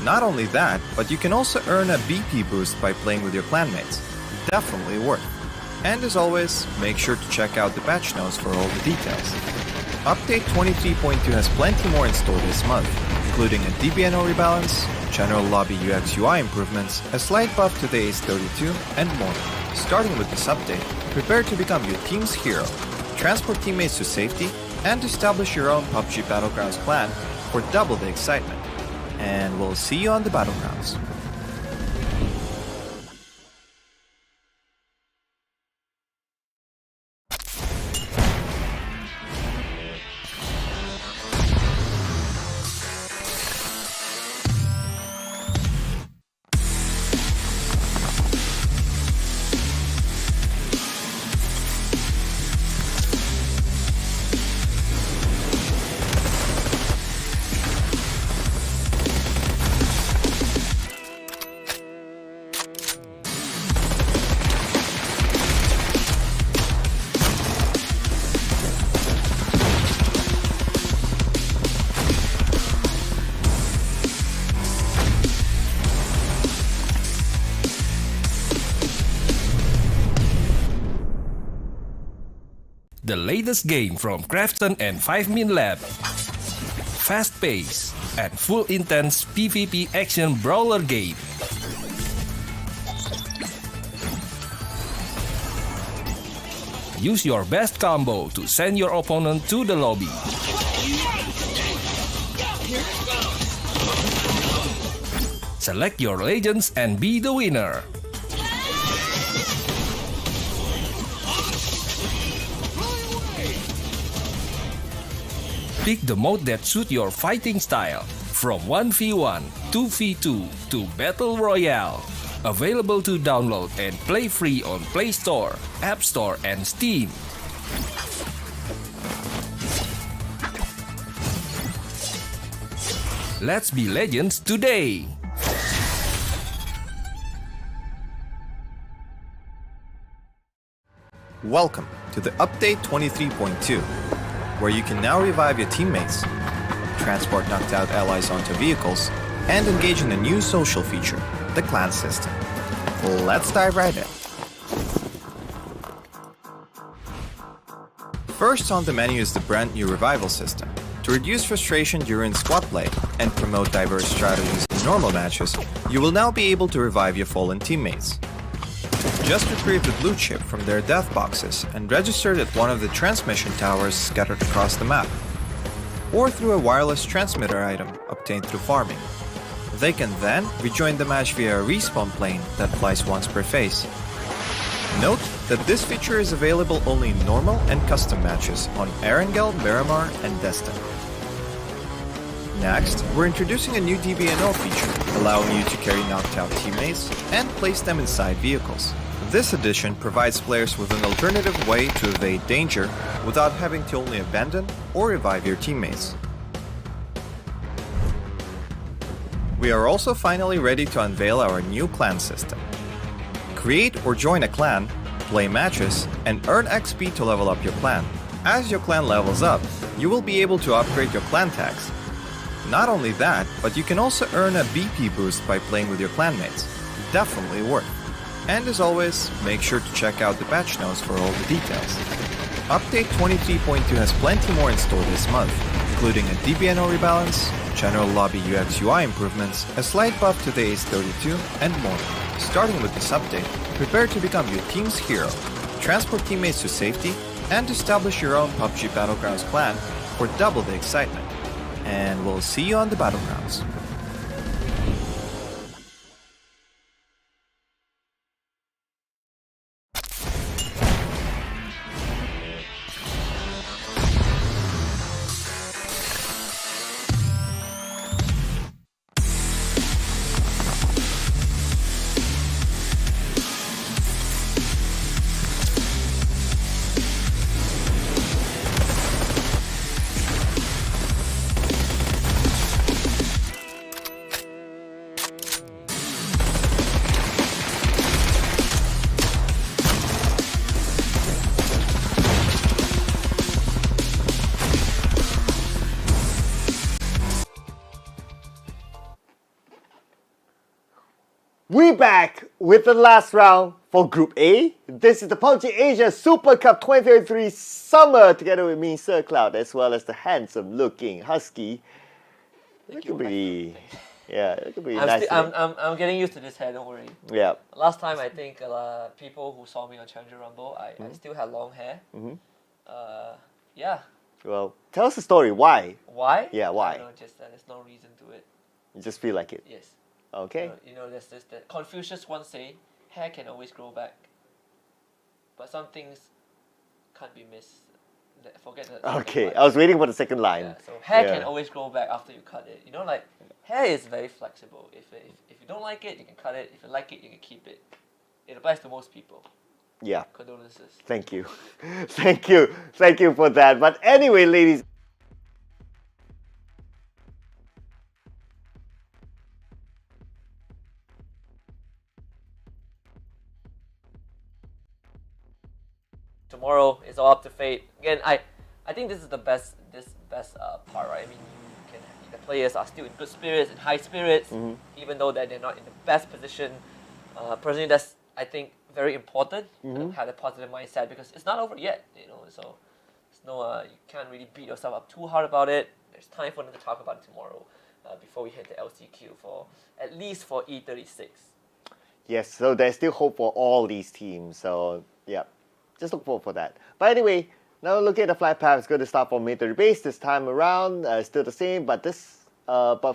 Not only that, but you can also earn a BP boost by playing with your clanmates. Definitely worth. And as always, make sure to check out the patch notes for all the details. Update 23.2 has plenty more in store this month, including a DBNO rebalance, general lobby UX UI improvements, a slight buff to the ACE32, and more. Starting with this update, prepare to become your team's hero, transport teammates to safety, and establish your own PUBG Battlegrounds clan for double the excitement. And we'll see you on the Battlegrounds. The latest game from Krafton and 5min Lab. Fast pace and full intense PvP action brawler game. Use your best combo to send your opponent to the lobby. Select your legends and be the winner. Pick the mode that suits your fighting style, from 1v1, 2v2 to Battle Royale. Available to download and play free on Play Store, App Store and Steam. Let's be legends today! Welcome to the Update 23.2, where you can now revive your teammates, transport knocked out allies onto vehicles, and engage in a new social feature, the clan system. Let's dive right in. First on the menu is the brand new revival system. To reduce frustration during squad play and promote diverse strategies in normal matches, you will now be able to revive your fallen teammates. Just retrieve the blue chip from their death boxes and register it at one of the transmission towers scattered across the map, or through a wireless transmitter item obtained through farming. They can then rejoin the match via a respawn plane that flies once per phase. Note that this feature is available only in normal and custom matches on Erangel, Miramar, and Destin. Next, we're introducing a new DBNO feature, allowing you to carry knocked out teammates and place them inside vehicles. This addition provides players with an alternative way to evade danger without having to only abandon or revive your teammates. We are also finally ready to unveil our new clan system. Create or join a clan, play matches, and earn XP to level up your clan. As your clan levels up, you will be able to upgrade your clan tags. Not only that, but you can also earn a BP boost by playing with your clanmates. Definitely worth. And as always, make sure to check out the patch notes for all the details. Update 23.2 has plenty more in store this month, including a DBNO rebalance, general lobby UX UI improvements, a slight buff to the ACE32, and more. Starting with this update, prepare to become your team's hero, transport teammates to safety, and establish your own PUBG Battlegrounds clan for double the excitement. And we'll see you on the Battlegrounds. We back with the last round For Group A, this is the Pubg Asia Super Cup 2023 Summer, together with me, Sir Cloud, as well as the handsome-looking Husky. Looking pretty, yeah, looking pretty nice. I'm getting used to this hair. Don't worry. Yeah. Last time, I think people who saw me on Challenger Rumble, I still had long hair. Yeah. Well, tell us the story. Why? Why? Yeah, why? I don't know, just there's no reason to it. You just feel like it. Yes. Okay. There's this that Confucius once say, hair can always grow back, but some things can't be missed. Forget that. Okay, I was waiting for the second line. Yeah, so hair can always grow back after you cut it. Like hair is very flexible. If you don't like it, you can cut it. If you like it, you can keep it. It applies to most people. Yeah. Condolences. Thank you. Thank you for that. But anyway, ladies. Tomorrow is all up to fate. Again, I think this is the best part, right? I mean, the players are still in good spirits, in high spirits, even though that they're not in the best position. Personally, that's, I think, very important. Have a positive mindset because it's not over yet. So it's no you can't really beat yourself up too hard about it. There's time for them to talk about it tomorrow before we hit the LCQ for at least for E36. Yes, so there's still hope for all these teams. So yeah. Just look forward for that. But anyway, now look at the flight path. It's going to start from military base this time around. Still the same, but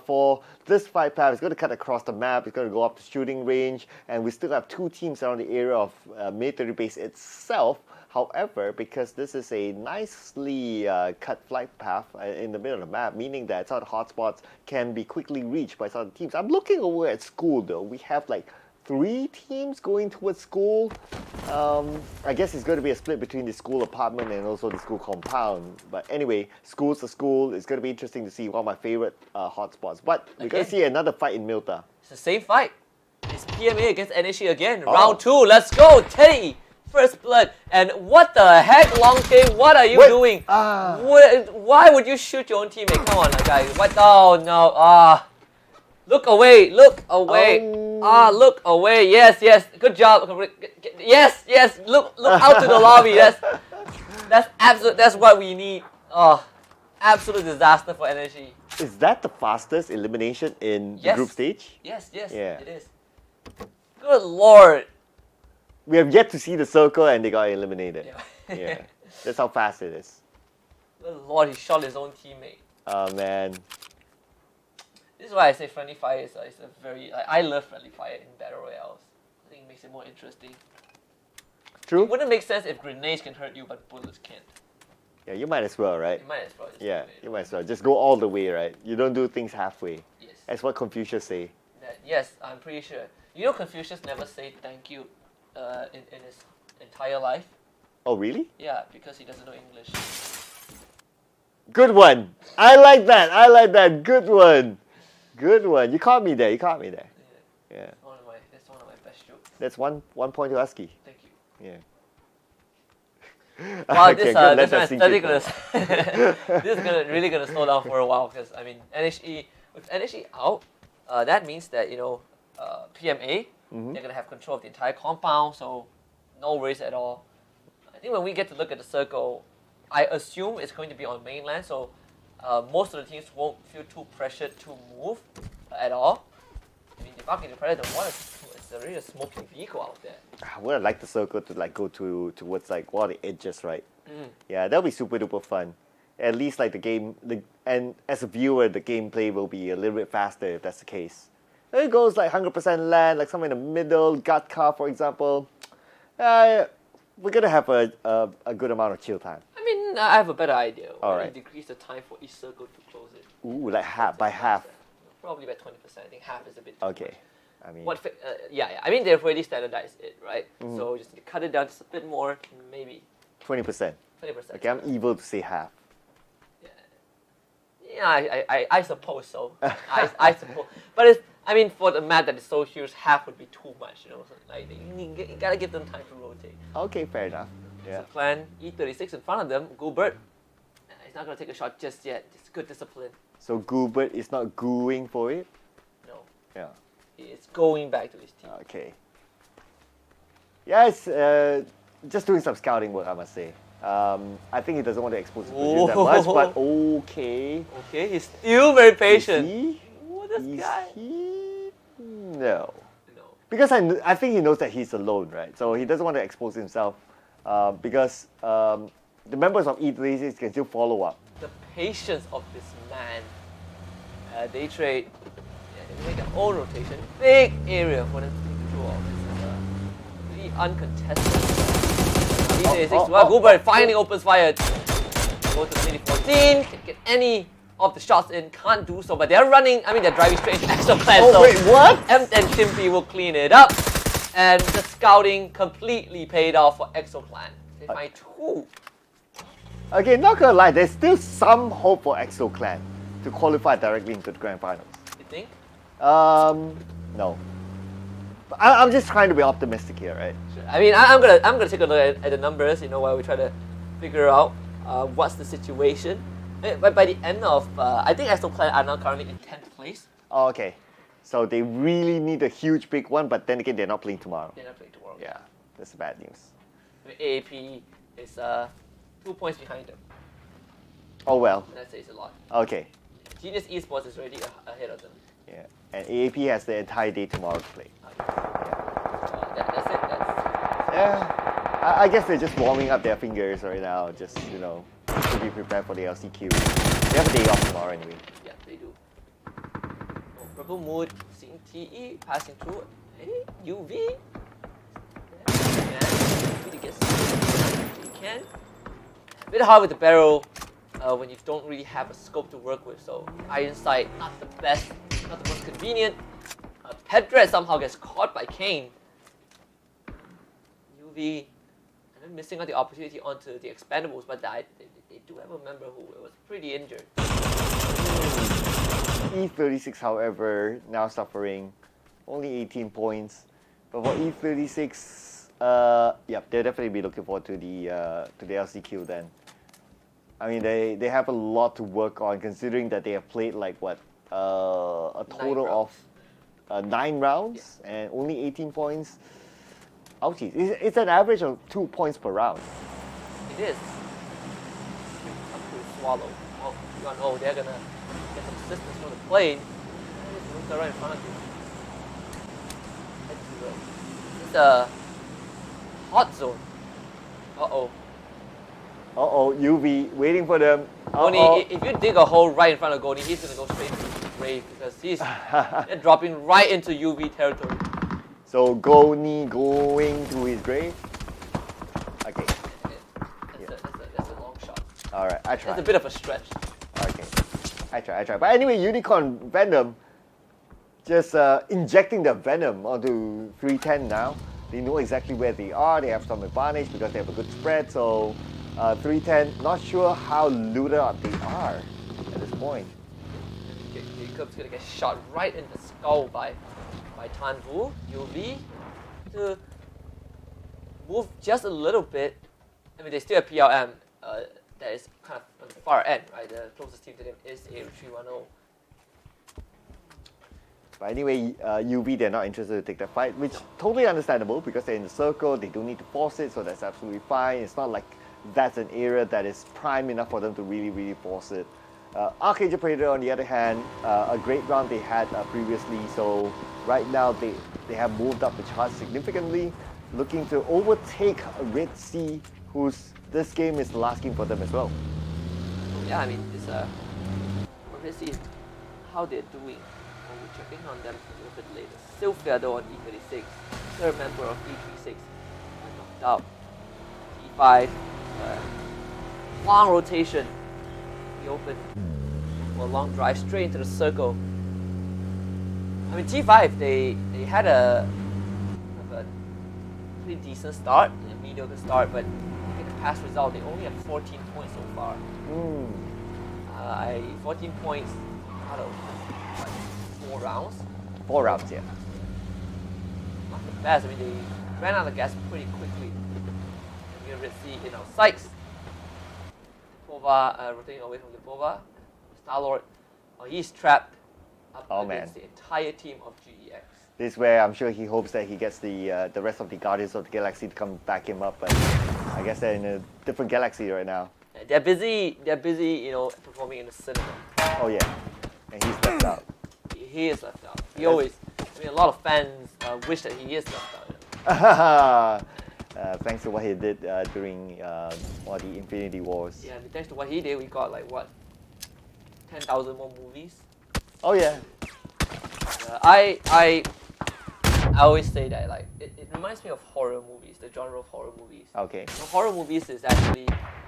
for this flight path, it's going to cut across the map. It's going to go up to shooting range, and we still have 2 teams around the area of military base itself. However, because this is a nicely cut flight path in the middle of the map, meaning that some of the hotspots can be quickly reached by some of the teams. I'm looking over at school though. We have like 3 teams going towards school. I guess it's going to be a split between the school apartment and also the school compound. But anyway, school's a school. It's going to be interesting to see one of my favorite hotspots. But we're going to see another fight in Milta. It's the same fight. It's PMA against NHE again. Round 2. Let's go, Teddy. First blood. And what the heck, Long King? What are you doing? Why would you shoot your own teammate? Come on, guys. What? Oh, no. Look away. Look away. Look away. Yes. Good job. Yes. Look out to the lobby. That's absolute. That's what we need. Absolute disaster for energy. Is that the fastest elimination in the group stage? Yes. Yeah. It is. Good lord. We have yet to see the circle and they got eliminated. Yeah. That's how fast it is. Good lord, he shot his own teammate. Oh man. This is why I say friendly fire is a very... I love friendly fire in battle royales. I think it makes it more interesting. True. It wouldn't make sense if grenades can hurt you but bullets can't. Yeah, you might as well, right? You might as well. Yeah, you might as well. Just go all the way, right? You don't do things halfway. Yes. That's what Confucius say. Yes, I'm pretty sure. Confucius never say thank you in his entire life. Oh, really? Yeah, because he doesn't know English. Good one. I like that. Good one. You caught me there. Yeah. That's one of my best jokes. That's one point to Husky. Thank you. Yeah. Wow, Okay, this one is really gonna slow down for a while because NHE with NHE out, that means that PMA they're gonna have control of the entire compound, so no worries at all. I think when we get to look at the circle, I assume it's going to be on mainland, so most of the teams won't feel too pressured to move at all. I mean, if I'm getting Predator 1, it's really a smoking vehicle out there. I would like the circle to go towards one of the edges, right? Yeah, that'll be super duper fun. At least the game, and as a viewer, the gameplay will be a little bit faster if that's the case. There it goes 100% land, somewhere in the middle, gut car, for example. We're gonna have a good amount of chill time. I mean, I have a better idea. All We're right. gonna decrease the time for each circle to close it. Ooh, by half. Probably by 20%. I think half is a bit too Okay. much. I mean, yeah. I mean, they've already standardized it, right? So just cut it down just a bit more, maybe 20%. 20%. Okay, I'm evil to say half. Yeah, I suppose so. I suppose, but for the map that is so huge, half would be too much. So you gotta give them time to rotate. Okay, fair enough. Yeah. So plan E36 in front of them. Goobert. He's not gonna take a shot just yet. It's good discipline. So Goobert is not gooing for it? No. Yeah. It's going back to his team. Okay. Yeah, it's just doing some scouting work, I must say. I think he doesn't want to expose his position that much, but okay. Okay, he's still very patient. Is he? Ooh, this Is guy. he? No. No. Because I think he knows that he's alone, right? So he doesn't want to expose himself because the members of E36 can still follow up. The patience of this man. They trade. They make their own rotation. Big area for them to take control of. This is really uncontested. Goober finally opens fire. Go to the mini 14. Can't get any of the shots in. Can't do so, but they're running. I mean, they're driving straight into Exoclan. Oh, so wait, what? M and Chimpy will clean it up. And the scouting completely paid off for Exoclan. They find two. Okay, not gonna lie, there's still some hope for Exoclan to qualify directly into the grand finals. You think? No. I'm just trying to be optimistic here, right? Sure. I mean, I'm gonna take a look at the numbers. While we try to figure out what's the situation. But by the end of, I think Exoclan are now currently in 10th place. Oh, okay. So they really need a huge big one, but then again, they're not playing tomorrow. They're not playing tomorrow. Yeah, that's bad news. AAP is 2 points behind them. Oh well. That says a lot. Okay. Genius Esports is already ahead of them. Yeah. And AAP has the entire day tomorrow to play. That's it. Yeah. I guess they're just warming up their fingers right now, just, to be prepared for the LCQ. They have a day off tomorrow anyway. Yeah, they do. Oh, Purple Mood, seeing TE, passing through. Hey, UV. Really gets you can. A bit hard with the barrel when you don't really have a scope to work with, so iron sight, not the best, not the most convenient. Pet Dread somehow gets caught by Kane. UV, and then missing out the opportunity onto the expendables, but they do have a member who was pretty injured. E36, however, now suffering only 18 points. But for E36, they'll definitely be looking forward to the LCQ then. I mean, they have a lot to work on, considering that they have played like what a total of 9 rounds and only 18 points. Ouchies! It's an average of 2 points per round. It is. Up to Swallow. Oh, they're gonna get some assistance from the plane. It's right in front of you. It's a hot zone. Uh-oh, UV waiting for them. Goni, if you dig a hole right in front of Goni, he's gonna go straight into the grave because they're dropping right into UV territory. So Goni going to his grave. Okay. That's a long shot. All right, I try. That's a bit of a stretch. Okay, I try. But anyway, Unicorn Venom just injecting the venom onto 310 now. They know exactly where they are. They have some advantage because they have a good spread. So 310, not sure how looted up they are at this point. Jacob's gonna get shot right in the skull by Tanvu. UV to move just a little bit. I mean, they still have PLM. That is kind of on the far end, right? The closest team to them is A310. But anyway, UV, they're not interested to take that fight, which totally understandable because they're in the circle, they don't need to force it, so that's absolutely fine. It's not like that's an area that is prime enough for them to really force it. Arcade Predator, on the other hand, a great round they had previously, so right now they have moved up the charts significantly, looking to overtake Red Sea, this game is the last game for them as well. Yeah, I mean, let's see how they're doing. We'll check in on them a little bit later. Sylphia though on E36, third member of E36, knocked out. T5, long rotation. He opened for a long drive straight into the circle. I mean, T5 they had a pretty decent start, a mediocre start, but look at the past result. They only have 14 points so far. 14 points out of 4 rounds. 4 rounds, yeah. Not the best. I mean, they ran out of gas pretty quickly. And we already see in our sights. Pova rotating away from the Pova. Star-Lord, he's trapped up against the entire team of GEX. This is where I'm sure he hopes that he gets the rest of the Guardians of the Galaxy to come back him up, but I guess they're in a different galaxy right now. They're busy, you know, performing in the cinema. Oh yeah, and he's left out. He is left out. He always, I mean, a lot of fans wish that he is left out. Thanks to what he did during the Infinity Wars. Yeah, I mean, thanks to what he did, we got like what, 10,000 more movies. Oh yeah. I always say that like it reminds me of horror movies, the genre of horror movies. Okay. So horror movies is actually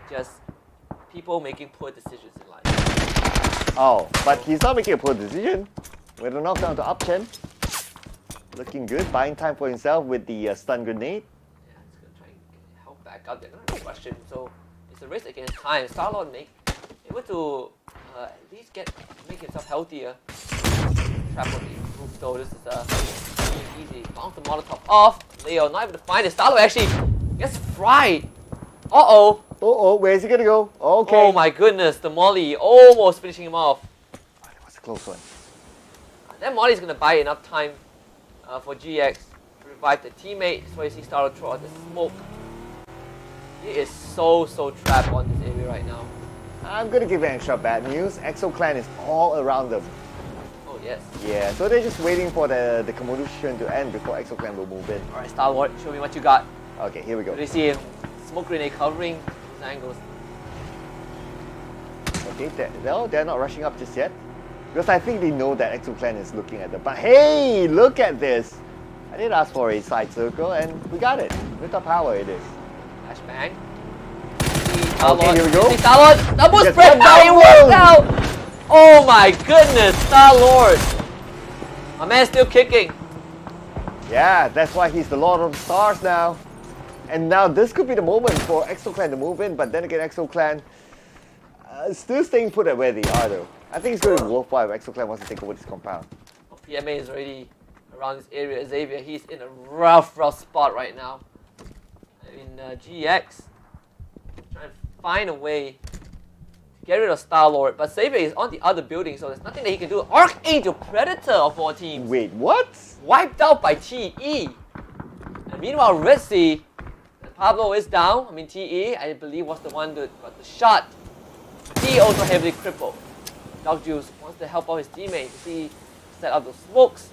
just people making poor decisions in life. Oh, but he's not making a poor decision. With a knockdown to up Chen. Looking good, buying time for himself with the stun grenade. Yeah, he's gonna try and help back up. They're gonna rush him, so it's a race against time. Star-Lord able to at least make himself healthier. Trap on the roof though. This is easy. Bounce the Molotov off. Leo not able to find it. Star-Lord actually gets fried. Oh, where's he gonna go? Okay. Oh my goodness, the Molly almost finishing him off. Oh, that was a close one. That Molly's gonna buy enough time for GX to revive the teammate. That's why you see Star-Lord throw out the smoke. He is so trapped on this area right now. I'm gonna give an extra bad news. Exo Clan is all around them. Oh yes. Yeah, so they're just waiting for the commotion to end before Exo Clan will move in. Alright, Star-Lord, show me what you got. Okay, here we go. Do you see him? Smoke grenade covering his angles. Okay, they're not rushing up just yet. Because I think they know that Exo Clan is looking at them. But hey, look at this! I did ask for a side circle and we got it. With the power it is. Flashbang. Okay, here we go. Star-Lord, double Yes, spread, down, it worked out! Oh my goodness, Star-Lord! My man's still kicking. Yeah, that's why he's the Lord of the Stars now. And now this could be the moment for Exo Clan to move in, but then again Exo Clan still staying put at where they are though. I think it's going to be worthwhile if Exo Clan wants to take over this compound. PMA is already around this area. Xavier, he's in a rough spot right now. I mean, GX trying to find a way to get rid of Star-Lord, but Xavier is on the other building, so there's nothing that he can do. Archangel Predator of all teams. Wait, what? Wiped out by TE. And meanwhile, Red Sea, Pablo is down. I mean, TE, I believe, was the one that got the shot. He also heavily crippled. Dog Juice wants to help out his teammate. You see, set up the smokes.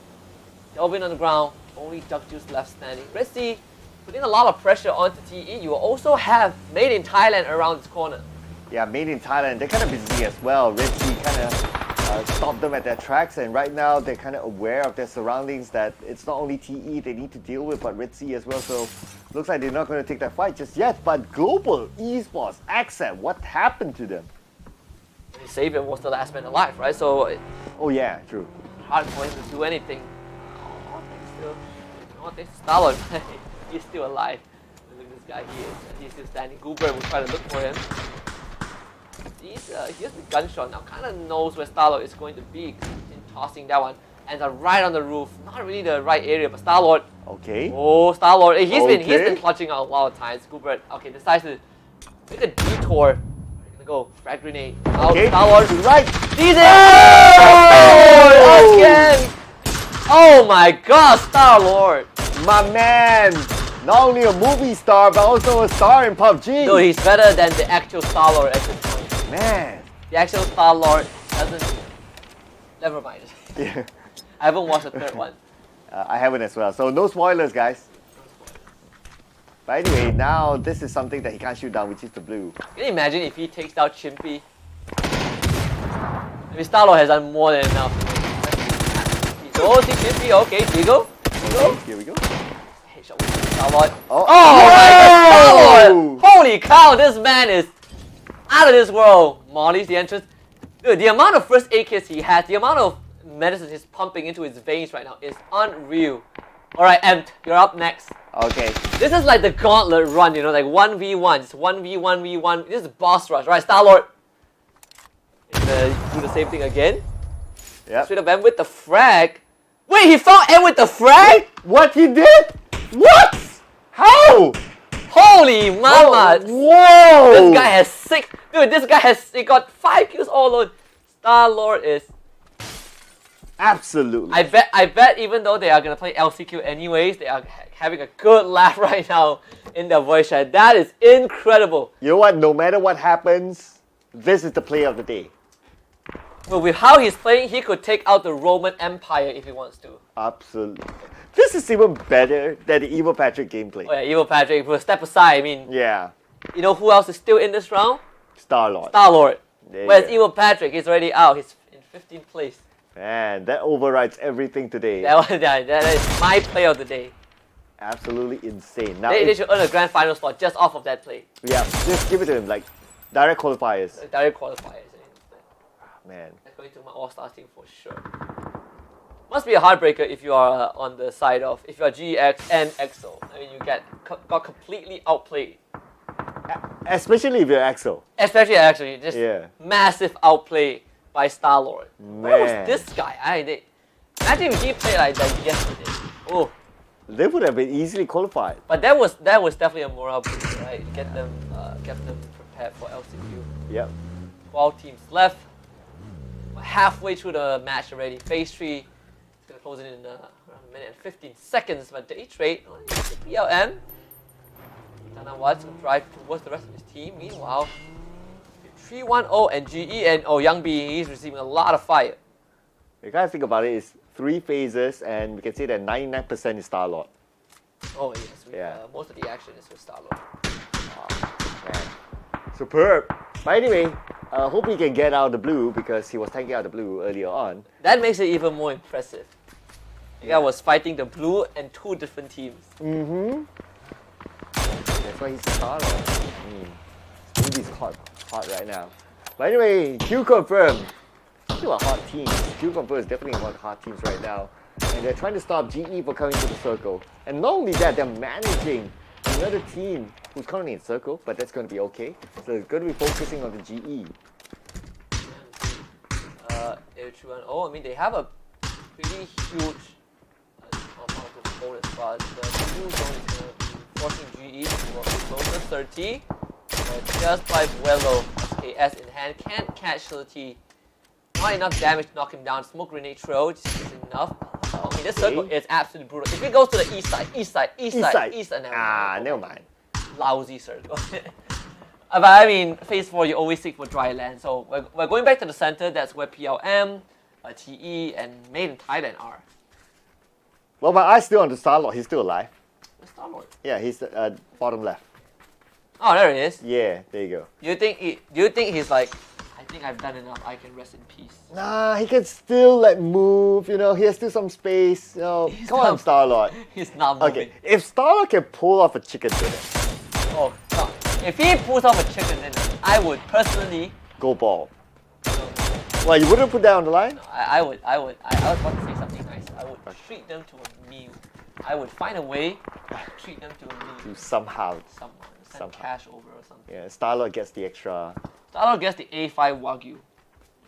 Delvin on the ground. Only Dog Juice left standing. Red Sea putting a lot of pressure onto TE. You will also have Made in Thailand around this corner. Yeah, Made in Thailand, they're kind of busy as well. Red Sea kind of stopped them at their tracks, and right now they're kind of aware of their surroundings, that it's not only TE they need to deal with, but Red Sea as well. So looks like they're not going to take that fight just yet. But Global Esports, Accent, what happened to them? Xavier was the last man alive, right? So Oh yeah, true. hard for him to do anything. Thanks to Star-Lord. He's still alive. Look at this guy, he's still standing. Goober will try to look for him. He has the gunshot now, kind of knows where Star-Lord is going to be in tossing that one. And right on the roof, not really the right area, but Star-Lord. Okay. Oh, Star-Lord, he's Okay. been clutching out a lot of times. Goober, okay, decides to make a detour. Gonna go, frag grenade. Out, Okay. Star-Lord. Right. Sees it! Oh! Again! Oh my god, Star-Lord! My man, not only a movie star, but also a star in PUBG. No, he's better than the actual Star-Lord at this point. Man. The actual Star-Lord doesn't... Never mind. Yeah. I haven't watched the third one. I haven't as well, so no spoilers, guys. But anyway, now this is something that he can't shoot down, which is the blue. Can you imagine if he takes down Chimpy? I mean, Star-Lord has done more than enough. Oh, see Chimpy, okay, Deagle. Okay, here we go. Headshot with Star-Lord. Oh, My God, Whoa! Star-Lord! Holy cow, this man is out of this world. Molly's the entrance. Dude, the amount of first aid kits he has, the amount of medicine he's pumping into his veins right now is unreal. Alright, Empt, you're up next. Okay. This is like the gauntlet run, you know, like 1v1. It's 1v1v1. This is boss rush. Right, Star-Lord. He's gonna do the same thing again. Yep. Straight up M with the frag. Wait, he found M with the frag? What he did? What? How? Holy mama! Whoa! This guy has 6. Dude, this guy he got 5 kills all alone. Star-Lord is Absolutely. I bet even though they are gonna play LCQ anyways, they are having a good laugh right now in their voice chat. That is incredible. You know what? No matter what happens, this is the play of the day. Well, with how he's playing, he could take out the Roman Empire if he wants to. Absolutely. This is even better than the Evil Patrick gameplay. Oh yeah, Evil Patrick, we'll step aside. I mean, Yeah. you know who else is still in this round? Star-Lord. Star-Lord. There you Whereas go. Evil Patrick, he's already out. He's in 15th place. Man, that overrides everything today. That is my play of the day. Absolutely insane. Now, They should earn a grand final spot just off of that play. yeah, just give it to him, like, direct qualifiers. Direct qualifiers. Man. That's going to my all-star team for sure. Must be a heartbreaker if you are on the side of, if you are GX and EXO. I mean, you got completely outplayed. Especially if you're EXO. Especially actually, just Yeah. massive outplay by Star-Lord. Where was Man. this guy? Imagine if he played like that yesterday. Oh, They would have been easily qualified. but that was definitely a morale boost, right? Get them prepared for LCQ. Yep. 12 teams left. We're halfway through the match already. Phase 3 is going to close it in around a minute and 15 seconds. But day trade, PLM. Dana Watts will drive towards the rest of his team. Meanwhile, 3-1-0 and GE and Young B, he's receiving a lot of fire. You gotta think about it, it's 3 phases, and we can say that 99% is Star-Lord. Oh yes, Yeah. most of the action is with Star-Lord. Man. Superb. But anyway, hope he can get out of the blue because he was tanking out the blue earlier on. That makes it even more impressive. The guy was fighting the blue and 2 different teams. Mm-hmm. That's why he's a Star-Lord. He's hot right now. But anyway, Q confirmed. Still a hot team. Q confirmed is definitely one of the hot teams right now. And they're trying to stop GE from coming to the circle. And not only that, they're managing another team who's currently in circle, but that's going to be okay. So it's going to be focusing on the GE. I mean, they have a pretty huge amount of opponents, but the blue zone is going to be forcing GE to work closer 30. But just by Vuelo, SKS in hand, can't catch T. Not enough damage to knock him down. Smoke grenade trail just is enough. I mean, this circle is absolutely brutal. If it goes to the east side, Never mind. Lousy circle. But I mean, phase 4, you always seek for dry land. So we're going back to the center. That's where PLM, TE, and Made in Thailand are. Well, my eye's still on the Star-Lord. He's still alive. Where's Star-Lord? Yeah, he's bottom left. Oh, there he is. Yeah, there you go. Do you think he's like, I think I've done enough. I can rest in peace. Nah, he can still move, you know, he has still some space. You know. Come on, Star-Lord. He's not moving. Okay, if Star-Lord can pull off a chicken dinner, Oh, God. If he pulls off a chicken dinner, I would personally. go ball. Well, you wouldn't put that on the line? I was about to say something nice. I would treat them to a meal. I would find a way to treat them to a meal. You somehow. Send Somehow. cash over or something. Yeah, Star-Lord gets the extra. Star-Lord gets the A5 Wagyu.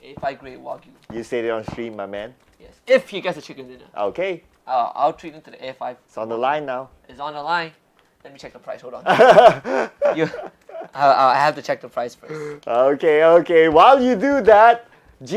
A5 grade Wagyu. You said it on stream, my man. Yes. If he gets a chicken dinner. Okay, I'll treat him to the A5. it's on the line now. It's on the line. Let me check the price. Hold on. I have to check the price first. Okay. While you do that, GE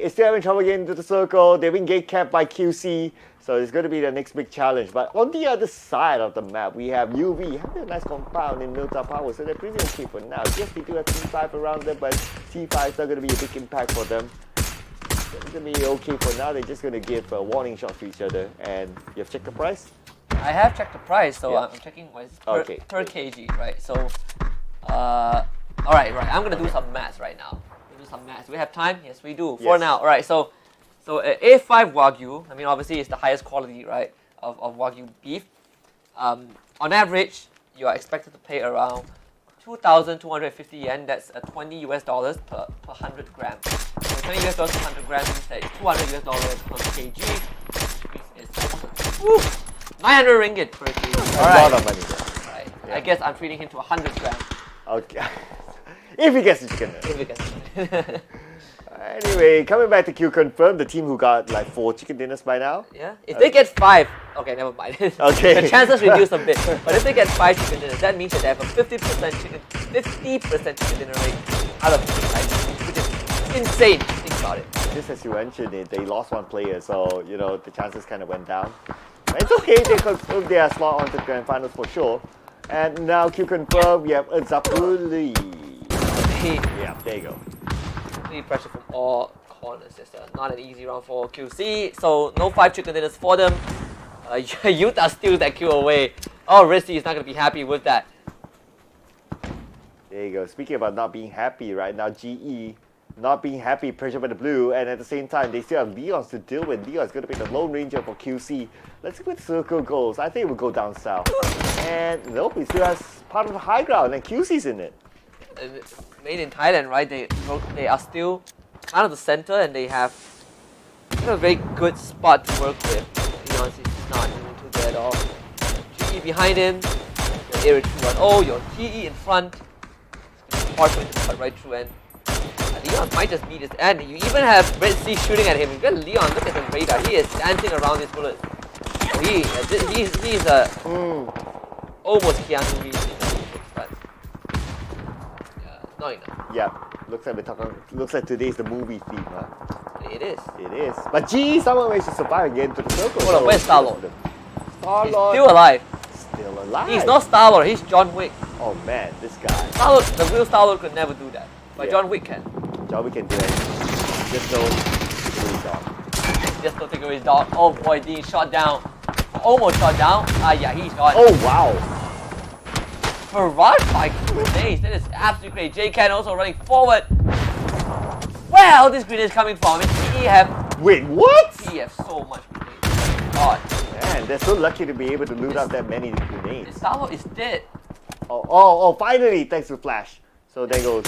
is still having trouble getting into the circle. They've been gate capped by QC, so it's going to be the next big challenge. But on the other side of the map, we have UV. Have a nice compound in Milta Power, so they're pretty okay for now. Yes, they do have T5 around them, but T5 is not going to be a big impact for them. It's going to be okay for now. They're just going to give warning shots to each other. And you have checked the price? I have checked the price, so Yeah. I'm checking what is it Okay. per kg, right? So, all right. I'm gonna do some maths right now. We have time? Yes, we do. For Yes. now, all right. So A5 Wagyu. I mean, obviously, it's the highest quality, right, of Wagyu beef. On average, you are expected to pay around 2,250 yen. That's $20 US per 100 grams. So $20 US per 100 grams means that it's $200 US per kg. It's woo, 900 ringgit per kg. A lot of money there. Right. Yeah. I guess I'm treating him to 100 grams. Okay. If he gets the chicken dinner. If he gets Anyway, coming back to Q confirm, the team who got 4 chicken dinners by now. Yeah. If they get 5, okay, never mind. Okay. The chances reduce a bit. But if they get 5 chicken dinners, that means that they have a 50% chicken dinner rate out of 5, which is insane. about it. Just as you mentioned it, they lost one player, so you know the chances kind of went down. But it's okay, they confirmed their slot onto the grand finals for sure. And now Q confirmed, we have Zapuli. Yeah, there you go. Need pressure from all corners. It's not an easy round for QC, so no 5 chicken dinners for them. Utah steals that kill away. Oh, Risty is not going to be happy with that. There you go. Speaking about not being happy right now, GE not being happy, pressure by the blue, and at the same time, they still have Leons to deal with. Leon's going to be the Lone Ranger for QC. Let's see where the circle goes. I think it will go down south. And nope, he still has part of the high ground, and QC's in it. Made in Thailand, right? They are still kind of the center, and they have a very good spot to work with. Leon is not doing too bad at all. GE behind him, your area 2-1-0, your TE in front. It's hard for him to cut right through, and Leon might just beat his end. You even have Red Sea shooting at him. You got Leon, look at the radar. He is dancing around his bullets. He's almost Keanu Reeves in the but not enough. Yeah, looks like today's the movie theme, huh? It is. It is. But GE somehow managed to survive again to the circle. Hold on, where's Star-Lord? He's Star-Lord still alive. Still alive. He's not Star-Lord, he's John Wick. Oh man, this guy. Star-Lord, the real Star-Lord could never do that. But Yeah. John Wick can. John, we can do it. Just don't do it, dog. Just don't take away his dog. Oh boy, Dean shot down. Almost shot down. Yeah, he's gone. Oh wow. Barrage by grenades. That is absolutely great. J-Can also running forward. Where all these grenades coming from? He have Wait, what? so much grenades. God. Man, they're so lucky to be able to loot up that many grenades. This Star-Lord is dead. Oh, finally, thanks to Flash. So there goes.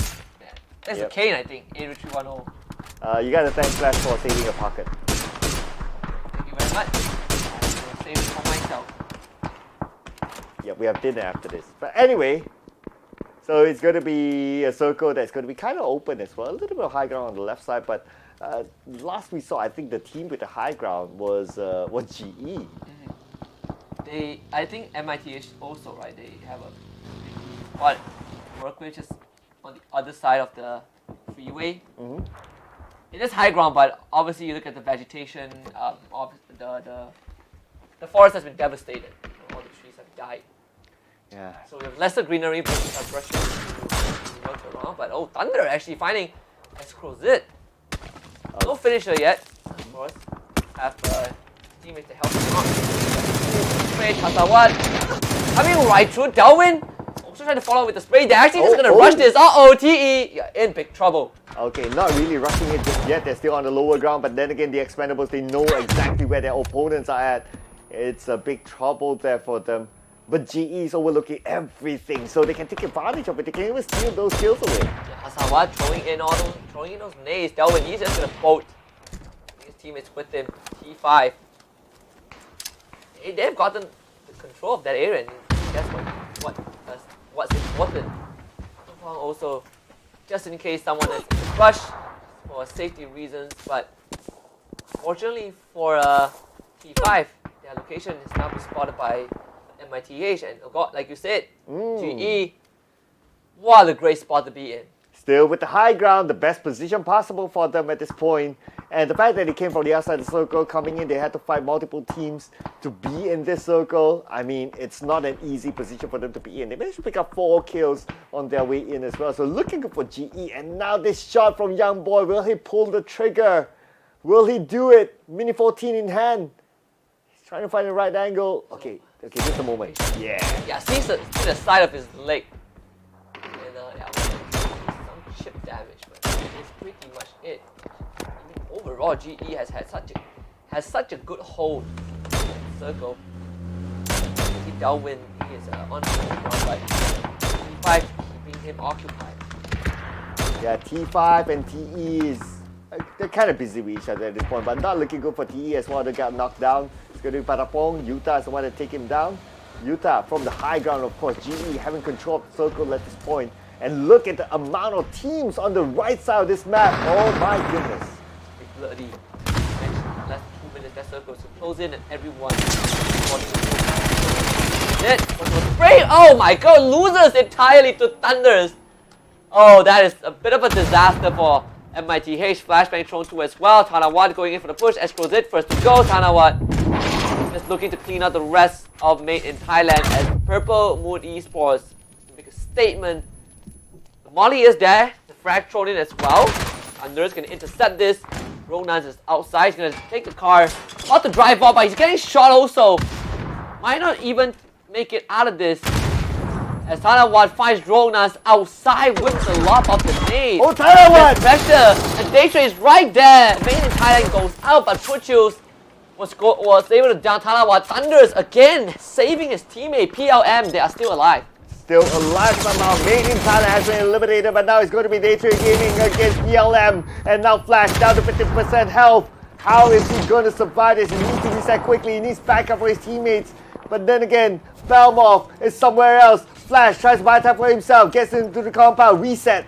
That's Yep. a Kane, I think. 8310. You gotta thank Flash for saving your pocket. Thank you very much. I'll save it for myself. Yeah, we have dinner after this. But anyway, so it's going to be a circle that's going to be kind of open as well. A little bit of high ground on the left side, but last we saw, I think the team with the high ground was GE. I think MITH also, right? They have a spot work with just on the other side of the freeway. It is high ground, but obviously you look at the vegetation. The forest has been devastated. All the trees have died. Yeah. So we have lesser greenery, but brushing around. But Thunder actually finding Escrozit. No finisher yet, of course. Have teammates to help him out. Spray Kasawat coming right through. Delwyn also trying to follow with the spray. They're actually just gonna rush this. TE, you're in big trouble. Okay, not really rushing it just yet. They're still on the lower ground, but then again, the Expendables, they know exactly where their opponents are at. It's a big trouble there for them. But GE is overlooking everything, so they can take advantage of it. They can even steal those kills away. Yeah, Hasawat throwing in those nades. Delwyn, he's just gonna boat. His teammates with him. T5. They've gotten the control of that area, and that's what's important. Also, just in case someone is rushed for safety reasons, but fortunately for T5, their location is now been spotted by MITH, and like you said, GE, what a great spot to be in. Still with the high ground, the best position possible for them at this point. And the fact that they came from the outside of the circle, coming in, they had to fight multiple teams to be in this circle. I mean, it's not an easy position for them to be in. They managed to pick up 4 kills on their way in as well. So looking good for GE. And now this shot from Young Boy, will he pull the trigger? Will he do it? Mini 14 in hand. He's trying to find the right angle. Okay, just a moment. Yeah. Yeah, see the side of his leg. And some chip damage, but it's pretty much it. Even overall, GE has such a good hold in the circle. See Delwyn, he is on the ground, but T5 keeping him occupied. Yeah, T5 and TE is they're kind of busy with each other at this point, but not looking good for TE as one of them got knocked down. It's going to be Patapong. Utah is the one to take him down. Utah from the high ground, of course. GE having control of the circle at this point. And look at the amount of teams on the right side of this map. Oh my goodness. Big bloody. Last 2 minutes, that circle to close in, and everyone. Oh my god, losers entirely to Thunders. Oh, that is a bit of a disaster for MITH, flashbang thrown to as well. Tanawat going in for the push. Escrows it, first to go. Tanawat just looking to clean out the rest of Made in Thailand as Purple Moon Esports make a statement. The Molly is there, the frag thrown in as well. Thunder's gonna intercept this. Ronan is outside, he's gonna take the car, about to drive off, but he's getting shot also. Might not even make it out of this. As Tanawat finds Ronas outside with the lob of the nade. Oh, Tanawat! Pressure, and Daytrade is right there. Made in Thailand goes out, but Puchus was able to down Tanawat. Thunders again, saving his teammate. PLM, they are still alive. Still alive somehow. Made in Thailand has been eliminated, but now it's going to be Daytrade Gaming against PLM. And now Flash down to 50% health. How is he going to survive this? He needs to reset quickly. He needs backup for his teammates. But then again, Belmov is somewhere else. Flash tries to buy time for himself, gets into the compound, reset.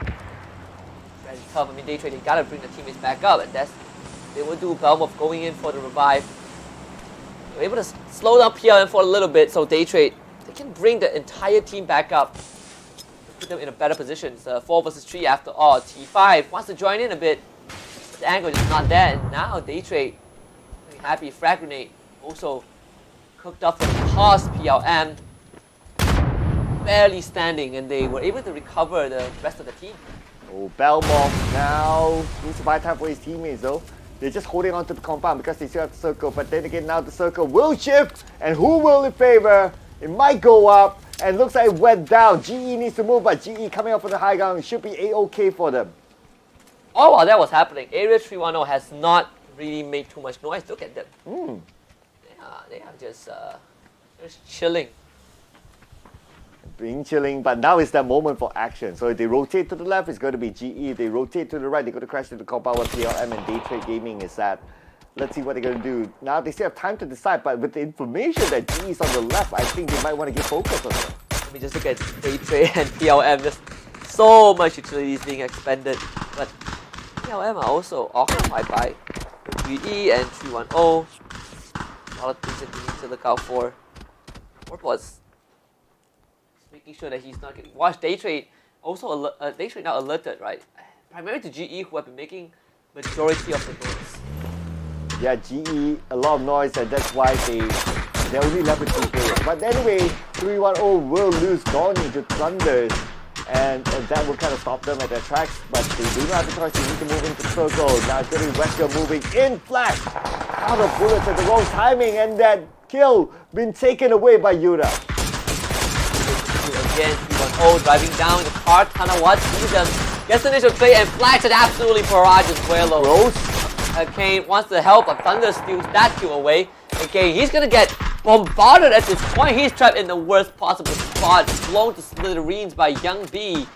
Very tough. I mean, Daytrade, they gotta bring the teammates back up, and that's they will do. Belmov going in for the revive. They were able to slow down PLM for a little bit, so Daytrade, they can bring the entire team back up, put them in a better position. It's 4 versus 3 after all. T5 wants to join in a bit, but the angle is not there, and now Daytrade, very happy. Frag grenade also cooked up from past PLM. Barely standing, and they were able to recover the rest of the team. Oh, Belmov now needs to buy time for his teammates though. They're just holding on to the compound because they still have the circle, but then again now the circle will shift, and who will it favor? It might go up, and looks like it went down. GE needs to move, but GE coming up for the high ground should be a-okay for them. Oh, while that was happening, Area 310 has not really made too much noise. Look at them. They are just chilling. Being chilling, but now is that moment for action. So if they rotate to the left, it's going to be GE. If they rotate to the right, they're going to crash into the compound where PLM and Daytrade Gaming is at. Let's see what they're going to do. Now they still have time to decide, but with the information that GE is on the left, I think they might want to get focused on it. Let me just look at Daytrade and PLM. There's so much utilities being expended, but PLM are also occupied by GE and 310. A lot of things that we need to look out for. What was making sure that he's not getting watched. Daytrade also Daytrade now alerted, right? Primarily to GE, who have been making majority of the noise. Yeah, GE, a lot of noise, and that's why they're only left with 2 players. But anyway, 310 will lose Donnie to Thunders, and that will kind of stop them at their tracks. But they do not have a choice. They need to move into the circle. Now it's going to be Wesker moving in. Flash out of bullets at the wrong timing, and that kill been taken away by Yura. Again, 310 driving down the car. Tanawat sees them. Gets the initial play and Flash it absolutely barrages Vuelo. Kane wants the help, but Thunder steals that kill away. And Kane, he's gonna get bombarded at this point. He's trapped in the worst possible spot, blown to smithereens by Young B.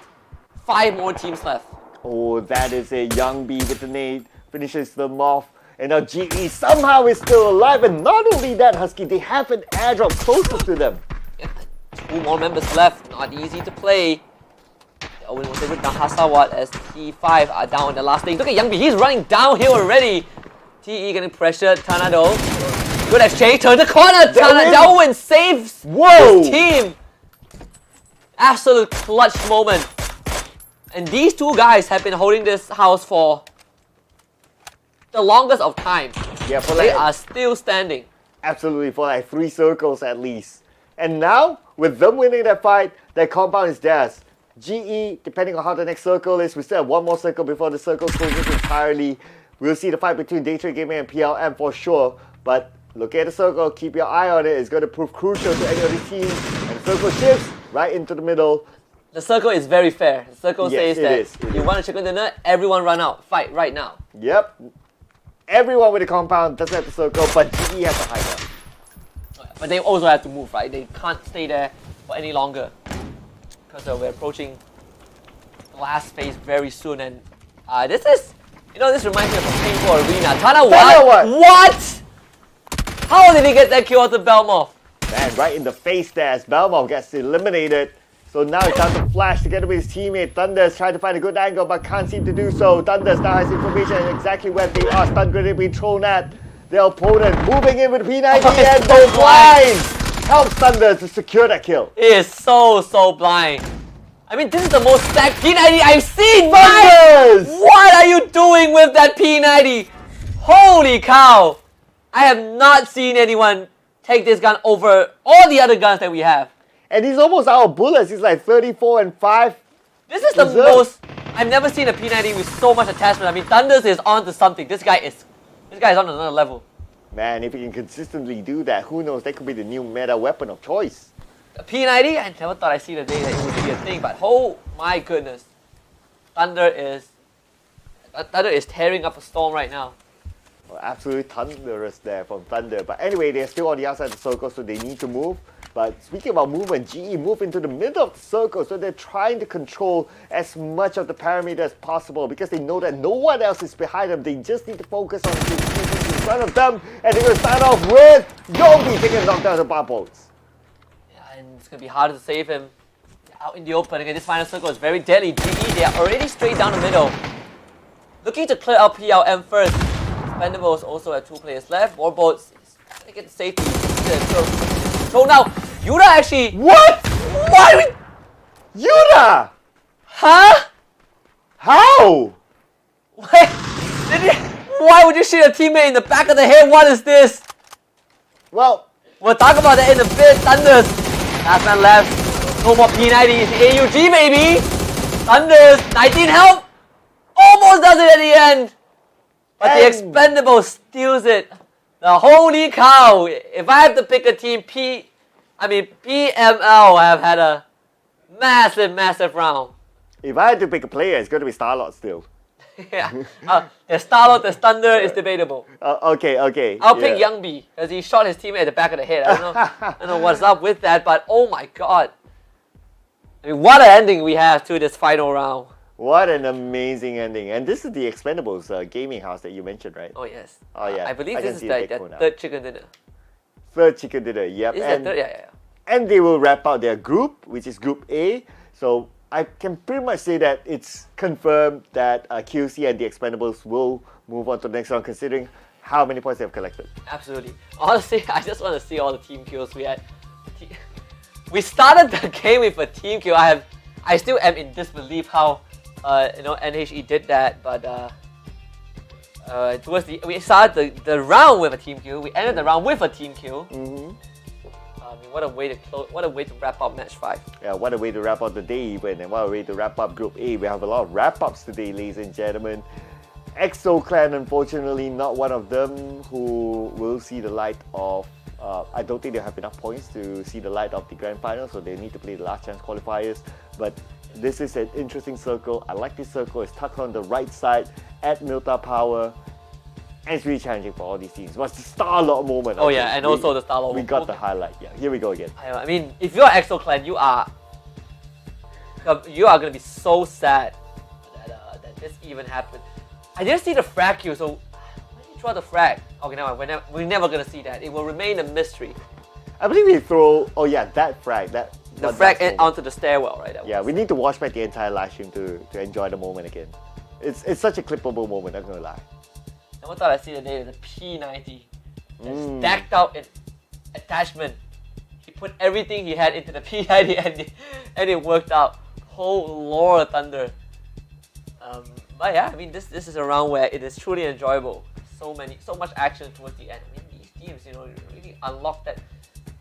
5 more teams left. Oh, that is a Young B with the nade, finishes them off. And now GE somehow is still alive, and not only that, Husky, they have an airdrop closest to them. 2 more members left, not easy to play. Owen was able to down Hasawat as T5 are down in the last stage. Look at Young B, he's running downhill already. TE getting pressured, Tanado. Good exchange, turn the corner, Darwin saves his team. Absolute clutch moment. And these 2 guys have been holding this house for the longest of time. Yeah, for they are still standing. Absolutely, for like 3 circles at least. And now, with them winning that fight, that compound is theirs. GE, depending on how the next circle is, we still have 1 more circle before the circle closes entirely. We'll see the fight between Daytrade Gaming and PLM for sure. But look at the circle, keep your eye on it. It's going to prove crucial to any of the teams. And the circle shifts right into the middle. The circle is very fair. The circle says that it you want a chicken dinner, everyone run out. Fight right now. Yep. Everyone with the compound doesn't have the circle, but GE has the high ground. But they also have to move, right? They can't stay there for any longer. Because we're approaching the last phase very soon, and this is, this reminds me of a paintball arena. Tanawat, what? How did he get that kill out of Belmov? Man, right in the face there as Belmov gets eliminated. So now it's time to Flash together with his teammate. Thunders trying to find a good angle, but can't seem to do so. Thunders now has information on exactly where they are. Stun grenade being thrown at their opponent. Moving in with P90 and go blind. Helps Thunder to secure that kill. He is so blind. I mean, this is the most stacked P90 I've seen! Thunders! What are you doing with that P90? Holy cow! I have not seen anyone take this gun over all the other guns that we have. And he's almost out of bullets. He's like 34 and 5. This is the Reserve. most... I've never seen a P90 with so much attachment. I mean, Thunders is on to something. This guy is on another level. Man, if he can consistently do that, who knows? That could be the new meta weapon of choice. A P90, I never thought I'd see the day that it would be a thing, but oh my goodness. Thunder is tearing up a storm right now. Well, absolutely thunderous there from Thunder. But anyway, they're still on the outside of the circle, so they need to move. But speaking about movement, GE move into the middle of the circle, so they're trying to control as much of the perimeter as possible because they know that no one else is behind them. They just need to focus on the teams in front of them, and they're going to start off with Yogi taking a knockdown to bubbles. Yeah, and it's going to be harder to save him out in the open. Again, this final circle is very deadly. GE, they are already straight down the middle. Looking to clear out PLM first. Expendables also have 2 players left. Warboats trying to get the safety. So now, Yuda actually... What? Why? Yuda! Huh? How? Wait, why would you shoot a teammate in the back of the head? What is this? Well, We'll talk about that in a bit. Thunders. Last man left. No more P90. It's AUG, baby. Thunders. 19 health. Almost does it at the end. But the Expendable steals it. The holy cow. If I have to pick a team, PML have had a massive round. if I had to pick a player, it's going to be Starlord still. Yeah. The Starlord, the Thunder is debatable. Okay. I'll pick Youngby because he shot his teammate at the back of the head. I don't know what's up with that, but oh my god. I mean, what an ending we have to this final round. What an amazing ending. And this is the Expendables gaming house that you mentioned, right? Oh yes. Oh, yeah. I believe I this can is see the the now. third chicken dinner. Third chicken dinner, yep. Is that third? Yeah. And they will wrap out their group, which is Group A. So I can pretty much say that it's confirmed that QC and the Expendables will move on to the next round, considering how many points they have collected. Absolutely. Honestly, I just want to see all the team kills we had. We started the game with a team kill. I still am in disbelief how NHE did that, but we started the round with a team kill. We ended the round with a team kill. I mean, what a way to wrap up match 5. Yeah, what a way to wrap up the day even, and what a way to wrap up Group A. We have a lot of wrap-ups today, ladies and gentlemen. EXO Clan, unfortunately, not one of them who will see the light of... I don't think they'll have enough points to see the light of the Grand Final, so they need to play the last chance qualifiers. But this is an interesting circle. I like this circle. It's tucked on the right side at Milta Power. And it's really challenging for all these teams. What's the Starlord moment? Oh yeah, and also the Starlord. We got the highlight. Yeah, here we go again. I mean, if you're EXO Clan, you are gonna be so sad that this even happened. I didn't see the frag kill, so why did you draw the frag? Okay, now we're never gonna see that. It will remain a mystery. I believe we throw. Oh yeah, that frag. The frag onto the stairwell, right? Yeah, we need to watch back the entire live stream to enjoy the moment again. It's such a clippable moment. I'm not gonna lie. I never thought I'd see the day the P90 stacked out in attachment. He put everything he had into the P90 and it worked out. Oh Lord, Thunder. But yeah, I mean this is a round where it is truly enjoyable. So much action towards the end. I mean these teams, really unlock that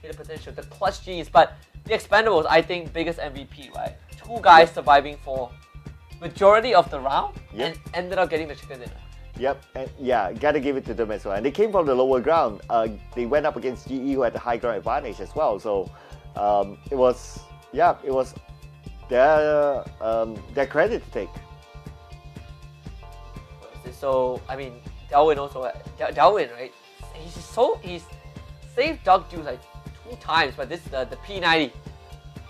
hidden potential, the clutch genes. But the Expendables, I think, biggest MVP, right? 2 guys surviving for majority of the round and ended up getting the chicken dinner. Yep, and yeah, gotta give it to them as well. And they came from the lower ground. They went up against GE, who had the high ground advantage as well. So it was their credit to take. So I mean, Delwyn also, Delwyn, right? He's saved Dog Juice like 2 times, but this is the P90,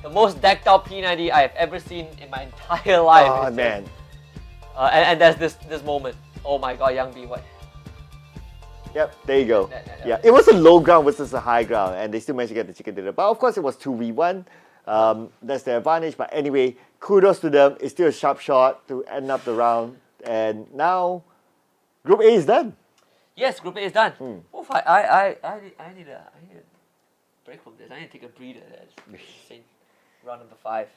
the most decked out P90 I have ever seen in my entire life. Oh man! And there's this moment. Oh my god, Youngby, what? Yep, there you go. Yeah, it was a low ground versus a high ground, and they still managed to get the chicken dinner. But of course, it was 2v1. That's their advantage. But anyway, kudos to them. It's still a sharp shot to end up the round. And now, Group A is done. Yes, Group A is done. Oof, I need a break from this. I need to take a breather. That's insane. Round number 5.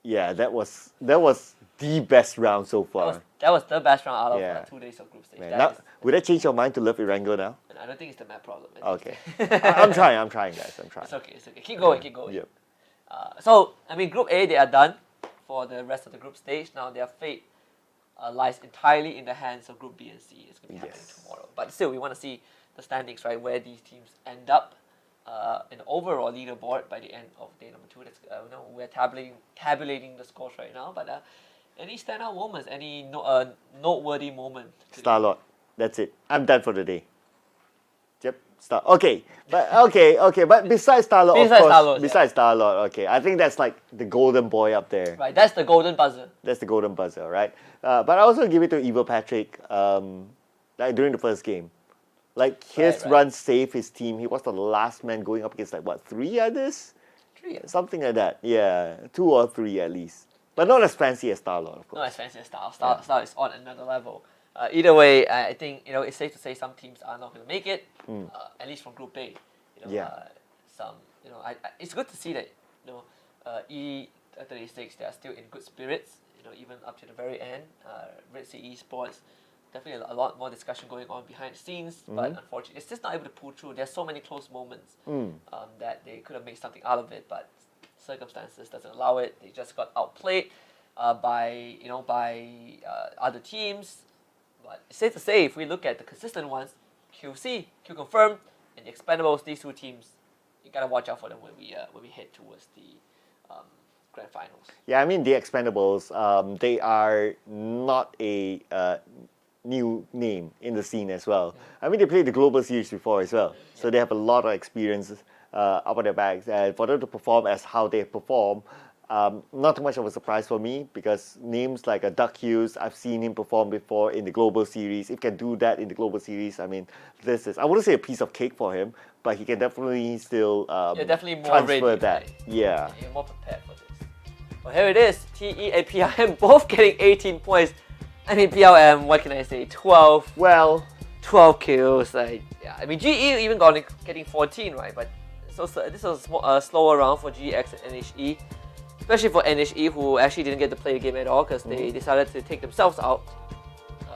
Yeah, that was the best round so far. That was the best round out of Yeah. 2 days of group stage. Man, That now, is- would that change your mind to love Irango now? I don't think it's the map problem. I think Okay. I'm trying, guys. I'm trying. It's okay, it's okay. Keep going, keep going. Yep. So, I mean, Group A, they are done for the rest of the group stage. Now their fate lies entirely in the hands of Group B and C. It's going to be happening Yes. tomorrow. But still, we want to see the standings, right, where these teams end up in the overall leaderboard by the end of day number 2. That's, we're tabulating the scores right now. But any standout moments, any noteworthy moment? Star-Lord. That's it. I'm done for the day. Yep. Star. Okay. But besides Star-Lord, of Besides course. Star-Lord, Besides Star-Lord, okay. I think that's like the golden boy up there. Right, that's the golden buzzer. That's the golden buzzer, right? But I also give it to Evil Patrick. Like during the first game, like his Right. run saved his team. He was the last man going up against like what, 3 others, 3 years. something like that. Yeah, 2 or 3 at least. But not as fancy as Star-Lord, of course. Not as fancy as Star. Star is on another level. Either way, I think it's safe to say some teams are not going to make it. At least from Group A. Yeah. Some it's good to see that E36 they are still in good spirits. Even up to the very end. Red Sea Esports, definitely a lot more discussion going on behind the scenes. But unfortunately, it's just not able to pull through. There's so many close moments that they could have made something out of it, but circumstances doesn't allow it. They just got outplayed by other teams. But it's safe to say, if we look at the consistent ones, QC, Q Confirm, and the Expendables, these 2 teams, you gotta watch out for them when we head towards the grand finals. Yeah, I mean the Expendables. They are not a new name in the scene as well. I mean they played the global series before as well, so they have a lot of experience up on their backs. And for them to perform as how they perform, not too much of a surprise for me because names like Duck Hughes, I've seen him perform before in the global series. If he can do that in the global series, I mean, this is, I wouldn't say a piece of cake for him, but he can definitely still definitely more transfer ready, that. right? Yeah. You're more prepared for this. Well, here it is. TE and PRM both getting 18 points. I mean, PLM, what can I say? 12 Well, 12 kills. I mean, GE even getting 14, right? But this was a slower round for GX and NHE. Especially for NHE, who actually didn't get to play the game at all because they decided to take themselves out.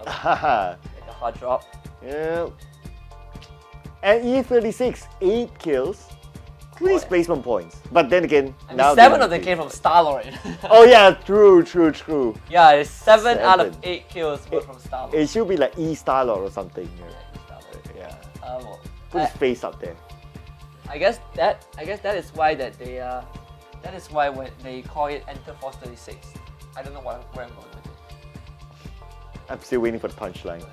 Like a hard drop. yeah. And E36, 8 kills, 3 placement points. But then again, And now 7 of them came from Star-Lord. Oh yeah, true. Yeah, it's 7 out of 7. 8 kills were from Star-Lord. It should be like E-Star-Lord or something. Star-Lord. Yeah. Well, Put his face up there. I guess that is why that is why when they call it Enter Force 36. I don't know where I'm going with it. I'm still waiting for the punchline.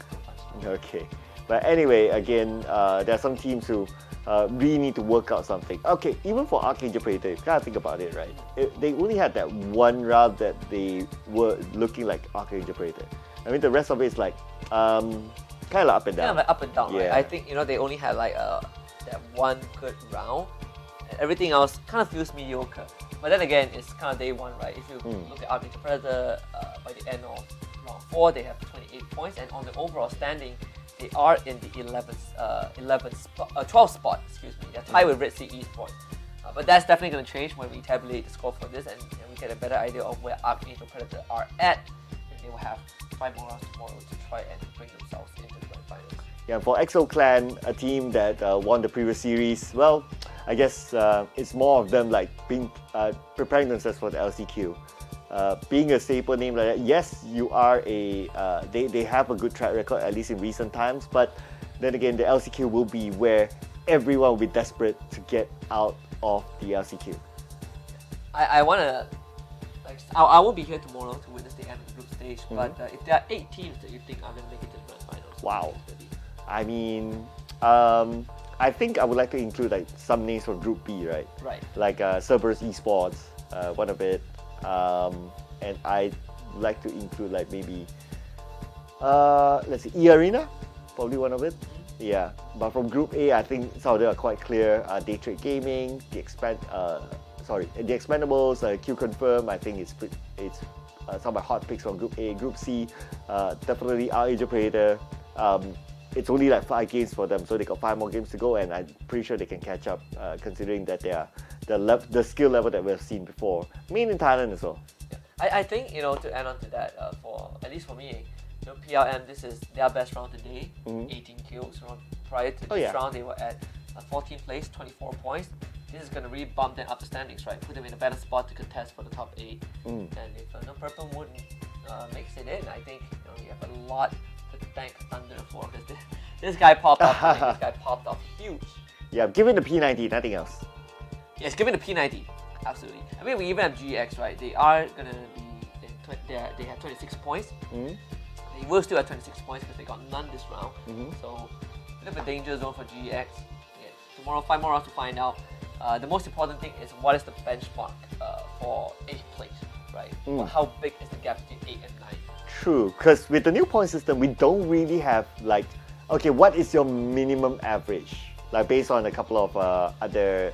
Okay. But anyway, again, there are some teams who really need to work out something. Okay, even for Archangel Predator, you gotta think about it, right? They only had that one round that they were looking like Archangel Predator. I mean, the rest of it is like kind of up and Kind down. of like up and down, right? Yeah. I think they only had like that one good round. And everything else kind of feels mediocre. But then again, it's kind of day 1, right? If you look at Archangel Predator, by the end of round 4, they have 28 points, and on the overall standing, they are in the 12th spot. Excuse me. They're tied with Red Sea Esports. But that's definitely going to change when we tabulate the score for this, and we get a better idea of where Archangel Predator are at. And they will have 5 more rounds tomorrow to try and bring themselves into the grand finals. Yeah, for Exo Clan, a team that won the previous series, well, I guess it's more of them like being preparing themselves for the LCQ. Being a staple name like that, yes, you are they have a good track record, at least in recent times, but then again, the LCQ will be where everyone will be desperate to get out of the LCQ. I want to, I won't be here tomorrow to witness the end of the group stage, but if there are 8 teams that you think are going to make it to the grand finals, Wow. I mean, I think I would like to include like some names from Group B, right? Right. Like Cerberus Esports, one of it, and I'd like to include like maybe, let's see, E-Arena, probably one of it. Yeah, but from Group A, I think some of them are quite clear. Daytrade Gaming, the Expendables, Q Confirm. I think it's some of my hot picks from Group A. Group C, definitely Archangel Predator. It's only like 5 games for them, so they got 5 more games to go, and I'm pretty sure they can catch up, considering that they are the skill level that we've seen before. Main in Thailand as well. I think, to add on to that, for at least for me, PLM, this is their best round today, 18 kills. Prior to this round, they were at 14th place, 24 points. This is going to really bump them up the standings, right? Put them in a better spot to contest for the top 8. And if Purple Moon makes it in, I think you have a lot to thank Thunder for, because this guy popped off. This guy popped off huge. Yeah, given the P90, nothing else. Yes, given the P90, absolutely. I mean, we even have GX, right? They are going to be, they have 26 points. They will still have 26 points because they got none this round. So, a bit of a danger zone for GX. Yeah, tomorrow, 5 more rounds to find out. The most important thing is what is the benchmark for 8th place, right? Or how big is the gap between 8 and 9? True, because with the new point system, we don't really have like, okay, what is your minimum average? Like based on a couple of other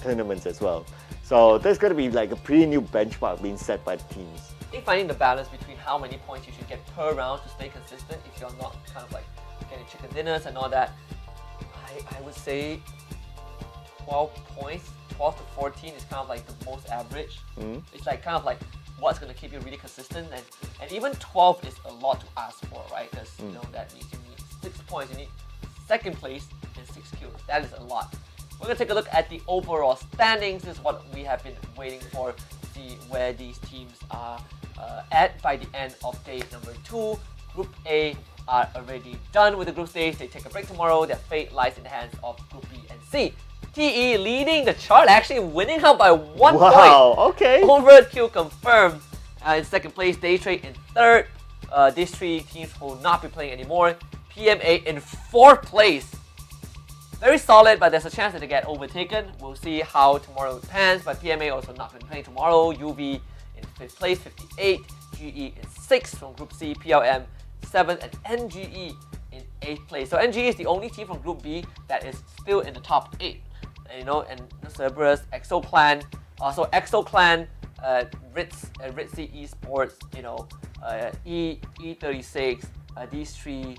tournaments as well. So there's going to be like a pretty new benchmark being set by the teams. I think finding the balance between how many points you should get per round to stay consistent if you're not kind of like getting chicken dinners and all that, I would say 12 points, 12 to 14 is kind of like the most average. It's like kind of like what's going to keep you really consistent, and even 12 is a lot to ask for, right? Because that means you need 6 points, you need 2nd place and 6 kills. That is a lot. We're going to take a look at the overall standings. This is what we have been waiting for, to see where these teams are at by the end of day number 2. Group A are already done with the group stage. They take a break tomorrow. Their fate lies in the hands of Group B and C. TE leading the chart, actually winning out by 1 point. Wow, okay. Overkill confirmed. In 2nd place, Daytrade in 3rd. These 3 teams will not be playing anymore. PMA in 4th place. Very solid, but there's a chance that they get overtaken. We'll see how tomorrow pans, but PMA also not going to be playing tomorrow. UV in 5th place, 58. GE in 6th from Group C. PLM 7th, and NGE in 8th place. So NGE is the only team from Group B that is still in the top 8. And Cerberus, ExoClan, also ExoClan, Ritzy Esports, E36, these 3,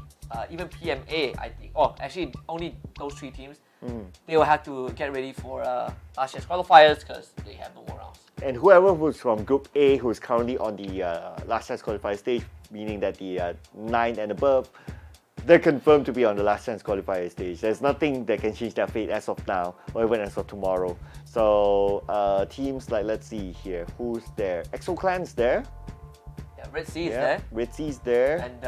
even PMA, I think. Oh, actually, only those 3 teams. They will have to get ready for last year's qualifiers because they have no more rounds. And whoever who's from Group A, who's currently on the last chance qualifier stage, meaning that the 9 and above, they're confirmed to be on the last chance qualifier stage. There's nothing that can change their fate as of now, or even as of tomorrow. So teams like, let's see here, who's there? ExoClan's there. Yeah, Ritzy is there. Ritzy's there. And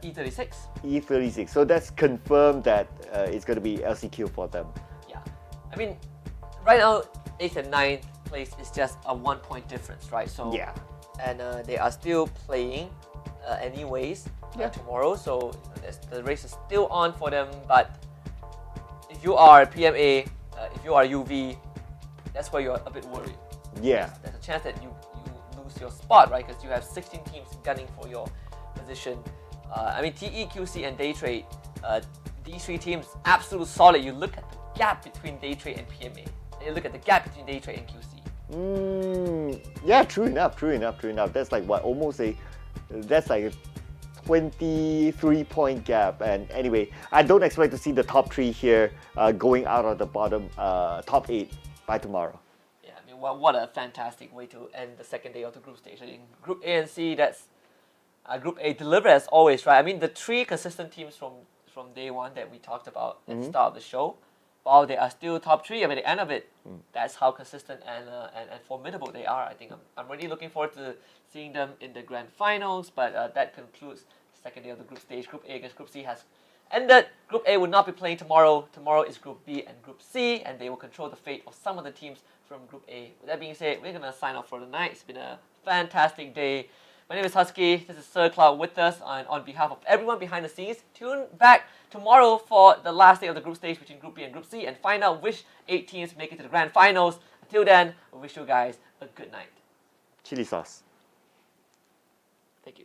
E36. E36. So that's confirmed that it's going to be LCQ for them. Yeah. I mean, right now, 8th and 9th place is just a 1 point difference, right? So yeah. And they are still playing anyways tomorrow. So the race is still on for them. But if you are PMA, if you are UV, that's where you're a bit worried. Yeah. There's a chance that you lose your spot, right? Because you have 16 teams gunning for your position. I mean, TE, QC, and Daytrade, these 3 teams, absolute solid. You look at the gap between Daytrade and PMA. And you look at the gap between Daytrade and QC. Yeah, true enough. That's like what, almost that's like a 23-point gap. And anyway, I don't expect to see the top 3 here going out of the bottom top 8 by tomorrow. Yeah, I mean, what a fantastic way to end the 2nd day of the group stage. In Group A and C, that's Group A delivered as always, right? I mean, the 3 consistent teams from day 1 that we talked about at the start of the show, while they are still top 3, I mean, at the end of it, that's how consistent and formidable they are. I think I'm really looking forward to seeing them in the grand finals, but that concludes the 2nd day of the group stage. Group A against Group C has ended. Group A will not be playing tomorrow. Tomorrow is Group B and Group C, and they will control the fate of some of the teams from Group A. With that being said, we're going to sign off for the night. It's been a fantastic day. My name is Husky. This is Sir Cloud with us, and on behalf of everyone behind the scenes, tune back tomorrow for the last day of the group stage between Group B and Group C and find out which 8 teams make it to the grand finals. Until then, we wish you guys a good night. Chili sauce. Thank you.